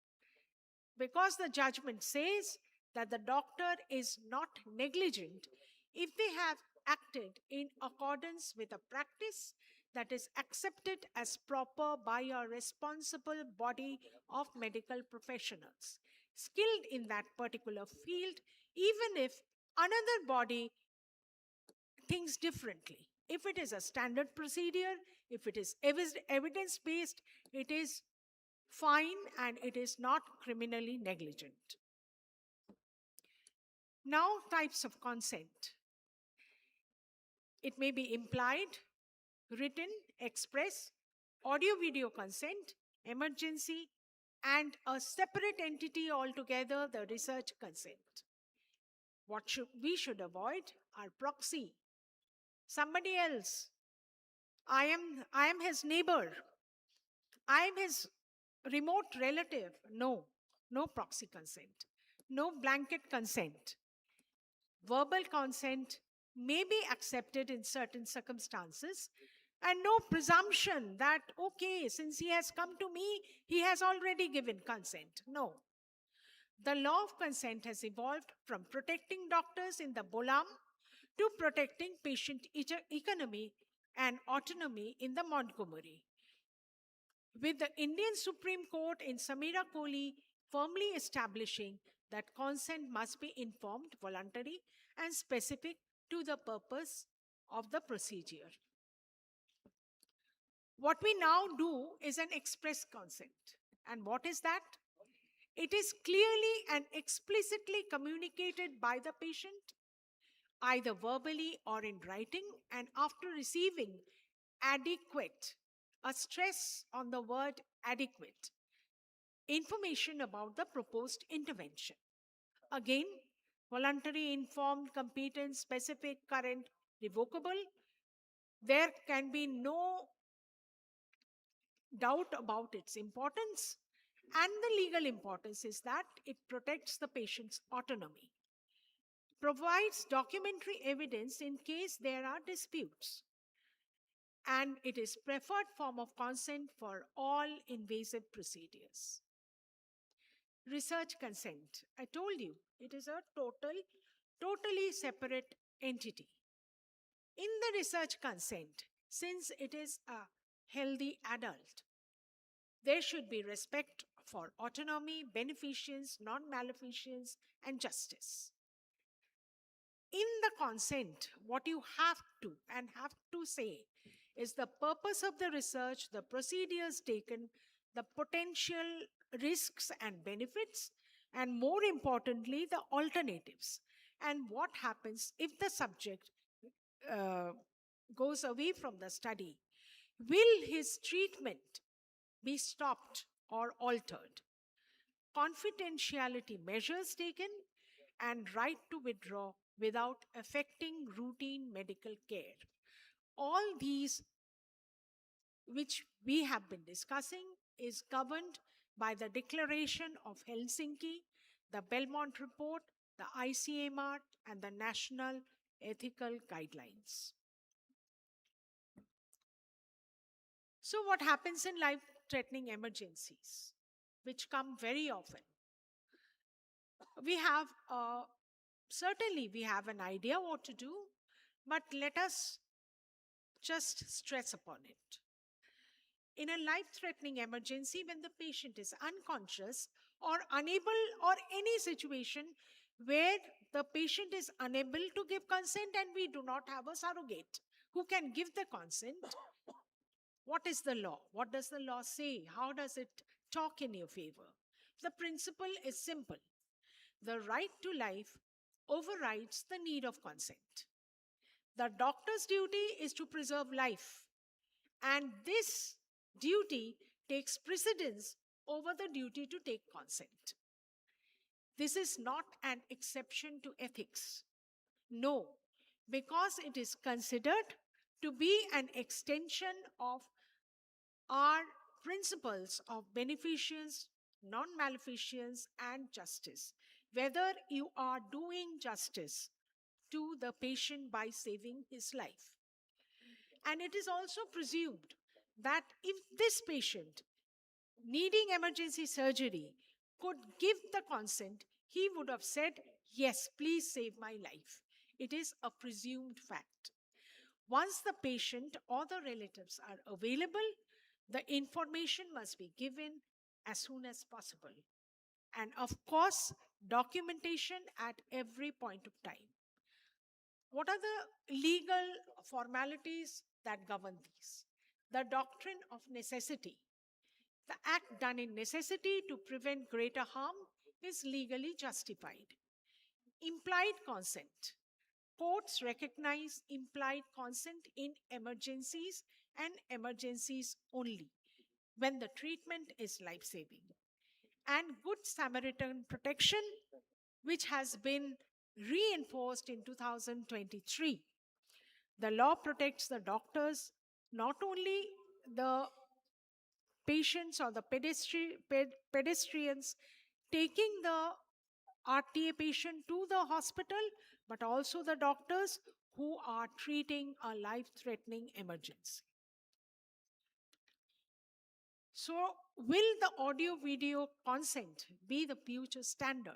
Because the judgment says that the doctor is not negligent if they have acted in accordance with a practice that is accepted as proper by a responsible body of medical professionals, skilled in that particular field, even if another body thinks differently. If it is a standard procedure, if it is evidence-based, it is fine and it is not criminally negligent. Now, types of consent. It may be implied, written, express, audio-video consent, emergency, and a separate entity altogether, the research consent. What we should avoid are proxy. Somebody else. I am his neighbor. I am his remote relative. No proxy consent. No blanket consent. Verbal consent may be accepted in certain circumstances, and no presumption that, okay, since he has come to me, he has already given consent. No. The law of consent has evolved from protecting doctors in the Bolam to protecting patient economy and autonomy in the Montgomery. With the Indian Supreme Court in Samira Kohli firmly establishing that consent must be informed, voluntary, and specific to the purpose of the procedure. What we now do is an express consent. And what is that? It is clearly and explicitly communicated by the patient, either verbally or in writing, and after receiving adequate, a stress on the word adequate, information about the proposed intervention. Again, voluntary, informed, competent, specific, current, revocable. There can be no doubt about its importance, and the legal importance is that it protects the patient's autonomy, provides documentary evidence in case there are disputes, and it is preferred form of consent for all invasive procedures. Research consent. I told you, it is a totally separate entity. In the research consent, since it is a healthy adult, there should be respect for autonomy, beneficence, non-maleficence, and justice. In the consent, what you have to say is the purpose of the research, the procedures taken, the potential risks and benefits, and more importantly, the alternatives, and what happens if the subject goes away from the study. Will his treatment be stopped or altered? Confidentiality measures taken, and right to withdraw without affecting routine medical care. All these, which we have been discussing, is governed by the Declaration of Helsinki, the Belmont Report, the ICMR, and the National Ethical Guidelines. So what happens in life-threatening emergencies, which come very often? We have, certainly we have an idea what to do, but let us just stress upon it. In a life-threatening emergency, when the patient is unconscious or unable, or any situation where the patient is unable to give consent and we do not have a surrogate who can give the consent, what is the law? What does the law say? How does it talk in your favor? The principle is simple. The right to life overrides the need of consent. The doctor's duty is to preserve life, and this duty takes precedence over the duty to take consent. This is not an exception to ethics. No, because it is considered to be an extension of our principles of beneficence, non-maleficence, and justice. Whether you are doing justice to the patient by saving his life. And it is also presumed that if this patient needing emergency surgery could give the consent, he would have said, yes, please save my life. It is a presumed fact. Once the patient or the relatives are available, the information must be given as soon as possible. And of course, documentation at every point of time. What are the legal formalities that govern these? The doctrine of necessity. The act done in necessity to prevent greater harm is legally justified. Implied consent. Courts recognize implied consent in emergencies and emergencies only, when the treatment is life-saving. and Good Samaritan protection, which has been reinforced in 2023. The law protects the doctors, not only the patients or the pedestrians taking the RTA patient to the hospital, but also the doctors who are treating a life-threatening emergency. So, will the audio-video consent be the future standard?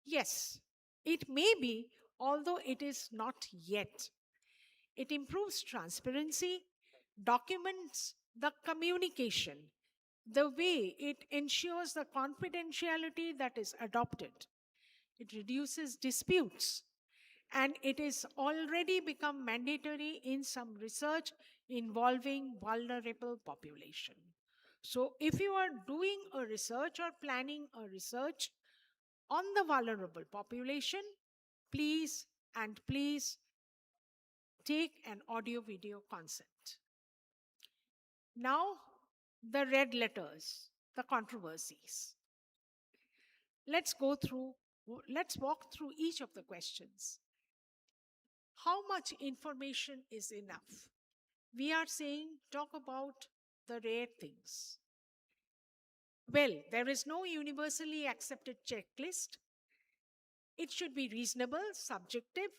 Yes, it may be, although it is not yet. It improves transparency, documents the communication, the way it ensures the confidentiality that is adopted. It reduces disputes, and it is already become mandatory in some research involving vulnerable population. So if you are doing a research or planning a research on the vulnerable population, please and please take an audio video consent. Now, the red letters, the controversies. Let's walk through each of the questions. How much information is enough? We are saying talk about the rare things. Well, there is no universally accepted checklist. It should be reasonable, subjective,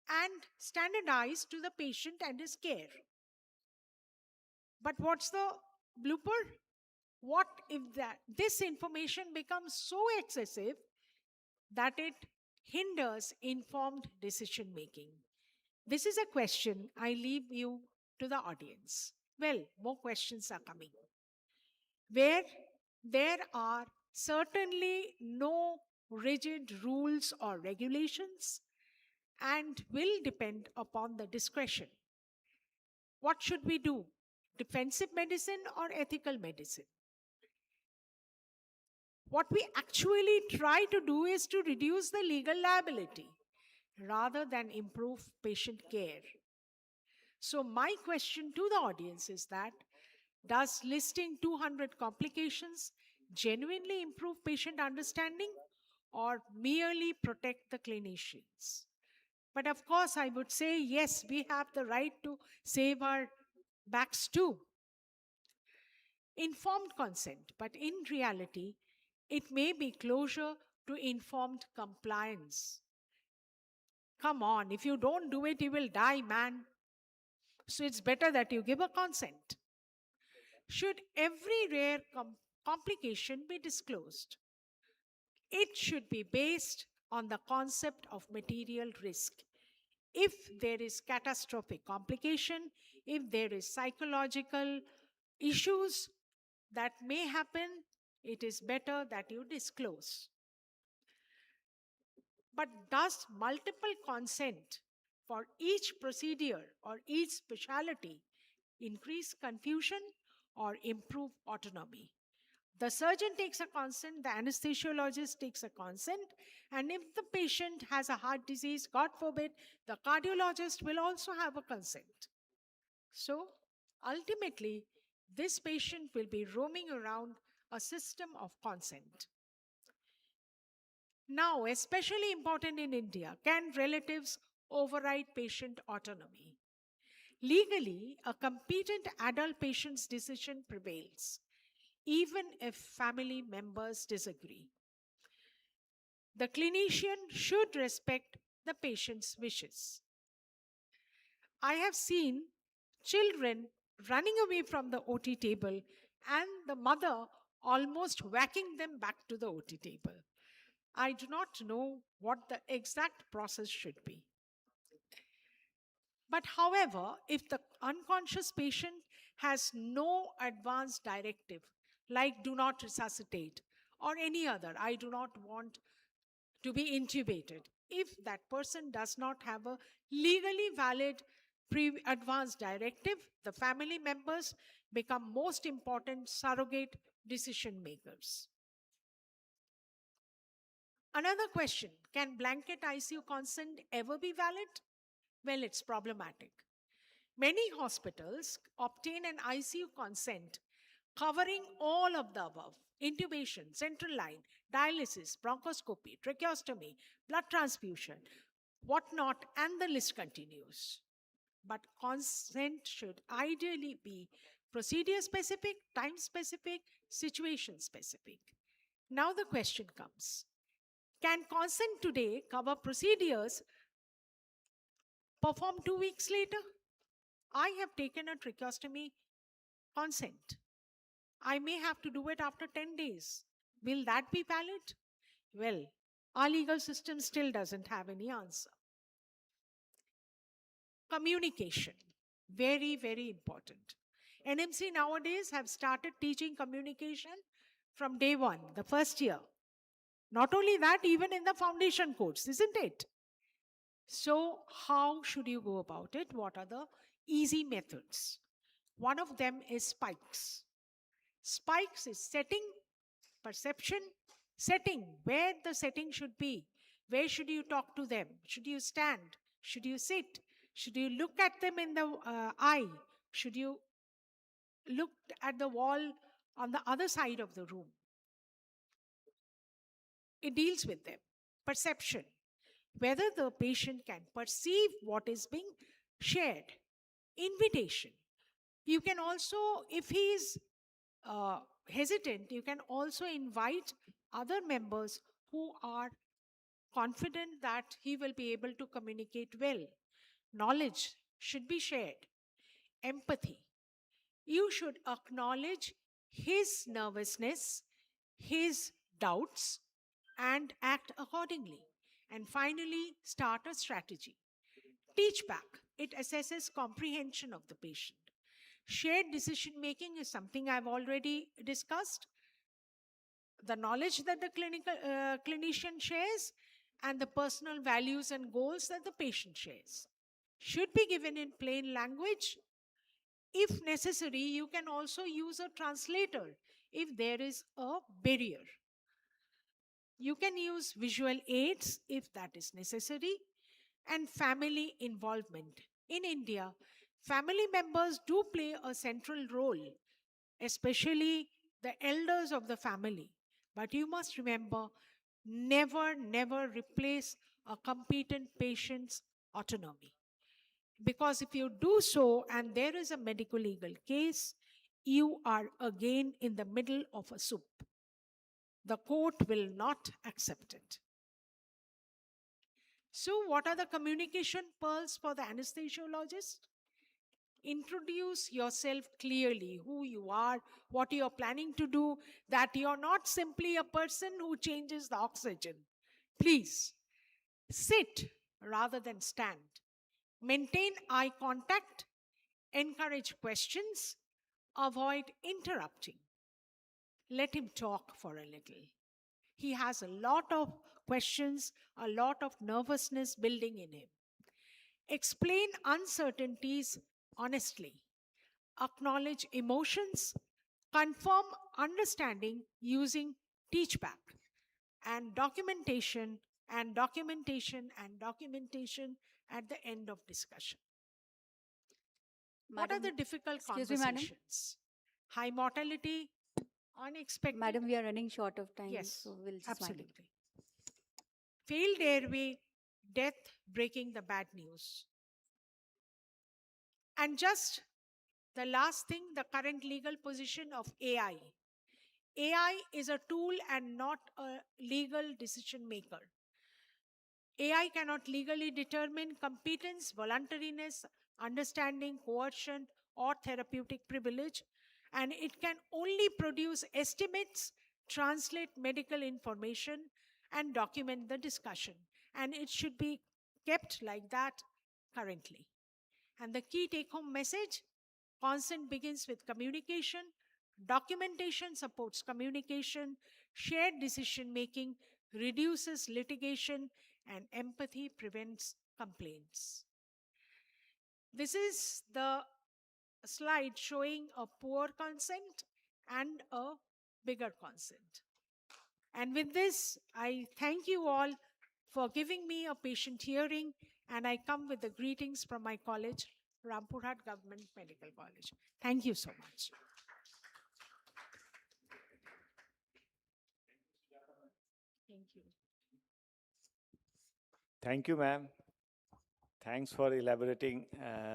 and standardized to the patient and his care. But what's the blooper? What if this information becomes so excessive that it hinders informed decision making? This is a question I leave you to the audience. Well, more questions are coming. Where there are certainly no rigid rules or regulations and will depend upon the discretion. What should we do? Defensive medicine or ethical medicine? What we actually try to do is to reduce the legal liability rather than improve patient care. So my question to the audience is that, does listing 200 complications genuinely improve patient understanding or merely protect the clinicians? But of course, I would say, yes, we have the right to save our backs too. Informed consent, but in reality, it may be closer to informed compliance. Come on, if you don't do it, you will die, man. So it's better that you give a consent. Should every rare complication be disclosed? It should be based on the concept of material risk. If there is catastrophic complication, if there is psychological issues that may happen, it is better that you disclose. But does multiple consent for each procedure or each specialty increase confusion or improve autonomy? The surgeon takes a consent, the anesthesiologist takes a consent, and if the patient has a heart disease, God forbid, the cardiologist will also have a consent. So ultimately, this patient will be roaming around a system of consent. Now, especially important in India, can relatives override patient autonomy? Legally, a competent adult patient's decision prevails, even if family members disagree. The clinician should respect the patient's wishes. I have seen children running away from the OT table and the mother almost whacking them back to the OT table. I do not know what the exact process should be. But however, if the unconscious patient has no advance directive, like do not resuscitate or any other, I do not want to be intubated, if that person does not have a legally valid advance directive, the family members become most important surrogate decision makers. Another question, can blanket ICU consent ever be valid? Well, it's problematic. Many hospitals obtain an ICU consent covering all of the above, intubation, central line, dialysis, bronchoscopy, tracheostomy, blood transfusion, whatnot, and the list continues. But consent should ideally be procedure specific, time specific, situation specific. Now the question comes, can consent today cover procedures performed 2 weeks later? I have taken a tracheostomy consent. I may have to do it after 10 days. Will that be valid? Well, our legal system still doesn't have any answer. Communication, very, very important. NMC nowadays have started teaching communication from day one, the first year. Not only that, even in the foundation course, isn't it? So, how should you go about it? What are the easy methods? One of them is spikes. Spikes is setting, perception, setting, where the setting should be. Where should you talk to them? Should you stand? Should you sit? Should you look at them in the eye? Should you look at the wall on the other side of the room? It deals with them. Perception, whether the patient can perceive what is being shared. Invitation. You can also, if he is hesitant, you can also invite other members who are confident that he will be able to communicate well. Knowledge should be shared. Empathy. You should acknowledge his nervousness, his doubts, and act accordingly. And finally, start a strategy. Teach back. It assesses comprehension of the patient. Shared decision making is something I've already discussed. The knowledge that the clinician shares and the personal values and goals that the patient shares should be given in plain language. If necessary, you can also use a translator if there is a barrier. You can use visual aids if that is necessary, and family involvement. In India, family members do play a central role, especially the elders of the family. But you must remember, never replace a competent patient's autonomy. Because if you do so and there is a medical legal case, you are again in the middle of a soup. The court will not accept it. So, what are the communication pearls for the anesthesiologist? Introduce yourself clearly, who you are, what you are planning to do, that you're not simply a person who changes the oxygen. Please, sit rather than stand. Maintain eye contact, encourage questions, avoid interrupting. Let him talk for a little. He has a lot of questions, a lot of nervousness building in him. Explain uncertainties honestly. Acknowledge emotions. Confirm understanding using teach back. And documentation and documentation and documentation at the end of discussion. What are the difficult Excuse me, madam. conversations? High mortality, unexpected. Madam, we are running short of time. Yes, So we'll just wind up. absolutely. Failed airway, death, breaking the bad news. And just the last thing, the current legal position of AI. AI is a tool and not a legal decision maker. AI cannot legally determine competence, voluntariness, understanding, coercion, or therapeutic privilege, and it can only produce estimates, translate medical information, and document the discussion. And it should be kept like that currently. And the key take-home message, consent begins with communication, documentation supports communication, shared decision-making reduces litigation, and empathy prevents complaints. This is the slide showing a poor consent and a bigger consent. And with this, I thank you all for giving me a patient hearing, and I come with the greetings from my college, Rampurhat Government Medical College. Thank you so much. Thank you, ma'am. Thanks for elaborating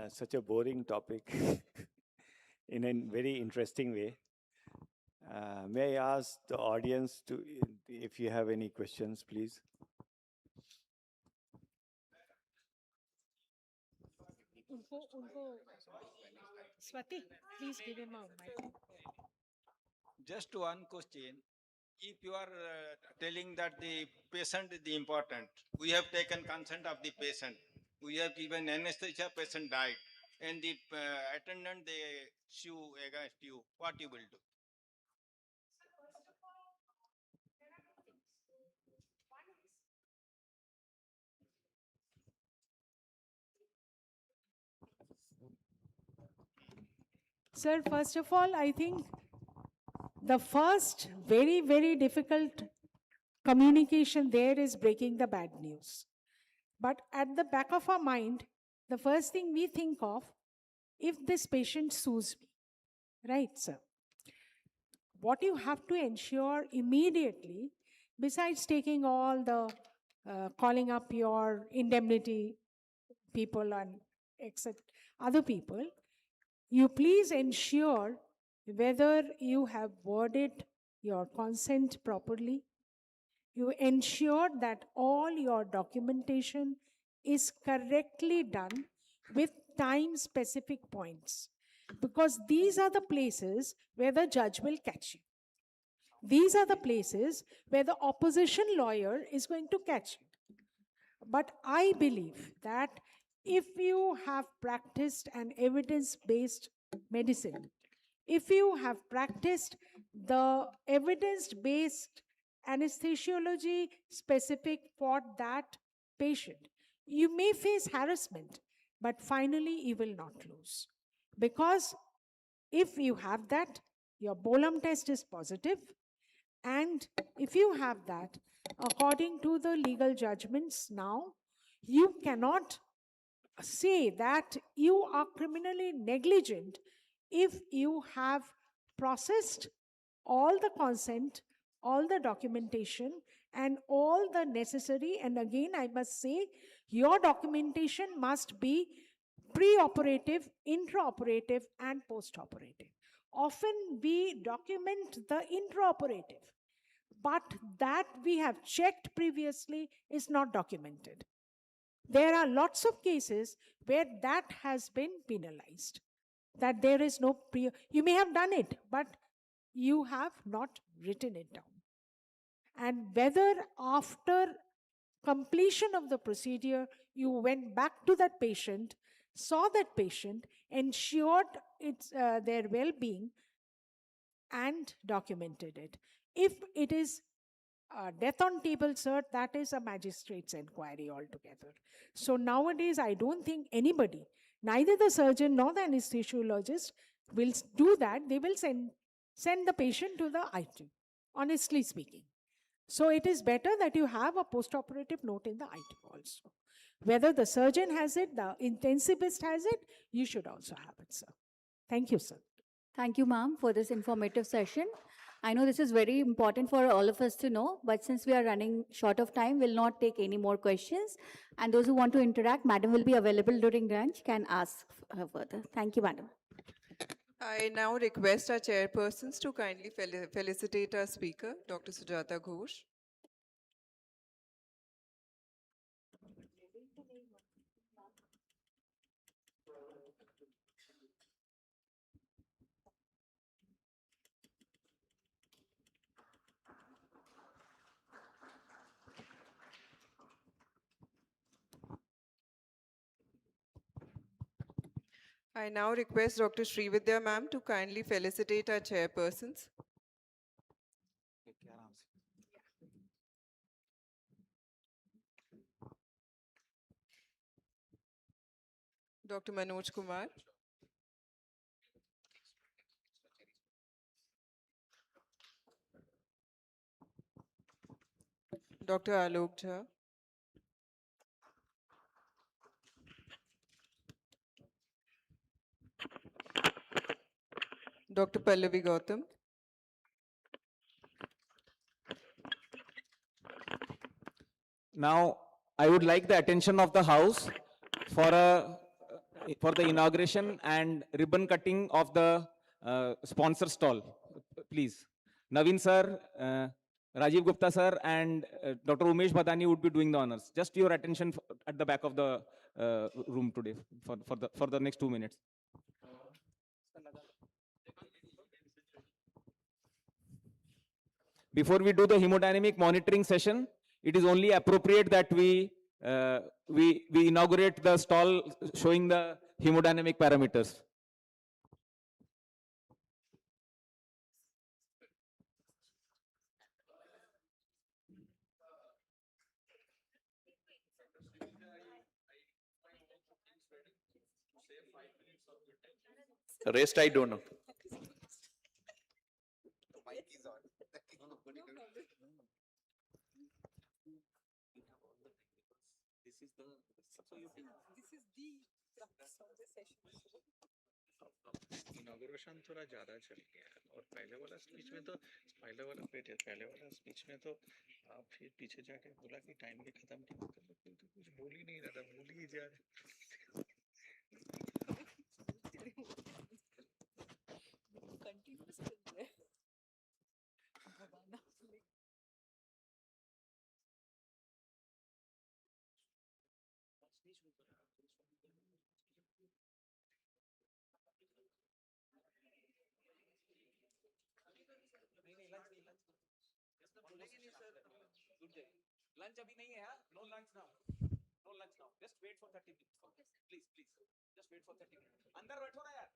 such a boring topic in a very interesting way. May I ask the audience to, if you have any questions, please? Swati, please give him a mic. Just one question. If you are telling that the patient is the important, we have taken consent of the patient. We have given anesthesia, patient died, and the attendant they sue against you. What you will do? Sir, first of all, I think the first very, very difficult communication there is breaking the bad news. But at the back of our mind, the first thing we think of, if this patient sues me, right, sir? What you have to ensure immediately, besides taking all the calling up your indemnity people and except other people, you please ensure whether you have worded your consent properly. You ensure that all your documentation is correctly done with time specific points, because these are the places where the judge will catch you. These are the places where the opposition lawyer is going to catch you. But I believe that if you have practiced an evidence-based medicine, if you have practiced the evidence-based anesthesiology specific for that patient, you may face harassment, but finally you will not lose. Because if you have that, your Bolam test is positive, and if you have that, according to the legal judgments now, you cannot say that you are criminally negligent if you have processed all the consent, all the documentation, and all the necessary, and again I must say, your documentation must be pre-operative, intraoperative, and post-operative. Often we document the intraoperative, but that we have checked previously is not documented. There are lots of cases where that has been penalized, that there is no you may have done it, but you have not written it down. And whether after completion of the procedure, you went back to that patient, saw that patient, ensured their well-being, and documented it. If it is death on table, sir, that is a magistrate's inquiry altogether. So nowadays, I don't think anybody, neither the surgeon nor the anesthesiologist, will do that. They will send the patient to the IT, honestly speaking. So it is better that you have a post-operative note in the IT also. Whether the surgeon has it, the intensivist has it, you should also have it, sir. Thank you, sir. Thank you, ma'am, for this informative session. I know this is very important for all of us to know, but since we are running short of time, we'll not take any more questions. And those who want to interact, madam will be available during lunch, can ask her further. Thank you, madam. I now request our chairpersons to kindly felicitate our speaker, Dr. Sujata Ghosh. I now request Dr. Srividya ma'am to kindly felicitate our chairpersons. Dr. Manoj Kumar. Dr. Alok Jha. Dr. Pallavi Gautam. Now, I would like the attention of the House for for the inauguration and ribbon cutting of the sponsor stall. Please, Naveen sir, Rajiv Gupta sir, and Dr. Umesh Badani would be doing the honors. Just your attention at the back of the room today for the next 2 minutes. Before we do the hemodynamic monitoring session, it is only appropriate that we inaugurate the stall showing the hemodynamic parameters. Rest I don't know. Inauguration थोड़ा ज्यादा चल गया है और पहले वाला speech में तो पहले वाला स्पीच में तो आप फिर पीछे जाके बोला कि टाइम भी खत्म नहीं होता तो फिर तो कुछ बोल ही नहीं रहा था, भूल ही जा रहे Lunch abhi nahi hai, no lunch now. No lunch now. Just wait for 30 minutes. Please, please. Just wait for 30 minutes. अंदर बैठो ना यार.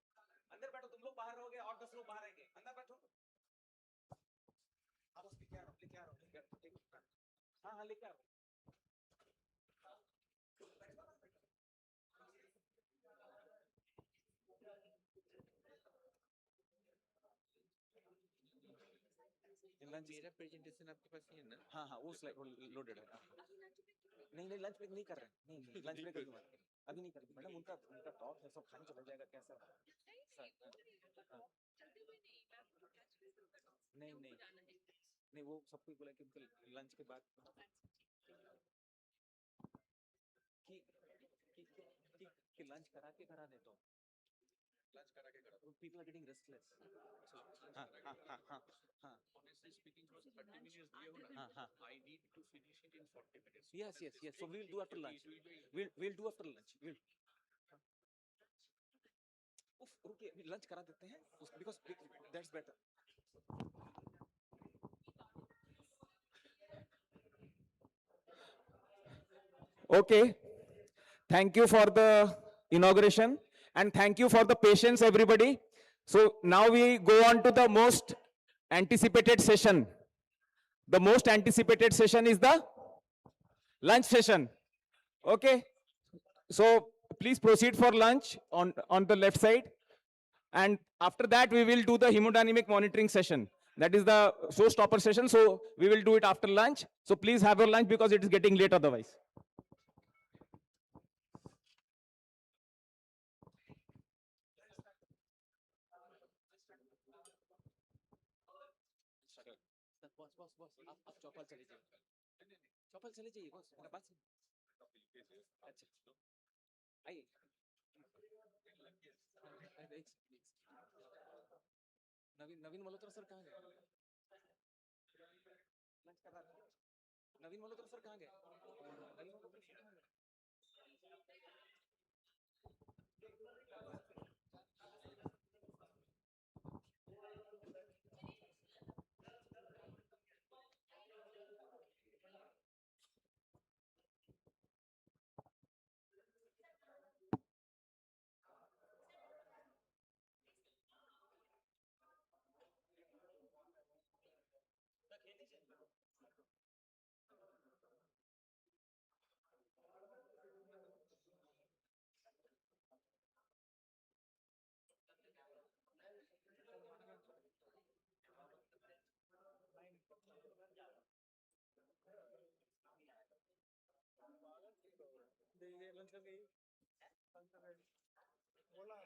अंदर बैठो, तुम लोग बाहर रहोगे और 10 लोग बाहर आएंगे. अंदर बैठो. आप बस लेके आ रहा हूँ. हाँ हाँ लेके आ रहा हूँ. मेरा प्रेजेंटेशन आपके पास ही है ना? हाँ हाँ वो स्लाइड लोडेड है. नहीं नहीं लंच ब्रेक नहीं कर रहे हैं. नहीं लंच ब्रेक अभी नहीं करेंगे मैडम. उनका टॉक है, सब खाने चला जाएगा कैसा? नहीं नहीं नहीं वो सबको बोला कि लंच के बाद कि लंच करा के करा देता हूँ. लंच करा के करा. People are getting restless. हाँ हाँ हाँ हाँ हाँ. Honestly speaking, 30 minutes दिए हो ना. हाँ. I need to finish it in 40 minutes. Yes. So we'll do after lunch. We'll do after lunch. रुकिए लंच करा देते हैं because that's better. Okay. Thank you for the inauguration and thank you for the patience, everybody. So now we go on to the most anticipated session. The most anticipated session is the lunch session. Okay. So please proceed for lunch on the left side. And after that, we will do the hemodynamic monitoring session. That is the showstopper session. So we will do it after lunch. So please have your lunch because it is getting late otherwise. Boss आप चौपाल चले जाइए. चौपाल चले जाइए boss. बात अच्छा आइए. नवीन Malhotra sir कहाँ गए? लंच कर रहा था. नवीन मल्होत्रा सर कहाँ गए? नवीन मल्होत्रा सर कहाँ गए? लंच कर गई. बोला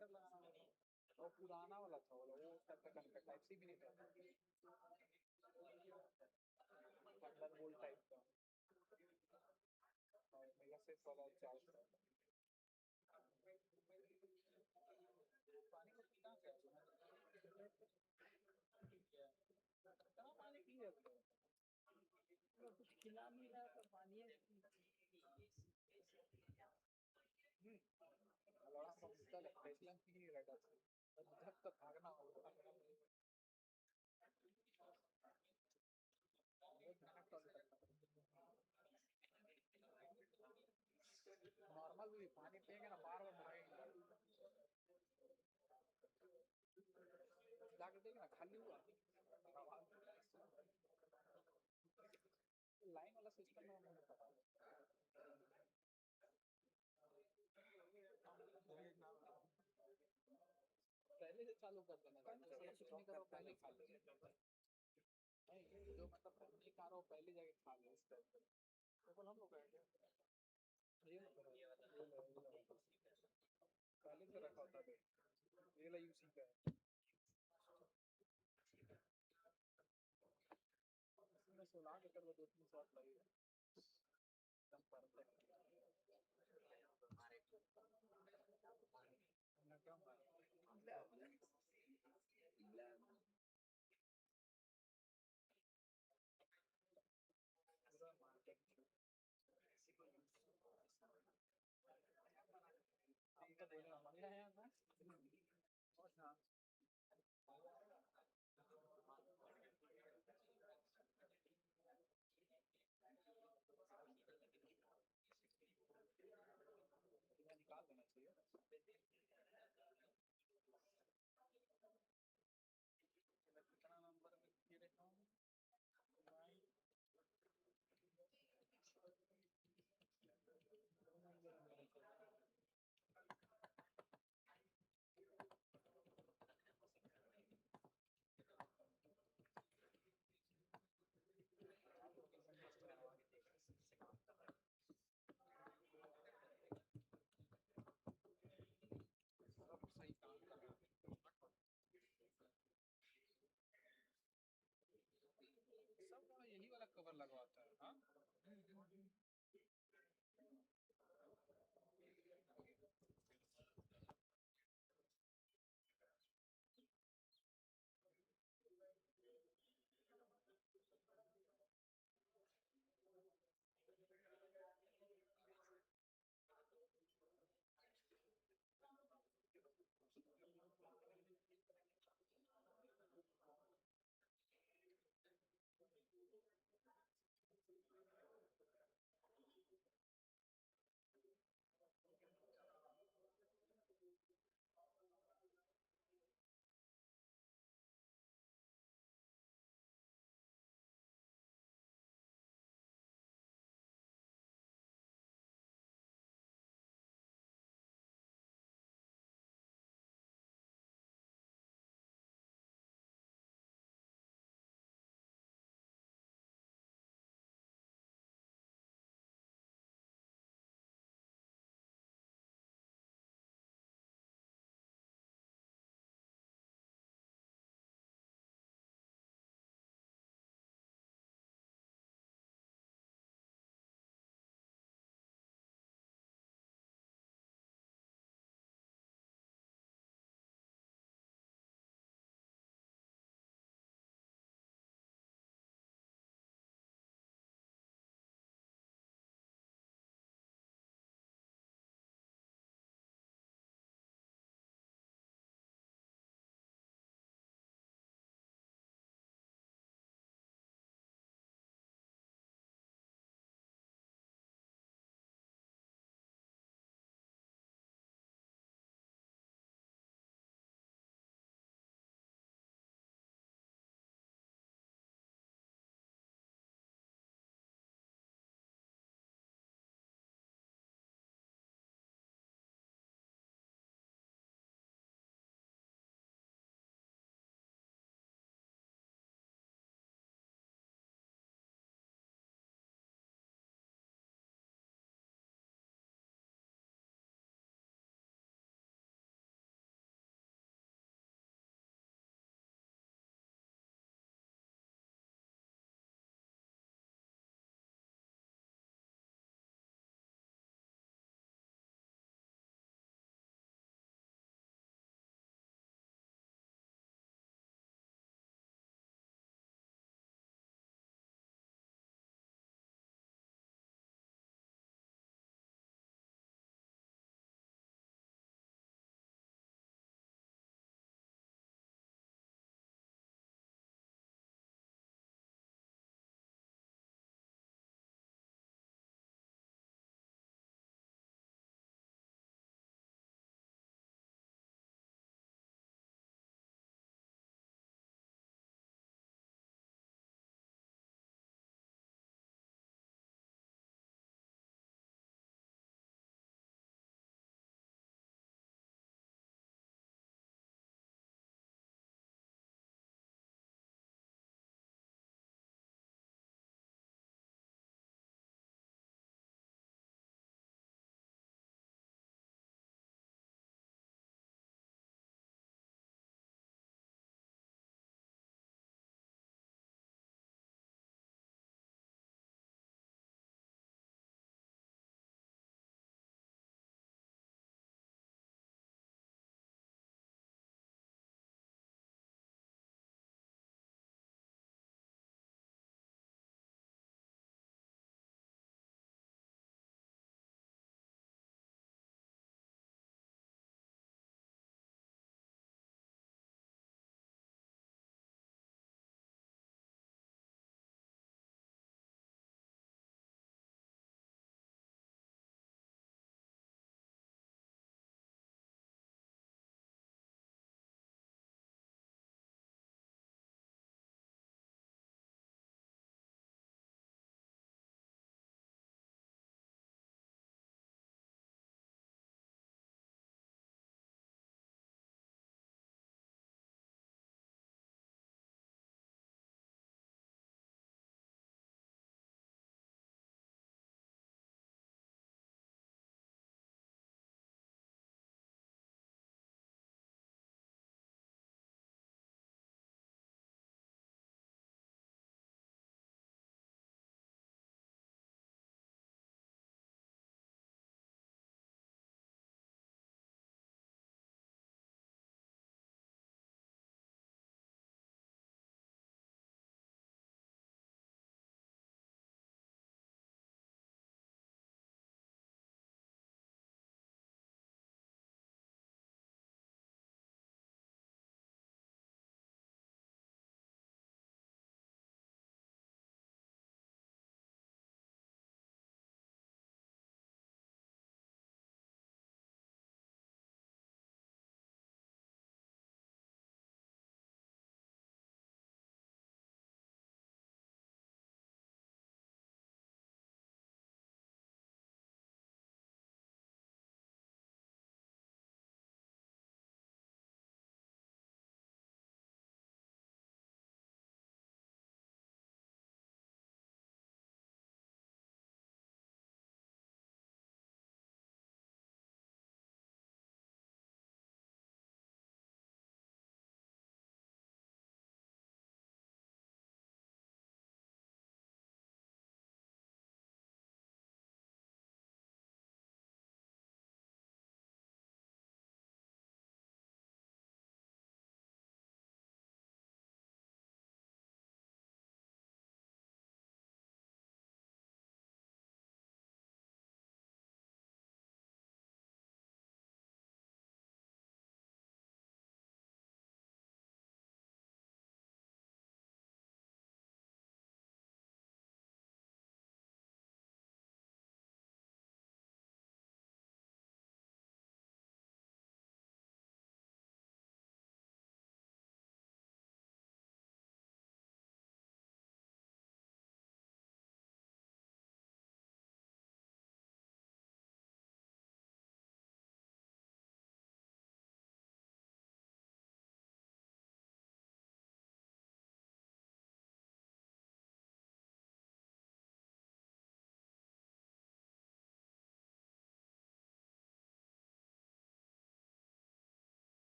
वो पुराना वाला था वो टाइप सी भी नहीं था थंडरबोल्ट टाइप का और मेगा सेट वाला चार्ज था पानी को पीना क्या कहाँ पानी पी रहे थे कुछ खिला नहीं रहा तो पानी लड़ा समझता लगता है इसलिए पी नहीं रहा था जब तक भागना होगा नॉर्मल भी पानी पिएंगे ना बार बार भागेंगे जाके देखे ना खाली हुआ लाइन वाला सिस्टम में मुझे पता पहले से चालू कर देना कुछ नहीं करो पहले खा ले नहीं जो मतलब नहीं खा रहा हो पहले जाके खा ले इस टाइप तो कल हम लोग कहेंगे ये पहले से रखा होता है ये वाला यूसी का है इसमें सुना के कर वो 2-3 शॉट लगेगा एकदम परफेक्ट पूरा मार्केट हम तो बोले मंगा है ना और हाँ निकाल देना चाहिए कितना नंबर में ये देखा हूँ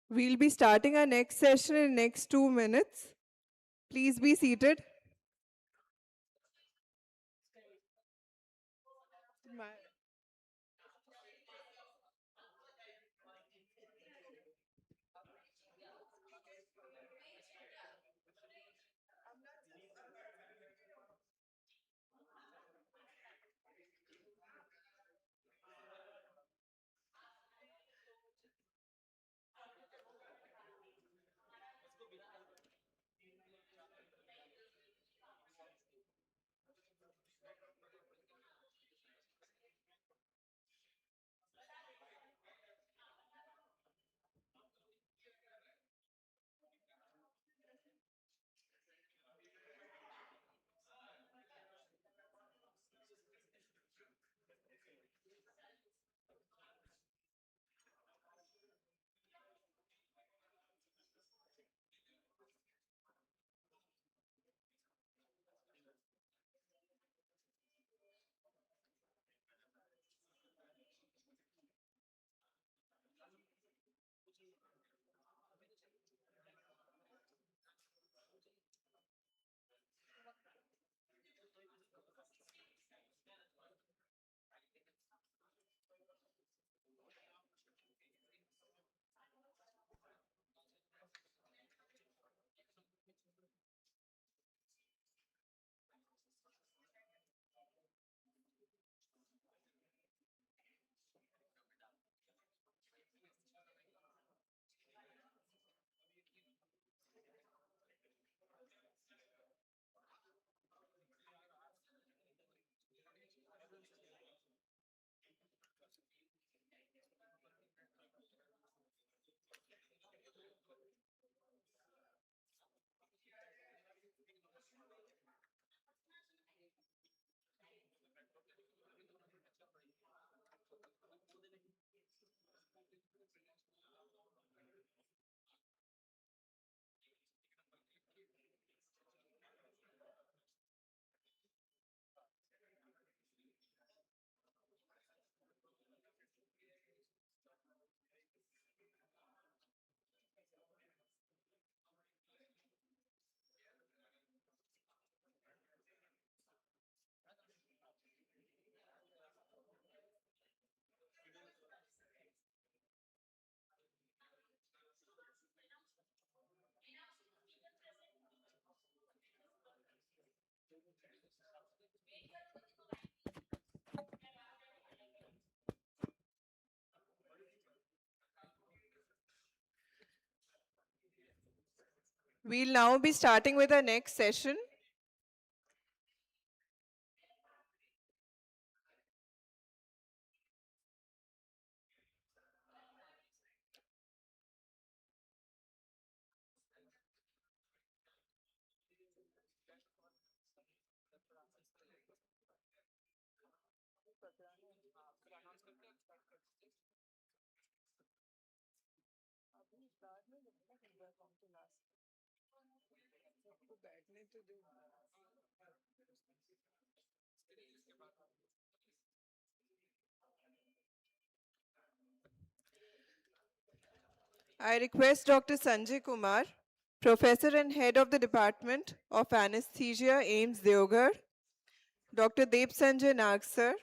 We'll be starting our next session in next 2 minutes. Please be seated. We'll now be starting with our next session. I request Dr. Sanjay Kumar, Professor and Head of the Department of Anesthesia, AIMS Deoghar, Dr. Deb Sanjay Nag sir,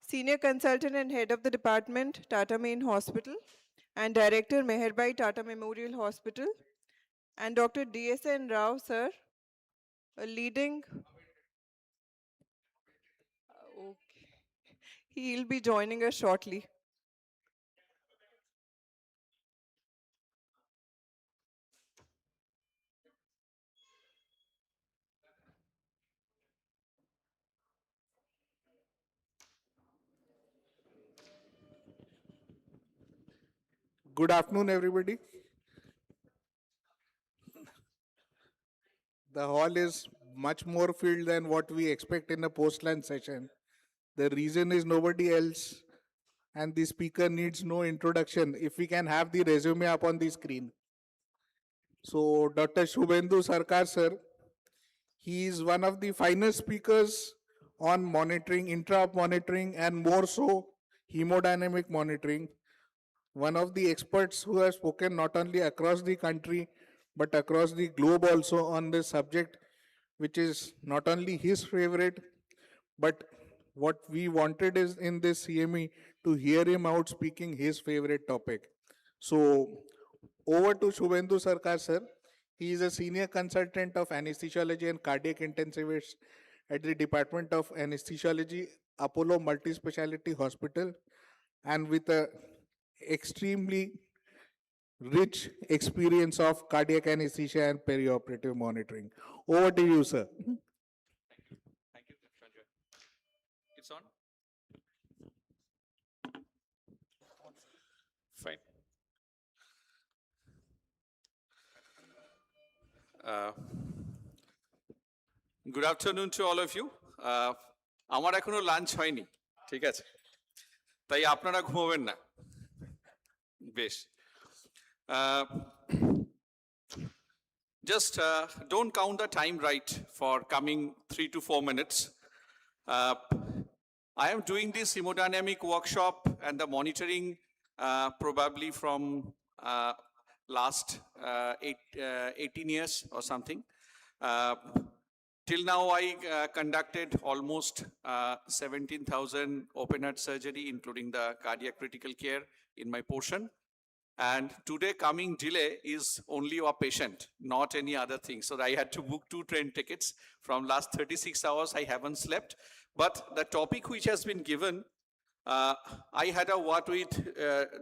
Senior Consultant and Head of the Department, Tata Main Hospital, and Director, Meherbai Tata Memorial Hospital, and Dr. DSN Rao sir, a leading... Okay. He'll be joining us shortly. Good afternoon, everybody. The hall is much more filled than what we expect in a post-lunch session. The reason is nobody else and the speaker needs no introduction. If we can have the resume up on the screen. So Dr. Shubhendu Sarkar sir, he is one of the finest speakers on monitoring, intra-op monitoring and more so hemodynamic monitoring. one of the experts who has spoken not only across the country, but across the globe also on this subject, which is not only his favorite, but what we wanted is in this CME to hear him out speaking his favorite topic. So over to Shubhendu Sarkar sir. He is a senior consultant of anesthesiology and cardiac intensivist at the Department of Anesthesiology, Apollo Multispeciality Hospital, and with a extremely rich experience of cardiac anesthesia and perioperative monitoring. Over to you, sir. Thank you, Sanjay. It's on? Fine. Good afternoon to all of you. আমার এখনো lunch হয়নি, ঠিক আছে, তাই আপনারা ঘুমাবেন না। বেশ, just don't count the time right for coming 3 to 4 minutes. I am doing this hemodynamic workshop and the monitoring probably from last 18 years or something. Till now, I conducted almost 17,000 open heart surgery, including the cardiac critical care in my portion. And today coming delay is only a patient, not any other thing. So I had to book 2 train tickets. From last 36 hours, I haven't slept. But the topic which has been given, I had a word with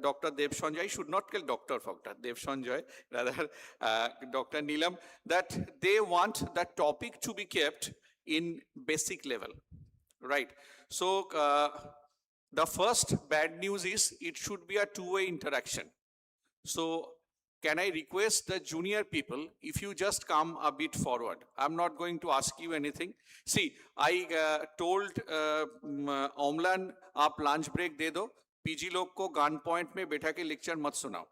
Dr. Devshanjay. I should not call Dr. Devshanjay, rather Dr. Neelam, that they want that topic to be kept in basic level, right? So the first bad news is it should be a two-way interaction. So can I request the junior people, if you just come a bit forward? I'm not going to ask you anything. See, I told Omlan, आप lunch break दे दो, PG लोग को gun point में बैठा के lecture मत सुनाओ,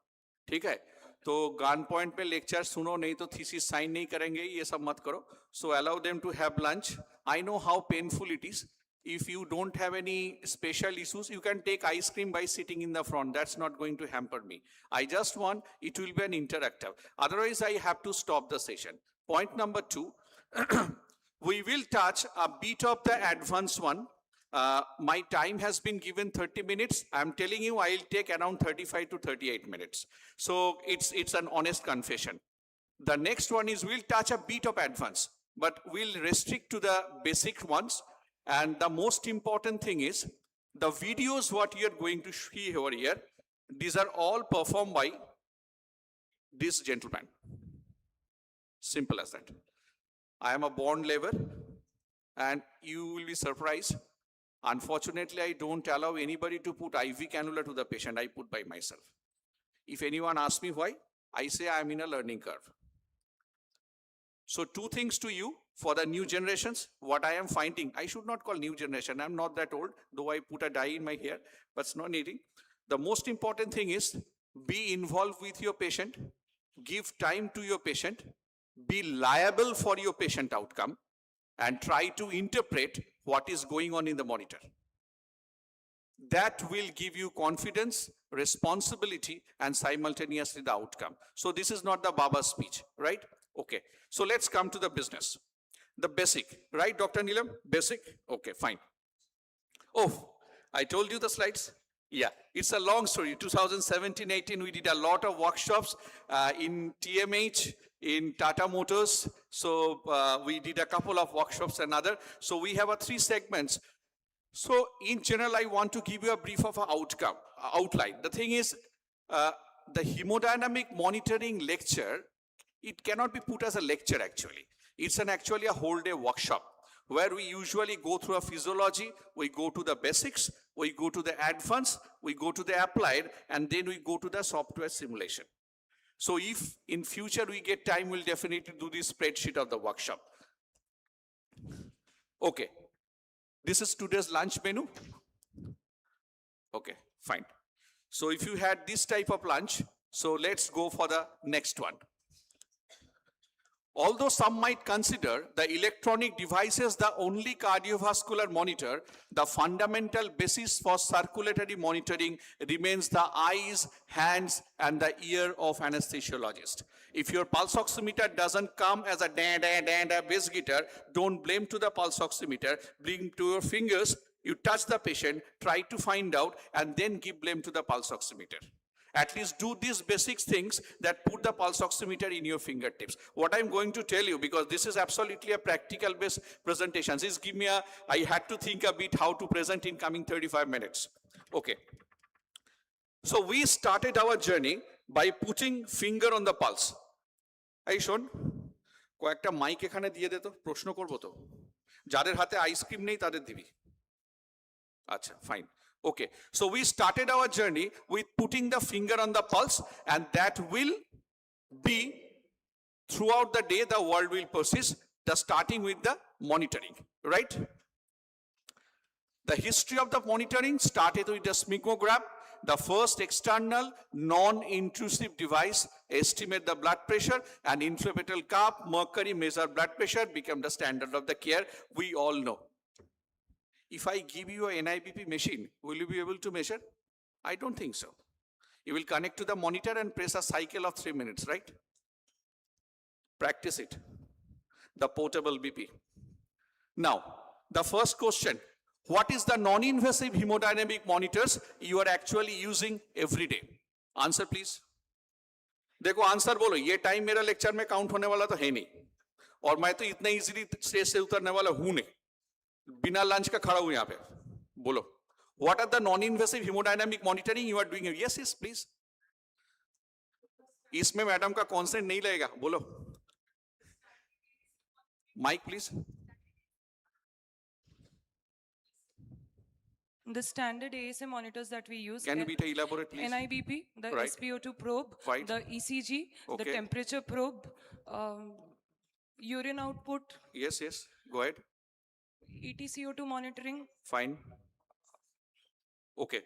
ठीक है? तो गन पॉइंट में लेक्चर सुनो, नहीं तो थीसिस साइन नहीं करेंगे, ये सब मत करो. So allow them to have lunch. I know how painful it is. If you don't have any special issues, you can take ice cream by sitting in the front. That's not going to hamper me. I just want it will be an interactive. Otherwise, I have to stop the session. Point number 2, we will touch a bit of the advanced one. My time has been given 30 minutes. I'm telling you, I'll take around 35 to 38 minutes. So it's an honest confession. The next one is we'll touch a bit of advanced, but we'll restrict to the basic ones. And the most important thing is the videos what you're going to see over here, these are all performed by this gentleman. Simple as that. I am a born laborer and you will be surprised. Unfortunately, I don't allow anybody to put IV cannula to the patient. I put by myself. If anyone asks me why, I say I'm in a learning curve. So 2 things to you for the new generations, what I am finding, I should not call new generation, I'm not that old, though I put a dye in my hair, but it's not needing. The most important thing is be involved with your patient, give time to your patient, be liable for your patient outcome, and try to interpret what is going on in the monitor. That will give you confidence, responsibility, and simultaneously the outcome. So this is not the Baba speech, right? Okay, so let's come to the business. The basic, right, Dr. Neelam? Basic? Okay, fine. Oh, I told you the slides. Yeah, it's a long story. 2017-18, we did a lot of workshops in TMH, in Tata Motors. So we did a couple of workshops and other. So we have 3 segments. So in general, I want to give you a brief of an outline. The thing is, the hemodynamic monitoring lecture, it cannot be put as a lecture actually. It's actually a whole day workshop where we usually go through a physiology, we go to the basics, we go to the advanced, we go to the applied, and then we go to the software simulation. So if in future we get time, we'll definitely do this spreadsheet of the workshop. Okay, this is today's lunch menu. Okay, fine. So if you had this type of lunch, so let's go for the next one. Although some might consider the electronic devices the only cardiovascular monitor, the fundamental basis for circulatory monitoring remains the eyes, hands, and the ear of anesthesiologist. If your pulse oximeter doesn't come as a da bass guitar, don't blame to the pulse oximeter, bring to your fingers, you touch the patient, try to find out, and then give blame to the pulse oximeter. At least do these basic things that put the pulse oximeter in your fingertips. What I'm going to tell you, because this is absolutely a practical based presentation, is give me I had to think a bit how to present in coming 35 minutes. Okay. So we started our journey by putting finger on the pulse. এই শোন, কয়েকটা mic এখানে দিয়ে দে তো, প্রশ্ন করবো তো। যাদের হাতে আইসক্রিম নেই তাদের দিবি। আচ্ছা, fine. Okay, so we started our journey with putting the finger on the pulse, and that will be throughout the day the world will persist, the starting with the monitoring, right? The history of the monitoring started with the sphygmogram, the first external non-intrusive device, estimate the blood pressure, and intrapetal cuff, mercury measure blood pressure became the standard of the care we all know. If I give you a NIBP machine, will you be able to measure? I don't think so. You will connect to the monitor and press a cycle of 3 minutes, right? Practice it. The portable BP. Now, the first question, what is the non-invasive hemodynamic monitors you are actually using every day? Answer please. देखो answer बोलो, ये time मेरा lecture में count होने वाला तो है नहीं, और मैं तो इतना इजीली स्टेज से उतरने वाला हूं नहीं, बिना लंच का खड़ा हूं यहाँ पे। बोलो, what are the non-invasive hemodynamic monitoring you are doing? Yes, yes, please. इसमें मैडम का कॉन्सेंट नहीं लगेगा, बोलो। Mic please. The standard ASA monitors that we use. Can you be elaborate, please? NIBP, the Right. SpO2 probe, Right. the ECG, the Okay. temperature probe, urine output, Yes, yes, go ahead. ETCO2 monitoring. Fine. Okay,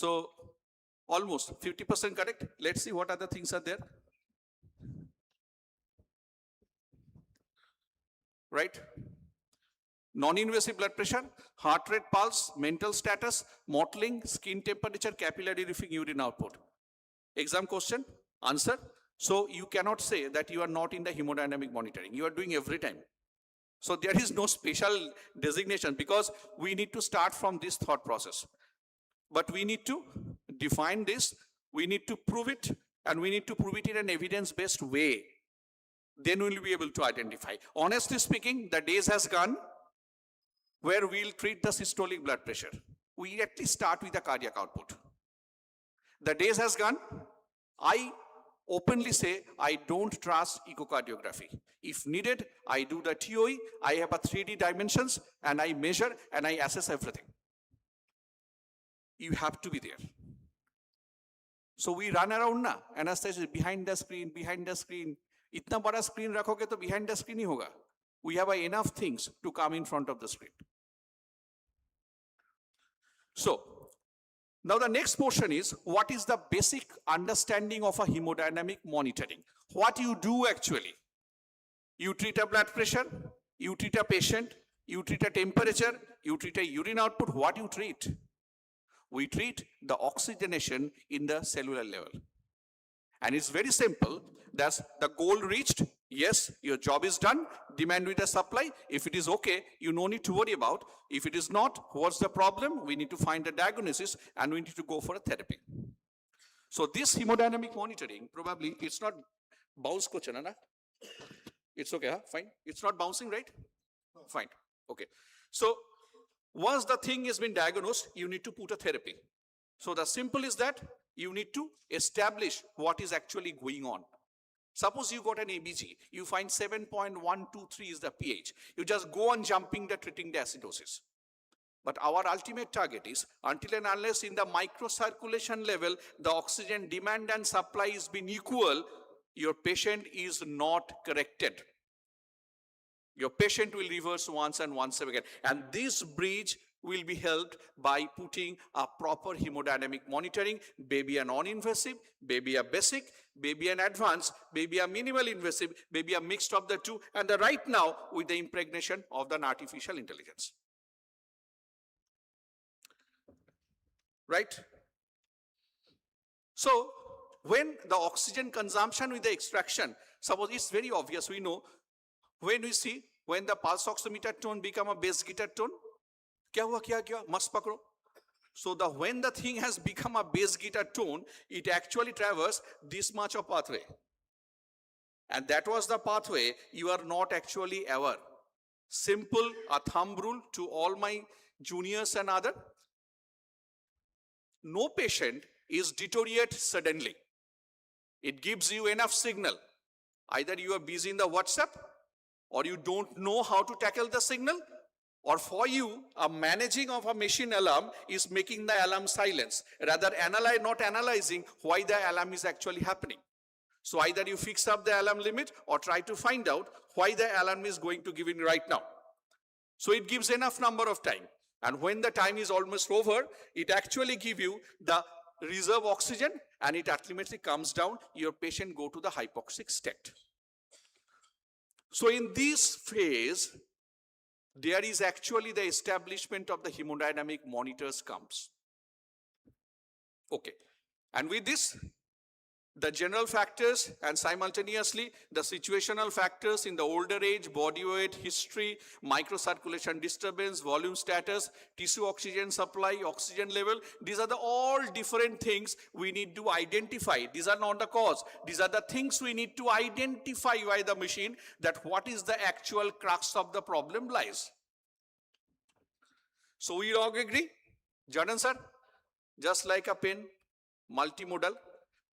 so almost 50% correct. Let's see what other things are there. Right? Non-invasive blood pressure, heart rate, pulse, mental status, mottling, skin temperature, capillary leaking, urine output. Exam question, answer. So you cannot say that you are not in the hemodynamic monitoring. You are doing every time. So there is no special designation, because we need to start from this thought process. But we need to define this, we need to prove it, and we need to prove it in an evidence-based way. Then we'll be able to identify. Honestly speaking, the days has gone where we'll treat the systolic blood pressure. We at least start with the cardiac output. The days has gone. I openly say I don't trust echocardiography. If needed, I do the TOE. I have a 3D dimensions, and I measure and I assess everything. You have to be there. So we run around na, anesthesia behind the screen, behind the screen. Itna bada screen rakhoge to behind the screen hi hoga. We have enough things to come in front of the screen. So, now the next portion is, what is the basic understanding of a hemodynamic monitoring? What you do actually? You treat a blood pressure, you treat a patient, you treat a temperature, you treat a urine output. What you treat? We treat the oxygenation in the cellular level. And it's very simple. That's the goal reached. Yes, your job is done. Demand with the supply. If it is okay, you no need to worry about. If it is not, what's the problem? We need to find a diagnosis, and we need to go for a therapy. So this hemodynamic monitoring, probably it's not bounce kochana na? It's okay, huh? Fine. It's not bouncing, right? Fine. Okay. So once the thing has been diagnosed, you need to put a therapy. So the simple is that you need to establish what is actually going on. Suppose you got an ABG, you find 7.123 is the pH. You just go on jumping the treating the acidosis. But our ultimate target is, until and unless in the microcirculation level, the oxygen demand and supply is been equal, your patient is not corrected. Your patient will reverse once and once again. And this bridge will be helped by putting a proper hemodynamic monitoring, maybe a non-invasive, maybe a basic, maybe an advanced, maybe a minimal invasive, maybe a mixed of the two, and the right now with the impregnation of an artificial intelligence. Right? So, when the oxygen consumption with the extraction, suppose it's very obvious, we know, when we see, when the pulse oximeter tone become a bass guitar tone, kya hua, kya, mast pakro. So when the thing has become a bass guitar tone, it actually traverses this much of pathway. And that was the pathway you are not actually aware. Simple, a thumb rule to all my juniors and other. No patient is deteriorate suddenly. It gives you enough signal. Either you are busy in the WhatsApp, or you don't know how to tackle the signal, or for you, a managing of a machine alarm is making the alarm silence, rather not analyzing why the alarm is actually happening. So either you fix up the alarm limit or try to find out why the alarm is going to give in right now. So it gives enough number of time. And when the time is almost over, it actually gives you the reserve oxygen and it ultimately comes down, your patient go to the hypoxic state. So in this phase, there is actually the establishment of the hemodynamic monitors comes. Okay. And with this, the general factors and simultaneously the situational factors in the older age, body weight, history, microcirculation disturbance, volume status, tissue oxygen supply, oxygen level. These are the all different things we need to identify. These are not the cause. These are the things we need to identify by the machine that what is the actual crux of the problem lies. So we all agree? Jordan sir? Just like a pen, multimodal.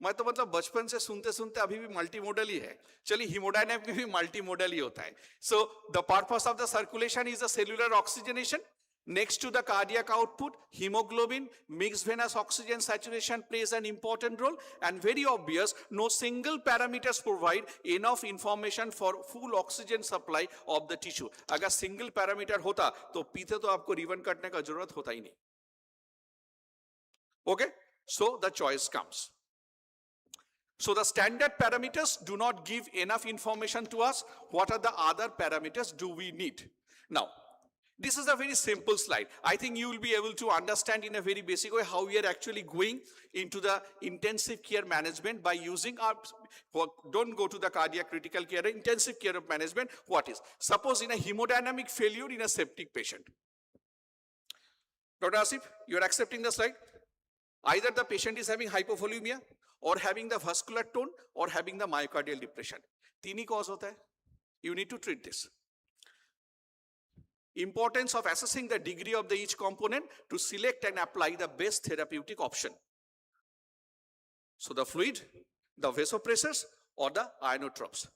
मैं तो मतलब बचपन से सुनते सुनते अभी भी multimodal ही है. चलिए हेमोडायनामिक में भी मल्टीमोडल ही होता है. So the purpose of the circulation is the cellular oxygenation. Next to the cardiac output, hemoglobin, mixed venous oxygen saturation plays an important role, and very obvious, no single parameters provide enough information for full oxygen supply of the tissue. अगर single parameter होता तो पीते तो आपको ribbon कटने का जरूरत होता ही नहीं. Okay, so the choice comes. So the standard parameters do not give enough information to us. What are the other parameters do we need? Now, this is a very simple slide. I think you will be able to understand in a very basic way how we are actually going into the intensive care management by using our, don't go to the cardiac critical care, intensive care of management. What is? Suppose in a hemodynamic failure in a septic patient. Dr. Asif, you are accepting the slide? Either the patient is having hypovolemia, or having the vascular tone, or having the myocardial depression. तीन ही cause होता है. You need to treat this. Importance of assessing the degree of the each component to select and apply the best therapeutic option. So the fluid, the vasopressors, or the ionotropes.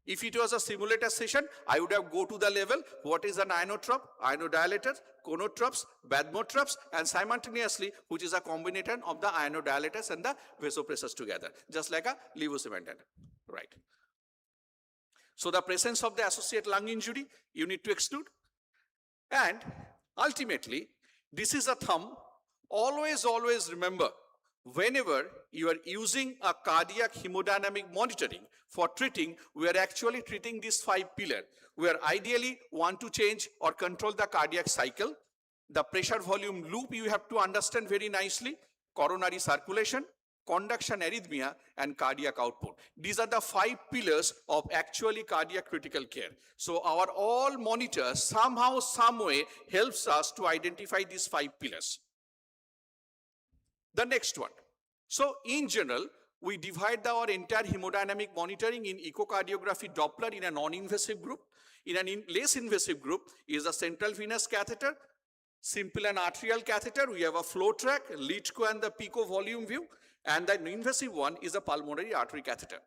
If it was a simulator session, I would have go to the level, what is an ionotrope, ionodilator, conotropes, bathmotropes, and simultaneously, which is a combination of the ionodilators and the vasopressors together, just like a levosimentan, right? So the presence of the associated lung injury, you need to exclude. And ultimately, this is a thumb. Always remember, whenever you are using a cardiac hemodynamic monitoring for treating, we are actually treating these 5 pillars. We are ideally want to change or control the cardiac cycle. The pressure volume loop you have to understand very nicely. Coronary circulation, conduction arrhythmia, and cardiac output. These are the 5 pillars of actually cardiac critical care. So our all monitors somehow, some way helps us to identify these 5 pillars. The next one. So in general, we divide our entire hemodynamic monitoring in echocardiography Doppler in a non-invasive group. In a less invasive group is a central venous catheter, simple and arterial catheter. We have a flow track, LITCO and the PICO volume view. And the invasive one is a pulmonary artery catheter.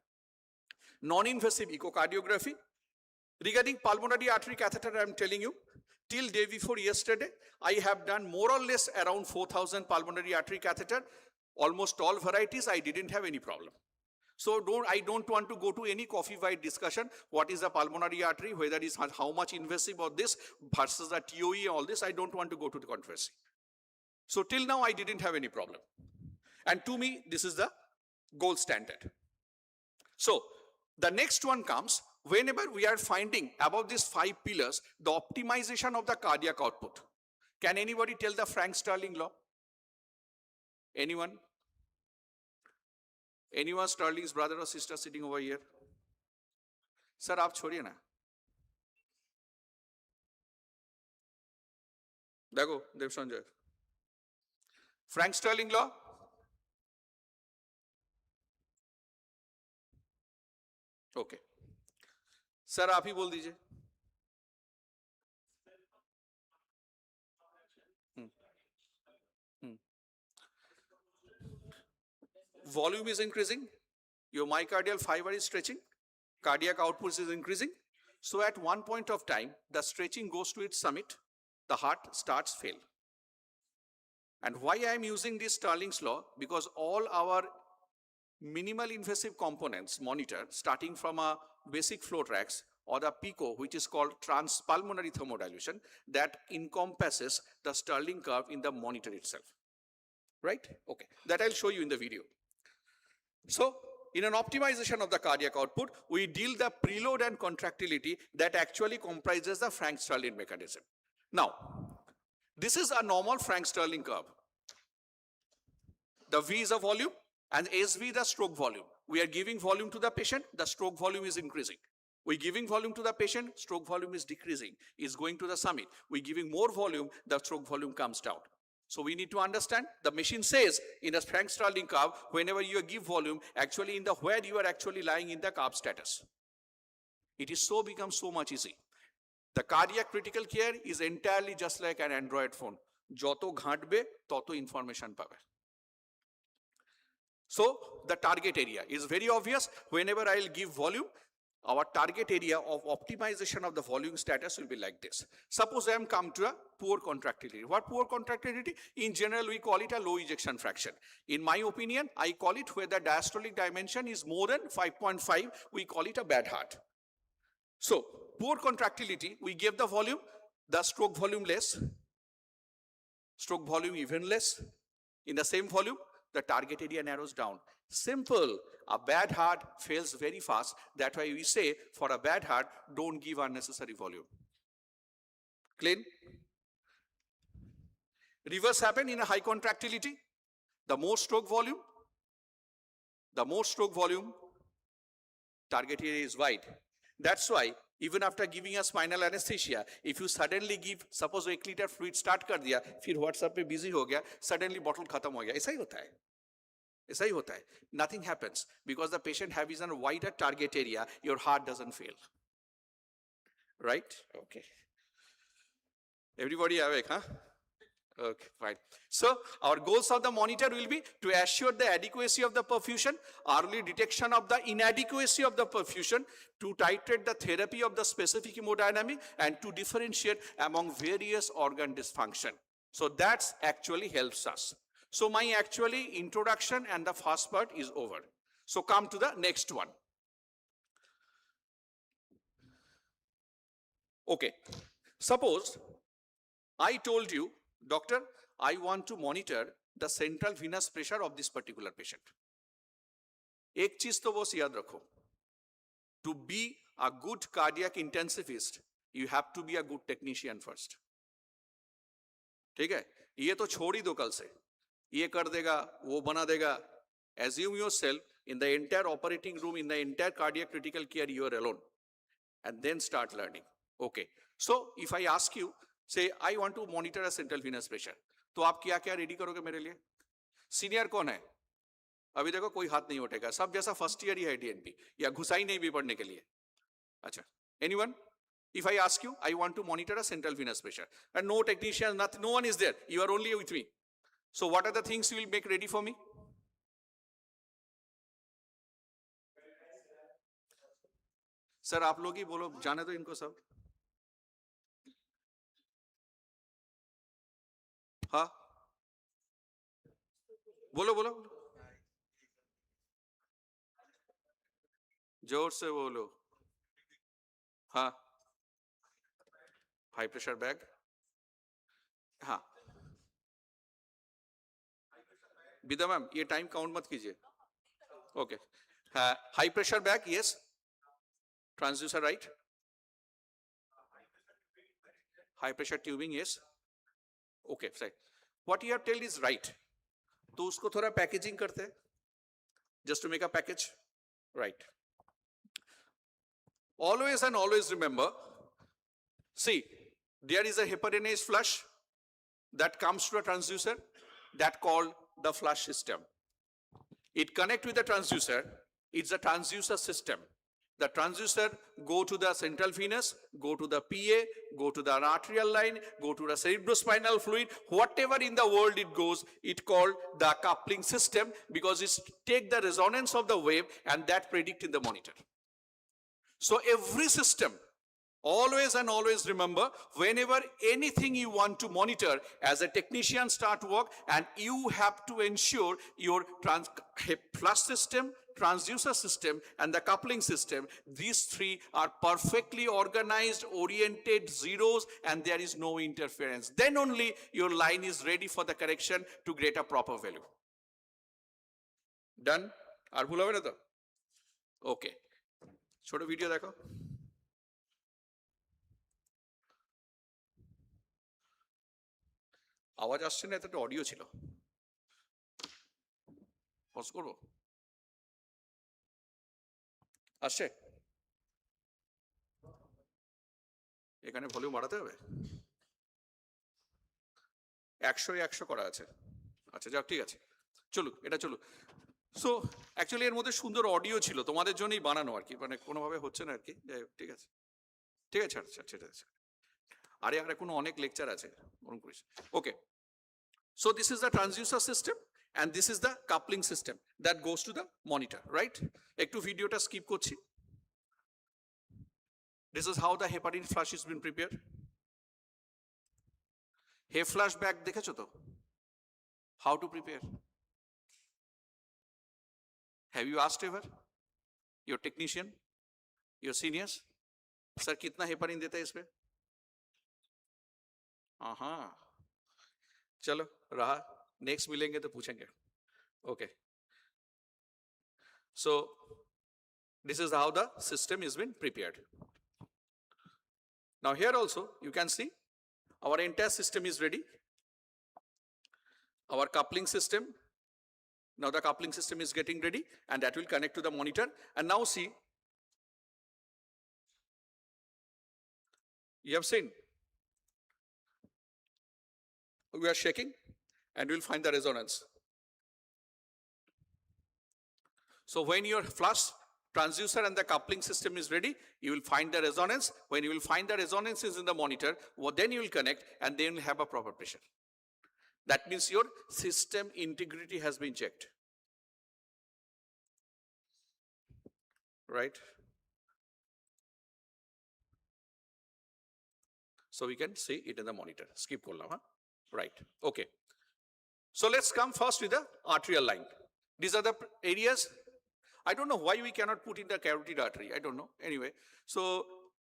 Non-invasive echocardiography. Regarding pulmonary artery catheter, I am telling you, till day before yesterday, I have done more or less around 4,000 pulmonary artery catheter. Almost all varieties, I didn't have any problem. So I don't want to go to any coffee-fight discussion. What is the pulmonary artery, whether it's how much invasive of this versus the TOE, all this, I don't want to go to the controversy. So till now, I didn't have any problem. And to me, this is the gold standard. So the next one comes, whenever we are finding above these 5 pillars, the optimization of the cardiac output. Can anybody tell the Frank-Starling law? Anyone? Anyone Starling's brother or sister sitting over here? Sir, आप छोड़िए ना. देखो, Dev Sanjay. Frank-Starling law? Okay. Sir आप ही बोल दीजिए. Volume is increasing, your myocardial fiber is stretching, cardiac output is increasing. So at one point of time, the stretching goes to its summit, the heart starts fail. And why I am using this Starling's law? Because all our minimal invasive components monitor, starting from a basic flow tracks or the PICO, which is called transpulmonary thermodilation, that encompasses the Starling curve in the monitor itself. Right? Okay, that I'll show you in the video. So, in an optimization of the cardiac output, we deal the preload and contractility that actually comprises the Frank-Starling mechanism. Now, this is a normal Frank-Starling curve. The V is a volume and SV the stroke volume. We are giving volume to the patient, the stroke volume is increasing. We're giving volume to the patient, stroke volume is decreasing, is going to the summit. We're giving more volume, the stroke volume comes down. So we need to understand, the machine says in a Frank-Starling curve, whenever you give volume, actually in the where you are actually lying in the curve status. It is so becomes so much easy. The cardiac critical care is entirely just like an Android phone. Joto ghatbe, toto information pabe. So the target area is very obvious. Whenever I'll give volume, our target area of optimization of the volume status will be like this. Suppose I am come to a poor contractility. What poor contractility? In general, we call it a low ejection fraction. In my opinion, I call it where the diastolic dimension is more than 5.5, we call it a bad heart. So, poor contractility, we give the volume, the stroke volume less, stroke volume even less. In the same volume, the target area narrows down. Simple. A bad heart fails very fast. That's why we say for a bad heart, don't give unnecessary volume. Clean? Reverse happen in a high contractility. The more stroke volume, target area is wide. That's why even after giving a spinal anesthesia, if you suddenly give, suppose 1 liter fluid start कर दिया, फिर WhatsApp पे busy हो गया, suddenly bottle खत्म हो गया, ऐसा ही होता है. ऐसा ही होता है. Nothing happens because the patient has a wider target area, your heart doesn't fail. Right? Okay. Everybody awake, huh? Okay, fine. So our goals of the monitor will be to assure the adequacy of the perfusion, early detection of the inadequacy of the perfusion, to titrate the therapy of the specific hemodynamic, and to differentiate among various organ dysfunction. So that's actually helps us. So my actually introduction and the first part is over. So come to the next one. Okay. Suppose I told you, doctor, I want to monitor the central venous pressure of this particular patient. एक चीज तो बस याद रखो. To be a good cardiac intensivist, you have to be a good technician first. ठीक है? ये तो छोड़ ही दो कल से. ये कर देगा, वो बना देगा. Assume yourself in the entire operating room, in the entire cardiac critical care, you are alone. And then start learning. Okay. So if I ask you, say I want to monitor a central venous pressure, तो आप क्या क्या ready करोगे मेरे लिए? Senior कौन है? अभी देखो कोई हाथ नहीं उठेगा. सब जैसा फर्स्ट ईयर ही है डीएनपी, या घुसा ही नहीं भी पढ़ने के लिए. अच्छा. Anyone? If I ask you, I want to monitor a central venous pressure, and no technician, nothing, no one is there. You are only with me. So what are the things you will make ready for me? Sir आप लोग ही बोलो, जाने दो इनको सब. हाँ, बोलो बोलो. जोर से बोलो. हाँ. High pressure bag. हाँ. विदा मैम ये टाइम काउंट मत कीजिए. Okay. High pressure bag, yes. Transducer, right? High pressure tubing, yes. Okay, right. What you have told is right. तो उसको थोड़ा packaging करते हैं. Just to make a package, right? Always and always remember. See, there is a heparinase flush that comes to a transducer that called the flush system. It connects with the transducer. It's a transducer system. The transducer go to the central venous, go to the PA, go to the arterial line, go to the cerebrospinal fluid, whatever in the world it goes, it called the coupling system because it take the resonance of the wave and that predict in the monitor. So every system, always and always remember, whenever anything you want to monitor as a technician start work, and you have to ensure your flush system, transducer system, and the coupling system, these three are perfectly organized, oriented, zeros, and there is no interference. Then only your line is ready for the correction to get a proper value. Done? Ar bhul hobe na to? Okay. छोटो video देखो. आवाज আসছে না, এটা audio ছিল. Pause করব. আসছে? এখানে ভলিউম বাড়াতে হবে. 100 করা আছে. আচ্ছা যাক, ঠিক আছে, চলুক, এটা চলুক. সো অ্যাকচুয়ালি এর মধ্যে সুন্দর অডিও ছিল, তোমাদের জন্যই বানানো আর কি, মানে কোনোভাবে হচ্ছে না আর কি. যাই হোক, ঠিক আছে, ঠিক আছে, আচ্ছা ঠিক আছে. আরে আর কোনো অনেক লেকচার আছে, মনে করিস. Okay, so this is the transducer system and this is the coupling system that goes to the monitor, right? একটু ভিডিওটা স্কিপ করছি. This is how the heparin flush has been prepared. He flush bag দেখেছো তো? How to prepare? Have you asked ever your technician, your seniors, sir कितना heparin देता है इसमें? हाँ, चलो रहा, नेक्स्ट मिलेंगे तो पूछेंगे. Okay. So this is how the system is been prepared. Now here also you can see our entire system is ready. Our coupling system. Now the coupling system is getting ready and that will connect to the monitor. And now see, you have seen, we are shaking and we'll find the resonance. So when your flush, transducer and the coupling system is ready, you will find the resonance. When you will find the resonance is in the monitor, well, then you will connect and then you will have a proper pressure. That means your system integrity has been checked. Right? So we can see it in the monitor. Skip korlam, huh? Right. Okay. So let's come first with the arterial line. These are the areas. I don't know why we cannot put in the carotid artery. I don't know. Anyway, so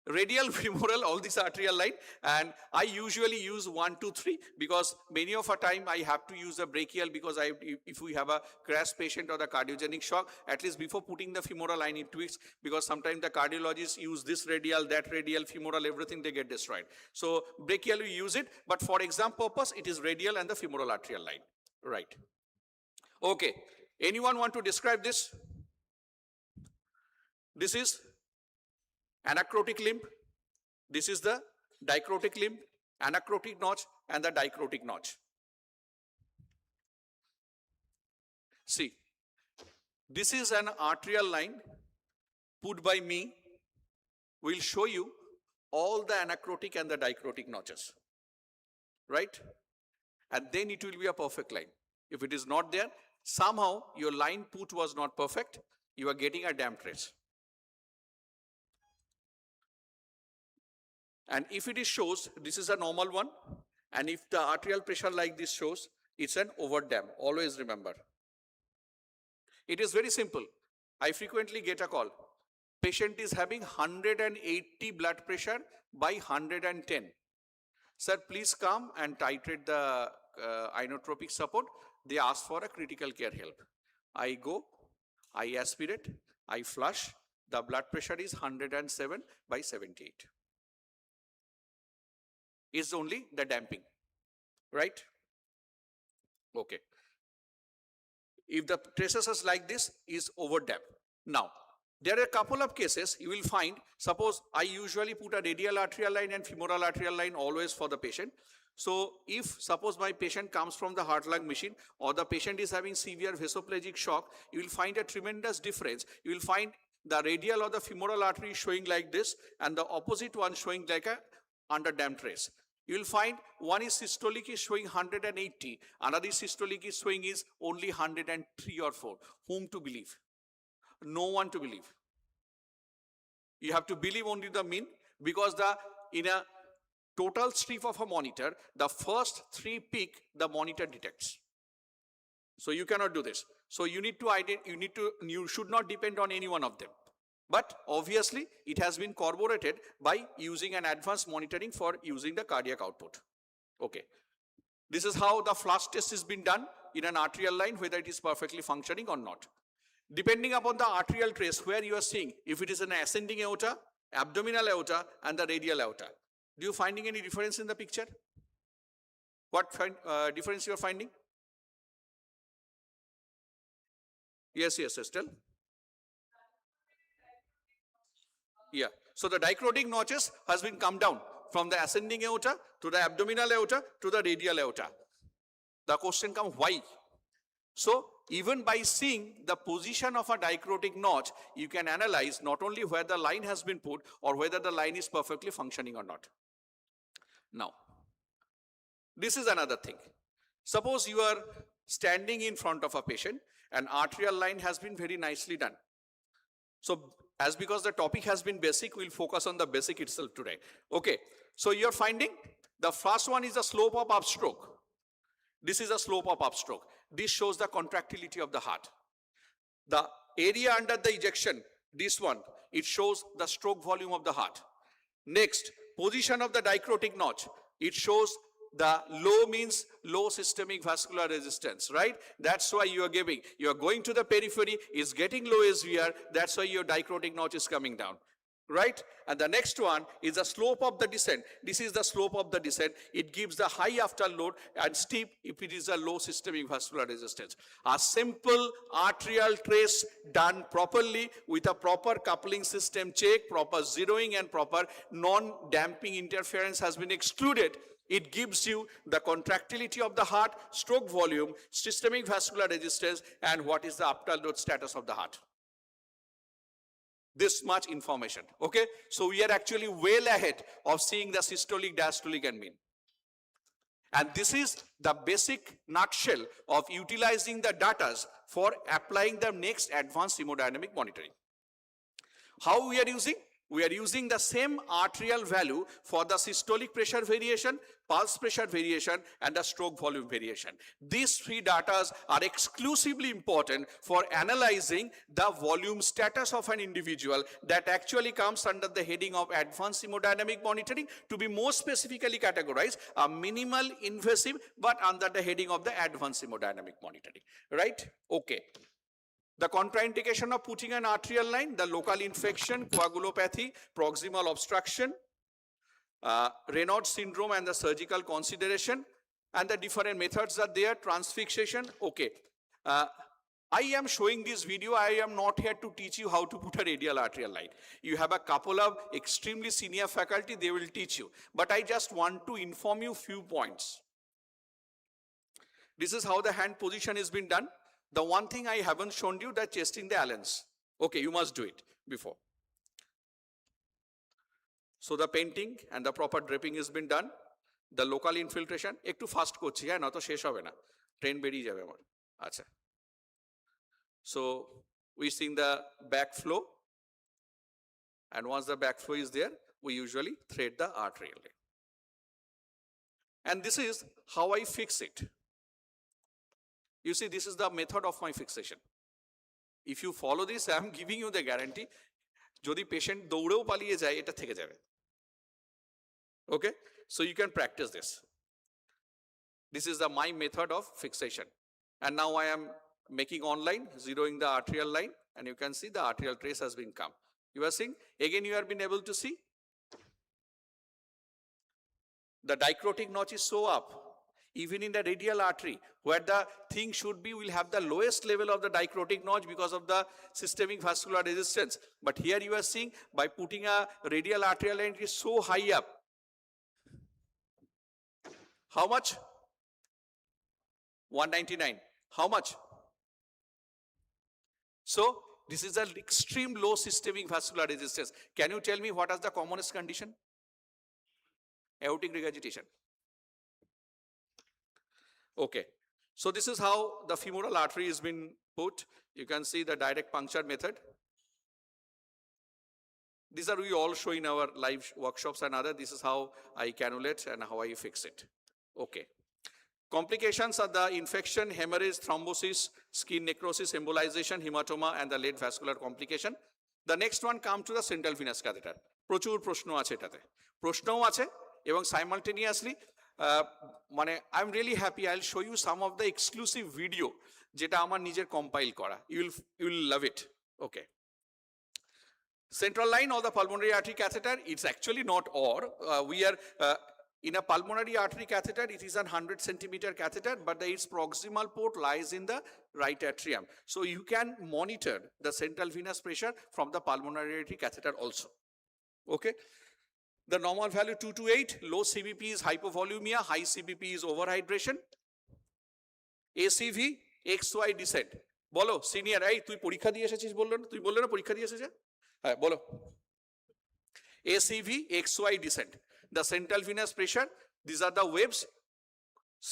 radial, femoral, all these arterial line, and I usually use 1, 2, 3 because many of a time I have to use a brachial because if we have a crash patient or the cardiogenic shock, at least before putting the femoral line it tweaks, because sometimes the cardiologists use this radial, that radial, femoral, everything they get destroyed. So brachial we use it, but for exam purpose it is radial and the femoral arterial line. Right. Okay. Anyone want to describe this? This is anacrotic limb. This is the dicrotic limb, anacrotic notch and the dicrotic notch. See, this is an arterial line put by me. We'll show you all the anacrotic and the dicrotic notches. Right? And then it will be a perfect line. If it is not there, somehow your line put was not perfect, you are getting a damp trace. And if it is shows, this is a normal one, and if the arterial pressure like this shows, it's an overdam. Always remember. It is very simple. I frequently get a call. Patient is having 180 blood pressure by 110. Sir, please come and titrate the inotropic support. They ask for a critical care help. I go, I aspirate, I flush. The blood pressure is 107 by 78. Is only the damping, right? Okay. If the traces is like this, is over damp. Now, there are a couple of cases you will find. Suppose I usually put a radial arterial line and femoral arterial line always for the patient. So if suppose my patient comes from the heart lung machine or the patient is having severe vasoplegic shock, you will find a tremendous difference. You will find the radial or the femoral artery showing like this and the opposite one showing like a under damped trace. You will find one is systolic is showing 180, another systolic is showing is only 103 or 4. Whom to believe? No one to believe. You have to believe only the mean, because in a total strip of a monitor, the first 3 peak the monitor detects. So you cannot do this. So you need to you should not depend on any one of them. But obviously it has been corroborated by using an advanced monitoring for using the cardiac output. Okay. This is how the flush test has been done in an arterial line, whether it is perfectly functioning or not. Depending upon the arterial trace where you are seeing, if it is an ascending aorta, abdominal aorta and the radial aorta. Do you finding any difference in the picture? What difference you are finding? Yes, Estelle. Yeah. So the dicrotic notches has been come down from the ascending aorta to the abdominal aorta to the radial aorta. The question comes, why? So even by seeing the position of a dicrotic notch, you can analyze not only where the line has been put or whether the line is perfectly functioning or not. Now, this is another thing. Suppose you are standing in front of a patient, an arterial line has been very nicely done. So as because the topic has been basic, we'll focus on the basic itself today. Okay, so you're finding the first one is the slope of upstroke. This is a slope of upstroke. This shows the contractility of the heart. The area under the ejection, this one, it shows the stroke volume of the heart. Next, position of the dicrotic notch. It shows the low means low systemic vascular resistance, right? That's why you are giving. You are going to the periphery, is getting low SVR. That's why your dicrotic notch is coming down, right? And the next one is the slope of the descent. This is the slope of the descent. It gives the high afterload and steep if it is a low systemic vascular resistance. A simple arterial trace done properly with a proper coupling system check, proper zeroing and proper non-damping interference has been excluded. It gives you the contractility of the heart, stroke volume, systemic vascular resistance, and what is the afterload status of the heart. This much information, okay? So we are actually well ahead of seeing the systolic, diastolic and mean. And this is the basic nutshell of utilizing the data for applying the next advanced hemodynamic monitoring. How we are using? We are using the same arterial value for the systolic pressure variation, pulse pressure variation, and the stroke volume variation. These 3 data are exclusively important for analyzing the volume status of an individual that actually comes under the heading of advanced hemodynamic monitoring, to be more specifically categorized, a minimal invasive, but under the heading of the advanced hemodynamic monitoring, right? Okay. The contraindication of putting an arterial line, the local infection, coagulopathy, proximal obstruction, Raynaud syndrome and the surgical consideration, and the different methods are there, transfixation, okay. I am showing this video, I am not here to teach you how to put a radial arterial line. You have a couple of extremely senior faculty, they will teach you. But I just want to inform you few points. This is how the hand position has been done. The one thing I haven't shown you, that chesting the Allens. Okay, you must do it before. So the painting and the proper draping has been done. The local infiltration, একটু fast করছি হ্যাঁ, না তো শেষ হবে না, train বেরিয়ে যাবে আমার। আচ্ছা। So we seeing the backflow, and once the backflow is there, we usually thread the arterial. And this is how I fix it. You see, this is the method of my fixation. If you follow this, I am giving you the guarantee. যদি patient দৌড়েও পালিয়ে যায় এটা থেকে যাবে। Okay, so you can practice this. This is my method of fixation. And now I am making online, zeroing the arterial line, and you can see the arterial trace has been come. You are seeing, again you have been able to see the dicrotic notch is so up. Even in the radial artery, where the thing should be, we'll have the lowest level of the dicrotic notch because of the systemic vascular resistance. But here you are seeing, by putting a radial arterial line, it is so high up. How much? 199. How much? So, this is an extreme low systemic vascular resistance. Can you tell me what is the commonest condition? Aortic regurgitation. Okay, so this is how the femoral artery has been put. You can see the direct puncture method. These are we all show in our live workshops and other. This is how I cannulate and how I fix it. Okay. Complications are the infection, hemorrhage, thrombosis, skin necrosis, embolization, hematoma, and the late vascular complication. The next one comes to the central venous catheter. প্রচুর প্রশ্ন আছে এটাতে, প্রশ্নও আছে এবং simultaneously মানে I am really happy I will show you some of the exclusive video যেটা আমার নিজের কম্পাইল করা, you will love it. Okay, central line of the pulmonary artery catheter, it's actually not we are in a pulmonary artery catheter, it is a 100 centimeter catheter, but its proximal port lies in the right atrium. So you can monitor the central venous pressure from the pulmonary artery catheter also. Okay. The normal value 2 to 8, low CBP is hypovolumia, high CBP is overhydration. ACV, XY descent. বলো senior, এই তুই পরীক্ষা দিয়ে এসেছিস বললো না, তুই বললে না পরীক্ষা দিয়ে এসেছে? হ্যাঁ বলো। ACV, XY descent. The central venous pressure, these are the waves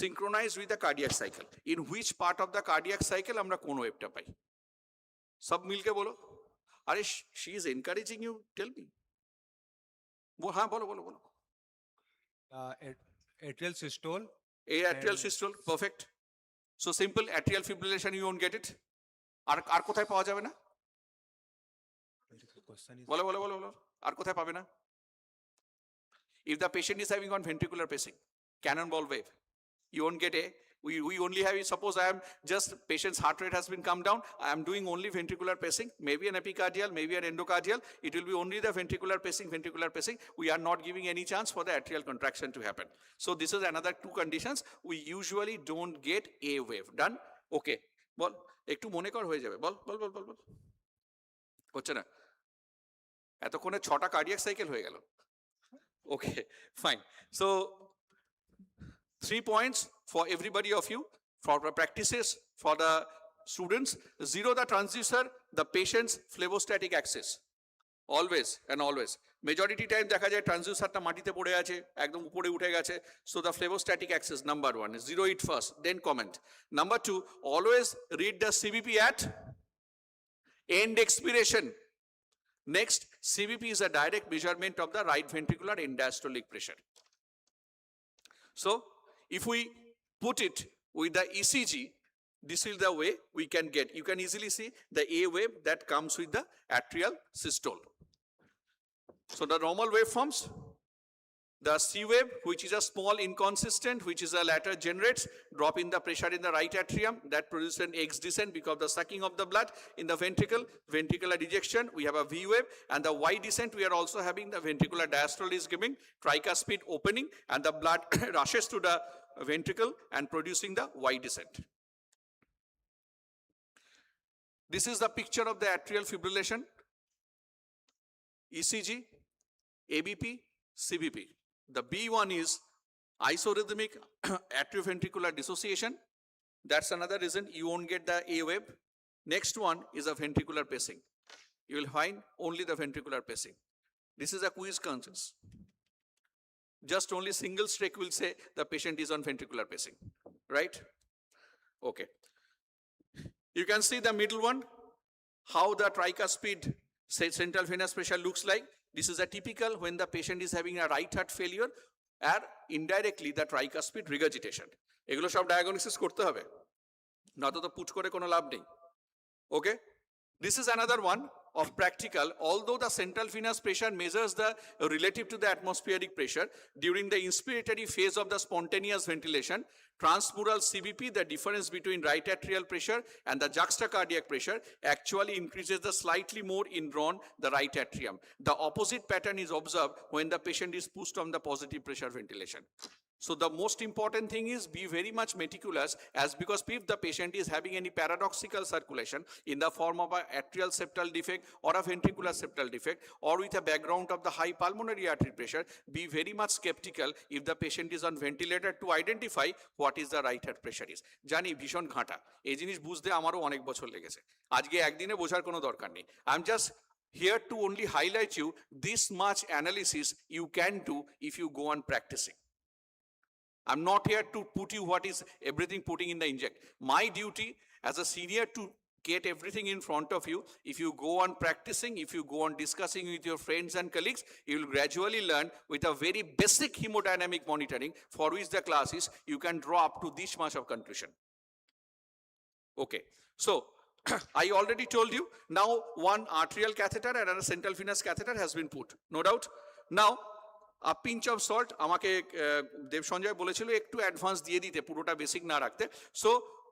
synchronized with the cardiac cycle. In which part of the cardiac cycle আমরা কোন ওয়েভটা পাই? সব মিলকে বলো। আরে she is encouraging you, tell me. হ্যাঁ বলো বলো বলো। Atrial systole. Atrial systole, perfect. So simple, atrial fibrillation, you won't get it. আর কোথায় পাওয়া যাবে না? বলো বলো বলো বলো, আর কোথায় পাবে না? If the patient is having on ventricular pacing, cannonball wave, you won't get we only have, suppose I am just, patient's heart rate has been come down, I am doing only ventricular pacing, maybe an epicardial, maybe an endocardial, it will be only the ventricular pacing, we are not giving any chance for the atrial contraction to happen. So this is another two conditions, we usually don't get a wave. Done? Okay, বল একটু মনে কর হয়ে যাবে, বল বল বল বল বল, হচ্ছে না? এতক্ষণে 6টা cardiac cycle হয়ে গেল। Okay, fine. So 3 points for everybody of you, for the practices, for the students. Zero the transducer, the patient's phlevostatic axis. Always and always. Majority time দেখা যায় ট্রান্সডিউসারটা মাটিতে পড়ে আছে, একদম উপরে উঠে গেছে। So the phlevostatic axis, number 1, zero it first, then comment. Number 2, always read the CBP at end expiration. Next, CBP is a direct measurement of the right ventricular end diastolic pressure. So, if we put it with the ECG, this is the way we can get. You can easily see the A wave that comes with the atrial systole. So, the normal waveforms, the C wave, which is a small inconsistent, which is a latter generates, drop in the pressure in the right atrium, that produces an X descent because of the sucking of the blood in the ventricle, ventricular ejection, we have a V wave, and the Y descent, we are also having the ventricular diastole is giving, tricuspid opening, and the blood rushes to the ventricle and producing the Y descent. This is the picture of the atrial fibrillation, ECG, ABP, CBP. The B1 is isorhythmic atrioventricular dissociation. That's another reason you won't get the A wave. Next one is a ventricular pacing. You will find only the ventricular pacing. This is a quiz conscious. Just only single streak will say the patient is on ventricular pacing, right? Okay. You can see the middle one, how the tricuspid central venous pressure looks like. This is a typical when the patient is having a right heart failure and indirectly the tricuspid regurgitation. এগুলো সব diagnosis করতে হবে, না তো put করে কোনো লাভ নেই। Okay, this is another one of practical, although the central venous pressure measures the relative to the atmospheric pressure during the inspiratory phase of the spontaneous ventilation, transmural CBP, the difference between right atrial pressure and the juxtacardiac pressure, actually increases the slightly more indrawn the right atrium. The opposite pattern is observed when the patient is pushed on the positive pressure ventilation. So the most important thing is be very much meticulous, as because if the patient is having any paradoxical circulation in the form of an atrial septal defect or a ventricular septal defect, or with a background of the high pulmonary artery pressure, be very much skeptical if the patient is on ventilator to identify what is the right heart pressure is. জানি ভীষণ ঘাটা, এই জিনিস বুঝতে আমারও অনেক বছর লেগেছে, আজকে একদিনে বোঝার কোনো দরকার নেই. I'm just here to only highlight you this much analysis you can do if you go on practicing. I'm not here to put you what is everything putting in the inject. My duty as a senior to get everything in front of you. If you go on practicing, if you go on discussing with your friends and colleagues, you will gradually learn with a very basic hemodynamic monitoring for which the class is, you can draw up to this much of conclusion. Okay, so I already told you, now one arterial catheter and another central venous catheter has been put, no doubt. Now, a pinch of salt, আমাকে দেব সঞ্জয় বলেছিল একটু advance দিয়ে দিতে, পুরোটা basic না রাখতে. So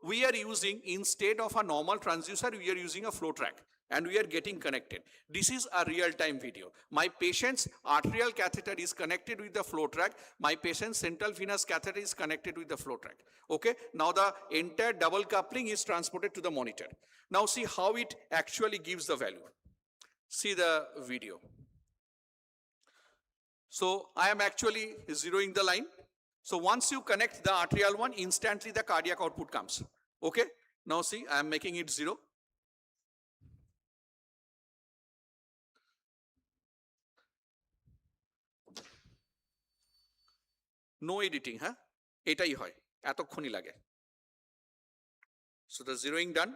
we are using, instead of a normal transducer, we are using a flow track and we are getting connected. This is a real-time video. My patient's arterial catheter is connected with the flow track. My patient's central venous catheter is connected with the flow track. Okay, now the entire double coupling is transported to the monitor. Now see how it actually gives the value. See the video. So I am actually zeroing the line. So once you connect the arterial one, instantly the cardiac output comes. Okay, now see, I am making it 0. No editing, huh? এটাই হয়, এতক্ষণই লাগে. So the zeroing done.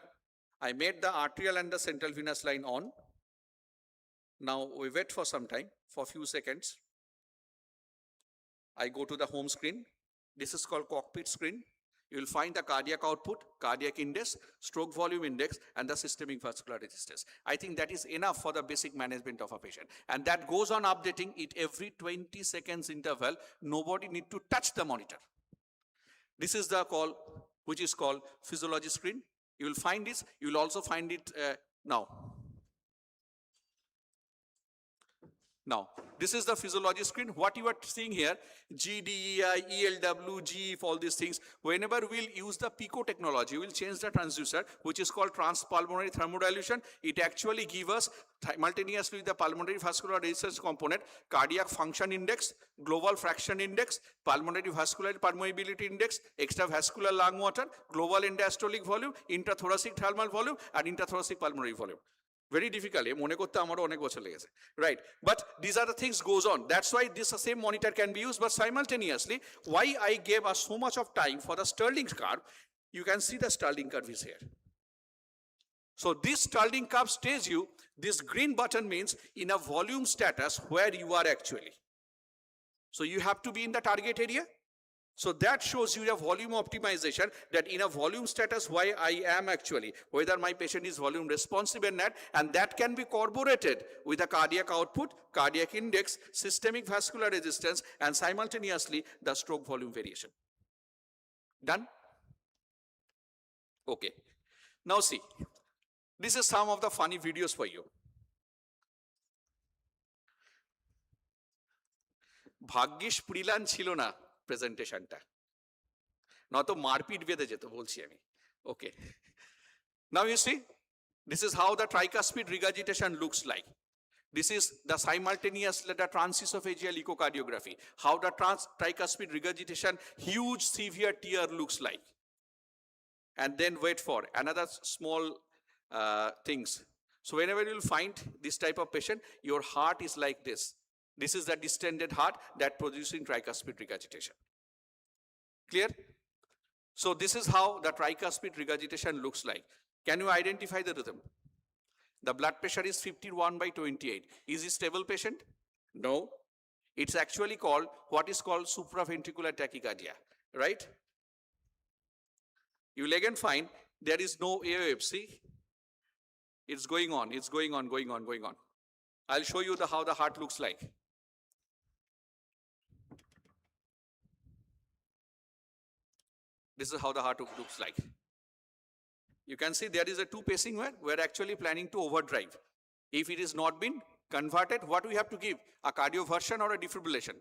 I made the arterial and the central venous line on. Now we wait for some time, for a few seconds. I go to the home screen. This is called cockpit screen. You will find the cardiac output, cardiac index, stroke volume index, and the systemic vascular resistance. I think that is enough for the basic management of a patient. And that goes on updating it every 20 seconds interval. Nobody need to touch the monitor. This is the call, which is called physiology screen. You will find this. You will also find it now. Now, this is the physiology screen. What you are seeing here, GDEI, ELW, GEF, all these things. Whenever we'll use the PICO technology, we'll change the transducer, which is called transpulmonary thermodilution. It actually gives us simultaneously the pulmonary vascular resistance component, cardiac function index, global fraction index, pulmonary vascular permeability index, extravascular lung water, global end-diastolic volume, intrathoracic thermal volume, and intrathoracic pulmonary volume. Very difficult, মনে করতে আমারও অনেক বছর লেগেছে, right? But these are the things goes on. That's why this same monitor can be used, but simultaneously, why I gave us so much of time for the Stirling curve, you can see the Stirling curve is here. So this Stirling curve tells you, this green button means in a volume status where you are actually. So you have to be in the target area. So that shows you a volume optimization, that in a volume status why I am actually, whether my patient is volume responsive or not, and that can be corroborated with a cardiac output, cardiac index, systemic vascular resistance, and simultaneously the stroke volume variation. Done? Okay. Now see, this is some of the funny videos for you. ভাগ্যিস প্রিলান ছিল না প্রেজেন্টেশনটা, নয়তো মারপিট বেঁধে যেত বলছি আমি. Okay, now you see, this is how the tricuspid regurgitation looks like. This is the simultaneous the transesophageal echocardiography, how the tricuspid regurgitation, huge severe tear looks like. And then wait for another small things. So whenever you will find this type of patient, your heart is like this. This is the distended heart that producing tricuspid regurgitation. Clear? So this is how the tricuspid regurgitation looks like. Can you identify the rhythm? The blood pressure is 51/28. Is he stable patient? No. It's actually called, what is called supraventricular tachycardia, right? You will again find there is no AOF. See, It's going on, it's going on, going on, going on. I'll show you how the heart looks like. This is how the heart looks like. You can see there is a two pacing where we're actually planning to overdrive. If it is not been converted, what we have to give? A cardioversion or a defibrillation?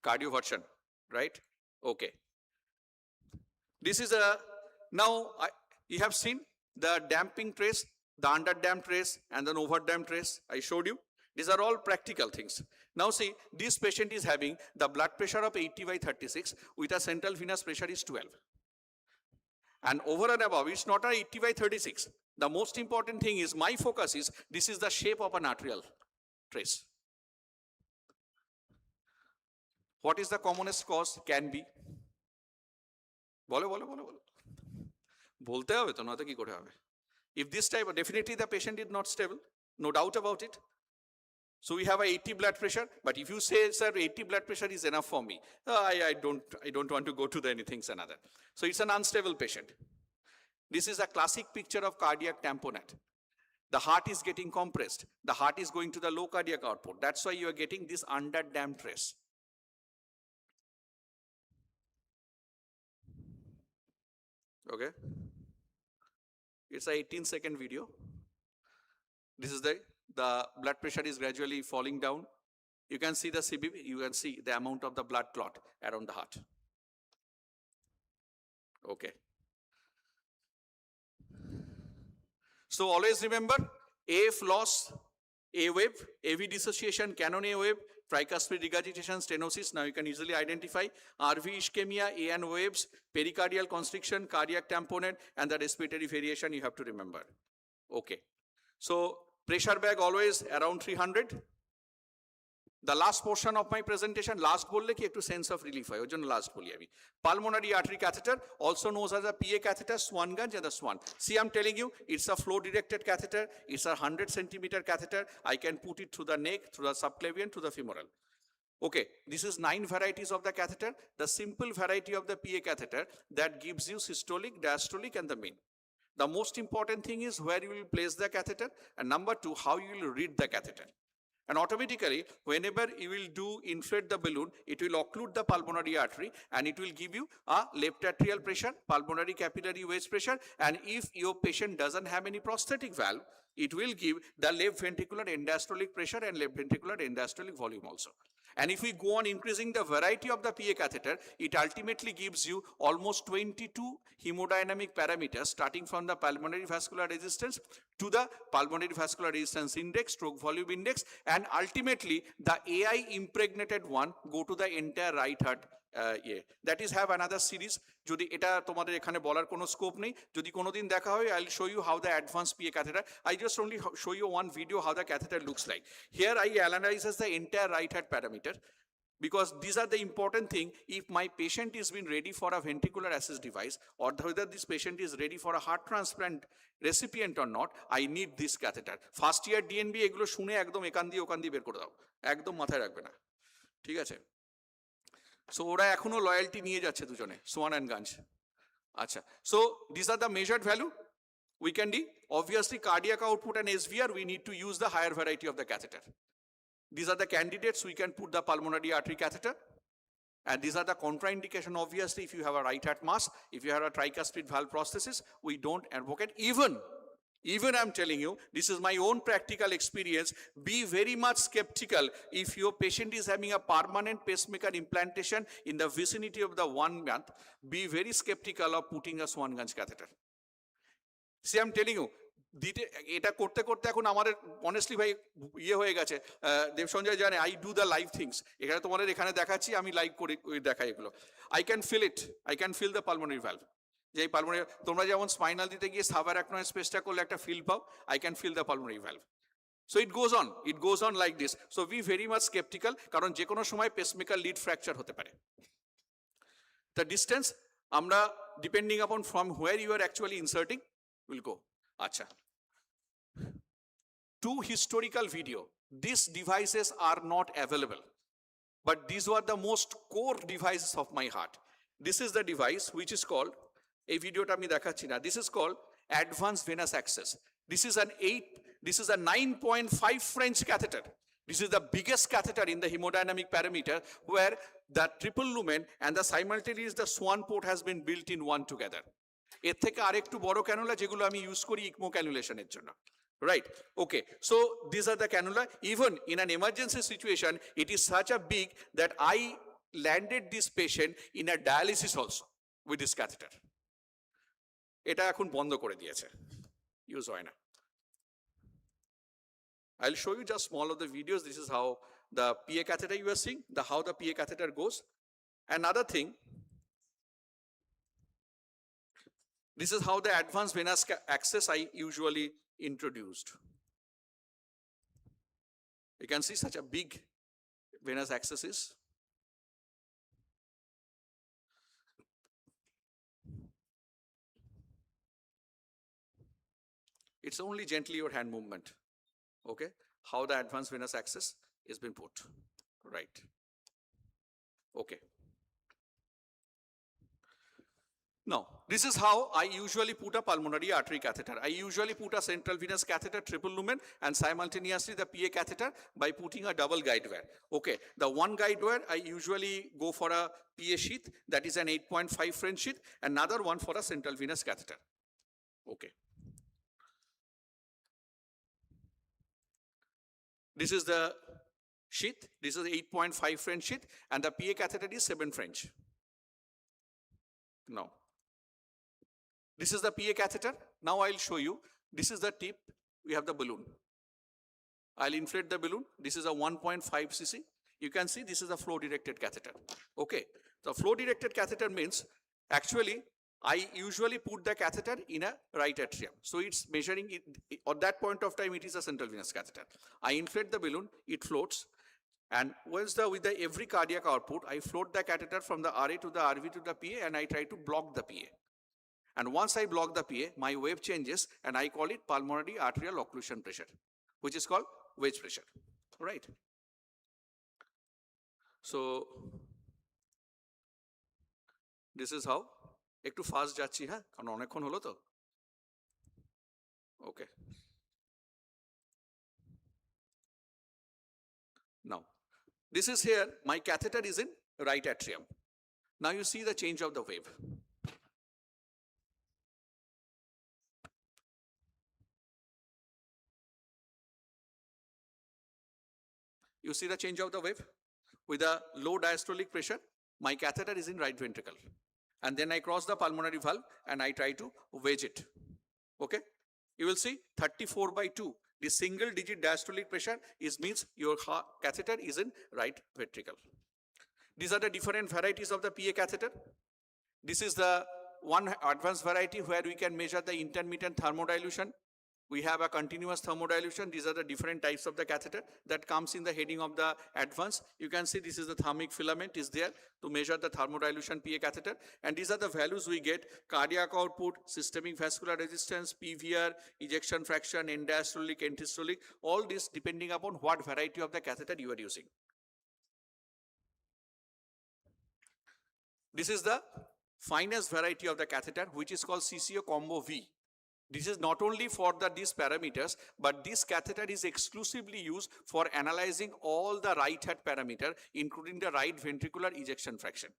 Cardioversion, right? Okay. This is you have seen the damping trace, the underdamped trace, and the overdamped trace I showed you. These are all practical things. Now see, this patient is having the blood pressure of 80/36 with a central venous pressure is 12. And over and above, it's not a 80/36. The most important thing is, my focus is, this is the shape of an arterial trace. What is the commonest cause? Can be. If this type, definitely the patient is not stable, no doubt about it. So we have a 80 blood pressure, but if you say, sir, 80 blood pressure is enough for me, I don't want to go to anything another. So it's an unstable patient. This is a classic picture of cardiac tamponade. The heart is getting compressed. The heart is going to the low cardiac output. That's why you are getting this underdamped trace. Okay. It's a 18-second video. This is the blood pressure is gradually falling down. You can see the CBP, you can see the amount of the blood clot around the heart. Okay. So always remember, AF loss, A wave, AV dissociation, canon A wave, tricuspid regurgitation, stenosis. Now you can easily identify RV ischemia, AN waves, pericardial constriction, cardiac tamponade, and the respiratory variation you have to remember. Okay. So pressure bag always around 300. The last portion of my presentation, last bolle ki ekটু sense of relief hoy, ojon last boli ami. Pulmonary artery catheter, also known as a PA catheter, swan gauge and the swan. See, I'm telling you, it's a flow directed catheter. It's a 100 centimeter catheter. I can put it through the neck, through the subclavian, to the femoral. Okay, this is 9 varieties of the catheter. The simple variety of the PA catheter that gives you systolic, diastolic, and the mean. The most important thing is where you will place the catheter, and number 2, how you will read the catheter. And automatically, whenever you will do inflate the balloon, it will occlude the pulmonary artery and it will give you a left atrial pressure, pulmonary capillary wedge pressure, and if your patient doesn't have any prosthetic valve, it will give the left ventricular end-diastolic pressure and left ventricular end-diastolic volume also. And if we go on increasing the variety of the PA catheter, it ultimately gives you almost 22 hemodynamic parameters, starting from the pulmonary vascular resistance to the pulmonary vascular resistance index, stroke volume index, and ultimately the AI impregnated one go to the entire right heart. That is have another series. যদি এটা তোমাদের এখানে বলার কোনো scope নেই, যদি কোনোদিন দেখা হয়, I'll show you how the advanced PA catheter. I just only show you one video how the catheter looks like. Here I analyze the entire right heart parameter, because these are the important thing. If my patient is being ready for a ventricular assist device, or whether this patient is ready for a heart transplant recipient or not, I need this catheter. First year DNB এগুলো শুনে একদম একান দিয়ে ওকান দিয়ে বের করে দাও, একদম মাথায় রাখবে না, ঠিক আছে? So ওরা এখনো লয়্যালটি নিয়ে যাচ্ছে দুজনে, Swan and Ganj. আচ্ছা, so these are the measured value we can do. Obviously cardiac output and SVR, we need to use the higher variety of the catheter. These are the candidates. We can put the pulmonary artery catheter, and these are the contraindication. Obviously, if you have a right heart mass, if you have a tricuspid valve prosthesis, we don't advocate. Even I'm telling you, this is my own practical experience. Be very much skeptical if your patient is having a permanent pacemaker implantation in the vicinity of the 1 month. Be very skeptical of putting a Swan Ganj catheter. See, I'm telling you, এটা করতে করতে এখন আমাদের honestly ভাই ইয়ে হয়ে গেছে, দেব সঞ্জয় জানে I do the live things. এখানে তোমাদের এখানে দেখাচ্ছি, আমি লাইভ করে দেখাই এগুলো। I can feel it, I can feel the pulmonary valve. যে পালমোনারি, তোমরা যেমন স্পাইনাল দিতে গিয়ে সাবারআকনয়েড স্পেসটা করলে একটা ফিল পাও, I can feel the pulmonary valve. So it goes on like this. So be very much sceptical, কারণ যে কোনো সময় পেসমেকার লিড ফ্র্যাকচার হতে পারে। দ্য ডিস্টেন্স আমরা depending upon from where you are actually inserting will go. আচ্ছা, 2 historical video. These devices are not available, but these were the most core devices of my heart. This is the device which is called এই ভিডিওটা আমি দেখাচ্ছি না, this is called advanced venous access. This is a 9.5 French catheter. This is the biggest catheter in the hemodynamic parameter, where the triple lumen and the simultaneous the swan port has been built in one together. এর থেকে আরেকটু বড় cannula যেগুলো আমি use করি ইকমো ক্যানুলেশনের জন্য, right? Okay, so these are the cannula. Even in an emergency situation, it is such a big that I landed this patient in a dialysis also with this catheter. এটা এখন বন্ধ করে দিয়েছে, use হয় না। I'll show you just small of the videos. This is how the PA catheter you are seeing, how the PA catheter goes. Another thing, this is how the advanced venous access I usually introduced. You can see such a big venous access is. It's only gently your hand movement. Okay, how the advanced venous access is been put, right? Okay. Now, this is how I usually put a pulmonary artery catheter. I usually put a central venous catheter, triple lumen, and simultaneously the PA catheter by putting a double guide wire. Okay, the one guide wire, I usually go for a PA sheath, that is an 8.5 French sheath, another one for a central venous catheter. Okay. This is the sheath, this is 8.5 French sheath, and the PA catheter is 7 French. Now, this is the PA catheter. Now I'll show you. This is the tip. We have the balloon. I'll inflate the balloon. This is a 1.5 cc. You can see this is a flow directed catheter. Okay. The flow directed catheter means actually I usually put the catheter in a right atrium. So it's measuring it at that point of time. It is a central venous catheter. I inflate the balloon. It floats. And with the every cardiac output, I float the catheter from the RA to the RV to the PA, and I try to block the PA. And once I block the PA, my wave changes, and I call it pulmonary arterial occlusion pressure, which is called wedge pressure, right? So this is how. একটু fast যাচ্ছি, হ্যাঁ, কারণ অনেকক্ষণ হলো তো। ওকে, now this is here, my catheter is in right atrium. Now you see the change of the wave. You see the change of the wave? With a low diastolic pressure, my catheter is in right ventricle. And then I cross the pulmonary valve and I try to wedge it. Okay? You will see 34/2. The single digit diastolic pressure means your catheter is in right ventricle. These are the different varieties of the PA catheter. This is the one advanced variety where we can measure the intermittent thermodilution. We have a continuous thermodilution. These are the different types of the catheter that comes in the heading of the advance. You can see this is the thermic filament is there to measure the thermodilution PA catheter. And these are the values we get: cardiac output, systemic vascular resistance, PVR, ejection fraction, end diastolic, end systolic, all this depending upon what variety of the catheter you are using. This is the finest variety of the catheter, which is called CCO Combo V. This is not only for these parameters, but this catheter is exclusively used for analyzing all the right heart parameter, including the right ventricular ejection fraction.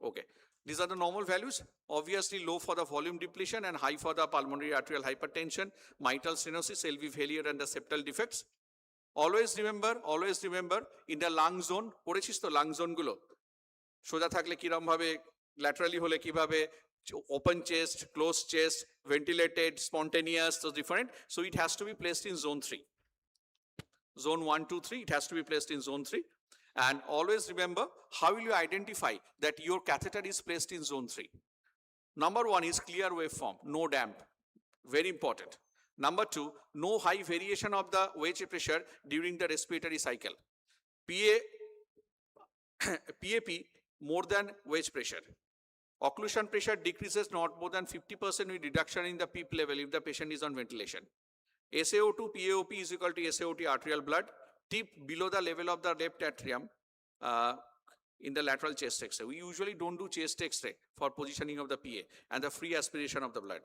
Okay, these are the normal values. Obviously low for the volume depletion and high for the pulmonary arterial hypertension, mitral stenosis, LV failure, and the septal defects. Always remember, in the lung zone, পড়েছিস তো lung zone গুলো সোজা থাকলে কিরম ভাবে, laterally হলে কিভাবে, open chest, closed chest, ventilated, spontaneous, so different. So it has to be placed in zone 3. Zone 1, 2, 3, it has to be placed in zone 3. And always remember, how will you identify that your catheter is placed in zone 3? Number 1 is clear waveform, no damp. Very important. Number 2, no high variation of the wedge pressure during the respiratory cycle. PAP more than wedge pressure. Occlusion pressure decreases not more than 50% with reduction in the PEEP level if the patient is on ventilation. SaO2 PaOP is equal to SaO2 arterial blood. Tip below the level of the left atrium in the lateral chest X-ray. We usually don't do chest X-ray for positioning of the PA and the free aspiration of the blood.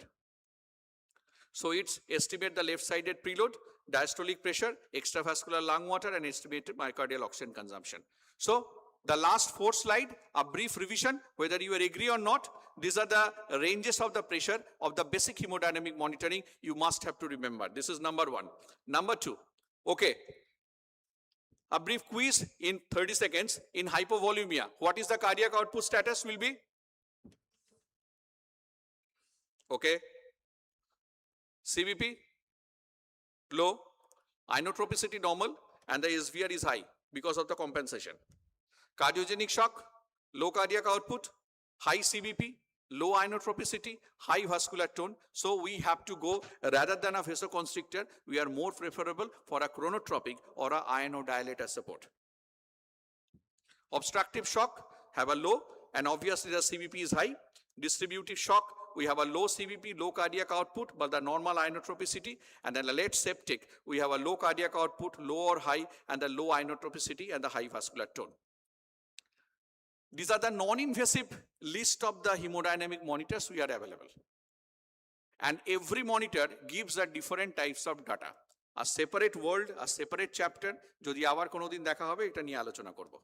So it's estimate the left-sided preload, diastolic pressure, extravascular lung water, and estimated myocardial oxygen consumption. So the last 4 slide, a brief revision, whether you agree or not, these are the ranges of the pressure of the basic hemodynamic monitoring you must have to remember. This is number 1. Number 2, okay. A brief quiz in 30 seconds. In hypovolemia, what is the cardiac output status will be? Okay. CVP, low, inotropicity normal, and the SVR is high because of the compensation. Cardiogenic shock, low cardiac output, high CVP, low inotropicity, high vascular tone. So we have to go, rather than a vasoconstrictor, we are more preferable for a chronotropic or a ionodilator support. Obstructive shock, have a low, and obviously the CVP is high. Distributive shock, we have a low CVP, low cardiac output, but the normal inotropicity. And then the late septic, we have a low cardiac output, low or high, and the low inotropicity and the high vascular tone. These are the non-invasive list of the hemodynamic monitors we are available. And every monitor gives a different types of data. A separate world, a separate chapter, jodi abar kono din dekha hobe, eta niye alochona korbo.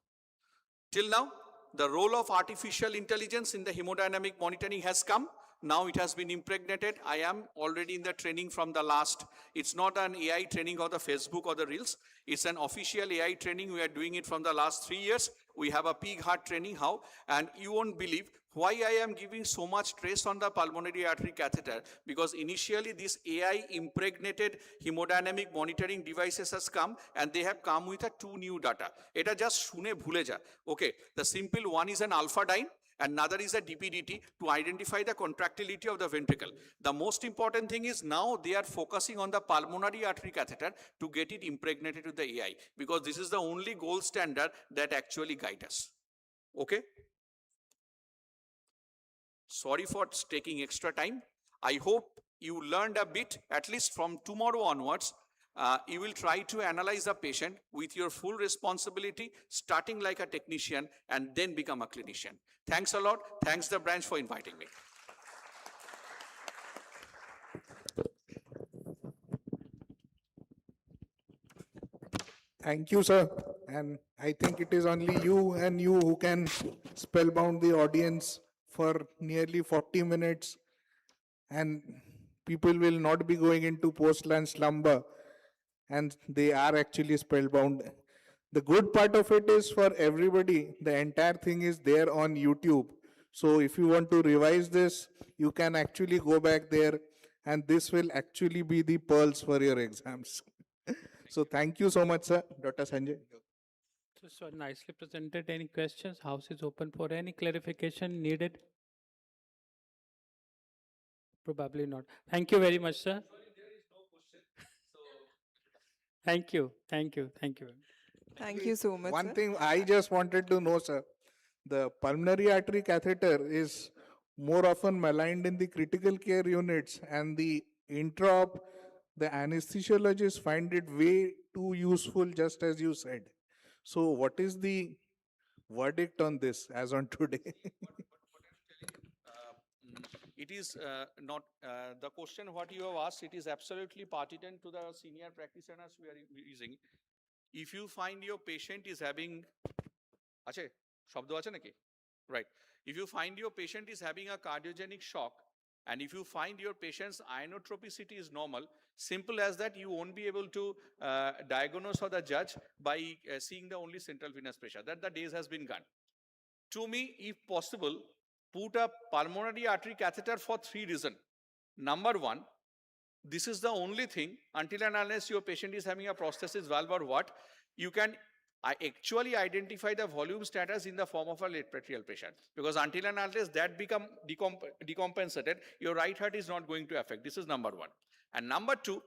Till now, the role of artificial intelligence in the hemodynamic monitoring has come. Now it has been impregnated. I am already in the training from the last. It's not an AI training or the Facebook or the Reels. It's an official AI training. We are doing it from the last 3 years. We have a pig heart training. How? And you won't believe why I am giving so much stress on the pulmonary artery catheter. Because initially this AI impregnated hemodynamic monitoring devices has come, and they have come with a 2 new data. Eta just shune bhule ja. Okay, the simple one is an alpha dyne. Another is a DPDT to identify the contractility of the ventricle. The most important thing is now they are focusing on the pulmonary artery catheter to get it impregnated with the AI, because this is the only gold standard that actually guides us. Okay? Sorry for taking extra time. I hope you learned a bit, at least from tomorrow onwards. You will try to analyze the patient with your full responsibility, starting like a technician and then become a clinician. Thanks a lot. Thanks the branch for inviting me. Thank you, sir. And I think it is only you and you who can spellbound the audience for nearly 40 minutes. And people will not be going into post-lunch slumber. And they are actually spellbound. The good part of it is for everybody, the entire thing is there on YouTube. So if you want to revise this, you can actually go back there, and this will actually be the pearls for your exams. So thank you so much, sir. Dr. Sanjay. So nicely presented. Any questions? House is open for any clarification needed. Probably not. Thank you very much, sir. Thank you. Thank you. Thank you. Thank you so much, One sir. thing I just wanted to know, sir, the pulmonary artery catheter is more often maligned in the critical care units, and the intra-op, the anesthesiologists find it way too useful, just as you said. So what is the verdict on this as on today? It is not the question what you have asked. It is absolutely pertinent to the senior practitioners we are using. If you find your patient is having, ache, shabdo ache naki? Right. If you find your patient is having a cardiogenic shock, and if you find your patient's inotropicity is normal, simple as that, you won't be able to diagnose or the judge by seeing the only central venous pressure. That the days has been gone. To me, if possible, put a pulmonary artery catheter for 3 reasons. Number 1, this is the only thing, until and unless your patient is having a prosthesis valve or what, you can actually identify the volume status in the form of a left atrial pressure. Because until and unless that become decompensated, your right heart is not going to affect. This is number 1. And number 2,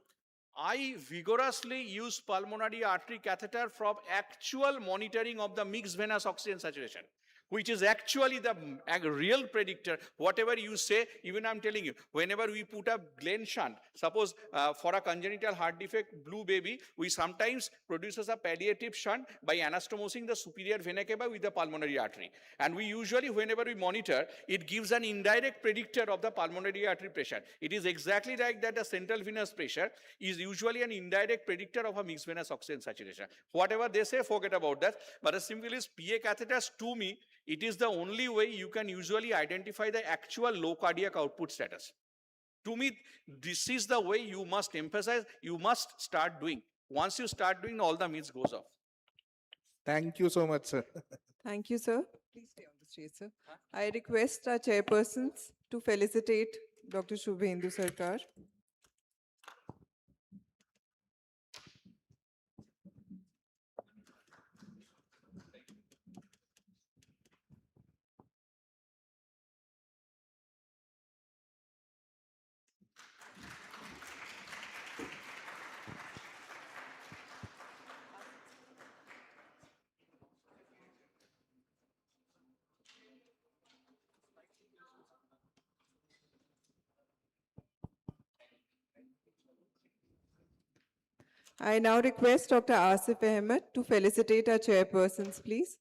I vigorously use pulmonary artery catheter from actual monitoring of the mixed venous oxygen saturation. which is actually the real predictor. Whatever you say, even I'm telling you, whenever we put a Glen shunt, suppose for a congenital heart defect, blue baby, we sometimes produces a palliative shunt by anastomosing the superior vena cava with the pulmonary artery. And we usually, whenever we monitor, it gives an indirect predictor of the pulmonary artery pressure. It is exactly like that the central venous pressure is usually an indirect predictor of a mixed venous oxygen saturation. Whatever they say, forget about that. But the simple is PA catheters, to me, it is the only way you can usually identify the actual low cardiac output status. To me, this is the way you must emphasize, you must start doing. Once you start doing, all the myths goes off. Thank you so much, sir. Thank you, sir. Please stay on the stage, sir. I request our chairpersons to felicitate Dr. Shubhendu Sarkar. I now request Dr. Asif Ahmed to felicitate our chairpersons, please.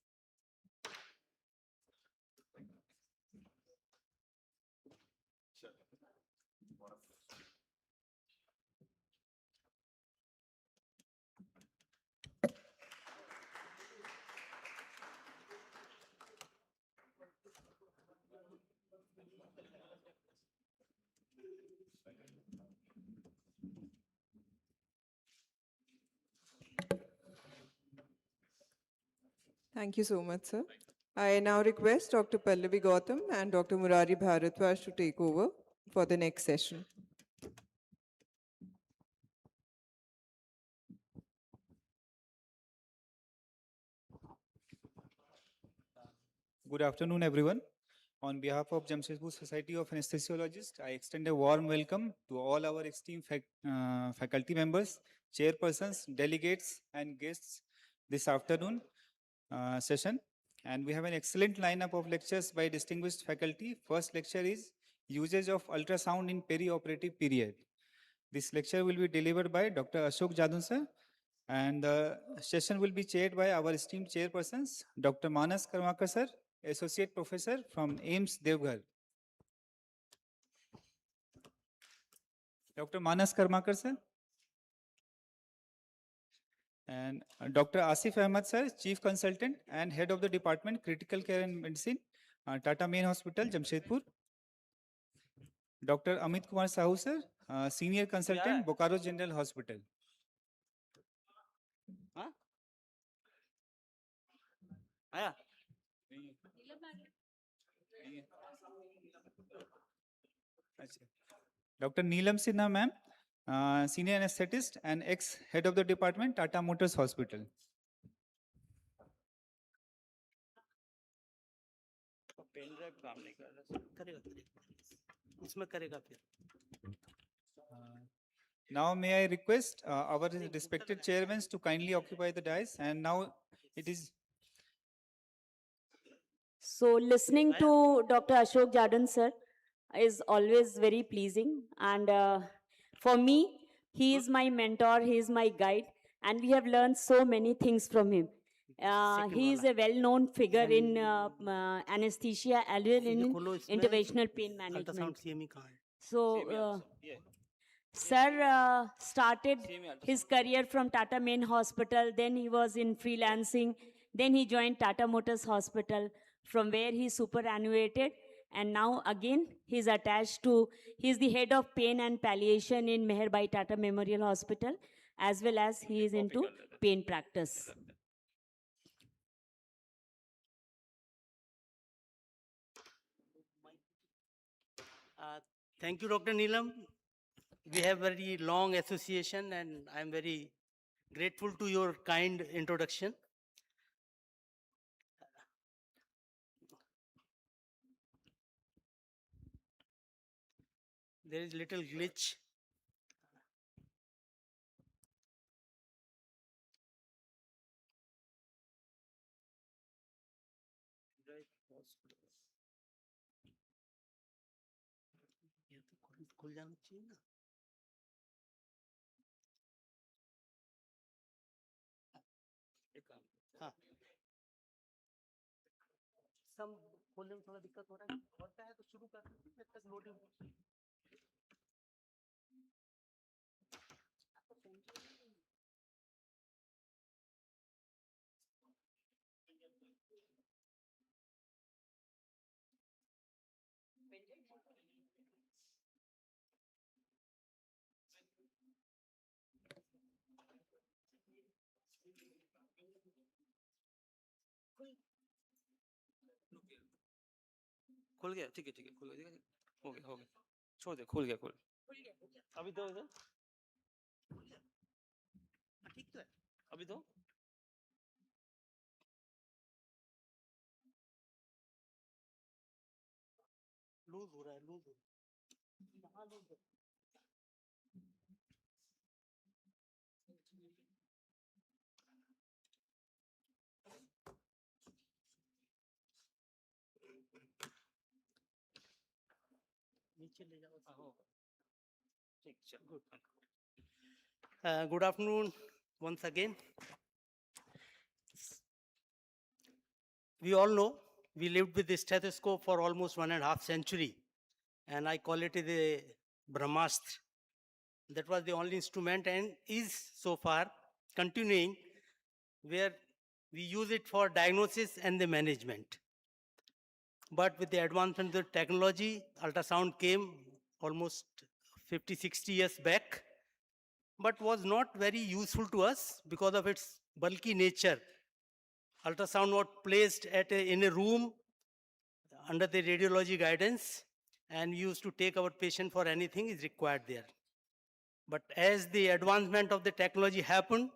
Thank you so much, sir. I now request Dr. Pallavi Gautam and Dr. Murari Bharadwaj to take over for the next session. Good afternoon, everyone. On behalf of Jamshedpur Society of Anesthesiologists, I extend a warm welcome to all our esteemed faculty members, chairpersons, delegates, and guests this afternoon session. And we have an excellent lineup of lectures by distinguished faculty. First lecture is Usage of Ultrasound in Perioperative Period. This lecture will be delivered by Dr. Ashok Jadun sir, and the session will be chaired by our esteemed chairpersons, Dr. Manas Karmakar sir, Associate Professor from AIMS Devghar. Dr. Manas Karmakar sir. And Dr. Asif Ahmed sir, Chief Consultant and Head of the Department Critical Care and Medicine, Tata Main Hospital, Jamshedpur. Dr. Amit Kumar Sahu sir, Senior Consultant, Bokaro General Hospital. Dr. Neelam Sinha ma'am, Senior Anesthetist and ex-Head of the Department, Tata Motors Hospital. Now may I request our respected chairmen to kindly occupy the dais, and now it is. So listening to Dr. Ashok Jadun sir is always very pleasing, and for me, he is my mentor, he is my guide, and we have learned so many things from him. He is a well-known figure in anesthesia as well in interventional pain management. So, sir started his career from Tata Main Hospital, then he was in freelancing, then he joined Tata Motors Hospital, from where he superannuated, and now again he's attached to, he's the head of pain and palliation in Meherbai Tata Memorial Hospital, as well as he is into pain practice. Thank you, Dr. Neelam. We have very long association, and I'm very grateful to your kind introduction. There is little glitch. ये तो खुल जाना चाहिए ना। हाँ, सब खोलने में थोड़ा दिक्कत हो रहा है, होता है तो शुरू कर जब तक लोडिंग। खुल गया, ठीक है, खुल गया, हो गया, छोड़ दे, खुल गया, अभी दो इधर, हाँ, ठीक तो है, अभी दो। लूज हो रहा है, लूज हो रहा है, लूज है। नीचे ले जाओ, हाँ, होगा, ठीक, चल, good. Good afternoon once again. We all know we lived with the stethoscope for almost 1.5 century, and I call it the Brahmastra. That was the only instrument and is so far continuing, where we use it for diagnosis and the management. But with the advancement of technology, ultrasound came almost 50, 60 years back, but was not very useful to us because of its bulky nature. Ultrasound was placed in a room under the radiology guidance, and we used to take our patient for anything is required there. But as the advancement of the technology happened,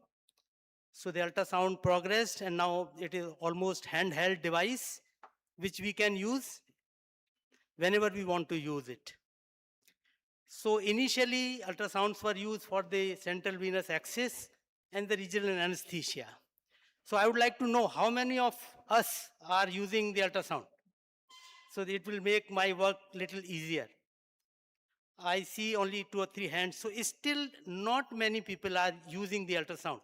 so the ultrasound progressed, and now it is almost handheld device which we can use whenever we want to use it. So initially, ultrasounds were used for the central venous access and the regional anesthesia. So I would like to know how many of us are using the ultrasound, so that it will make my work little easier. I see only 2 or 3 hands, so still not many people are using the ultrasound.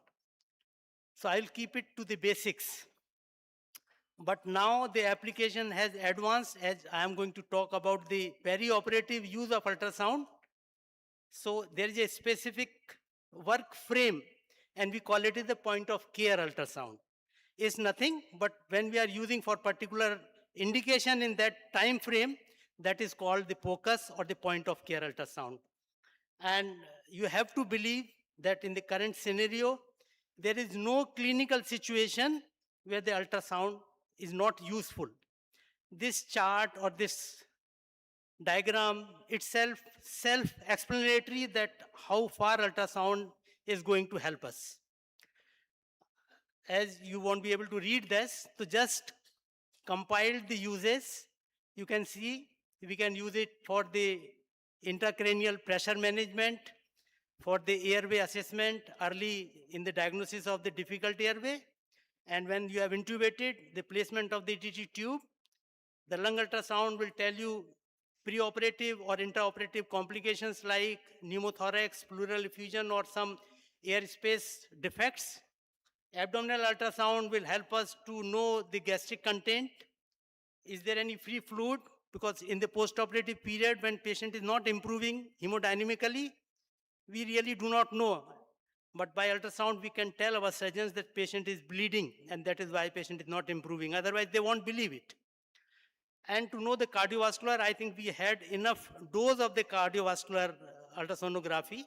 So I'll keep it to the basics. But now the application has advanced, as I am going to talk about the perioperative use of ultrasound. So there is a specific work frame, and we call it the point of care ultrasound. It's nothing but when we are using for particular indication in that time frame, that is called the focus or the point of care ultrasound. And you have to believe that in the current scenario, there is no clinical situation where the ultrasound is not useful. This chart or this diagram itself self-explanatory that how far ultrasound is going to help us. As you won't be able to read this, so just compile the uses. You can see we can use it for the intracranial pressure management, for the airway assessment early in the diagnosis of the difficult airway, and when you have intubated, the placement of the DT tube. The lung ultrasound will tell you preoperative or intraoperative complications like pneumothorax, pleural effusion, or some airspace defects. Abdominal ultrasound will help us to know the gastric content. Is there any free fluid? Because in the postoperative period, when patient is not improving hemodynamically, we really do not know. But by ultrasound, we can tell our surgeons that patient is bleeding, and that is why patient is not improving. Otherwise, they won't believe it. And to know the cardiovascular, I think we had enough dose of the cardiovascular ultrasonography.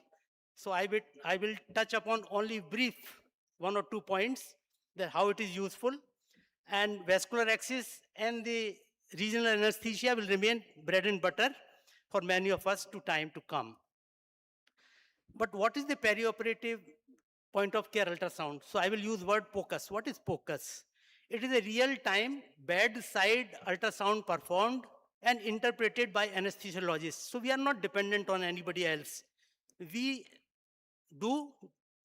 So I will touch upon only brief 1 or 2 points that how it is useful. And vascular access and the regional anesthesia will remain bread and butter for many of us to time to come. But what is the perioperative point of care ultrasound? So I will use word POCUS. What is POCUS? It is a real-time bedside ultrasound performed and interpreted by anesthesiologists. So we are not dependent on anybody else. We do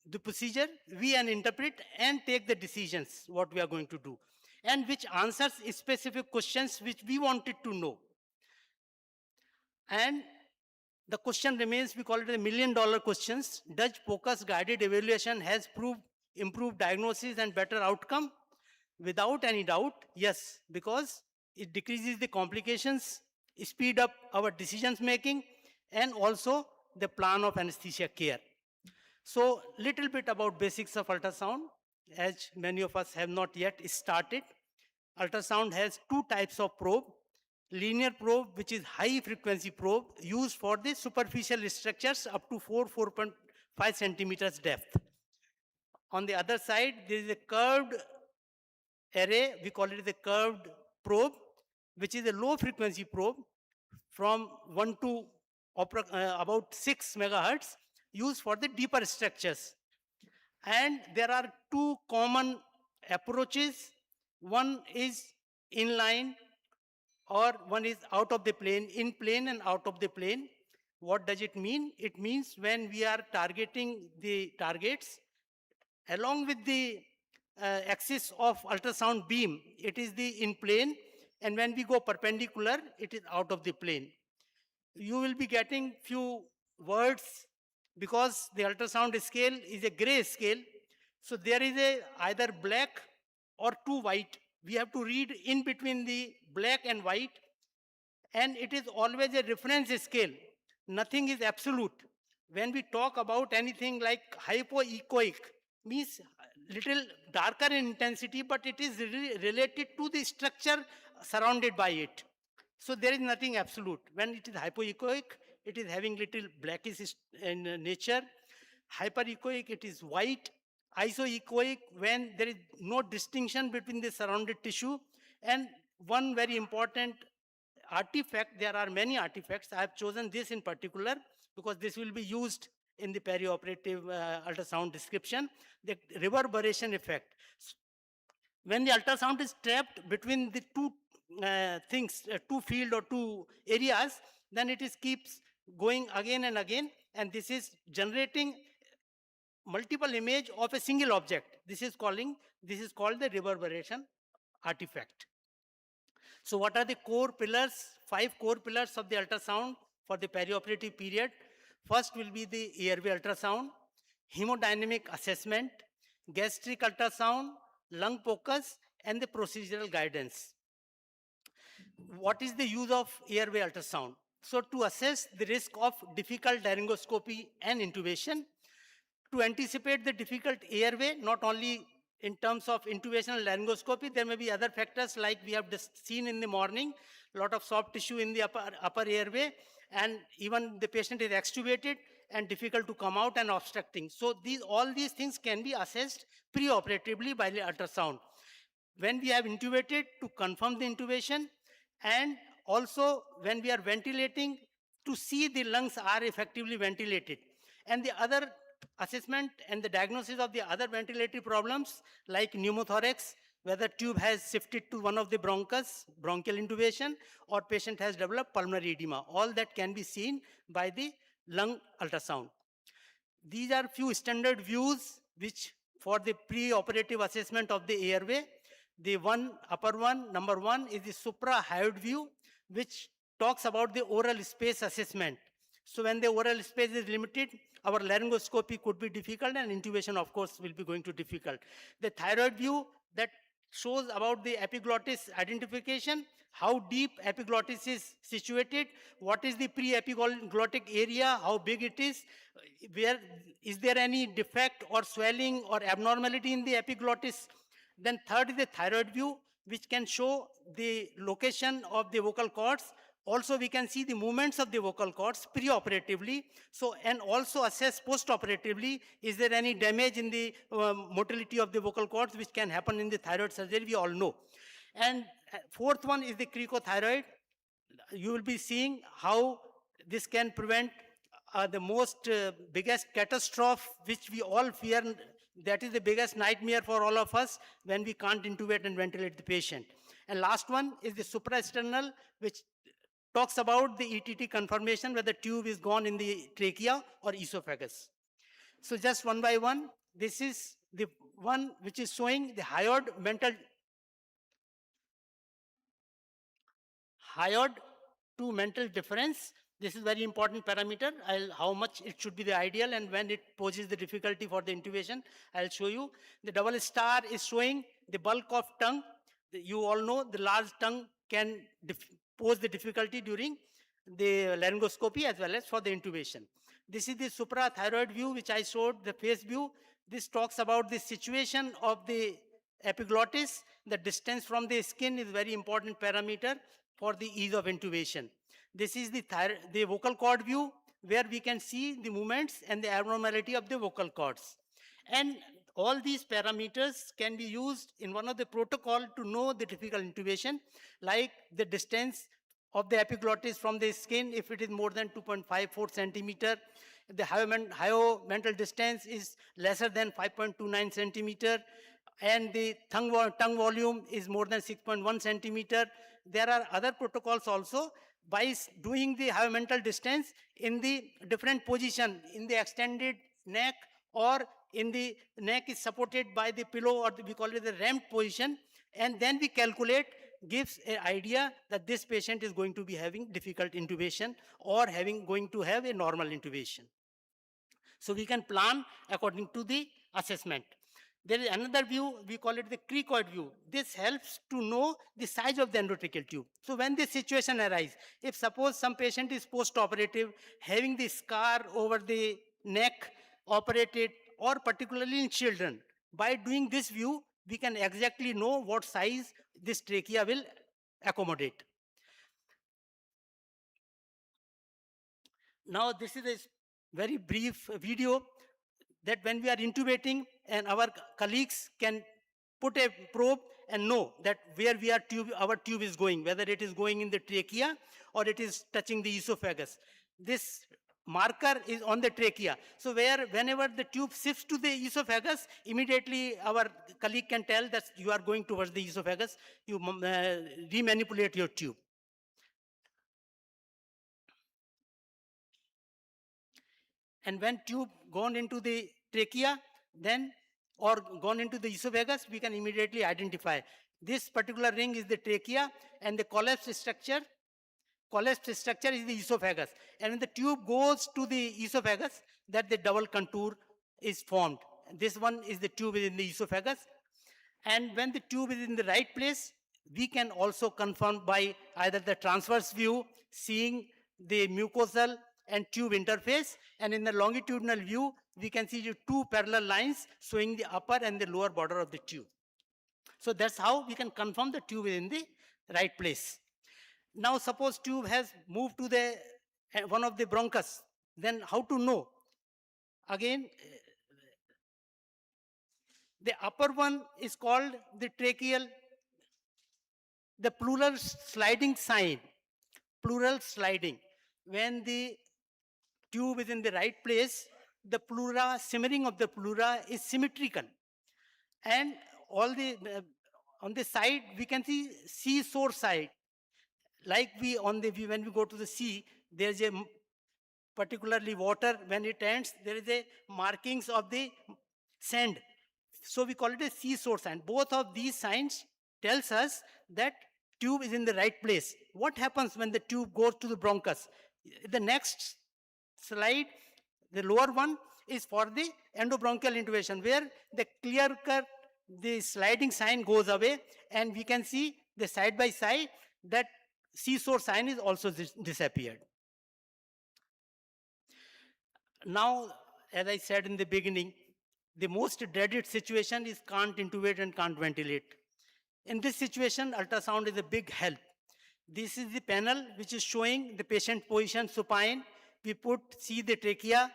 the procedure, we interpret and take the decisions what we are going to do. and which answers specific questions which we wanted to know. And the question remains, we call it the $1 million questions. Does focus guided evaluation has proved improved diagnosis and better outcome? Without any doubt, yes, because it decreases the complications, speed up our decisions making, and also the plan of anesthesia care. So little bit about basics of ultrasound, as many of us have not yet started. Ultrasound has two types of probe. Linear probe, which is high frequency probe, used for the superficial structures up to 4.5 centimeters depth. On the other side, there is a curved array, we call it the curved probe, which is a low frequency probe from 1 to about 6 megahertz, used for the deeper structures. And there are two common approaches. One is inline, or one is out of the plane, in plane and out of the plane. What does it mean? It means when we are targeting the targets, along with the axis of ultrasound beam, it is the in plane, and when we go perpendicular, it is out of the plane. You will be getting few words because the ultrasound scale is a gray scale. So there is a either black or two white. We have to read in between the black and white, and it is always a reference scale. Nothing is absolute. When we talk about anything like hypoechoic, means little darker in intensity, but it is related to the structure surrounded by it. So there is nothing absolute. When it is hypoechoic, it is having little blackish in nature. Hyperechoic, it is white. Isoechoic, when there is no distinction between the surrounded tissue. And one very important artifact, there are many artifacts. I have chosen this in particular because this will be used in the perioperative ultrasound description, the reverberation effect. When the ultrasound is trapped between the two two field or two areas, then it is keeps going again and again, and this is generating multiple image of a single object. This is called the reverberation artifact. So what are the core pillars? 5 core pillars of the ultrasound for the perioperative period. First will be the airway ultrasound, hemodynamic assessment, gastric ultrasound, lung focus, and the procedural guidance. What is the use of airway ultrasound? So to assess the risk of difficult laryngoscopy and intubation, to anticipate the difficult airway, not only in terms of intubation and laryngoscopy, there may be other factors like we have just seen in the morning, a lot of soft tissue in the upper airway, and even the patient is extubated and difficult to come out and obstructing. So all these things can be assessed preoperatively by the ultrasound. When we have intubated, to confirm the intubation, and also when we are ventilating, to see the lungs are effectively ventilated. And the other assessment and the diagnosis of the other ventilatory problems like pneumothorax, whether tube has shifted to one of the bronchus, bronchial intubation, or patient has developed pulmonary edema. All that can be seen by the lung ultrasound. These are few standard views which for the pre-operative assessment of the airway. The upper one, number 1 is the supra-hyoid view, which talks about the oral space assessment. So when the oral space is limited, our laryngoscopy could be difficult, and intubation, of course, will be going to difficult. The thyroid view, that shows about the epiglottis identification, how deep epiglottis is situated, what is the pre-epiglottic area, how big it is, where is there any defect or swelling or abnormality in the epiglottis. Then third is the thyroid view, which can show the location of the vocal cords. Also, we can see the movements of the vocal cords preoperatively. So, and also assess postoperatively, is there any damage in the motility of the vocal cords, which can happen in the thyroid surgery, we all know. And fourth one is the cricothyroid. You will be seeing how this can prevent the most biggest catastrophe, which we all fear. That is the biggest nightmare for all of us when we can't intubate and ventilate the patient. And last one is the supraesternal, which talks about the ETT confirmation, whether tube is gone in the trachea or esophagus. So just one by one, this is the one which is showing the hyoid mental hyoid to mental difference. This is very important parameter. How much it should be the ideal and when it poses the difficulty for the intubation, I'll show you. The double star is showing the bulk of tongue. You all know the large tongue can pose the difficulty during the laryngoscopy as well as for the intubation. This is the suprathyroid view which I showed, the face view. This talks about the situation of the epiglottis. The distance from the skin is very important parameter for the ease of intubation. This is the vocal cord view where we can see the movements and the abnormality of the vocal cords. And all these parameters can be used in one of the protocol to know the difficult intubation, like the distance of the epiglottis from the skin if it is more than 2.54 centimeter. The hyomental distance is lesser than 5.29 centimeter, and the tongue volume is more than 6.1 centimeter. There are other protocols also by doing the hyomental distance in the different position, in the extended neck, or in the neck is supported by the pillow, or we call it the ramped position, and then we calculate, gives an idea that this patient is going to be having difficult intubation or going to have a normal intubation. So we can plan according to the assessment. There is another view, we call it the cricoid view. This helps to know the size of the endotracheal tube. So when this situation arises, if suppose some patient is post-operative, having the scar over the neck, operated, or particularly in children, by doing this view, we can exactly know what size this trachea will accommodate. Now this is a very brief video that when we are intubating, and our colleagues can put a probe and know that where our tube is going, whether it is going in the trachea or it is touching the esophagus. This marker is on the trachea. So whenever the tube shifts to the esophagus, immediately our colleague can tell that you are going towards the esophagus, you remanipulate your tube. And when tube gone into the trachea, then or gone into the esophagus, we can immediately identify. This particular ring is the trachea, and the collapsed structure is the esophagus. And when the tube goes to the esophagus, that the double contour is formed. This one is the tube in the esophagus. And when the tube is in the right place, we can also confirm by either the transverse view, seeing the mucosal and tube interface, and in the longitudinal view, we can see the two parallel lines showing the upper and the lower border of the tube. So that's how we can confirm the tube is in the right place. Now suppose tube has moved to the one of the bronchus, then how to know? Again, the upper one is called the tracheal, the pleural sliding sign, pleural sliding. When the tube is in the right place, the pleura, simmering of the pleura is symmetrical. And all the, on the side, we can see seashore side. Like when we go to the sea, there's a particularly water, when it ends, there is a markings of the sand. So we call it a seashore sign. Both of these signs tells us that tube is in the right place. What happens when the tube goes to the bronchus? The next slide, the lower one, is for the endobronchial intubation, where the clear cut, the sliding sign goes away, and we can see the side by side that seashore sign is also disappeared. Now, as I said in the beginning, the most dreaded situation is can't intubate and can't ventilate. In this situation, ultrasound is a big help. This is the panel which is showing the patient position supine. We see the trachea,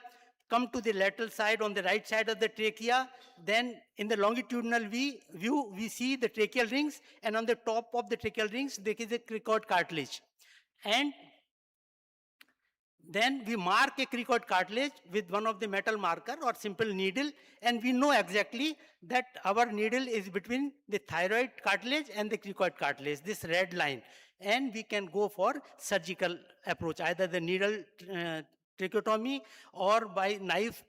come to the lateral side on the right side of the trachea. Then in the longitudinal view, we see the tracheal rings, and on the top of the tracheal rings, there is a cricoid cartilage. And then we mark a cricoid cartilage with one of the metal marker or simple needle, and we know exactly that our needle is between the thyroid cartilage and the cricoid cartilage, this red line. And we can go for surgical approach, either the needle tracheotomy or by knife.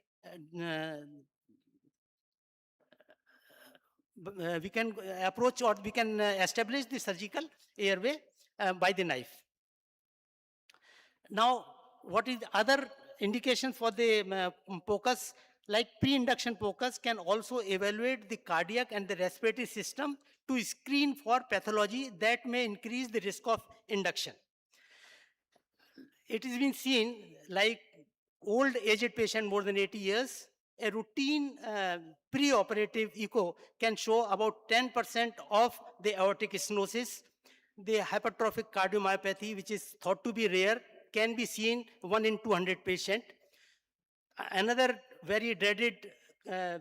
We can approach or we can establish the surgical airway by the knife. Now, what is the other indication for the POCUS? Like pre-induction POCUS can also evaluate the cardiac and the respiratory system to screen for pathology that may increase the risk of induction. It has been seen like old aged patient more than 80 years, a routine pre-operative echo can show about 10% of the aortic stenosis. The hypertrophic cardiomyopathy, which is thought to be rare, can be seen 1 in 200 patient. Another very dreaded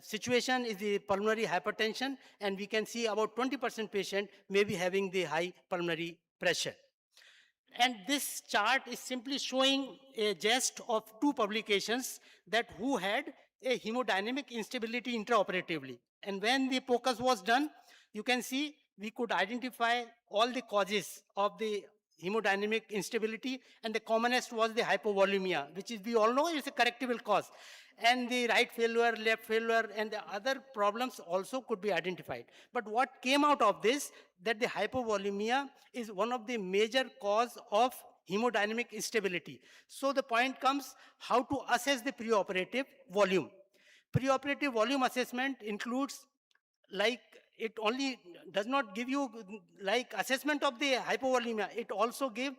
situation is the pulmonary hypertension, and we can see about 20% patient may be having the high pulmonary pressure. And this chart is simply showing a gist of two publications that who had a hemodynamic instability intraoperatively. And when the POCUS was done, you can see we could identify all the causes of the hemodynamic instability, and the commonest was the hypovolemia, which is, we all know, is a correctable cause. And the right failure, left failure, and the other problems also could be identified. But what came out of this, that the hypovolemia is one of the major cause of hemodynamic instability. So the point comes how to assess the preoperative volume. Preoperative volume assessment includes, like, it only does not give you like assessment of the hypovolemia, it also gives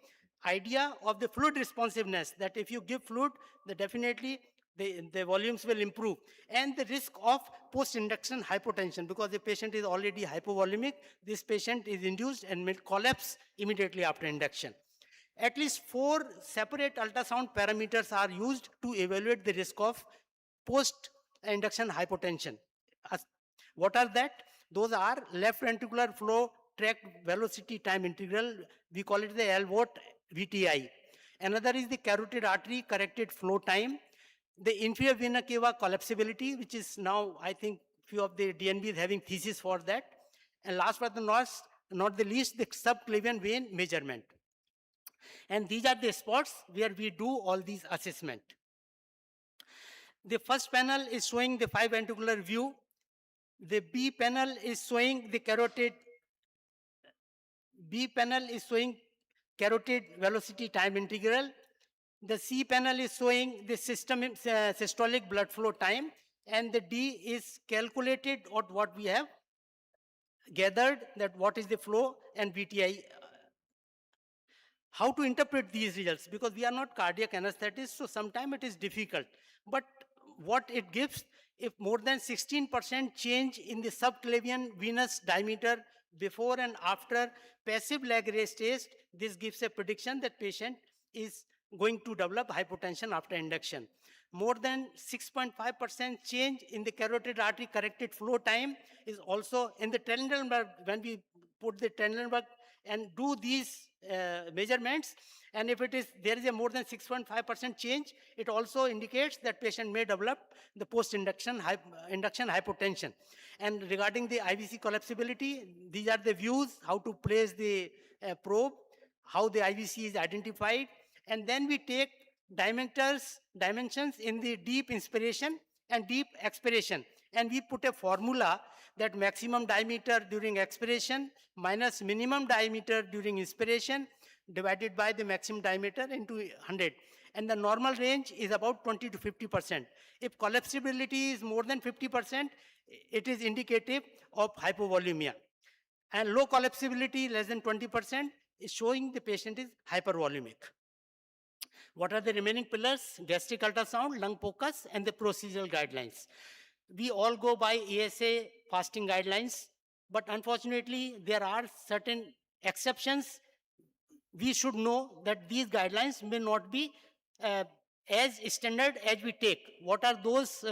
idea of the fluid responsiveness, that if you give fluid, then definitely the volumes will improve, and the risk of post-induction hypotension, because the patient is already hypovolemic, this patient is induced and will collapse immediately after induction. At least 4 separate ultrasound parameters are used to evaluate the risk of post-induction hypotension. What are that? Those are left ventricular flow tract velocity time integral. We call it the LVOT VTI. Another is the carotid artery corrected flow time. The inferior vena cava collapsibility, which is now, I think, few of the DNBs having thesis for that. And last but not the least, the subclavian vein measurement. And these are the spots where we do all these assessment. The first panel is showing the 5 ventricular view. The B panel is showing the carotid velocity time integral. The C panel is showing the systolic blood flow time, and the D is calculated or what we have gathered, that what is the flow and VTI. How to interpret these results? Because we are not cardiac anesthetists, so sometimes it is difficult. But what it gives, if more than 16% change in the subclavian venous diameter before and after passive leg raise test, this gives a prediction that patient is going to develop hypotension after induction. More than 6.5% change in the carotid artery corrected flow time is also in the Trendelenburg. When we put the Trendelenburg and do these measurements, and if there is a more than 6.5% change, it also indicates that patient may develop the post-induction induction hypotension. And regarding the IVC collapsibility, these are the views, how to place the probe, how the IVC is identified, and then we take dimensions in the deep inspiration and deep expiration, and we put a formula that maximum diameter during expiration minus minimum diameter during inspiration divided by the maximum diameter into 100. And the normal range is about 20 to 50%. If collapsibility is more than 50%, it is indicative of hypovolemia. And low collapsibility, less than 20%, is showing the patient is hypervolemic. What are the remaining pillars? Gastric ultrasound, lung POCUS, and the procedural guidelines. We all go by ASA fasting guidelines, but unfortunately, there are certain exceptions. We should know that these guidelines may not be as standard as we take. What are those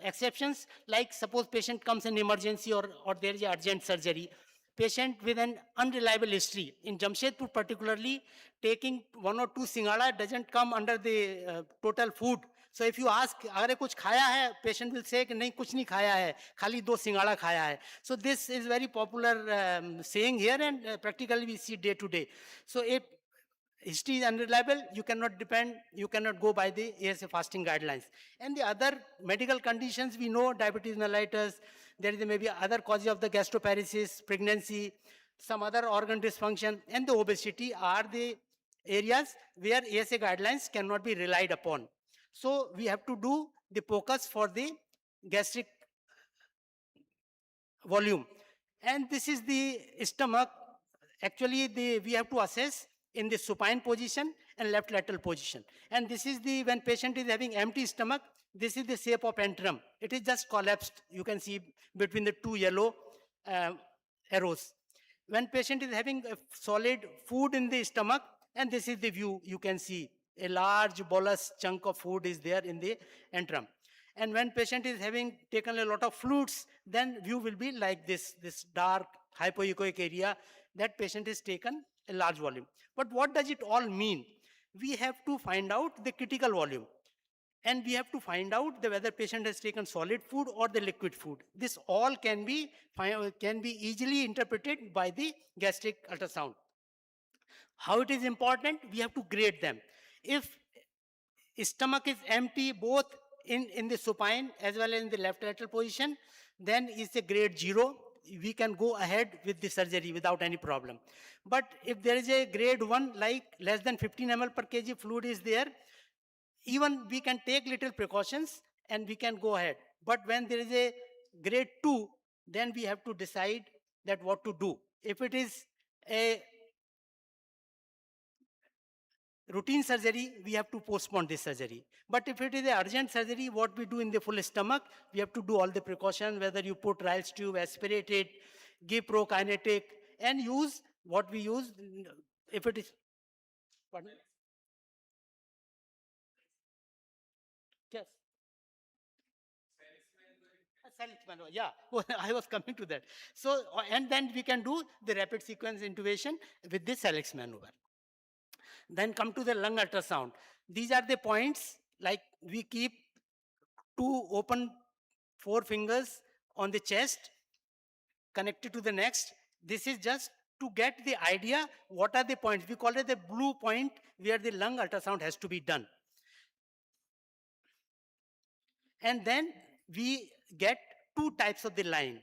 exceptions? Like suppose patient comes in emergency or there is urgent surgery. Patient with an unreliable history. In Jamshedpur particularly, taking 1 or 2 singada doesn't come under the total food. So if you ask, अगर कुछ खाया है, patient will say कि नहीं कुछ नहीं खाया है, खाली 2 सिंगाड़ा खाया है. So this is very popular saying here, and practically we see day to day. So if history is unreliable, you cannot depend, you cannot go by the ASA fasting guidelines. And the other medical conditions we know, diabetes mellitus, there is maybe other causes of the gastroparesis, pregnancy, some other organ dysfunction, and the obesity are the areas where ASA guidelines cannot be relied upon. So we have to do the focus for the gastric volume. And this is the stomach. Actually, we have to assess in the supine position and left lateral position. And this is the, when patient is having empty stomach, this is the shape of antrum. It is just collapsed. You can see between the two yellow arrows. When patient is having a solid food in the stomach, and this is the view, you can see a large bolus chunk of food is there in the antrum. And when patient is having taken a lot of fluids, then view will be like this dark hypoechoic area, that patient has taken a large volume. But what does it all mean? We have to find out the critical volume. And we have to find out whether patient has taken solid food or the liquid food. This all can be easily interpreted by the gastric ultrasound. How it is important? We have to grade them. If stomach is empty both in the supine as well as in the left lateral position, then it's a grade 0. We can go ahead with the surgery without any problem. But if there is a grade 1, like less than 15 ml per kg fluid is there, even we can take little precautions and we can go ahead. But when there is a grade 2, then we have to decide that what to do. If it is a routine surgery, we have to postpone this surgery. But if it is an urgent surgery, what we do in the full stomach, we have to do all the precautions, whether you put Ryle's tube, aspirate it, give prokinetic, and use what we use if it is. Pardon? Yes. Yeah, I was coming to that. So, and then we can do the rapid sequence intubation with the Salix maneuver. Then come to the lung ultrasound. These are the points, like we keep 2 open 4 fingers on the chest connected to the next. This is just to get the idea what are the points. We call it the blue point where the lung ultrasound has to be done. And then we get 2 types of the line,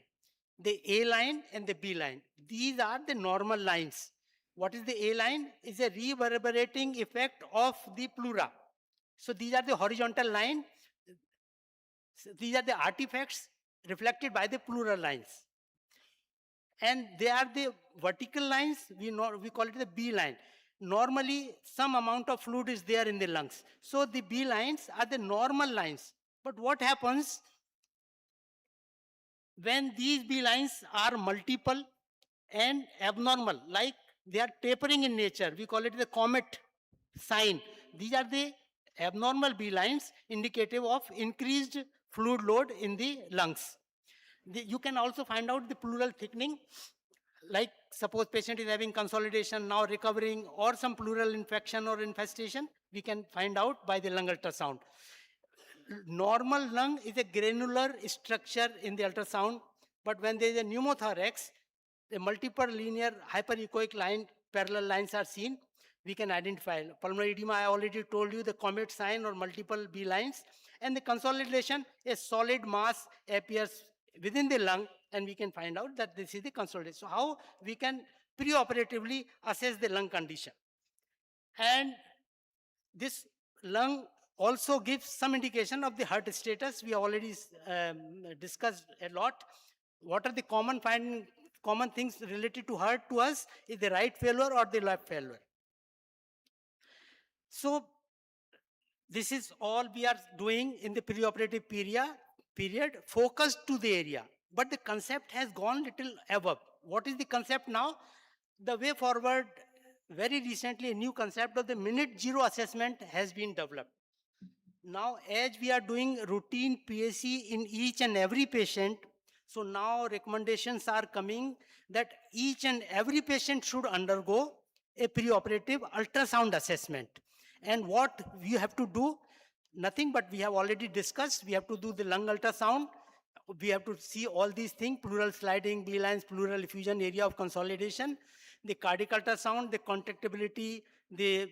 the A line and the B line. These are the normal lines. What is the A line? Is a reverberating effect of the pleura. So these are the horizontal line. These are the artifacts reflected by the pleural lines. And they are the vertical lines, we call it the B line. Normally, some amount of fluid is there in the lungs. So the B lines are the normal lines. But what happens when these B lines are multiple and abnormal, like they are tapering in nature? We call it the comet sign. These are the abnormal B lines indicative of increased fluid load in the lungs. You can also find out the pleural thickening, like suppose patient is having consolidation, now recovering, or some pleural infection or infestation, we can find out by the lung ultrasound. Normal lung is a granular structure in the ultrasound, but when there is a pneumothorax, the multiple linear hyperechoic line, parallel lines are seen, we can identify. Pulmonary edema, I already told you, the comet sign or multiple B lines. And the consolidation, a solid mass appears within the lung, and we can find out that this is the consolidation. So how we can preoperatively assess the lung condition. And this lung also gives some indication of the heart status. We already discussed a lot. What are the common things related to heart to us? Is the right failure or the left failure? So this is all we are doing in the preoperative period, focused to the area. But the concept has gone little above. What is the concept now? The way forward, very recently, a new concept of the minute 0 assessment has been developed. Now, as we are doing routine PAC in each and every patient, so now recommendations are coming that each and every patient should undergo a preoperative ultrasound assessment. And what you have to do, nothing but we have already discussed. We have to do the lung ultrasound. We have to see all these things, pleural sliding, B lines, pleural effusion, area of consolidation, the cardiac ultrasound, the contractibility, the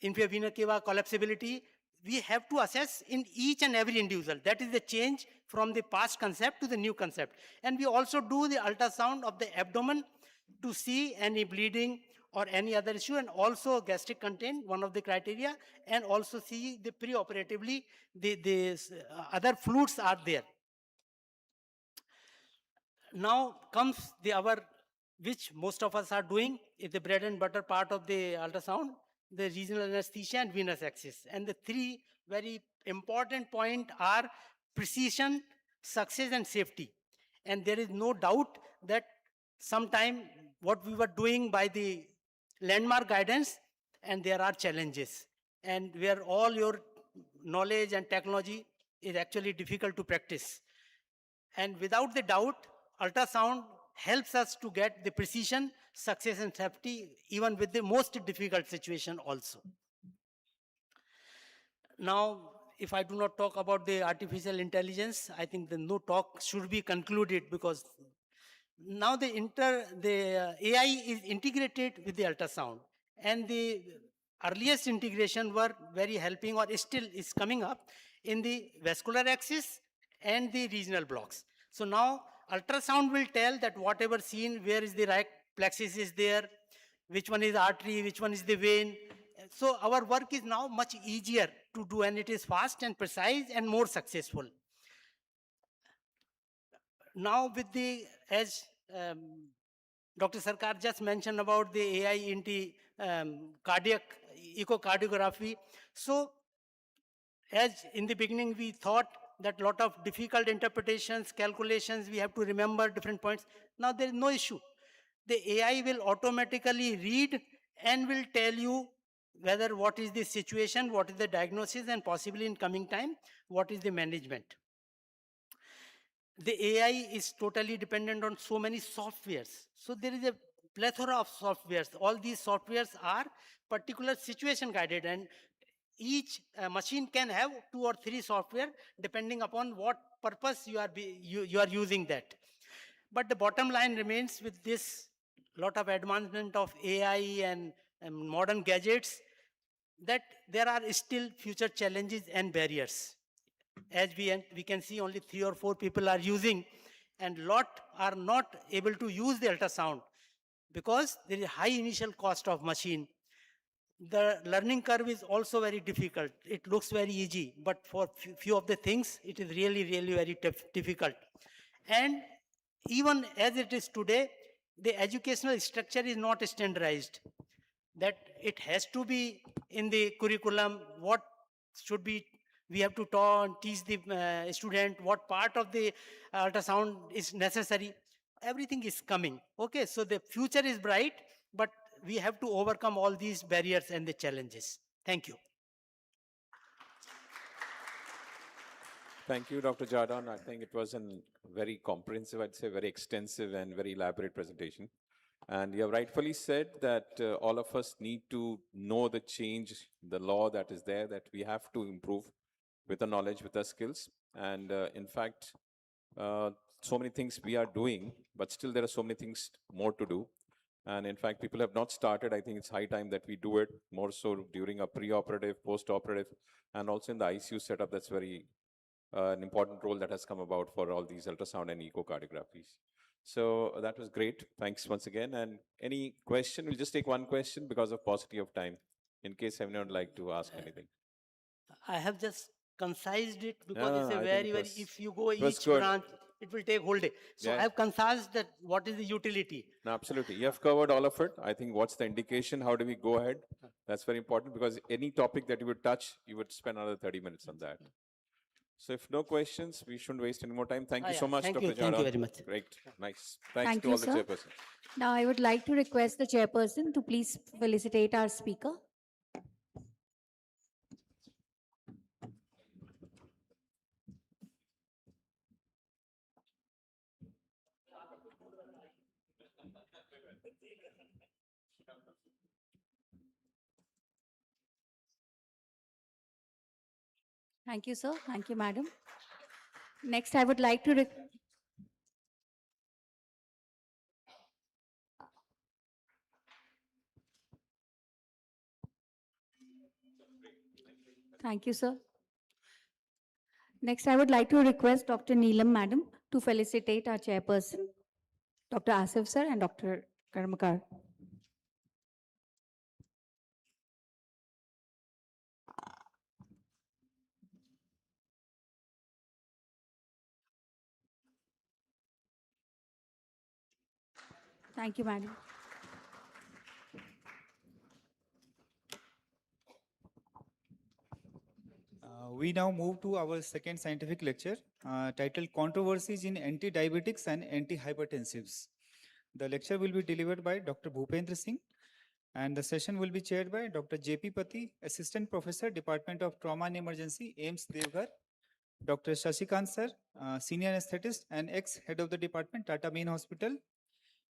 inferior vena cava collapsibility. We have to assess in each and every individual. That is the change from the past concept to the new concept. And we also do the ultrasound of the abdomen to see any bleeding or any other issue, and also gastric content, one of the criteria, and also see the preoperatively, the other fluids are there. Now comes the our, which most of us are doing, is the bread and butter part of the ultrasound, the regional anesthesia and venous access. And the three very important point are precision, success and safety. And there is no doubt that sometime what we were doing by the landmark guidance, and there are challenges. And where all your knowledge and technology is actually difficult to practice. And without the doubt, ultrasound helps us to get the precision, success and safety, even with the most difficult situation also. Now, if I do not talk about the artificial intelligence, I think the no talk should be concluded, because now the AI is integrated with the ultrasound, and the earliest integration were very helping, or still is coming up in the vascular axis and the regional blocks. So now ultrasound will tell that whatever seen, where is the right plexus is there, which one is artery, which one is the vein. So our work is now much easier to do, and it is fast and precise and more successful. Now with the, as Dr. Sarkar just mentioned about the AI into cardiac echocardiography. So as in the beginning we thought that lot of difficult interpretations, calculations, we have to remember different points. Now there is no issue. The AI will automatically read and will tell you whether what is the situation, what is the diagnosis, and possibly in coming time, what is the management. The AI is totally dependent on so many softwares. So there is a plethora of softwares. All these softwares are particular situation guided, and each machine can have 2 or 3 software depending upon what purpose you are using that. But the bottom line remains, with this lot of advancement of AI and modern gadgets, that there are still future challenges and barriers. As we can see, only 3 or 4 people are using, and lot are not able to use the ultrasound because there is high initial cost of machine. The learning curve is also very difficult. It looks very easy, but for few of the things, it is really, really very difficult. And even as it is today, the educational structure is not standardized. That it has to be in the curriculum, what should be, we have to teach the student what part of the ultrasound is necessary. Everything is coming. Okay, so the future is bright, but we have to overcome all these barriers and the challenges. Thank you. Thank you, Dr. Jardon. I think it was a very comprehensive, I'd say very extensive and very elaborate presentation. And you have rightfully said that all of us need to know the change, the law that is there, that we have to improve with the knowledge, with the skills. And in fact, so many things we are doing, but still there are so many things more to do. And in fact, people have not started. I think it's high time that we do it more so during a pre-operative, post-operative, and also in the ICU setup. That's very an important role that has come about for all these ultrasound and echocardiographies. So that was great. Thanks once again. And any question? We'll just take one question because of paucity of time, in case anyone would like to ask anything. I have just concised it because it's a very, if you go each good. branch, it will take whole day. So Yeah. I have concised that what is the utility. No, absolutely. You have covered all of it. I think what's the indication? How do we go ahead? That's very important, because any topic that you would touch, you would spend another 30 minutes on that. So if no questions, we shouldn't waste any more time. Thank you so much, Thank Dr. you. Jardon. Thank you very much. Great. Nice. Thanks Thank to you, all the sir. chairpersons. Now I would like to request the chairperson to please felicitate our speaker. Thank you, sir. Thank you, madam. Next, I would like to Thank you, sir. Next, I would like to request Dr. Neelam, madam, to felicitate our chairperson, Dr. Asif, sir, and Dr. Karmakar. Thank you, madam. We now move to our second scientific lecture titled Controversies in Anti-Diabetics and Anti-Hypertensives. The lecture will be delivered by Dr. Bhupendra Singh, and the session will be chaired by Dr. J.P. Pati, Assistant Professor, Department of Trauma and Emergency, AIMS Devghar, Dr. Shashikant Sir, Senior Anesthetist and ex-Head of the Department, Tata Main Hospital,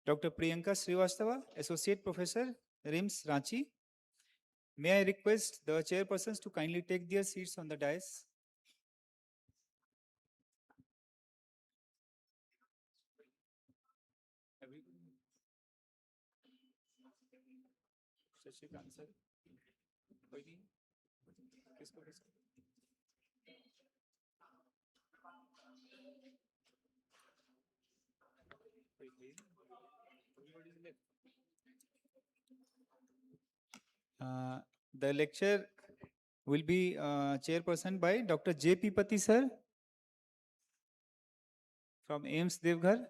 Dr. Priyanka Srivastava, Associate Professor, RIMS Ranchi. May I request the chairpersons to kindly take their seats on the dais. Shashikant sir कोई नहीं किसको किसको The lecture will be chairperson by Dr. J.P. Pati sir from AIMS Devghar.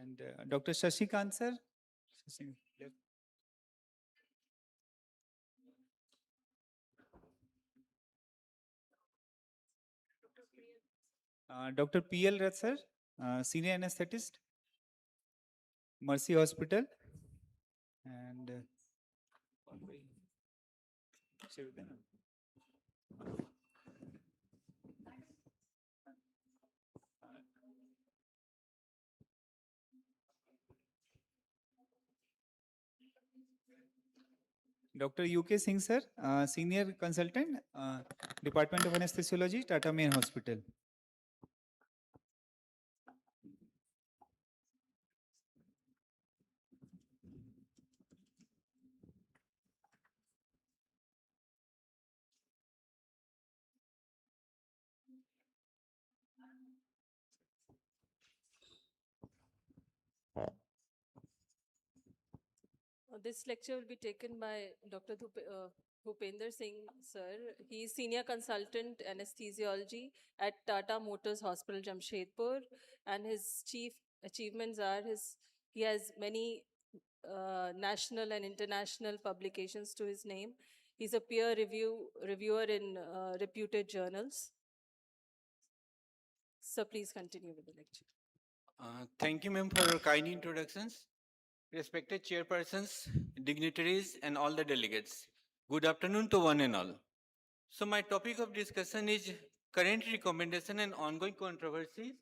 And Dr. Shashikant sir. Dr. P.L. Rath sir, Senior Anesthetist, Mercy Hospital. And Dr. U.K. Singh sir, Senior Consultant, Department of Anesthesiology, Tata Main Hospital. This lecture will be taken by Dr. Bhupender Singh, sir. He is Senior Consultant Anesthesiology at Tata Motors Hospital, Jamshedpur. And his chief achievements are he has many national and international publications to his name. He's a peer reviewer in reputed journals. So please continue with the lecture. Thank you, ma'am, for your kind introductions. Respected chairpersons, dignitaries, and all the delegates. Good afternoon to one and all. So my topic of discussion is current recommendation and ongoing controversies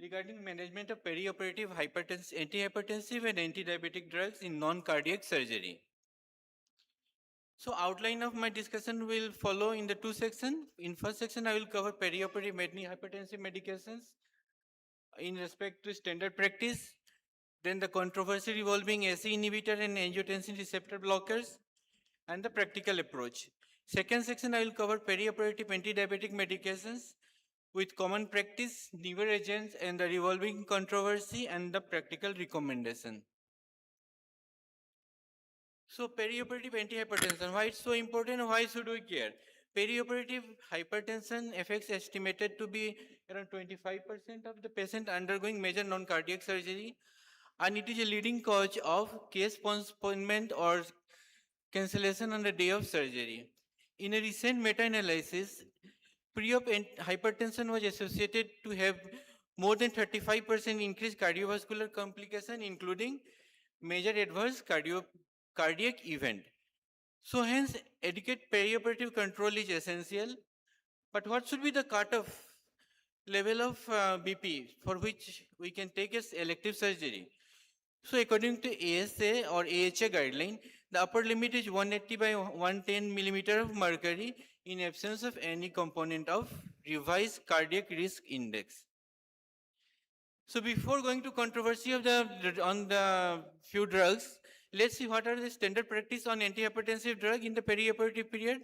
regarding management of perioperative antihypertensive and anti-diabetic drugs in non-cardiac surgery. So outline of my discussion will follow in the two sections. In first section, I will cover perioperative antihypertensive medications in respect to standard practice, then the controversy revolving ACE inhibitor and angiotensin receptor blockers, and the practical approach. Second section, I will cover perioperative anti-diabetic medications with common practice, newer agents, and the revolving controversy and the practical recommendation. So perioperative antihypertension, why it's so important, why should we care? Perioperative hypertension affects estimated to be around 25% of the patient undergoing major non-cardiac surgery, and it is a leading cause of case postponement or cancellation on the day of surgery. In a recent meta-analysis, pre-op hypertension was associated to have more than 35% increased cardiovascular complication, including major adverse cardiac event. So hence, adequate perioperative control is essential. But what should be the cutoff level of BP for which we can take as elective surgery? So according to ASA or AHA guideline, the upper limit is 180 by 110 millimeter of mercury in absence of any component of revised cardiac risk index. So before going to controversy of on the few drugs, let's see what are the standard practice on antihypertensive drug in the perioperative period.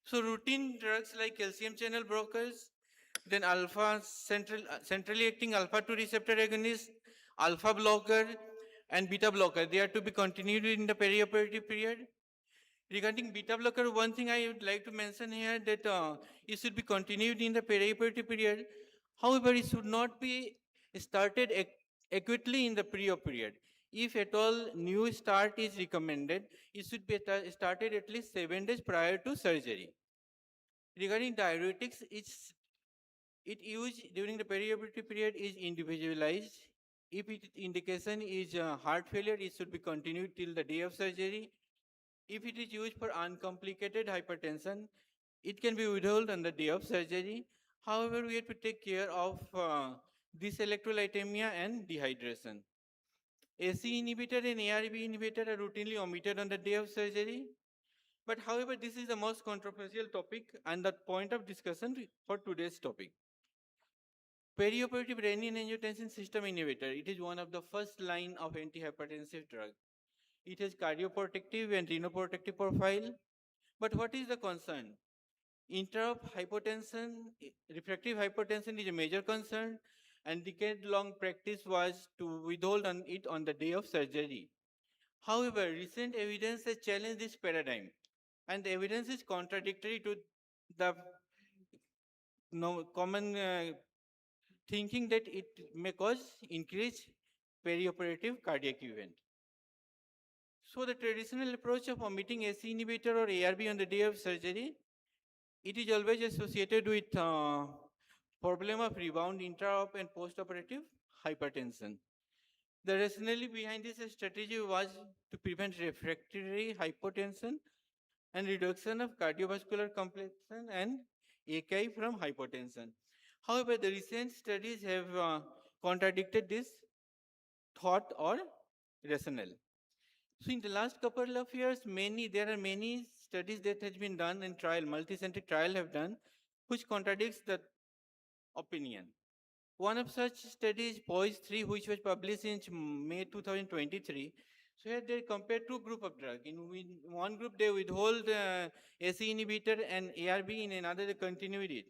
So routine drugs like calcium channel blockers, then centrally acting alpha-2 receptor agonist, alpha blocker, and beta blocker, they are to be continued in the perioperative period. Regarding beta blocker, one thing I would like to mention here that it should be continued in the perioperative period. However, it should not be started acutely in the pre-op period. If at all new start is recommended, it should be started at least 7 days prior to surgery. Regarding diuretics, it used during the perioperative period is individualized. If its indication is heart failure, it should be continued till the day of surgery. If it is used for uncomplicated hypertension, it can be withheld on the day of surgery. However, we have to take care of dyselectrolytemia and dehydration. AC inhibitor and ARB inhibitor are routinely omitted on the day of surgery. But however, this is the most controversial topic and the point of discussion for today's topic. Perioperative renin-angiotensin system inhibitor. It is one of the first line of antihypertensive drug. It has cardioprotective and renoprotective profile. But what is the concern? Intra-op hypotension, refractory hypertension is a major concern, and decade-long practice was to withhold it on the day of surgery. However, recent evidence has challenged this paradigm, and the evidence is contradictory to the common thinking that it may cause increased perioperative cardiac event. So the traditional approach of omitting AC inhibitor or ARB on the day of surgery, it is always associated with problem of rebound intra-op and post-operative hypertension. The rationale behind this strategy was to prevent refractory hypotension and reduction of cardiovascular complexation and AKI from hypotension. However, the recent studies have contradicted this thought or rationale. So in the last couple of years, there are many studies that has been done in trial, multi-centric trial have done, which contradicts the opinion. One of such studies, POISE 3, which was published in May 2023. So here they compared two groups of drugs. In one group, they withhold AC inhibitor and ARB, in another they continued it.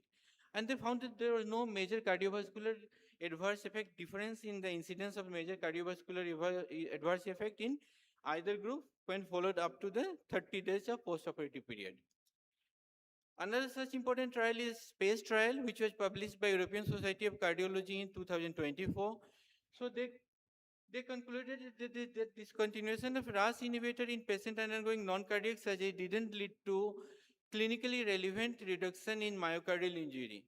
And they found that there was no major cardiovascular adverse effect difference in the incidence of major cardiovascular adverse effect in either group when followed up to the 30 days of postoperative period. Another such important trial is SPACE trial, which was published by European Society of Cardiology in 2024. So they concluded that discontinuation of RAS inhibitor in patient undergoing non-cardiac surgery didn't lead to clinically relevant reduction in myocardial injury.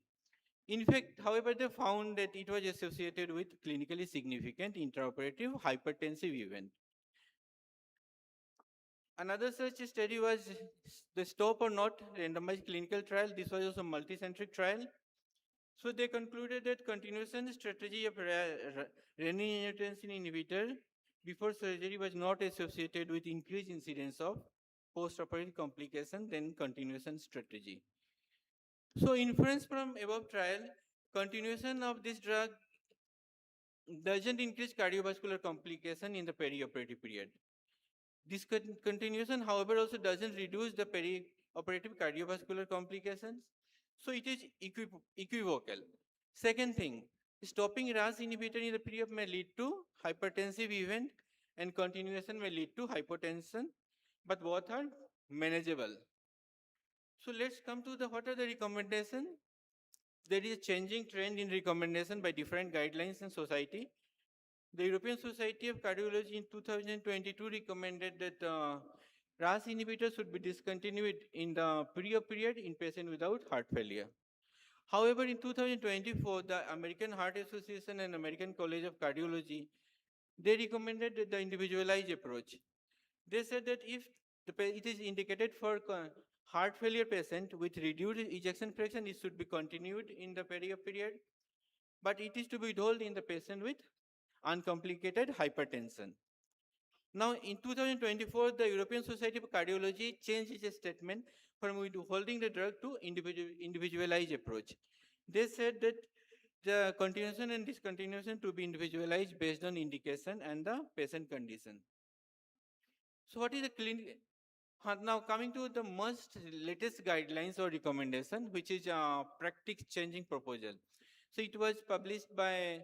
In fact, however, they found that it was associated with clinically significant intraoperative hypertensive event. Another such study was the STOP or NOT randomized clinical trial. This was also a multicentric trial. So they concluded that continuation strategy of renin-angiotensin inhibitor before surgery was not associated with increased incidence of post-operative complication than continuation strategy. So inference from above trial, continuation of this drug doesn't increase cardiovascular complication in the perioperative period. This continuation, however, also doesn't reduce the perioperative cardiovascular complications. So it is equivocal. Second thing, stopping RAS inhibitor in the pre-op may lead to hypertensive event and continuation may lead to hypotension, but both are manageable. So let's come to what are the recommendations. There is a changing trend in recommendation by different guidelines and society. The European Society of Cardiology in 2022 recommended that RAS inhibitors should be discontinued in the pre-op period in patients without heart failure. However, in 2024, the American Heart Association and American College of Cardiology, they recommended the individualized approach. They said that if it is indicated for heart failure patient with reduced ejection fraction, it should be continued in the peri-op period, but it is to be withheld in the patient with uncomplicated hypertension. Now, in 2024, the European Society of Cardiology changed its statement from withholding the drug to individualized approach. They said that the continuation and discontinuation to be individualized based on indication and the patient condition. So what is the clinical? Now coming to the most latest guidelines or recommendation, which is a practice changing proposal. So it was published by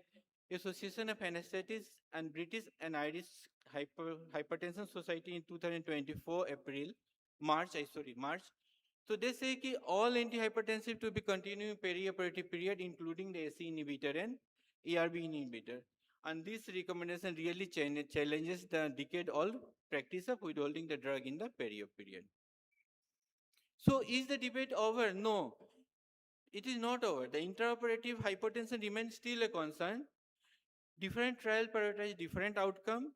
Association of Anesthetists and British and Irish Hypertension Society in 2024 April. March. So they say that all antihypertensive to be continuing perioperative period, including the AC inhibitor and ARB inhibitor. And this recommendation really challenges the decade-old practice of withholding the drug in the perio period. So is the debate over? No, it is not over. The intraoperative hypertension remains still a concern. Different trials prioritize different outcome.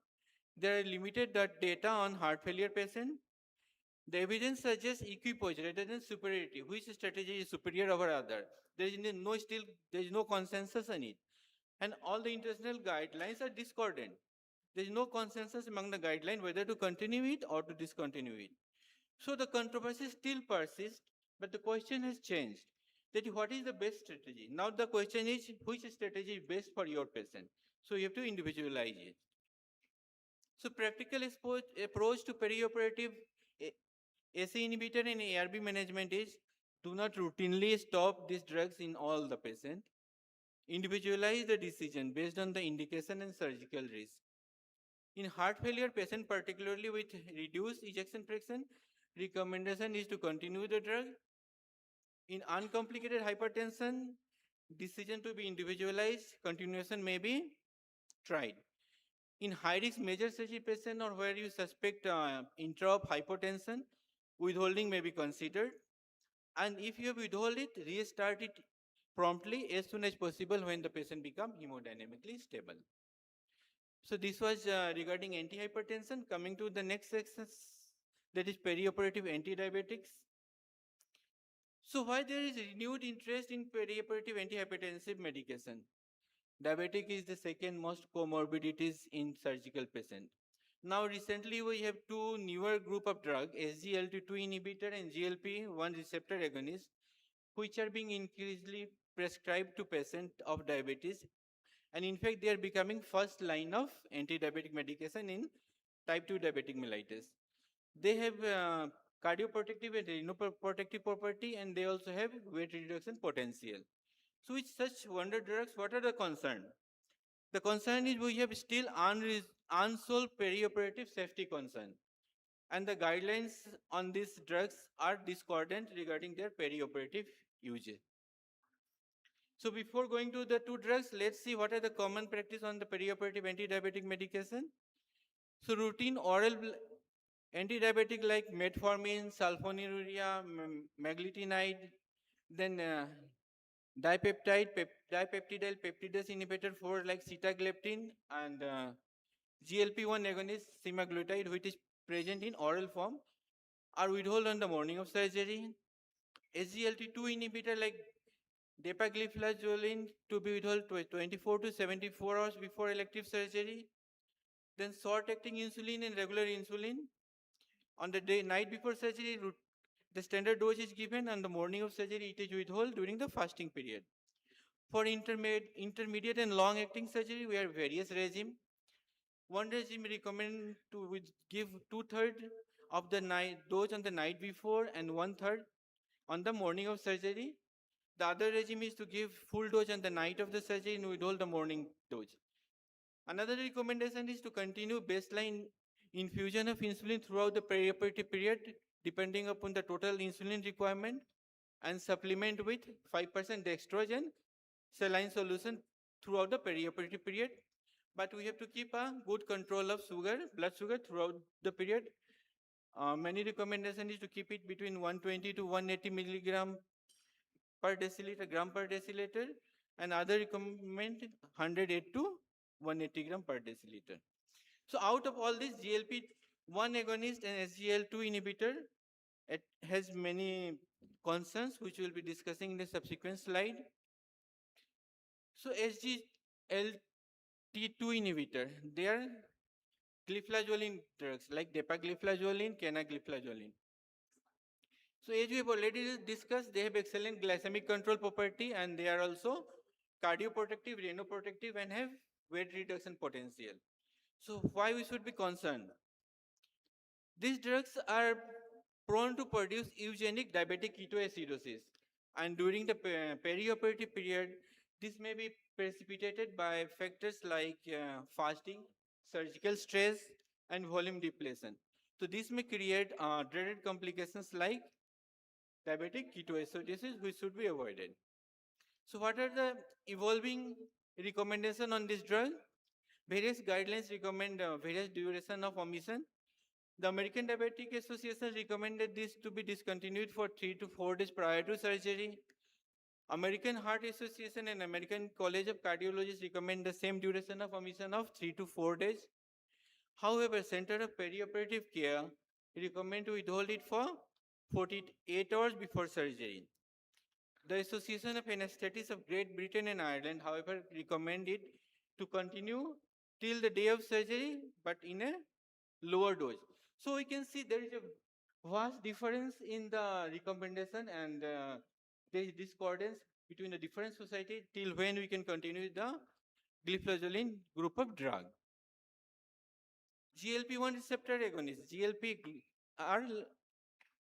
There are limited data on heart failure patient. The evidence suggests equipoise rather than superiority. Which strategy is superior over other? There is no consensus on it. And all the international guidelines are discordant. There is no consensus among the guidelines whether to continue it or to discontinue it. So the controversy still persists, but the question has changed. That what is the best strategy? Now the question is which strategy is best for your patient. So you have to individualize it. So practical approach to perioperative AC inhibitor and ARB management is do not routinely stop these drugs in all the patients. Individualize the decision based on the indication and surgical risk. In heart failure patient, particularly with reduced ejection fraction, recommendation is to continue the drug. In uncomplicated hypertension, decision to be individualized, continuation may be tried. In high-risk major surgery patient or where you suspect intra-op hypotension, withholding may be considered. And if you withhold it, restart it promptly as soon as possible when the patient becomes hemodynamically stable. So this was regarding antihypertension. Coming to the next section, that is perioperative antidiabetics. So why there is renewed interest in perioperative antihypertensive medication? Diabetic is the second most comorbidities in surgical patients. Now recently we have two newer group of drugs, SGLT2 inhibitor and GLP-1 receptor agonist, which are being increasingly prescribed to patients of diabetes. And in fact, they are becoming first line of anti-diabetic medication in type 2 diabetic mellitus. They have cardioprotective and renoprotective property, and they also have weight reduction potential. So with such wonder drugs, what are the concerns? The concern is we have still unsolved perioperative safety concern. And the guidelines on these drugs are discordant regarding their perioperative usage. So before going to the two drugs, let's see what are the common practice on the perioperative anti-diabetic medication. So routine oral anti-diabetic like metformin, sulfonylurea, meglitinide, then dipeptidyl peptidase inhibitor for like sitagliptin and GLP-1 agonist semaglutide, which is present in oral form, are withheld on the morning of surgery. SGLT2 inhibitor like dapagliflozin to be withheld 24 to 74 hours before elective surgery. Then short-acting insulin and regular insulin. On the night before surgery, the standard dose is given, and the morning of surgery it is withheld during the fasting period. For intermediate and long-acting surgery, we have various regime. One regime recommend to give 2/3 of the dose on the night before and 1/3 on the morning of surgery. The other regime is to give full dose on the night of the surgery and withhold the morning dose. Another recommendation is to continue baseline infusion of insulin throughout the perioperative period, depending upon the total insulin requirement, and supplement with 5% dextrose and saline solution throughout the perioperative period. But we have to keep a good control of sugar, blood sugar throughout the period. Many recommendation is to keep it between 120 to 180 milligram per deciliter, gram per deciliter, and other recommend 108 to 180 gram per deciliter. So out of all this, GLP-1 agonist and SGL2 inhibitor, it has many concerns which we'll be discussing in the subsequent slide. So SGLT2 inhibitor, they are gliflozolin drugs like dapagliflozin, canagliflozin. So as we have already discussed, they have excellent glycemic control property, and they are also cardioprotective, renoprotective, and have weight reduction potential. So why we should be concerned? These drugs are prone to produce eugenic diabetic ketoacidosis, and during the perioperative period, this may be precipitated by factors like fasting, surgical stress, and volume depletion. So this may create dreaded complications like diabetic ketoacidosis, which should be avoided. So what are the evolving recommendations on this drug? Various guidelines recommend various duration of omission. The American Diabetic Association recommended this to be discontinued for 3 to 4 days prior to surgery. American Heart Association and American College of Cardiologists recommend the same duration of omission of 3 to 4 days. However, Center of Perioperative Care recommend to withhold it for 48 hours before surgery. The Association of Anesthetists of Great Britain and Ireland, however, recommend it to continue till the day of surgery, but in a lower dose. So we can see there is a vast difference in the recommendation, and there is discordance between the different society till when we can continue the gliflozolin group of drug. GLP-1 receptor agonists, are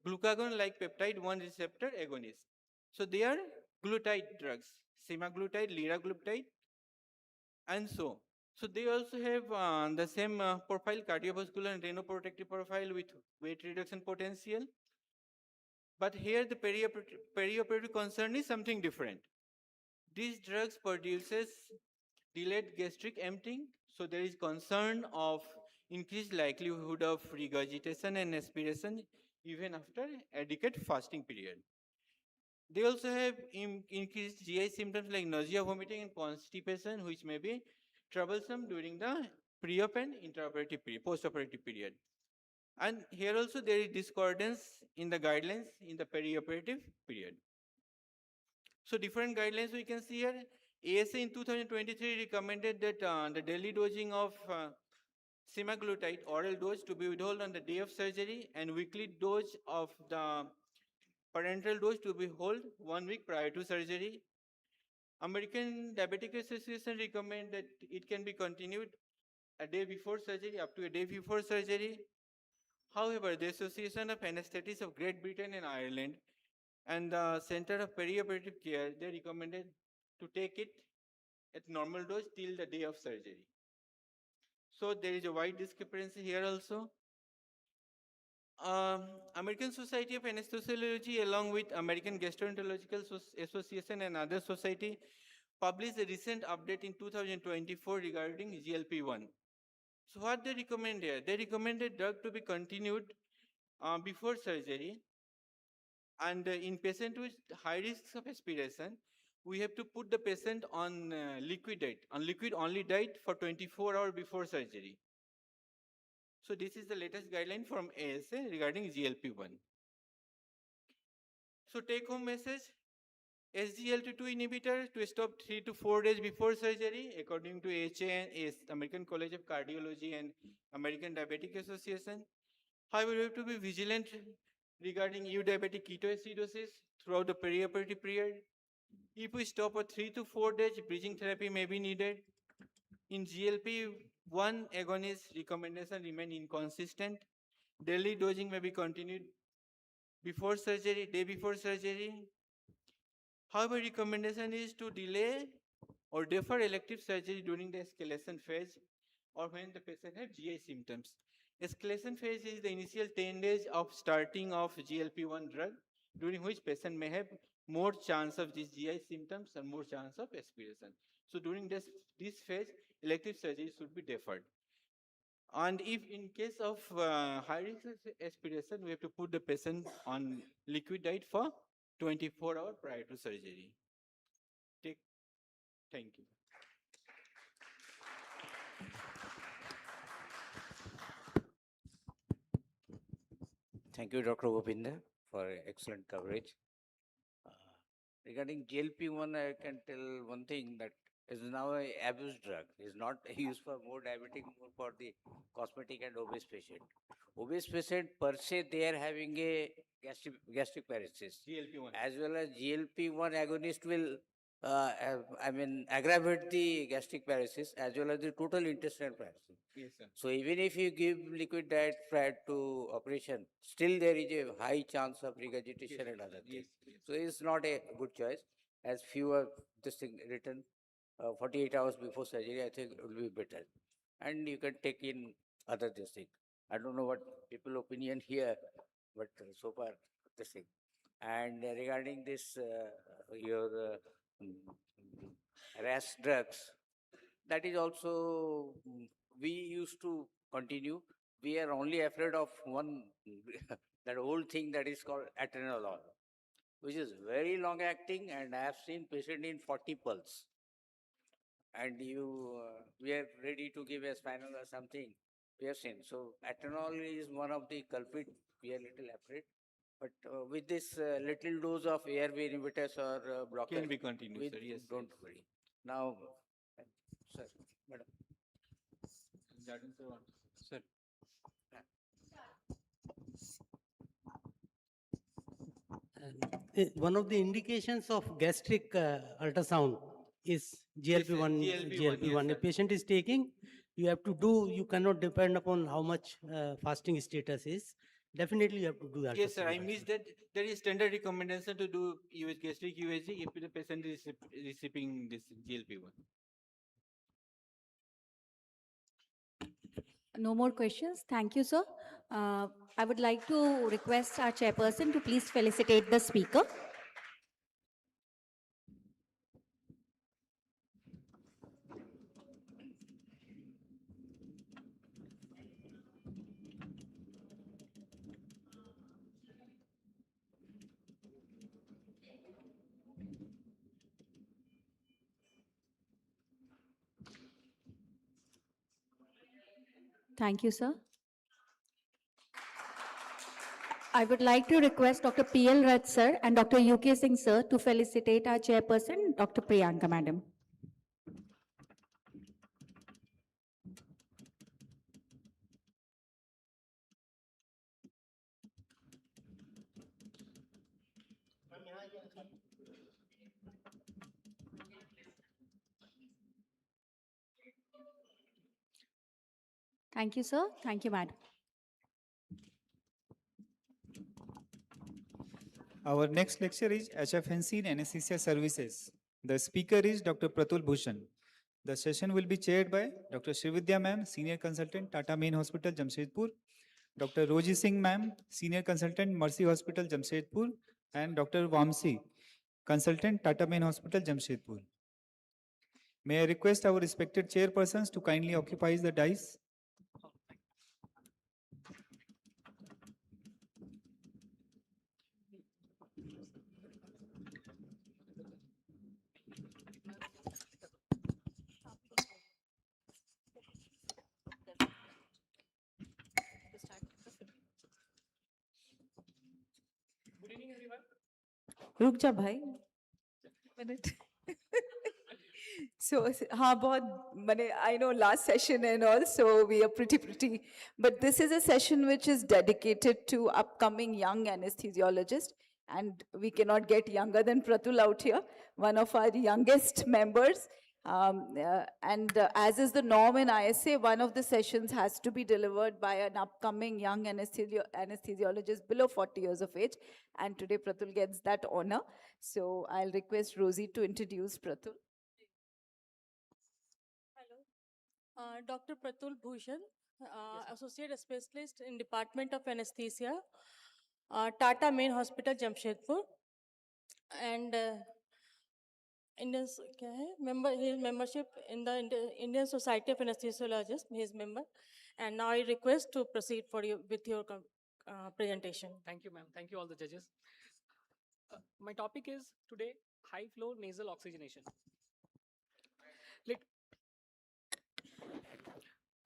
glucagon-like peptide 1 receptor agonists. So they are glutide drugs, semaglutide, liraglutide, and so. So they also have the same profile, cardiovascular and renoprotective profile with weight reduction potential. But here the perioperative concern is something different. These drugs produces delayed gastric emptying, so there is concern of increased likelihood of regurgitation and aspiration even after adequate fasting period. They also have increased GI symptoms like nausea, vomiting, and constipation, which may be troublesome during the pre-op and intraoperative period, post-operative period. And here also there is discordance in the guidelines in the perioperative period. So different guidelines we can see here. ASA in 2023 recommended that the daily dosing of semaglutide oral dose to be withheld on the day of surgery, and weekly dose of the parenteral dose to be held 1 week prior to surgery. American Diabetic Association recommend that it can be continued a day before surgery, up to a day before surgery. However, the Association of Anesthetists of Great Britain and Ireland and the Center of Perioperative Care, they recommended to take it at normal dose till the day of surgery. So there is a wide discrepancy here also. American Society of Anesthesiology along with American Gastroenterological Association and other society published a recent update in 2024 regarding GLP-1. So what they recommend here? They recommended drug to be continued before surgery, and in patient with high risks of aspiration, we have to put the patient on liquid diet, on liquid only diet for 24 hours before surgery. So this is the latest guideline from ASA regarding GLP-1. So take home message, SGLT2 inhibitor to stop 3 to 4 days before surgery according to HA and American College of Cardiology and American Diabetic Association. However, we have to be vigilant regarding diabetic ketoacidosis throughout the perioperative period. If we stop at 3 to 4 days, bridging therapy may be needed. In GLP-1 agonist, recommendation remain inconsistent. Daily dosing may be continued before surgery, day before surgery. However, recommendation is to delay or defer elective surgery during the escalation phase or when the patient has GI symptoms. Escalation phase is the initial 10 days of starting of GLP-1 drug, during which patient may have more chance of these GI symptoms and more chance of aspiration. So during this phase, elective surgery should be deferred. And if in case of high risk aspiration, we have to put the patient on liquid diet for 24 hours prior to surgery. Thank you. Thank you, Dr. Govinda, for excellent coverage. Regarding GLP-1, I can tell one thing, that is now an abuse drug. It is not used for more diabetic, more for the cosmetic and obese patient. Obese patient per se, they are having a gastric paresis. GLP-1. As well as GLP-1 agonist will aggravate the gastric paresis as well as the total intestinal paresis. Yes, sir. So even if you give liquid diet prior to operation, still there is a high chance of regurgitation and other things. So it's not a good choice. As fewer this thing written 48 hours before surgery, I think it will be better. And you can take in other this thing. I don't know what people opinion here, but so far this thing. And regarding this, your rash drugs, that is also we used to continue. We are only afraid of one that old thing that is called atenolol, which is very long acting, and I have seen patient in 40 pulse. And we are ready to give a spinal or something. We have seen. So atenolol is one of the culprit. We are little afraid. But with this little dose of airway inhibitors or blockers, Can be continued, sir. Yes. don't worry. Now, sir, madam. Jordan, sir, sir. One of the indications of gastric ultrasound is GLP-1. GLP-1, yes, If patient is taking, you have to do, you cannot depend upon how much fasting status is. Definitely you have to do that. Yes, sir. I missed that. There is standard recommendation to do gastric USG if the patient is receiving this GLP-1. No more questions. Thank you, sir. I would like to request our chairperson to please felicitate the speaker. Thank you, sir. I would like to request Dr. P.L. Rath, sir, and Dr. U.K. Singh, sir, to felicitate our chairperson, Dr. Priyanka, madam. Thank you, sir. Thank you, madam. Our next lecture is HFNC in Anesthesia Services. The speaker is Dr. Pratul Bhushan. The session will be chaired by Dr. Srividya ma'am, Senior Consultant, Tata Main Hospital, Jamshedpur, Dr. Roji Singh ma'am, Senior Consultant, Mercy Hospital, Jamshedpur, and Dr. Vamsi, Consultant, Tata Main Hospital, Jamshedpur. May I request our respected chairpersons to kindly occupy the dais. रुक जा भाई minute so हाँ बहुत मैंने I know last session and all so we are pretty but this is a session which is dedicated to upcoming young anesthesiologists and we cannot get younger than Pratul out here, one of our youngest members. As is the norm in ISA, one of the sessions has to be delivered by an upcoming young anesthesiologist below 40 years of age. And today Pratul gets that honor. So I'll request Rosie to introduce Pratul. Hello. Dr. Pratul Bhushan, Associate Specialist in Department of Anesthesia, Tata Main Hospital, Jamshedpur. And Indian, his membership in the Indian Society of Anesthesiologists, he is member. And now I request to proceed for you with your presentation. Thank you, ma'am. Thank you all the judges. My topic is today high flow nasal oxygenation.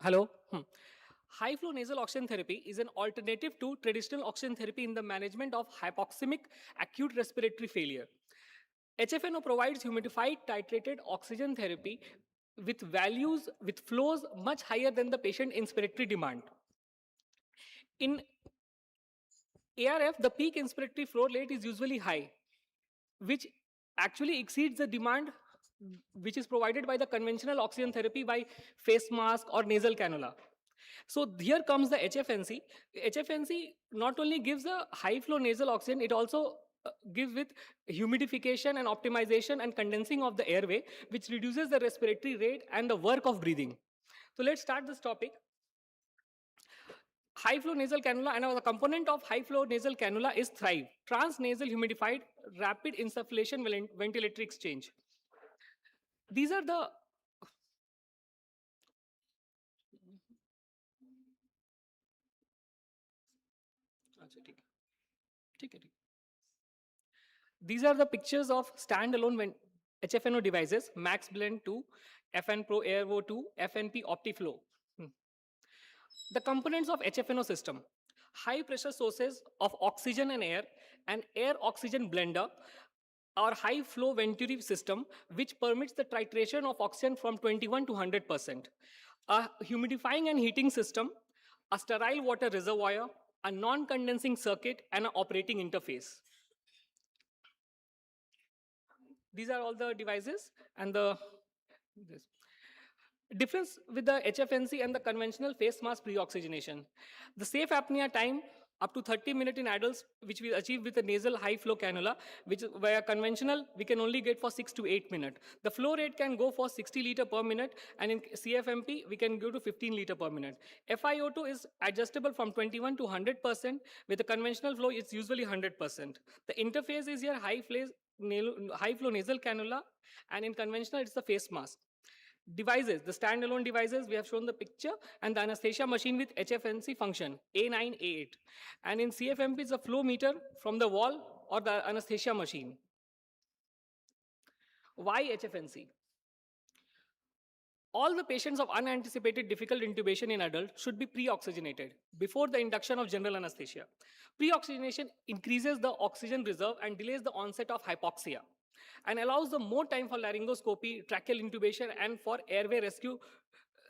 Hello. High flow nasal oxygen therapy is an alternative to traditional oxygen therapy in the management of hypoxemic acute respiratory failure. HFNO provides humidified titrated oxygen therapy with flows much higher than the patient inspiratory demand. In ARF, the peak inspiratory flow rate is usually high, which actually exceeds the demand which is provided by the conventional oxygen therapy by face mask or nasal cannula. So here comes the HFNC. HFNC not only gives a high flow nasal oxygen, it also gives with humidification and optimization and condensing of the airway, which reduces the respiratory rate and the work of breathing. So let's start this topic. high flow nasal cannula, and the component of high flow nasal cannula is Thrive, transnasal humidified rapid insufflation ventilatory exchange. These are the These are the pictures of standalone HFNO devices, Max Blend 2, FN Pro Airvo 2, FNP OptiFlow. The components of HFNO system: high pressure sources of oxygen and air, an air oxygen blender, our high flow venturi system, which permits the titration of oxygen from 21 to 100%, a humidifying and heating system, a sterile water reservoir, a non-condensing circuit, and an operating interface. These are all the devices and the difference with the HFNC and the conventional face mask pre-oxygenation. The safe apnea time up to 30 minutes in adults, which we achieve with a nasal high flow cannula, which via conventional, we can only get for 6 to 8 minutes. The flow rate can go for 60 liter per minute, and in CFMP, we can go to 15 liter per minute. FiO2 is adjustable from 21 to 100%. With the conventional flow, it's usually 100%. The interface is your high flow nasal cannula, and in conventional, it's the face mask. Devices, the standalone devices, we have shown the picture, and the anesthesia machine with HFNC function, A9, A8. And in CFMP, it's a flow meter from the wall or the anesthesia machine. Why HFNC? All the patients of unanticipated difficult intubation in adults should be pre-oxygenated before the induction of general anesthesia. Pre-oxygenation increases the oxygen reserve and delays the onset of hypoxia, and allows the more time for laryngoscopy, tracheal intubation, and for airway rescue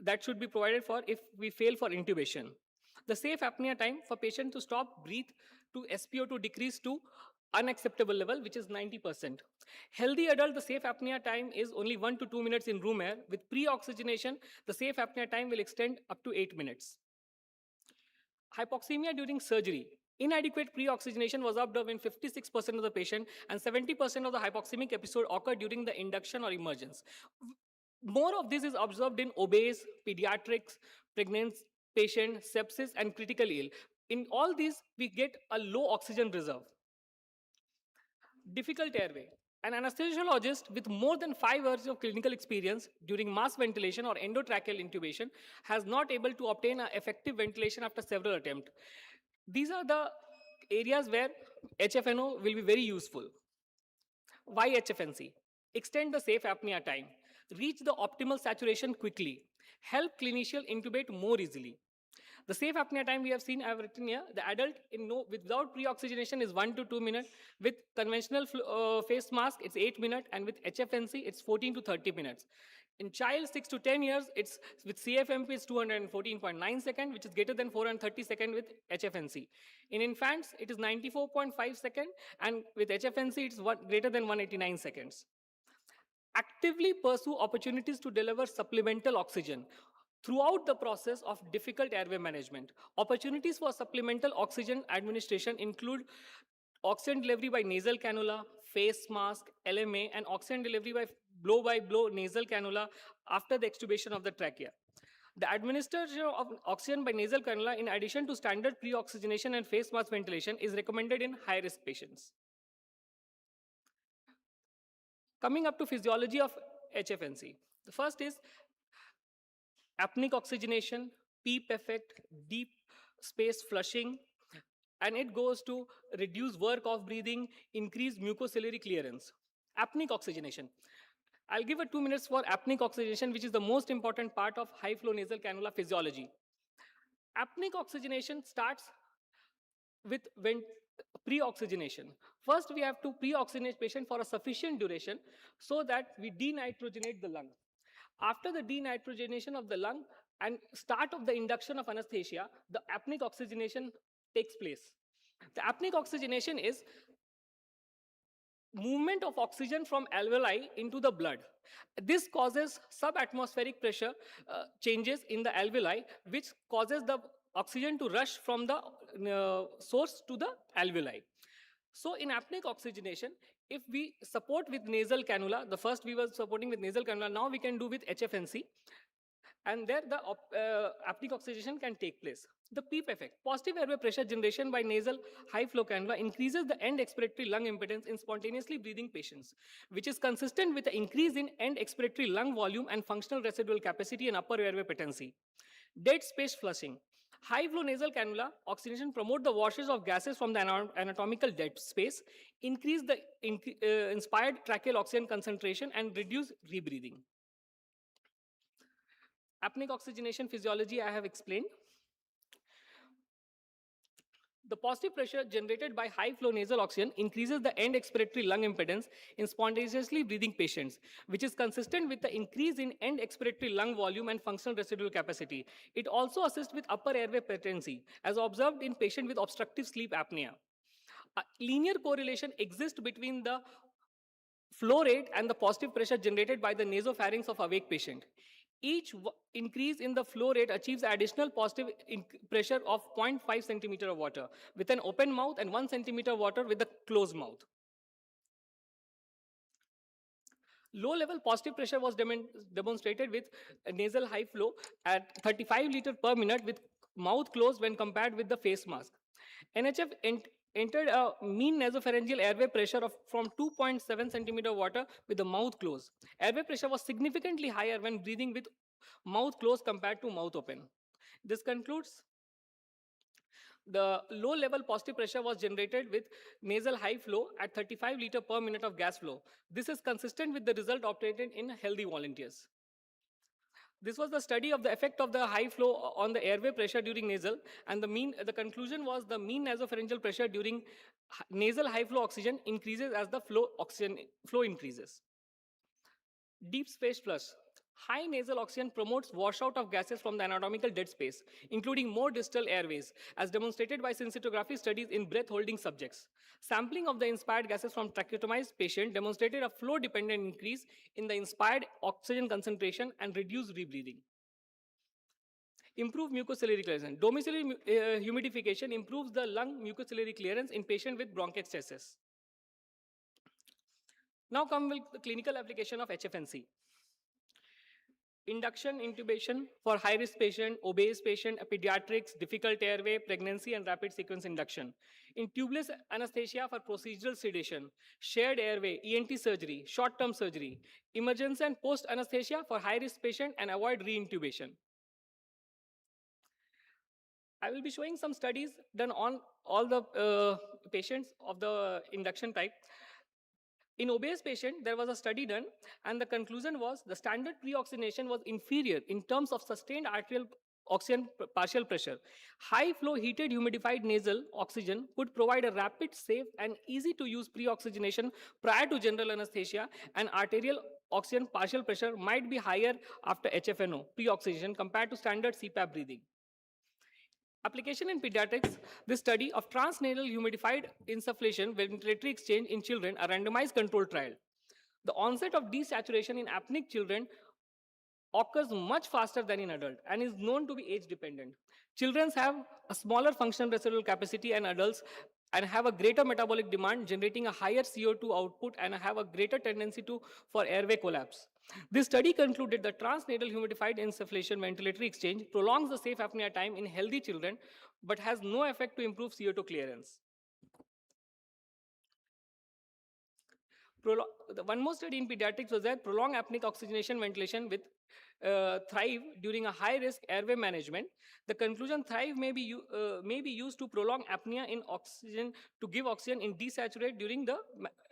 that should be provided for if we fail for intubation. The safe apnea time for patient to stop breathe to SpO2 decrease to unacceptable level, which is 90%. Healthy adult, the safe apnea time is only 1 to 2 minutes in room air. With pre-oxygenation, the safe apnea time will extend up to 8 minutes. Hypoxemia during surgery. Inadequate pre-oxygenation was observed in 56% of the patient, and 70% of the hypoxemic episode occurred during the induction or emergence. More of this is observed in obese, pediatrics, pregnant patient, sepsis, and critically ill. In all these, we get a low oxygen reserve. Difficult airway. An anesthesiologist with more than 5 years of clinical experience during mask ventilation or endotracheal intubation has not able to obtain an effective ventilation after several attempts. These are the areas where HFNO will be very useful. Why HFNC? Extend the safe apnea time, reach the optimal saturation quickly, help clinician intubate more easily. The safe apnea time we have seen, I have written here, the adult without pre-oxygenation is 1 to 2 minutes. With conventional face mask, it's 8 minutes, and with HFNC, it's 14 to 30 minutes. In child 6 to 10 years, it's with CFMP, it's 214.9 seconds, which is greater than 430 seconds with HFNC. In infants, it is 94.5 seconds, and with HFNC, it's greater than 189 seconds. Actively pursue opportunities to deliver supplemental oxygen throughout the process of difficult airway management. Opportunities for supplemental oxygen administration include oxygen delivery by nasal cannula, face mask, LMA, and oxygen delivery by blow-by-blow nasal cannula after the extubation of the trachea. The administration of oxygen by nasal cannula, in addition to standard pre-oxygenation and face mask ventilation, is recommended in high-risk patients. Coming up to physiology of HFNC. The first is apneic oxygenation, PEEP effect, deep space flushing, and it goes to reduce work of breathing, increase mucociliary clearance. Apneic oxygenation. I'll give 2 minutes for apneic oxygenation, which is the most important part of high flow nasal cannula physiology. Apneic oxygenation starts with pre-oxygenation. First, we have to pre-oxygenate patient for a sufficient duration so that we denitrogenate the lung. After the denitrogenation of the lung and start of the induction of anesthesia, the apneic oxygenation takes place. The apneic oxygenation is movement of oxygen from alveoli into the blood. This causes subatmospheric pressure changes in the alveoli, which causes the oxygen to rush from the source to the alveoli. So in apneic oxygenation, if we support with nasal cannula, the first we were supporting with nasal cannula, now we can do with HFNC. and there the apneic oxygenation can take place. The PEEP effect, positive airway pressure generation by nasal high flow cannula increases the end expiratory lung impedance in spontaneously breathing patients, which is consistent with the increase in end expiratory lung volume and functional residual capacity and upper airway patency. Dead space flushing. High flow nasal cannula oxygenation promote the washes of gases from the anatomical dead space, increase the inspired tracheal oxygen concentration, and reduce rebreathing. Apneic oxygenation physiology I have explained. The positive pressure generated by high flow nasal oxygen increases the end expiratory lung impedance in spontaneously breathing patients, which is consistent with the increase in end expiratory lung volume and functional residual capacity. It also assists with upper airway patency, as observed in patients with obstructive sleep apnea. A linear correlation exists between the flow rate and the positive pressure generated by the nasopharynx of awake patient. Each increase in the flow rate achieves additional positive pressure of 0.5 centimeter of water with an open mouth and 1 centimeter water with a closed mouth. Low level positive pressure was demonstrated with nasal high flow at 35 liters per minute with mouth closed when compared with the face mask. NHF entered a mean nasopharyngeal airway pressure of from 2.7 centimeter water with the mouth closed. Airway pressure was significantly higher when breathing with mouth closed compared to mouth open. This concludes the low level positive pressure was generated with nasal high flow at 35 liters per minute of gas flow. This is consistent with the result obtained in healthy volunteers. This was the study of the effect of the high flow on the airway pressure during nasal, and the conclusion was the mean nasopharyngeal pressure during nasal high flow oxygen increases as the flow increases. Deep space flush. High nasal oxygen promotes washout of gases from the anatomical dead space, including more distal airways, as demonstrated by scintigraphy studies in breath-holding subjects. Sampling of the inspired gases from tracheotomized patient demonstrated a flow-dependent increase in the inspired oxygen concentration and reduced rebreathing. Improve mucociliary clearance. Domiciliary humidification improves the lung mucociliary clearance in patients with bronchiectasis. Now come with the clinical application of HFNC. Induction intubation for high-risk patient, obese patient, pediatrics, difficult airway, pregnancy, and rapid sequence induction. In tubeless anesthesia for procedural sedation, shared airway, ENT surgery, short-term surgery, emergency and post-anesthesia for high-risk patient and avoid re-intubation. I will be showing some studies done on all the patients of the induction type. In obese patient, there was a study done, and the conclusion was the standard pre-oxygenation was inferior in terms of sustained arterial oxygen partial pressure. High flow heated humidified nasal oxygen would provide a rapid, safe, and easy to use pre-oxygenation prior to general anesthesia, and arterial oxygen partial pressure might be higher after HFNO pre-oxygenation compared to standard CPAP breathing. Application in pediatrics, this study of transnasal humidified insufflation ventilatory exchange in children, a randomized controlled trial. The onset of desaturation in apneic children occurs much faster than in adult and is known to be age dependent. Children have a smaller functional residual capacity than adults and have a greater metabolic demand, generating a higher CO2 output and have a greater tendency for airway collapse. This study concluded that transnasal humidified insufflation ventilatory exchange prolongs the safe apnea time in healthy children, but has no effect to improve CO2 clearance. One more study in pediatrics was that prolonged apneic oxygenation ventilation with Thrive during a high-risk airway management. The conclusion, Thrive may be used to prolong apnea in oxygen, to give oxygen in desaturate during the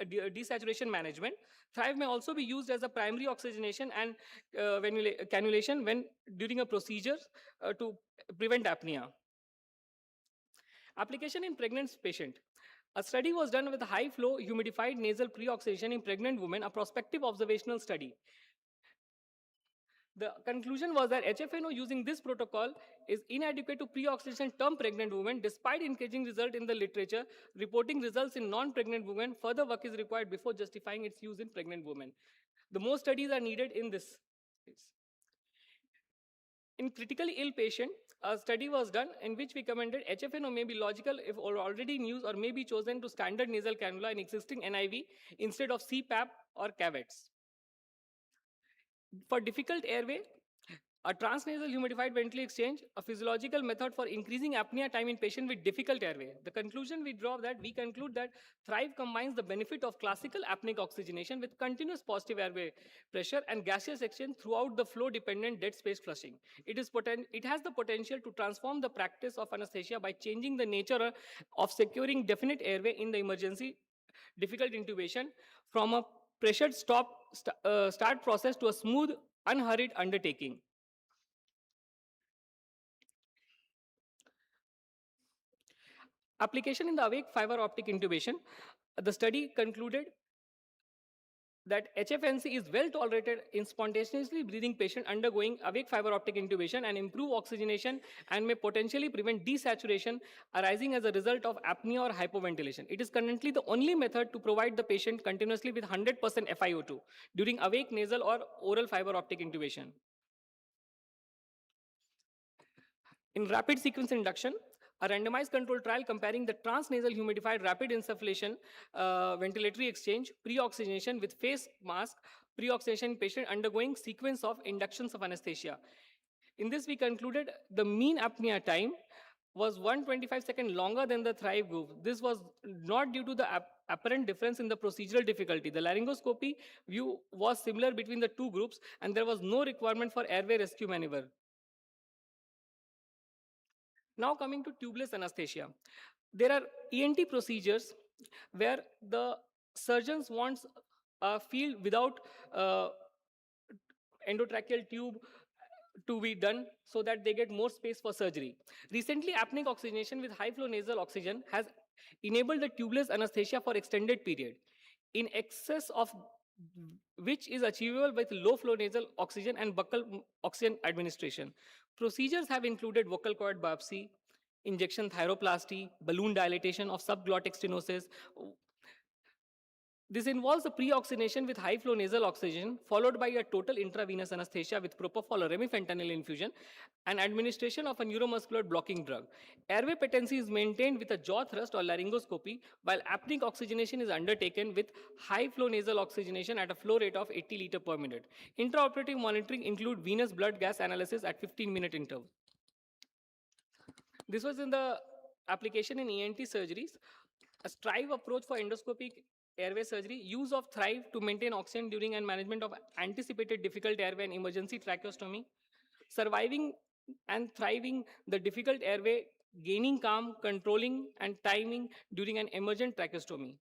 desaturation management. Thrive may also be used as a primary oxygenation and cannulation during a procedure to prevent apnea. Application in pregnant patient. A study was done with high flow humidified nasal pre-oxygenation in pregnant women, a prospective observational study. The conclusion was that HFNO using this protocol is inadequate to pre-oxygenation term pregnant women, despite encouraging result in the literature, reporting results in non-pregnant women. Further work is required before justifying its use in pregnant women. The more studies are needed in this case. In critically ill patient, a study was done in which we recommended HFNO may be logical if already in use or may be chosen to standard nasal cannula in existing NIV instead of CPAP or caveats. For difficult airway, A transnasal humidified ventilatory exchange, a physiological method for increasing apnea time in patient with difficult airway. The conclusion we draw that we conclude that Thrive combines the benefit of classical apneic oxygenation with continuous positive airway pressure and gaseous exchange throughout the flow-dependent dead space flushing. It has the potential to transform the practice of anesthesia by changing the nature of securing definite airway in the emergency difficult intubation from a pressured start process to a smooth, unhurried undertaking. Application in the awake fiber optic intubation. The study concluded that HFNC is well tolerated in spontaneously breathing patient undergoing awake fiber optic intubation and improve oxygenation and may potentially prevent desaturation arising as a result of apnea or hypoventilation. It is currently the only method to provide the patient continuously with 100% FiO2 during awake nasal or oral fiber optic intubation. In rapid sequence induction, a randomized controlled trial comparing the transnasal humidified rapid insufflation ventilatory exchange pre-oxygenation with face mask pre-oxygenation patient undergoing sequence of inductions of anesthesia. In this, we concluded the mean apnea time was 125 seconds longer than the Thrive group. This was not due to the apparent difference in the procedural difficulty. The laryngoscopy view was similar between the two groups, and there was no requirement for airway rescue maneuver. Now coming to tubeless anesthesia. There are ENT procedures where the surgeons want a field without endotracheal tube to be done so that they get more space for surgery. Recently, apneic oxygenation with high flow nasal oxygen has enabled the tubeless anesthesia for extended period, in excess of which is achievable with low flow nasal oxygen and buccal oxygen administration. Procedures have included vocal cord biopsy, injection thyroplasty, balloon dilatation of subglottic stenosis. This involves a pre-oxygenation with high flow nasal oxygen followed by a total intravenous anesthesia with propofol or remifentanil infusion and administration of a neuromuscular blocking drug. Airway patency is maintained with a jaw thrust or laryngoscopy, while apneic oxygenation is undertaken with high flow nasal oxygenation at a flow rate of 80 liters per minute. Intraoperative monitoring include venous blood gas analysis at 15-minute interval. This was in the application in ENT surgeries. A Strive approach for endoscopic airway surgery, use of Thrive to maintain oxygen during and management of anticipated difficult airway and emergency tracheostomy, surviving and thriving the difficult airway, gaining calm, controlling and timing during an emergent tracheostomy.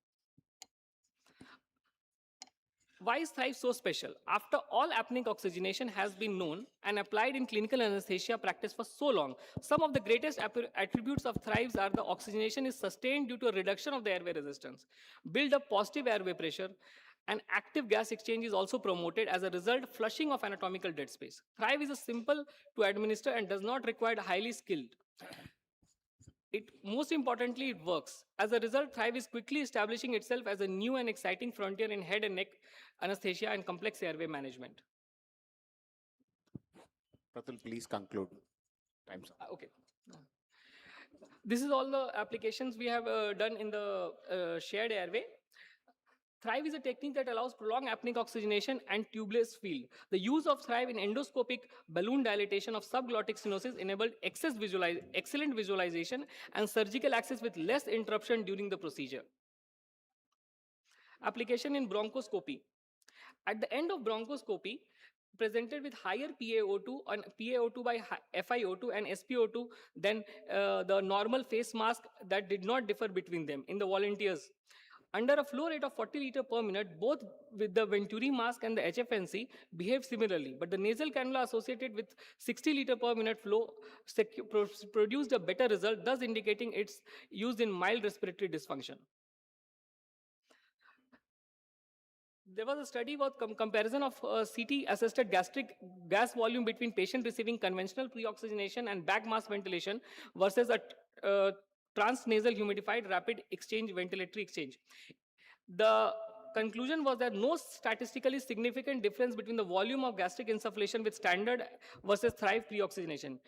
Why is Thrive so special? After all, apneic oxygenation has been known and applied in clinical anesthesia practice for so long. Some of the greatest attributes of Thrives are the oxygenation is sustained due to a reduction of the airway resistance, build up positive airway pressure, and active gas exchange is also promoted. As a result, flushing of anatomical dead space. Thrive is a simple to administer and does not require highly skilled. Most importantly, it works. As a result, Thrive is quickly establishing itself as a new and exciting frontier in head and neck anesthesia and complex airway management. Pratul, please conclude. Time's up. Okay. This is all the applications we have done in the shared airway. Thrive is a technique that allows prolonged apneic oxygenation and tubeless field. The use of Thrive in endoscopic balloon dilatation of subglottic stenosis enabled excellent visualization and surgical access with less interruption during the procedure. Application in bronchoscopy. At the end of bronchoscopy, presented with higher PaO2 and PaO2 by FiO2 and SpO2 than the normal face mask that did not differ between them in the volunteers. Under a flow rate of 40 liters per minute, both with the Venturi mask and the HFNC behave similarly, but the nasal cannula associated with 60 liters per minute flow produced a better result, thus indicating its use in mild respiratory dysfunction. There was a study about comparison of CT-assisted gastric gas volume between patient receiving conventional pre-oxygenation and back mask ventilation versus a transnasal humidified rapid exchange ventilatory exchange. The conclusion was that no statistically significant difference between the volume of gastric insufflation with standard versus Thrive pre-oxygenation.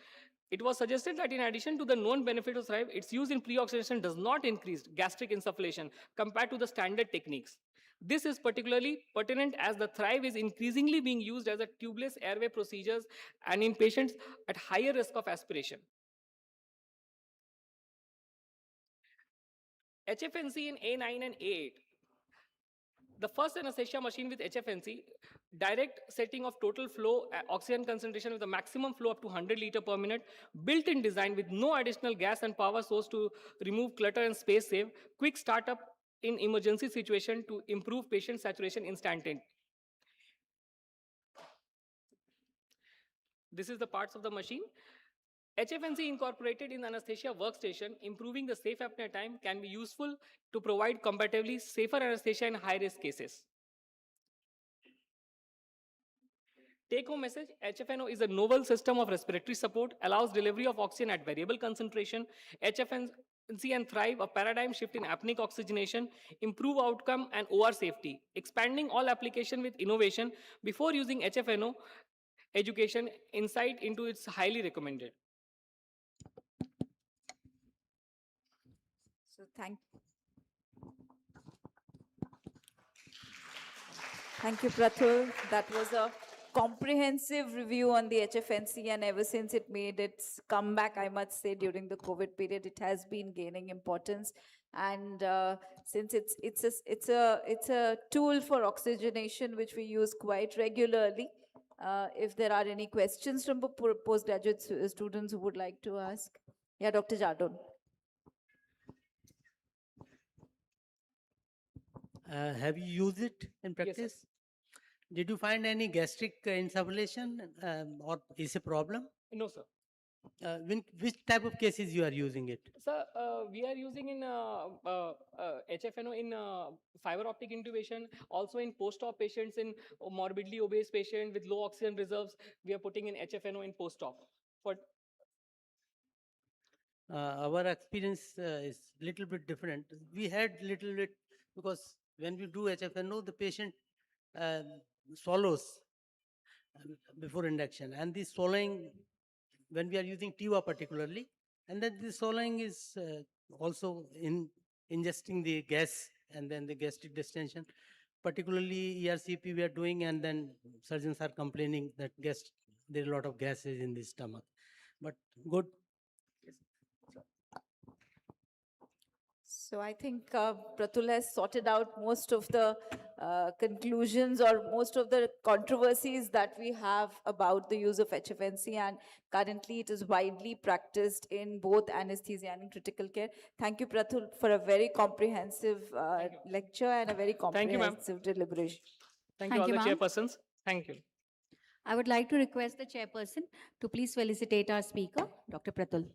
It was suggested that in addition to the known benefit of Thrive, its use in pre-oxygenation does not increase gastric insufflation compared to the standard techniques. This is particularly pertinent as the Thrive is increasingly being used as a tubeless airway procedures and in patients at higher risk of aspiration. HFNC in A9 and A8. The first anesthesia machine with HFNC, direct setting of total flow oxygen concentration with a maximum flow up to 100 liter per minute, built-in design with no additional gas and power source to remove clutter and space save, quick startup in emergency situation to improve patient saturation instantaneously. This is the parts of the machine. HFNC incorporated in anesthesia workstation, improving the safe apnea time, can be useful to provide comparatively safer anesthesia in high-risk cases. Take-home message, HFNO is a novel system of respiratory support, allows delivery of oxygen at variable concentration. HFNC and Thrive, a paradigm shift in apneic oxygenation, improve outcome and OR safety. Expanding all application with innovation. Before using HFNO, education, insight into it's highly recommended. So thank you, Prathul. That was a comprehensive review on the HFNC, and ever since it made its comeback, I must say, during the COVID period, it has been gaining importance. And since it's a tool for oxygenation which we use quite regularly, if there are any questions from postgraduate students who would like to ask. Yeah, Dr. Jadon. Have you used it in practice? Did you find any gastric insufflation or is a problem? No, sir. Which type of cases you are using it? Sir, we are using in HFNO in fiber optic intubation, also in post-op patients, in morbidly obese patient with low oxygen reserves, we are putting in HFNO in post-op. Our experience is little bit different. We had little bit, because when we do HFNO, the patient swallows before induction, and the swallowing, when we are using TIVA particularly, and then the swallowing is also in ingesting the gas and then the gastric distension, particularly ERCP we are doing, and then surgeons are complaining that there are a lot of gases in the stomach. But good. So I think Prathul has sorted out most of the conclusions or most of the controversies that we have about the use of HFNC, and currently it is widely practiced in both anesthesia and in critical care. Thank you, Prathul, for a very comprehensive lecture and a very comprehensive deliberation. Thank you all the chairpersons. Thank you. I would like to request the chairperson to please felicitate our speaker, Dr. Prathul.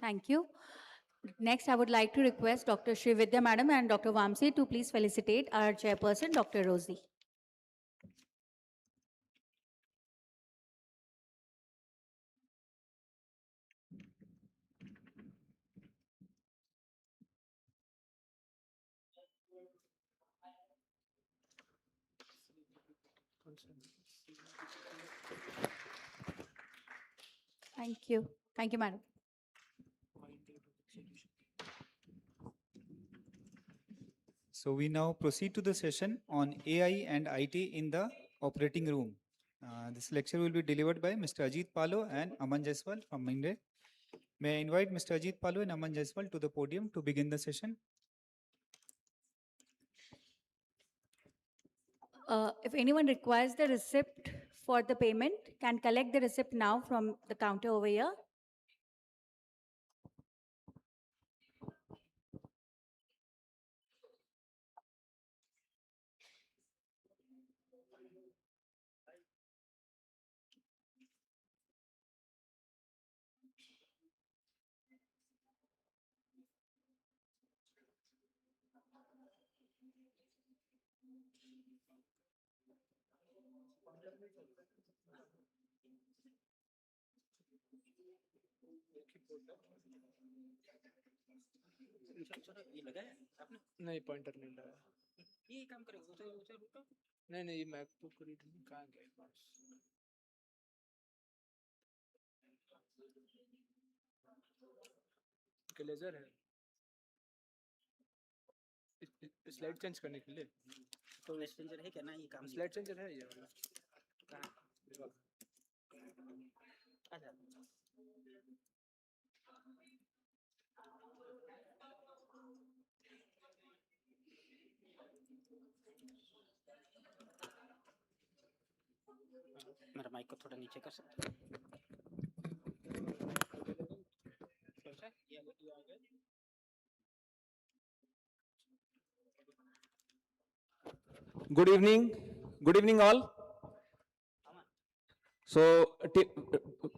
Thank you. Next, I would like to request Dr. Srividya Madam and Dr. Vamsi to please felicitate our chairperson, Dr. Rosie. Thank you. Thank you, Madam. So we now proceed to the session on AI and IT in the operating room. This lecture will be delivered by Mr. Ajit Palo and Aman Jaiswal from Minde. May I invite Mr. Ajit Palo and Aman Jaiswal to the podium to begin the session. If anyone requires the receipt for the payment, can collect the receipt now from the counter over here. नहीं pointer नहीं लगा ये काम करेगा उसे उसे रुको नहीं ये मैकबुक रीड कहाँ गया माउस के लेजर है स्लाइड चेंज करने के लिए तो स्लाइड चेंजर है क्या ना ये काम स्लाइड चेंजर है ये वाला कहाँ अच्छा मेरा माइक को थोड़ा नीचे कर सकते हैं Good evening. Good evening, all. So,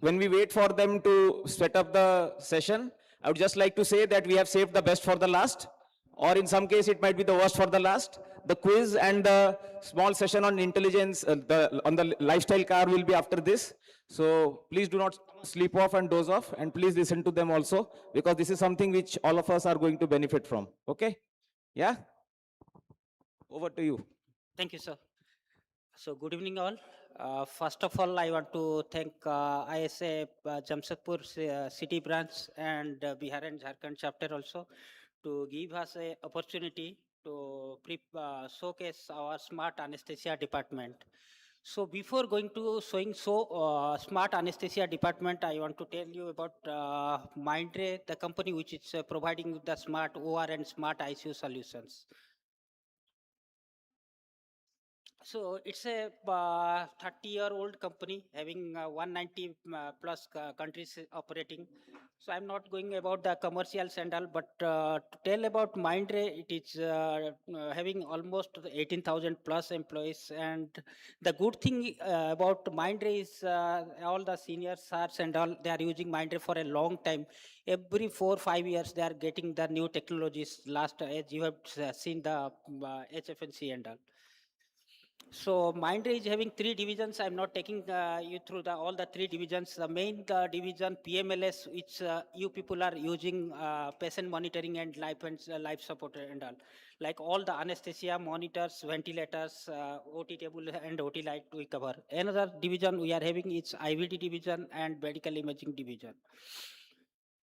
when we wait for them to set up the session, I would just like to say that we have saved the best for the last, or in some case, it might be the worst for the last. The quiz and the small session on intelligence, on the lifestyle car will be after this. So, please do not sleep off and doze off, and please listen to them also, because this is something which all of us are going to benefit from. Okay? Yeah? Over to you. Thank you, sir. So, good evening, all. First of all, I want to thank ISA Jamshedpur city branch and Bihar and Jharkhand chapter also to give us a opportunity to showcase our smart anesthesia department. So, before going to showing smart anesthesia department, I want to tell you about Mindray, the company which is providing the smart OR and smart ICU solutions. So it's a 30-year-old company having 190 plus countries operating. So I'm not going about the commercials and all, but to tell about Mindray, it is having almost 18,000 plus employees. And the good thing about Mindray is all the senior SARs and all, they are using Mindray for a long time. Every 4 or 5 years, they are getting the new technologies. Last, as you have seen the HFNC and all. So Mindray is having 3 divisions. I'm not taking you through all the 3 divisions. The main division PMLS, which you people are using patient monitoring and life support and all. Like all the anesthesia, monitors, ventilators, OT table and OT light we cover. Another division we are having is IVD division and medical imaging division.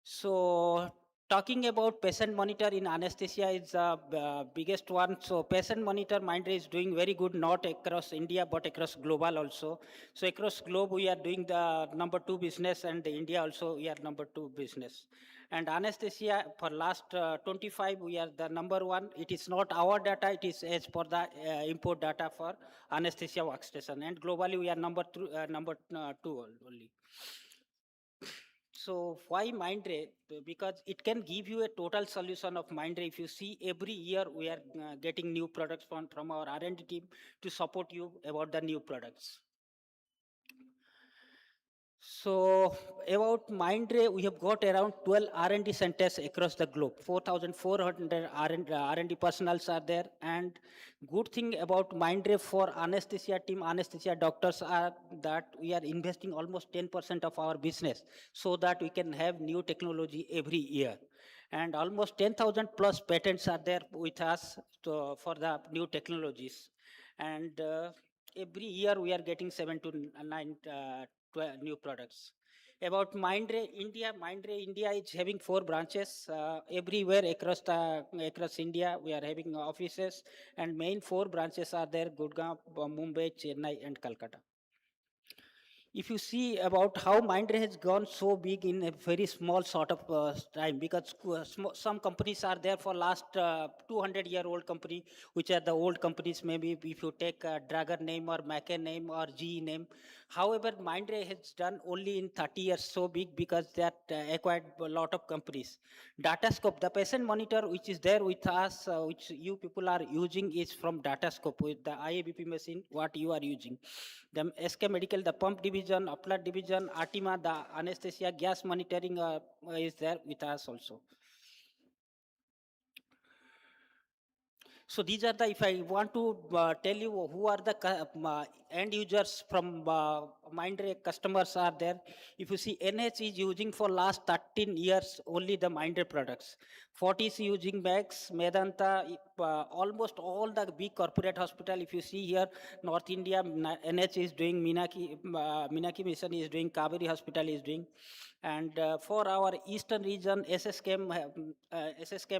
So talking about patient monitor in anesthesia is the biggest one. So patient monitor Mindray is doing very good, not across India, but across global also. So across globe, we are doing the number 2 business, and India also we are number 2 business. And anesthesia for last 25, we are the number 1. It is not our data, it is as per the import data for anesthesia workstation. And globally, we are number 2 only. So why Mindray? Because it can give you a total solution of Mindray. If you see every year we are getting new products from our R&D team to support you about the new products. So about Mindray, we have got around 12 R&D centers across the globe. 4,400 R&D personals are there. And good thing about Mindray for anesthesia team, anesthesia doctors are that we are investing almost 10% of our business so that we can have new technology every year. And almost 10,000 plus patents are there with us for the new technologies. And every year we are getting 7 to 9 new products. About Mindray India is having 4 branches everywhere across India. We are having offices, and main 4 branches are there: Gurgaon, Mumbai, Chennai, and Calcutta. If you see about how Mindray has gone so big in a very small sort of time, because some companies are there for last 200-year-old company, which are the old companies. Maybe if you take Dragon name or Macan name or GE name. However, Mindray has done only in 30 years so big because they acquired a lot of companies. Datascope, the patient monitor which is there with us, which you people are using, is from Datascope with the IABP machine, what you are using. The SK Medical, the pump division, upload division, Artima, the anesthesia gas monitoring is there with us also. So these are the, if I want to tell you who are the end users from Mindray customers are there. If you see, NH is using for last 13 years only the Mindray products. 40 is using Max, Medanta, almost all the big corporate hospital. If you see here, North India, NH is doing, Minaki Mission is doing, Kaveri Hospital is doing. And for our eastern region, SSKM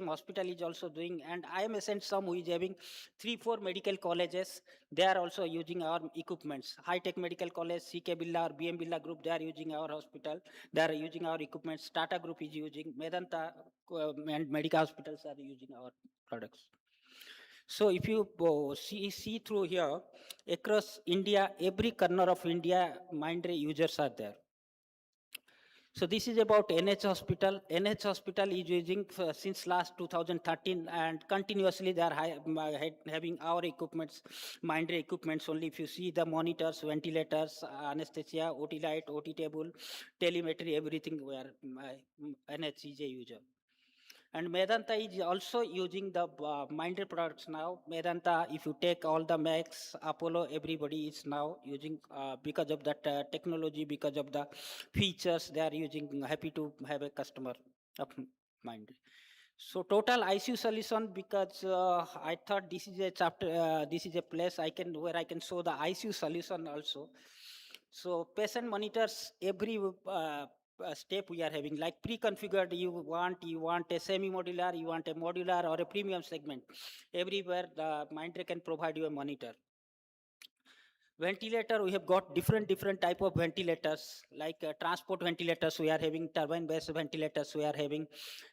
hospital is also doing, and IMS sent some who is having 3-4 medical colleges. They are also using our equipments. High Tech Medical College, CK Billa or BM Billa Group, they are using our hospital. They are using our equipments. Tata Group is using, Medanta and medical hospitals are using our products. So if you see through here, across India, every corner of India, Mindray users are there. So this is about NH Hospital. NH Hospital is using since last 2013, and continuously they are having our equipments, Mindray equipments only. If you see the monitors, ventilators, anesthesia, OT light, OT table, telemetry, everything we are NH is a user. And Medanta is also using the Mindray products now. Medanta, if you take all the Max, Apollo, everybody is now using because of that technology, because of the features they are using. Happy to have a customer of Mindray. So total ICU solution, because I thought this is a chapter, this is a place where I can show the ICU solution also. So patient monitors every step we are having, like pre-configured. You want a semi-modular, you want a modular or a premium segment. Everywhere the Mindray can provide you a monitor. Ventilator, we have got different type of ventilators, like transport ventilators we are having, turbine based ventilators we are having,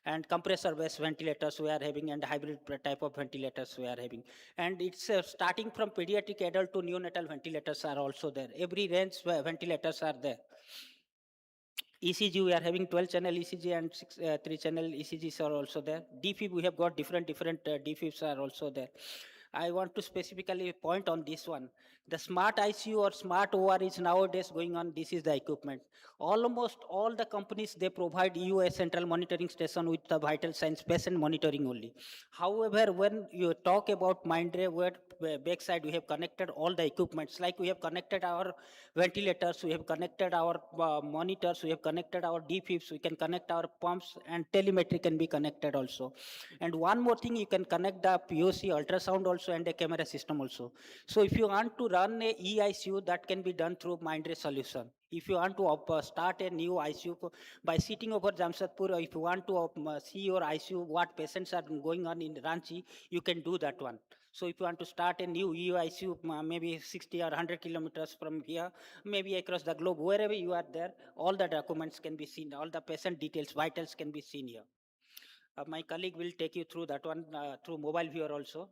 and compressor based ventilators we are having, and hybrid type of ventilators we are having. And it's starting from pediatric, adult to neonatal ventilators are also there. Every range ventilators are there. ECG, we are having 12 channel ECG and 3 channel ECGs are also there. DFib, we have got different DFibs are also there. I want to specifically point on this one. The smart ICU or smart OR is nowadays going on. This is the equipment. Almost all the companies, they provide you a central monitoring station with the vital signs patient monitoring only. However, when you talk about Mindray, where backside we have connected all the equipments, like we have connected our ventilators, we have connected our monitors, we have connected our DFibs, we can connect our pumps, and telemetry can be connected also. And one more thing, you can connect the POC ultrasound also and a camera system also. So if you want to run a eICU, that can be done through Mindray solution. If you want to start a new ICU by sitting over Jamshedpur, or if you want to see your ICU, what patients are going on in Ranchi, you can do that one. So if you want to start a new ICU, maybe 60 or 100 kilometers from here, maybe across the globe, wherever you are there, all the documents can be seen, all the patient details, vitals can be seen here. My colleague will take you through that one through mobile viewer also.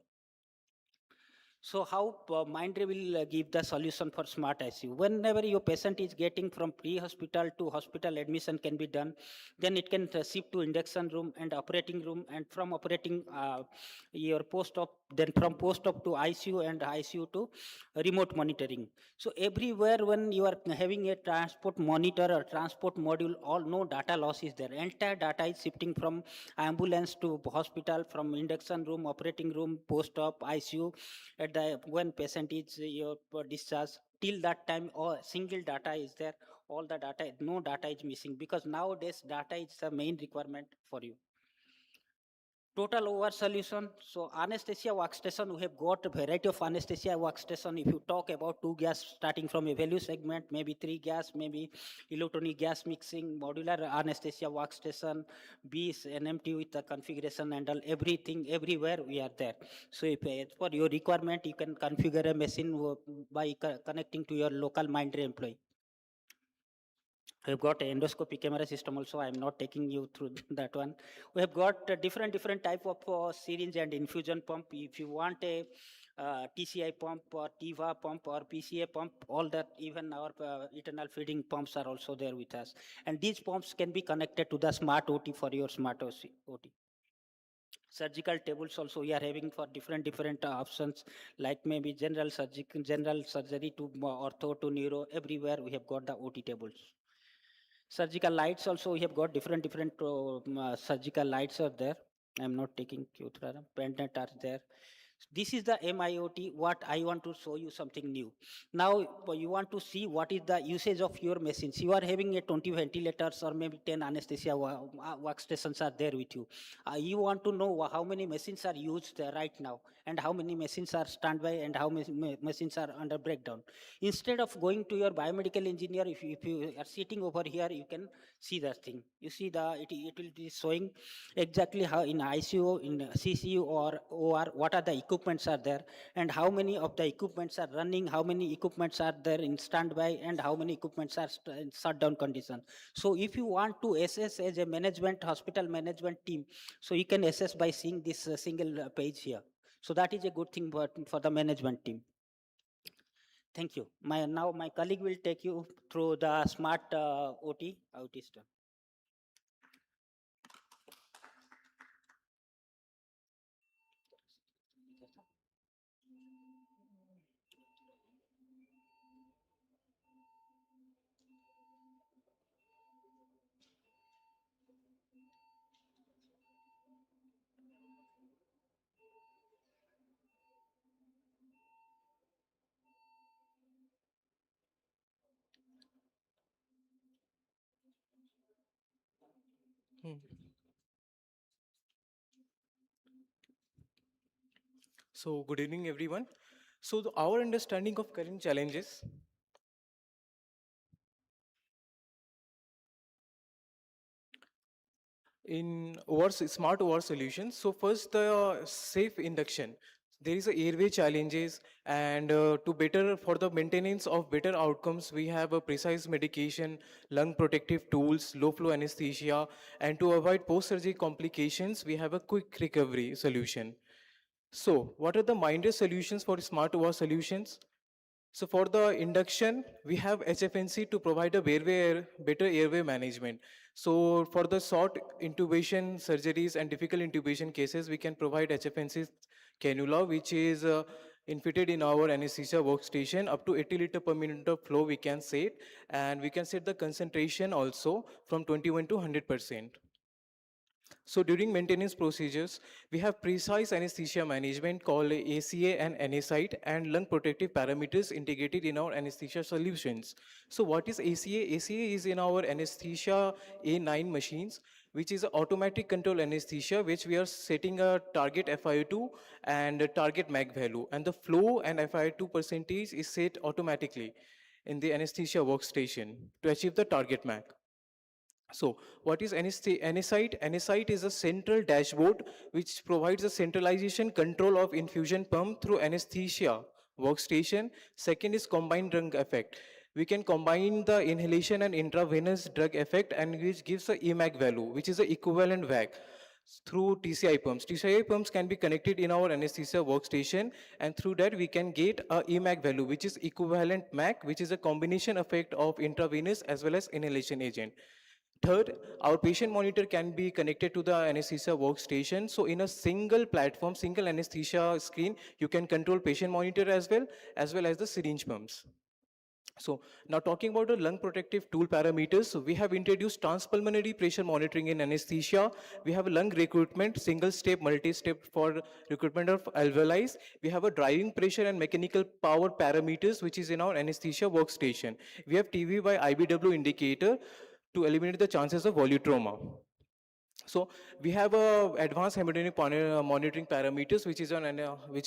So how Mindray will give the solution for smart ICU? Whenever your patient is getting from pre-hospital to hospital, admission can be done. Then it can shift to induction room and operating room, and from operating your post-op, then from post-op to ICU, and ICU to remote monitoring. So everywhere when you are having a transport monitor or transport module, no data loss is there. Entire data is shifting from ambulance to hospital, from induction room, operating room, post-op, ICU, at the when patient is your discharge. Till that time, all single data is there. All the data, no data is missing, because nowadays data is the main requirement for you. Total over solution. So anesthesia workstation, we have got a variety of anesthesia workstation. If you talk about 2 gas starting from a value segment, maybe 3 gas, maybe electronic gas mixing, modular anesthesia workstation, BS, NMT with the configuration and all, everything, everywhere we are there. So if for your requirement, you can configure a machine by connecting to your local Mindray employee. We've got an endoscopy camera system also. I'm not taking you through that one. We have got different type of syringe and infusion pump. If you want a TCI pump or TIVA pump or PCA pump, all that, even our eternal feeding pumps are also there with us. And these pumps can be connected to the smart OT for your smart OT. Surgical tables also we are having for different options, like maybe general surgery to ortho to neuro, everywhere we have got the OT tables. Surgical lights also, we have got different surgical lights are there. I'm not taking you through them. Pendant are there. This is the MIOT, what I want to show you something new. Now you want to see what is the usage of your machines. You are having a 20 ventilators or maybe 10 anesthesia workstations are there with you. You want to know how many machines are used right now and how many machines are standby and how many machines are under breakdown. Instead of going to your biomedical engineer, if you are sitting over here, you can see that thing. You see it will be showing exactly how in ICU, in CCU or OR, what are the equipments are there and how many of the equipments are running, how many equipments are there in standby and how many equipments are in shutdown condition. So if you want to assess as a management, hospital management team, so you can assess by seeing this single page here. So that is a good thing for the management team. Thank you. Now my colleague will take you through the smart OT system. So, good evening, everyone. So, our understanding of current challenges. In smart OR solutions. So, first, the safe induction. There is a airway challenges, and to better for the maintenance of better outcomes, we have a precise medication, lung protective tools, low flow anesthesia, and to avoid post-surgery complications, we have a quick recovery solution. So, what are the minded solutions for smart OR solutions? So for the induction, we have HFNC to provide a better airway management. So for the short intubation surgeries and difficult intubation cases, we can provide HFNC cannula, which is infitted in our anesthesia workstation. Up to 80 liter per minute of flow we can set, and we can set the concentration also from 21 to 100%. So during maintenance procedures, we have precise anesthesia management called ACA and NSITE and lung protective parameters integrated in our anesthesia solutions. So what is ACA? ACA is in our anesthesia A9 machines, which is an automatic control anesthesia, which we are setting a target FiO2 and a target MAC value. And the flow and FiO2 percentage is set automatically in the anesthesia workstation to achieve the target MAC. So what is NSITE? NSITE is a central dashboard which provides a centralization control of infusion pump through anesthesia workstation. Second is combined drug effect. We can combine the inhalation and intravenous drug effect, and which gives a EMAC value, which is the equivalent VAC through TCI pumps. TCI pumps can be connected in our anesthesia workstation, and through that we can get a EMAC value, which is equivalent MAC, which is a combination effect of intravenous as well as inhalation agent. Third, our patient monitor can be connected to the anesthesia workstation. So in a single platform, single anesthesia screen, you can control patient monitor as well as the syringe pumps. So now talking about the lung protective tool parameters, so we have introduced transpulmonary pressure monitoring in anesthesia. We have lung recruitment, single step, multi-step for recruitment of alveoli. We have a driving pressure and mechanical power parameters, which is in our anesthesia workstation. We have TV by IBW indicator to eliminate the chances of volutrauma. So we have advanced hemodynamic monitoring parameters, which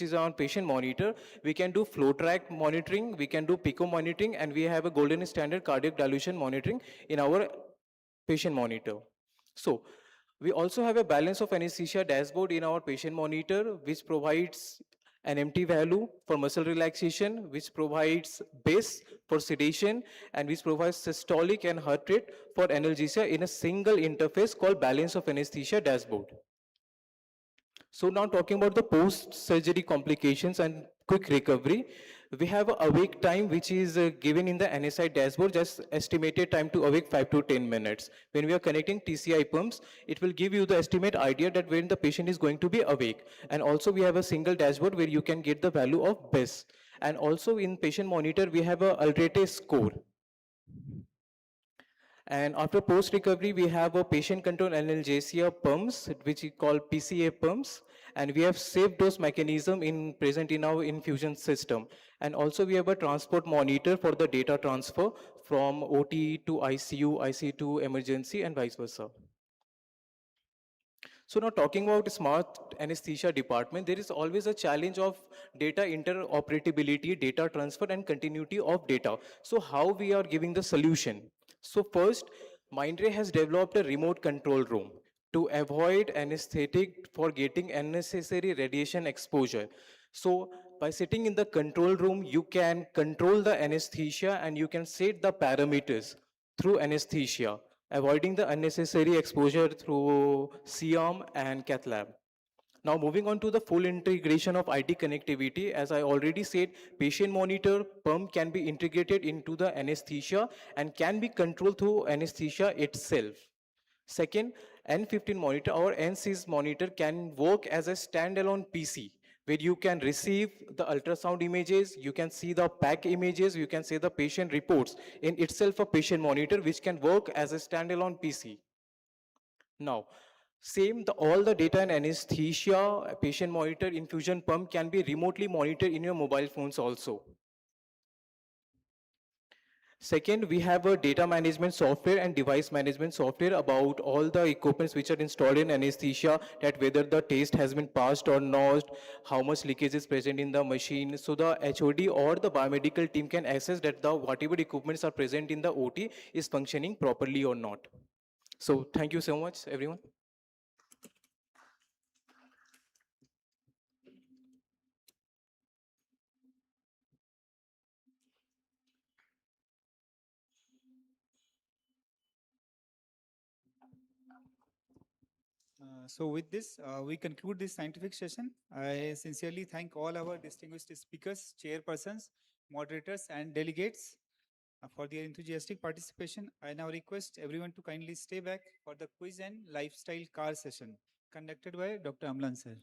is on patient monitor. We can do flow track monitoring, we can do pico monitoring, and we have a golden standard cardiac dilution monitoring in our patient monitor. So we also have a balance of anesthesia dashboard in our patient monitor, which provides an empty value for muscle relaxation, which provides base for sedation, and which provides systolic and heart rate for analgesia in a single interface called balance of anesthesia dashboard. So now talking about the post-surgery complications and quick recovery, we have a awake time which is given in the NSI dashboard, just estimated time to awake 5 to 10 minutes. When we are connecting TCI pumps, it will give you the estimate idea that when the patient is going to be awake. And also we have a single dashboard where you can get the value of BES. And also in patient monitor, we have a Alrete score. And after post-recovery, we have a patient-controlled analgesia pumps, which we call PCA pumps. and we have saved those mechanism present in our infusion system. And also we have a transport monitor for the data transfer from OT to ICU, ICU to emergency, and vice versa. So now talking about smart anesthesia department, there is always a challenge of data interoperability, data transfer, and continuity of data. So how we are giving the solution? So first, Mindray has developed a remote control room to avoid anesthetic for getting unnecessary radiation exposure. So by sitting in the control room, you can control the anesthesia and you can set the parameters through anesthesia, avoiding the unnecessary exposure through CM and cath lab. Now moving on to the full integration of IT connectivity, as I already said, patient monitor pump can be integrated into the anesthesia and can be controlled through anesthesia itself. Second, N15 monitor or NCS monitor can work as a standalone PC where you can receive the ultrasound images, you can see the pack images, you can see the patient reports in itself a patient monitor which can work as a standalone PC. Now, all the data and anesthesia, patient monitor, infusion pump can be remotely monitored in your mobile phones also. Second, we have a data management software and device management software about all the equipments which are installed in anesthesia, that whether the test has been passed or not, how much leakage is present in the machine. So the HOD or the biomedical team can assess that the whatever equipments are present in the OT is functioning properly or not. So thank you so much, everyone. So with this, we conclude this scientific session. I sincerely thank all our distinguished speakers, chairpersons, moderators, and delegates for their enthusiastic participation. I now request everyone to kindly stay back for the quiz and lifestyle car session conducted by Dr. Amlan sir.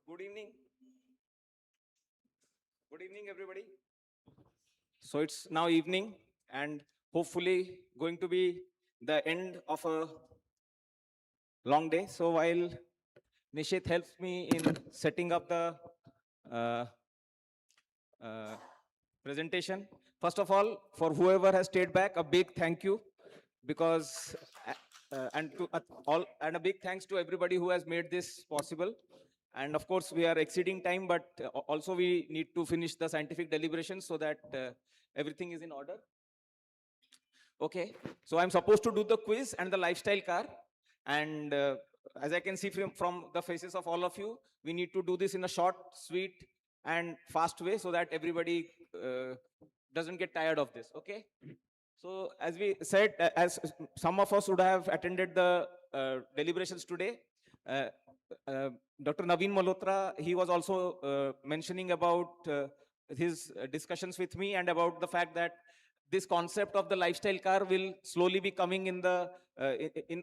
Good evening. Good evening, everybody. So it's now evening and hopefully going to be the end of a long day. So while Nishit helps me in setting up the uh, presentation, first of all, for whoever has stayed back, a big thank you, because and a big thanks to everybody who has made this possible. And of course, we are exceeding time, but also we need to finish the scientific deliberations so that everything is in order. Okay, so I'm supposed to do the quiz and the lifestyle car. And as I can see from the faces of all of you, we need to do this in a short, sweet, and fast way so that everybody doesn't get tired of this, okay? So as we said, as some of us would have attended the deliberations today, Dr. Naveen Malhotra, he was also mentioning about his discussions with me and about the fact that this concept of the lifestyle car will slowly be coming in the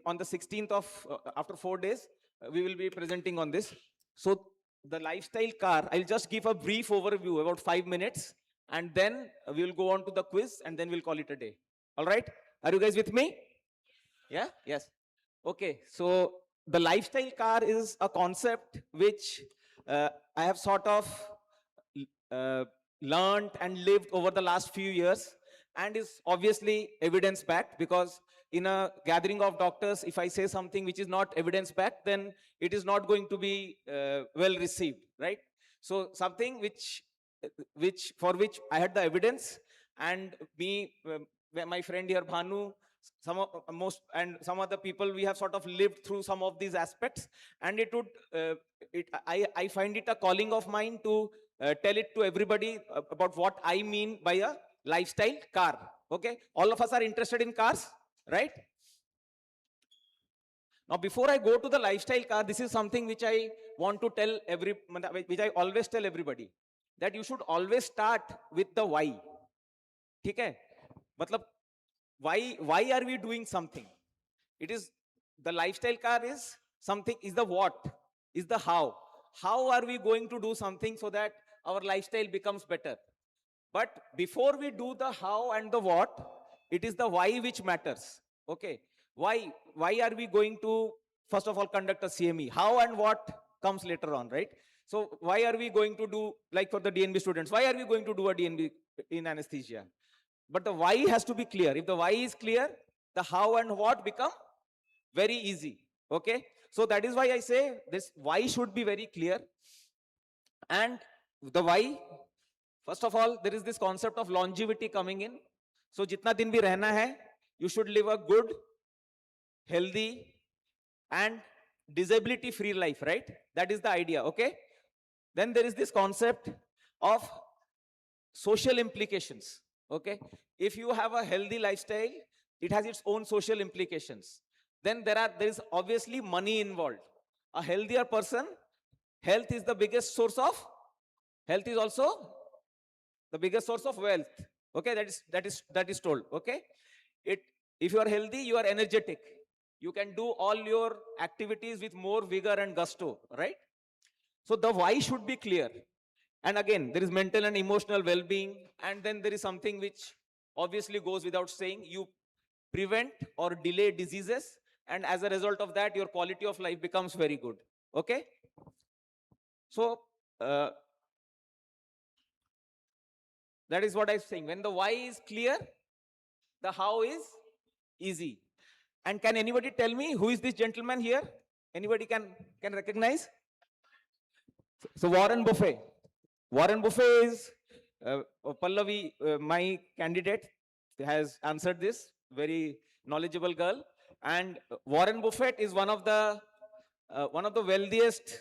on the 16th of after 4 days. We will be presenting on this. So the lifestyle car, I'll just give a brief overview, about 5 minutes, and then we will go on to the quiz, and then we'll call it a day. All right? Are you guys with me? Yeah? Yes. Okay. So the lifestyle car is a concept which I have sort of learned and lived over the last few years, and is obviously evidence backed, because in a gathering of doctors, if I say something which is not evidence backed, then it is not going to be well received, right? So something which for which I had the evidence, and me, my friend here Bhanu, some other people, we have sort of lived through some of these aspects, and it would I find it a calling of mine to tell it to everybody about what I mean by a lifestyle car. Okay, all of us are interested in cars, right? Now, before I go to the lifestyle car, this is something which I want to tell which I always tell everybody, that you should always start with the why. ठीक है? मतलब why are we doing something? It is the lifestyle car is something, is the what, is the how. How are we going to do something so that our lifestyle becomes better? But before we do the how and the what, it is the why which matters. Okay. Why are we going to, first of all, conduct a CME? How and what comes later on, right? So why are we going to do, like for the DNB students, why are we going to do a DNB in anesthesia? But the why has to be clear. If the why is clear, the how and what become very easy. Okay. So that is why I say this why should be very clear. And the why, first of all, there is this concept of longevity coming in. So jitna din bhi rehna hai, you should live a good, healthy, and disability free life, right? That is the idea. Okay. Then there is this concept of social implications. Okay. If you have a healthy lifestyle, it has its own social implications. Then there is obviously money involved. A healthier person, health is the biggest source of, health is also the biggest source of wealth. Okay, that is told. Okay. If you are healthy, you are energetic. You can do all your activities with more vigor and gusto, right? So the why should be clear. And again, there is mental and emotional well-being. And then there is something which obviously goes without saying. You prevent or delay diseases. And as a result of that, your quality of life becomes very good. Okay. So that is what I'm saying. When the why is clear, the how is easy. And can anybody tell me who is this gentleman here? Anybody can recognize? So Warren Buffett. Warren Buffett is Pallavi, my candidate, has answered this. Very knowledgeable girl. And Warren Buffett is one of the wealthiest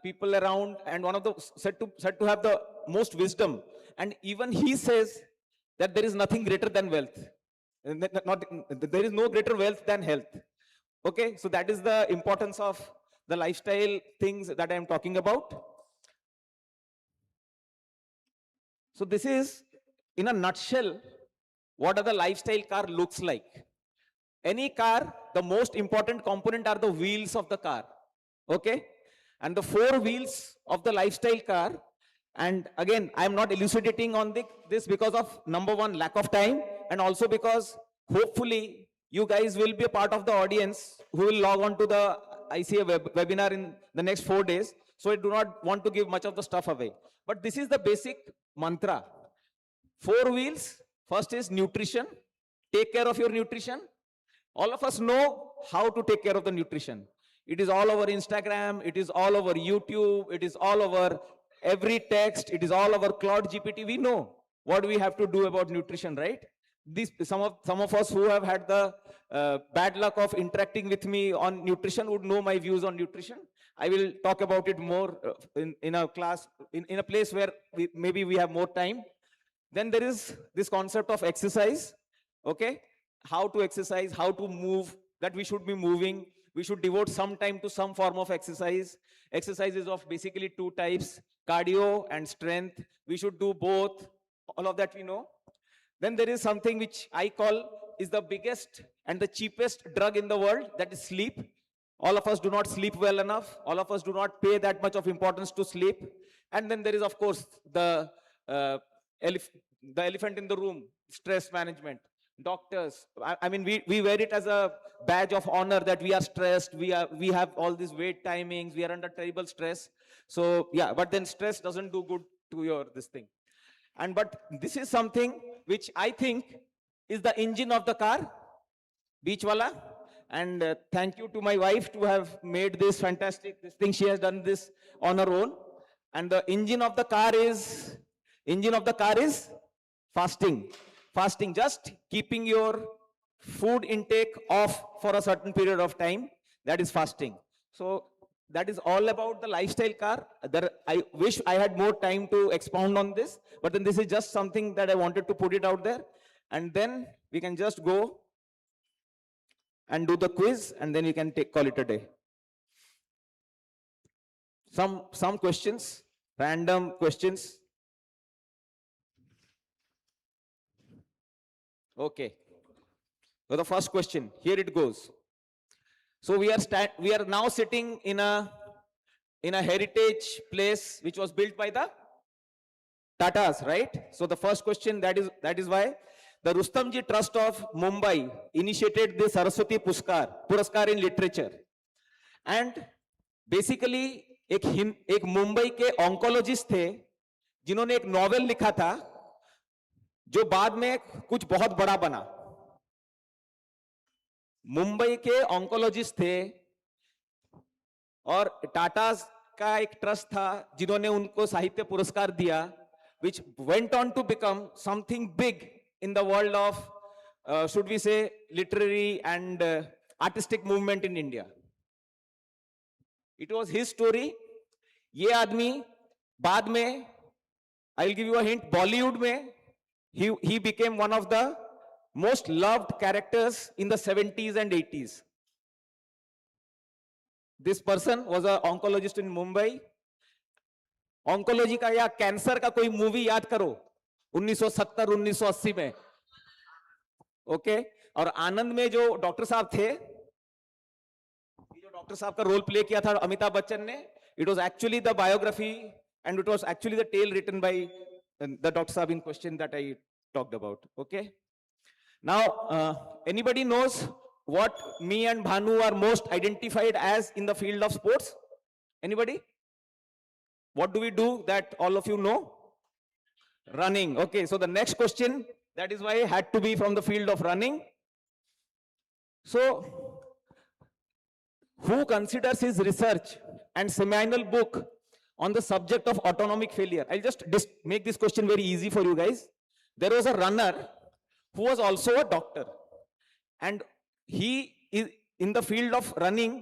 people around, and one of the said to have the most wisdom. And even he says that there is nothing greater than wealth. There is no greater wealth than health. Okay, so that is the importance of the lifestyle things that I am talking about. So this is, in a nutshell, what the lifestyle car looks like. Any car, the most important component are the wheels of the car. Okay? And the four wheels of the lifestyle car, and again, I am not elucidating on this because of, number one, lack of time, and also because hopefully you guys will be a part of the audience who will log on to the ICA webinar in the next 4 days. So I do not want to give much of the stuff away. But this is the basic mantra. 4 wheels. First is nutrition. Take care of your nutrition. All of us know how to take care of the nutrition. It is all over Instagram. It is all over YouTube. It is all over every text. It is all over Cloud GPT. We know what we have to do about nutrition, right? Some of us who have had the bad luck of interacting with me on nutrition would know my views on nutrition. I will talk about it more in a class, in a place where maybe we have more time. Then there is this concept of exercise. Okay, how to exercise, how to move, that we should be moving. We should devote some time to some form of exercise. Exercise is of basically 2 types, cardio and strength. We should do both. All of that we know. Then there is something which I call is the biggest and the cheapest drug in the world, that is sleep. All of us do not sleep well enough. All of us do not pay that much of importance to sleep. And then there is, of course, the elephant in the room, stress management. Doctors, I mean, we wear it as a badge of honor that we are stressed. We have all these wait timings. We are under terrible stress. So yeah, but then stress doesn't do good to your this thing. But this is something which I think is the engine of the car, Beachwala. And thank you to my wife to have made this fantastic thing. She has done this on her own. And the engine of the car is fasting. Fasting, just keeping your food intake off for a certain period of time. That is fasting. So that is all about the lifestyle car. I wish I had more time to expound on this, but then this is just something that I wanted to put it out there. And then we can just go and do the quiz, and then you can call it a day. some questions, random questions. Okay. So the first question, here it goes. So we are now sitting in a heritage place which was built by the Tatas, right? So the first question, that is why the Rustamji Trust of Mumbai initiated the Saraswati Puraskar in literature. And basically एक मुंबई के oncologist थे जिन्होंने एक novel लिखा था जो बाद में कुछ बहुत बड़ा बना. मुंबई के ऑन्कोलॉजिस्ट थे और टाटास का एक ट्रस्ट था जिन्होंने उनको साहित्य पुरस्कार दिया, which went on to become something big in the world of, should we say, literary and artistic movement in India. It was his story. ये आदमी बाद में, I'll give you a hint, Bollywood में he became one of the most loved characters in the 70s and 80s. This person was an oncologist in Mumbai. Oncology का या cancer का कोई movie याद करो 1970 1980 में. ओके. और आनंद में जो डॉक्टर साहब थे, जो डॉक्टर साहब का रोल प्ले किया था अमिताभ बच्चन ने, it was actually the biography and it was actually the tale written by the doctor साहब in question that I talked about. Okay. Now anybody knows what me and Bhanu are most identified as in the field of sports? Anybody? What do we do that all of you know? Running. Okay, so the next question, that is why I had to be from the field of running. So, who considers his research and seminal book on the subject of autonomic failure? I'll just make this question very easy for you guys. There was a runner who was also a doctor, and he is in the field of running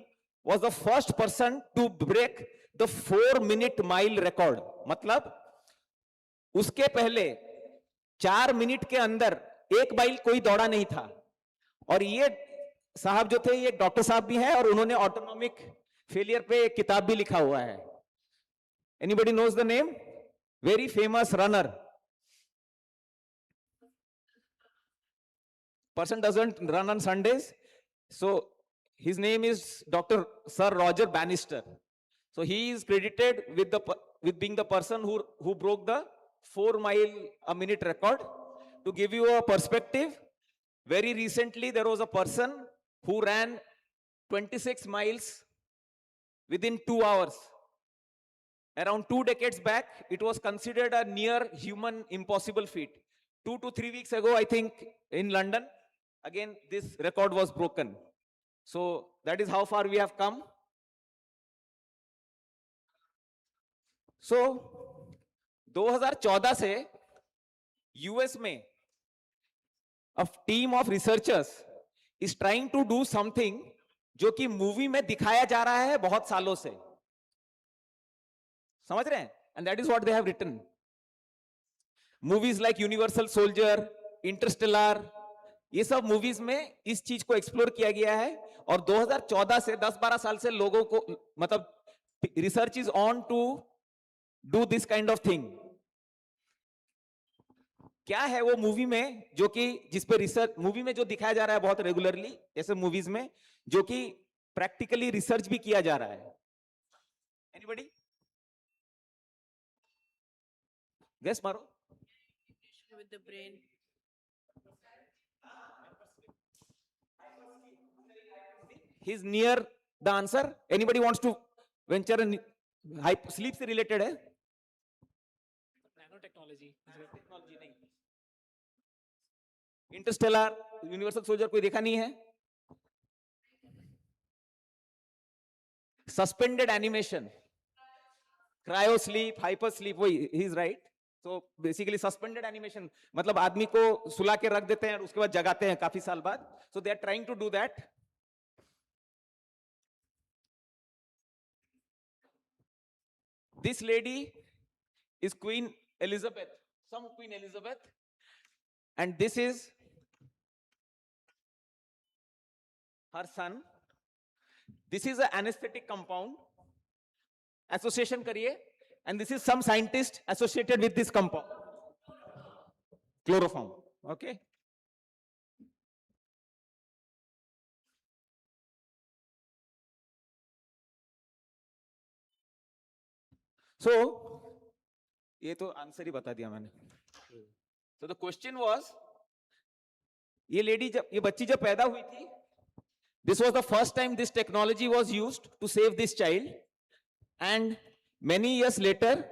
was the first person to break the 4-minute mile record. मतलब उसके पहले 4 minute के अंदर 1 mile कोई दौड़ा नहीं था. और ये साहब जो थे, ये डॉक्टर साहब भी हैं और उन्होंने ऑटोनॉमिक फेलियर पे एक किताब भी लिखा हुआ है. Anybody knows the name? Very famous runner. Person doesn't run on Sundays. So his name is Dr. Sir Roger Bannister. So he is credited with being the person who broke the 4 mile a minute record. To give you a perspective, very recently there was a person who ran 26 miles within 2 hours. Around 2 decades back, it was considered a near human impossible feat. 2 to 3 weeks ago, I think, in London, again, this record was broken. So that is how far we have come. So 2014 से US में a team of researchers is trying to do something जो कि movie में दिखाया जा रहा है बहुत सालों से. समझ रहे हैं? And that is what they have written. Movies like Universal Soldier, Interstellar, ये सब मूवीज में इस चीज को एक्सप्लोर किया गया है. और 2014 से 10-12 साल से लोगों को, मतलब research is on to do this kind of thing. क्या है वो मूवी में जो कि जिस पे रिसर्च मूवी में जो दिखाया जा रहा है बहुत रेगुलरली ऐसे मूवीज में, जो कि प्रैक्टिकली रिसर्च भी किया जा रहा है? एनीबॉडी गेस मारो. With the brain. He's near the answer. Anybody wants to venture in sleep से related है? Nanotechnology. Technology नहीं. Interstellar, Universal Soldier कोई देखा नहीं है? Suspended animation, cryo sleep, hyper sleep, वही, he's right. So basically suspended animation, मतलब आदमी को सुला के रख देते हैं और उसके बाद जगाते हैं काफी साल बाद. So they are trying to do that. This lady is Queen Elizabeth, some Queen Elizabeth, and this is her son. This is an anesthetic compound, association करिए, and this is some scientist associated with this compound, chloroform. Okay. So ये तो answer ही बता दिया मैंने. So the question was, ये बच्ची जब पैदा हुई थी, this was the first time this technology was used to save this child, and many years later,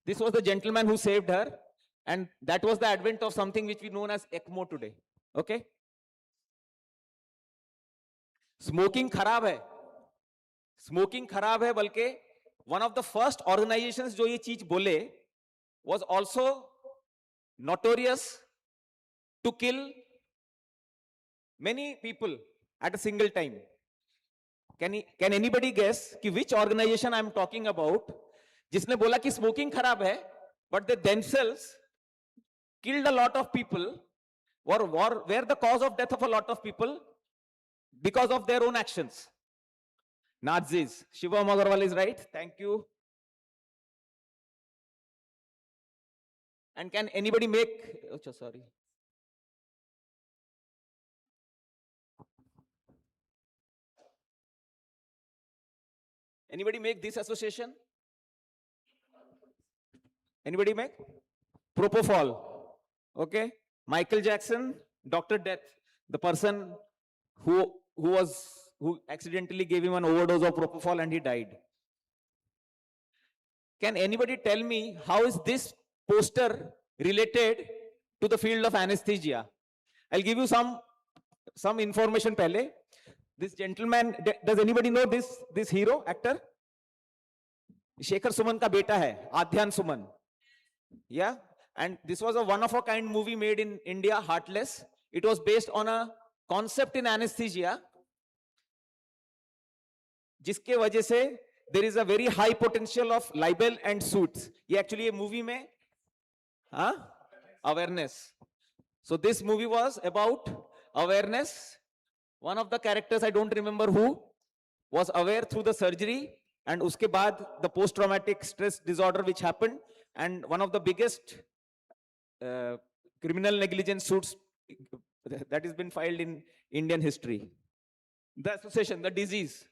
this was the gentleman who saved her, and that was the advent of something which we know as ECMO today. Okay? Smoking खराब है. Smoking खराब है, बल्कि one of the first organizations जो ये चीज बोले was also notorious to kill many people at a single time. Can anybody guess कि which organization I am talking about जिसने बोला कि smoking खराब है, but they themselves killed a lot of people, or were the cause of death of a lot of people because of their own actions? Nazis. Shivam Agarwal is right. Thank you. And can anybody make, oh, sorry. Anybody make this association? Anybody make? Propofol. Okay. Michael Jackson, Dr. Death, the person who accidentally gave him an overdose of propofol and he died. Can anybody tell me how is this poster related to the field of anesthesia? I'll give you some information pehle. This gentleman, does anybody know this hero, actor? Shekhar Suman ka beta hai, Adhyan Suman. Yeah, and this was a one-of-a-kind movie made in India, Heartless. It was based on a concept in anesthesia, जिसके वजह से there is a very high potential of libel and suits. ये actually ये movie में awareness. So this movie was about awareness. One of the characters, I don't remember who, was aware through the surgery, and उसके बाद the post-traumatic stress disorder which happened, and one of the biggest criminal negligence suits that has been filed in Indian history. The association, the disease.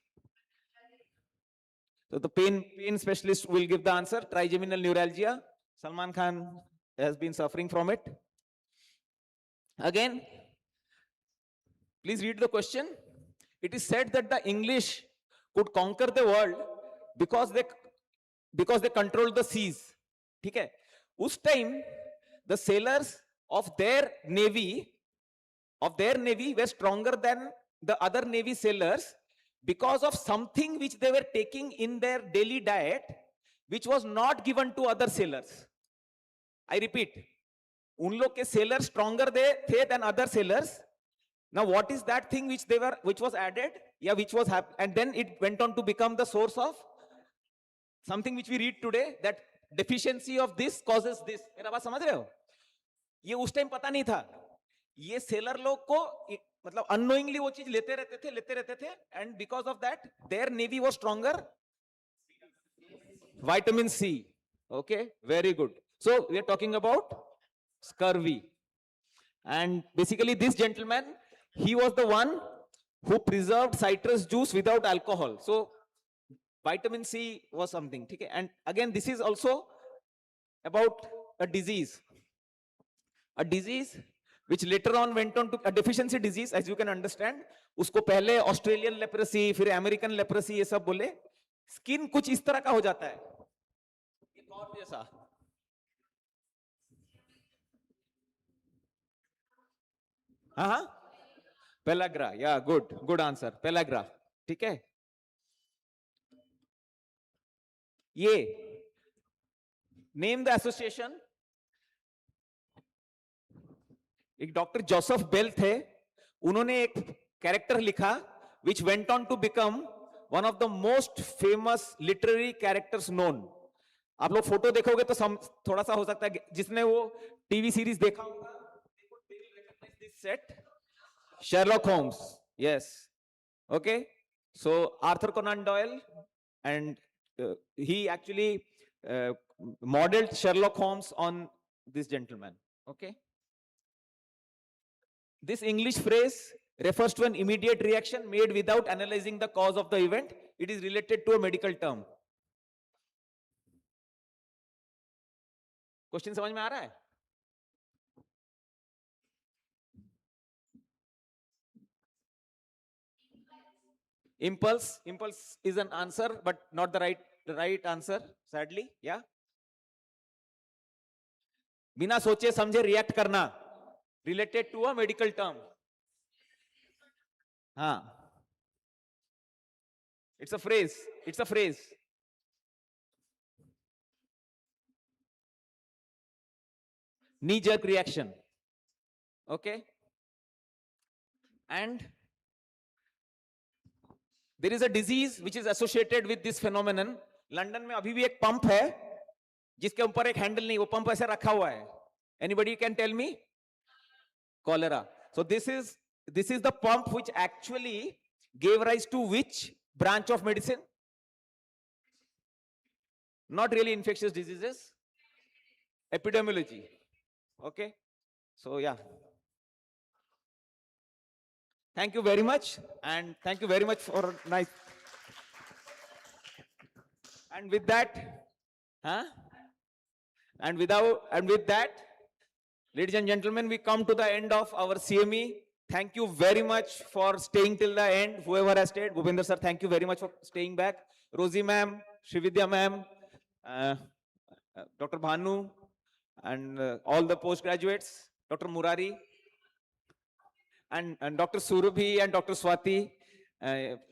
So the pain specialist will give the answer. Trigeminal neuralgia. Salman Khan has been suffering from it. Again, please read the question. It is said that the English could conquer the world because they controlled the seas. ठीक है? उस time, the sailors of their navy were stronger than the other navy sailors because of something which they were taking in their daily diet, which was not given to other sailors. I repeat, उन लोग के sailors stronger थे than other sailors. Now, what is that thing which was added? Yeah, which was and then it went on to become the source of something which we read today, that deficiency of this causes this. मेरा बात समझ रहे हो? ये उस time पता नहीं था. ये सेलर लोग को मतलब unknowingly वो चीज लेते रहते थे, and because of that their navy was stronger. Vitamin C. Okay, very good. So we are talking about scurvy, and basically this gentleman, he was the one who preserved citrus juice without alcohol. So vitamin C was something. Okay? And again, this is also about a disease which later on went on to a deficiency disease, as you can understand. उसको पहले Australian leprosy, फिर American leprosy, ये सब बोले. Skin कुछ इस तरह का हो जाता है, जैसा. Pellagra. Yeah, good answer. Pellagra. ठीक है? ये name the association. एक डॉक्टर जोसेफ बेल थे, उन्होंने एक कैरेक्टर लिखा which went on to become one of the most famous literary characters known. आप लोग फोटो देखोगे तो थोड़ा सा हो सकता है जिसने वो टीवी सीरीज देखा होगा, this set, Sherlock Holmes. Yes. Okay. So Arthur Conan Doyle, and he actually modeled Sherlock Holmes on this gentleman. Okay. This English phrase refers to an immediate reaction made without analyzing the cause of the event. It is related to a medical term. Question समझ में आ रहा है? Impulse is an answer, but not the right answer, sadly. Yeah. बिना सोचे समझे react करना, related to a medical term. हाँ. It's a phrase. It's a phrase. Knee-jerk reaction. Okay. And there is a disease which is associated with this phenomenon. London में अभी भी एक pump है जिसके ऊपर एक हैंडल नहीं, वो पंप ऐसे रखा हुआ है. Anybody can tell me? Cholera. So this is the pump which actually gave rise to which branch of medicine? Not really infectious diseases. Epidemiology. Okay. So yeah. Thank you very much, and thank you very much for nice. And with that, and with that, ladies and gentlemen, we come to the end of our CME. Thank you very much for staying till the end. Whoever has stayed, Bhupender sir, thank you very much for staying back. Rosie ma'am, Srividya ma'am, Dr. Bhanu, and all the postgraduates, Dr. Murari, and Dr. Surabhi and Dr. Swati.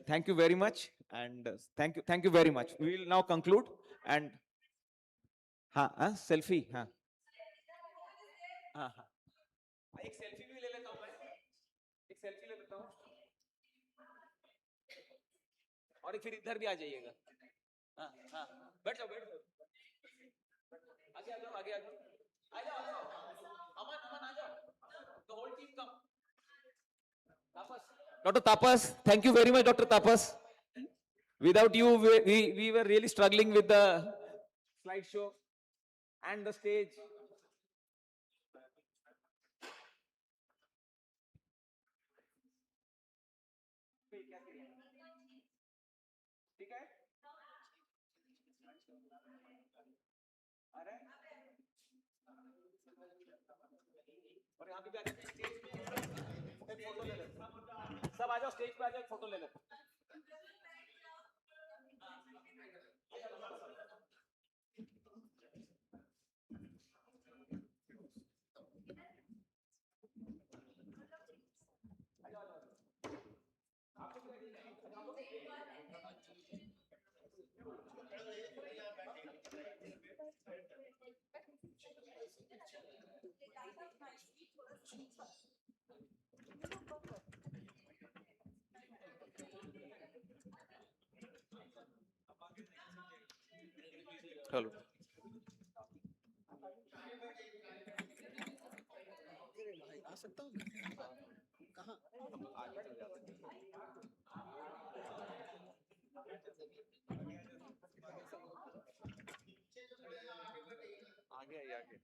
Thank you very much, and thank you very much. We will now conclude. And selfie. एक selfie भी ले लेता हूं मैं, एक selfie ले लेता हूं, और फिर इधर भी आ जाइएगा. बैठ जाओ, आगे आ जाओ, आ जाओ, अमन आ जाओ, the whole team come. Dr. Tapas, thank you very much, Dr. Tapas. Without you, we were really struggling with the slideshow and the stage. ठीक है? और यहाँ पे स्टेज पे फोटो ले लेते, सब आ जाओ, स्टेज पे आ जाओ, फोटो ले लेते. Hello. आ सकता हूँ कहाँ? आगे चले जाते हैं. आगे आइए, आगे.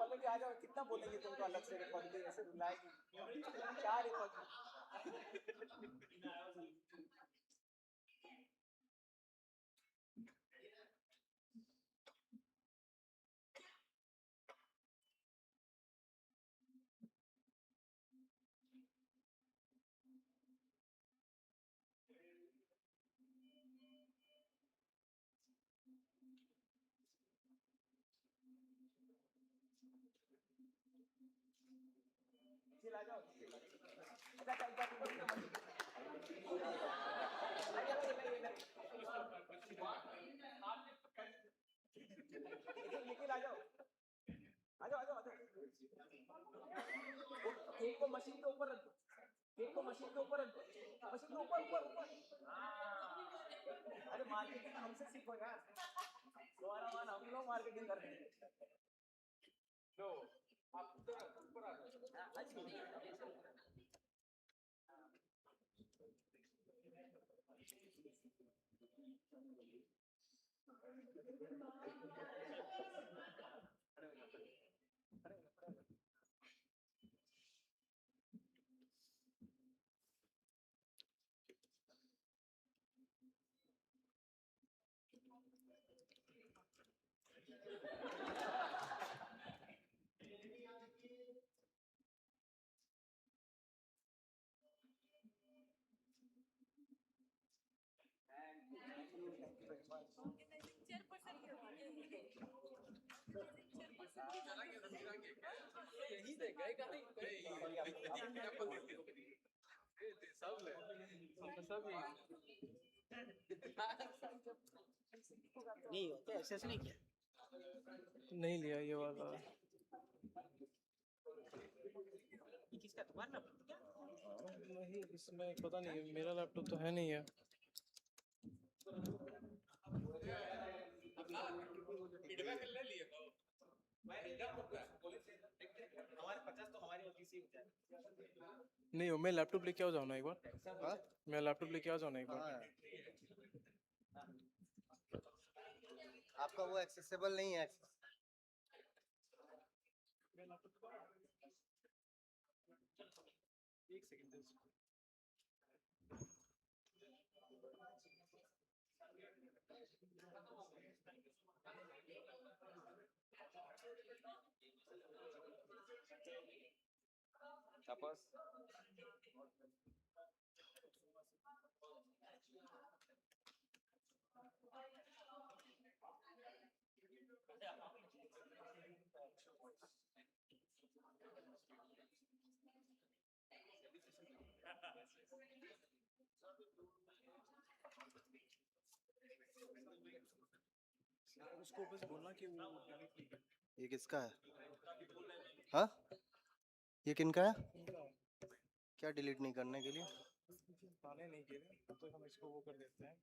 पल्लवी आ जाओ, कितना बोलेंगे तुमको अलग से रिकॉर्ड ऐसे रुलाएगी, क्या रिकॉर्ड. आ जाओ. केक को मशीन के ऊपर रख दो, केक को मशीन के ऊपर रख दो, मशीन के ऊपर ऊपर ऊपर। अरे मार्केटिंग हमसे सीखो यार, दोबारा मान हम लोग मार्केटिंग कर रहे हैं। लो आप ऊपर आ जाओ। नहीं होते ऐसे नहीं किया। नहीं लिया ये वाला। ये किसका तुम्हारा क्या? नहीं इसमें पता नहीं, मेरा लैपटॉप तो है नहीं है। नहीं हो, मैं लैपटॉप लेके आ जाऊँ ना एक बार। मैं लैपटॉप लेके आ जाऊँ ना एक बार। आपका वो एक्सेसिबल नहीं है। एक सेकंड। Tapas. उसको बस बोलना कि वो डिलीट नहीं करे। ये किसका है? हाँ, ये किनका है? क्या डिलीट नहीं करने के लिए? ताने नहीं के लिए, तो हम इसको वो कर देते हैं।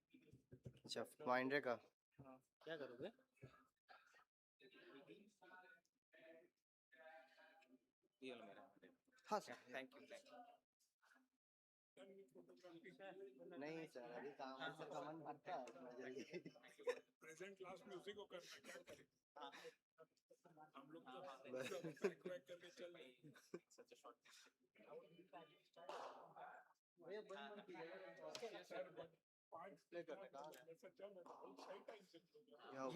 अच्छा, माइंड्रे का। हाँ। क्या करोगे? ये लो मेरा। हाँ सर, थैंक यू। नहीं सर, अभी काम है सर, सामान भरता है थोड़ा जल्दी। प्रेजेंट क्लास में उसी को करना, क्या करें? हम लोग तो बस। बैक बैक करके चल रहे हैं। भैया बंद मत कीजिएगा। सर 5 प्ले कर रहा है। ऐसा चल रहा है, सही टाइम से चल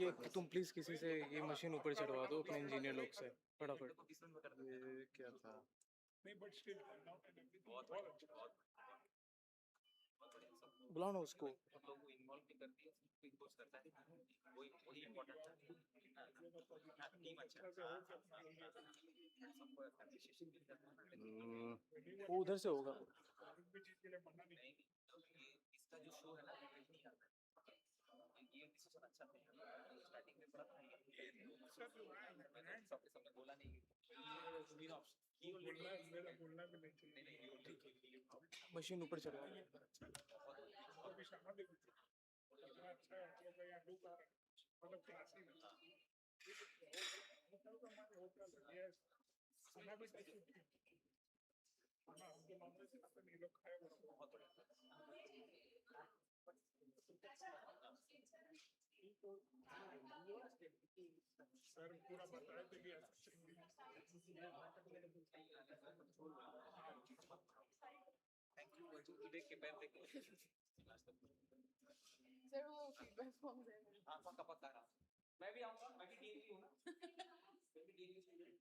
ये तुम प्लीज किसी से ये मशीन ऊपर चढ़वा दो अपने इंजीनियर लोग से फटाफट। ये क्या था? नहीं but still not an everything बहुत अच्छा। बुलाओ ना उसको। हम लोग को इन्वॉल्व भी करती है, इंपोज करता है, वही इम्पोर्टेंट है। टीम अच्छा सबको एप्रिशिएशन भी करना है। वो उधर से होगा। चीज के लिए मना नहीं। ये इसका जो शो है ना नहीं आता, ये डिसीजन अच्छा नहीं है। स्टार्टिंग में थोड़ा मैंने सबने बोला नहीं तीन ऑप्शन बोलना भी नहीं चाहिए। मशीन ऊपर चढ़वा दो। अभी शाना भी कितना अच्छा है, हम लोग का यहाँ लुक आ रहा है, मतलब क्लासी है। होटल का हमारे होटल है, यस खाना भी टेस्टी है। खाना हमको नॉनवेज खाते नहीं, लोग खाए बहुत सर पूरा बताए थे कि थैंक यू। देख के पैर देख सर वो फीडबैक फॉर्म दे हाँ पक्का पक्का। मैं भी आऊँगा, मैं भी डीएवी हूँ ना। मैं भी डीएवी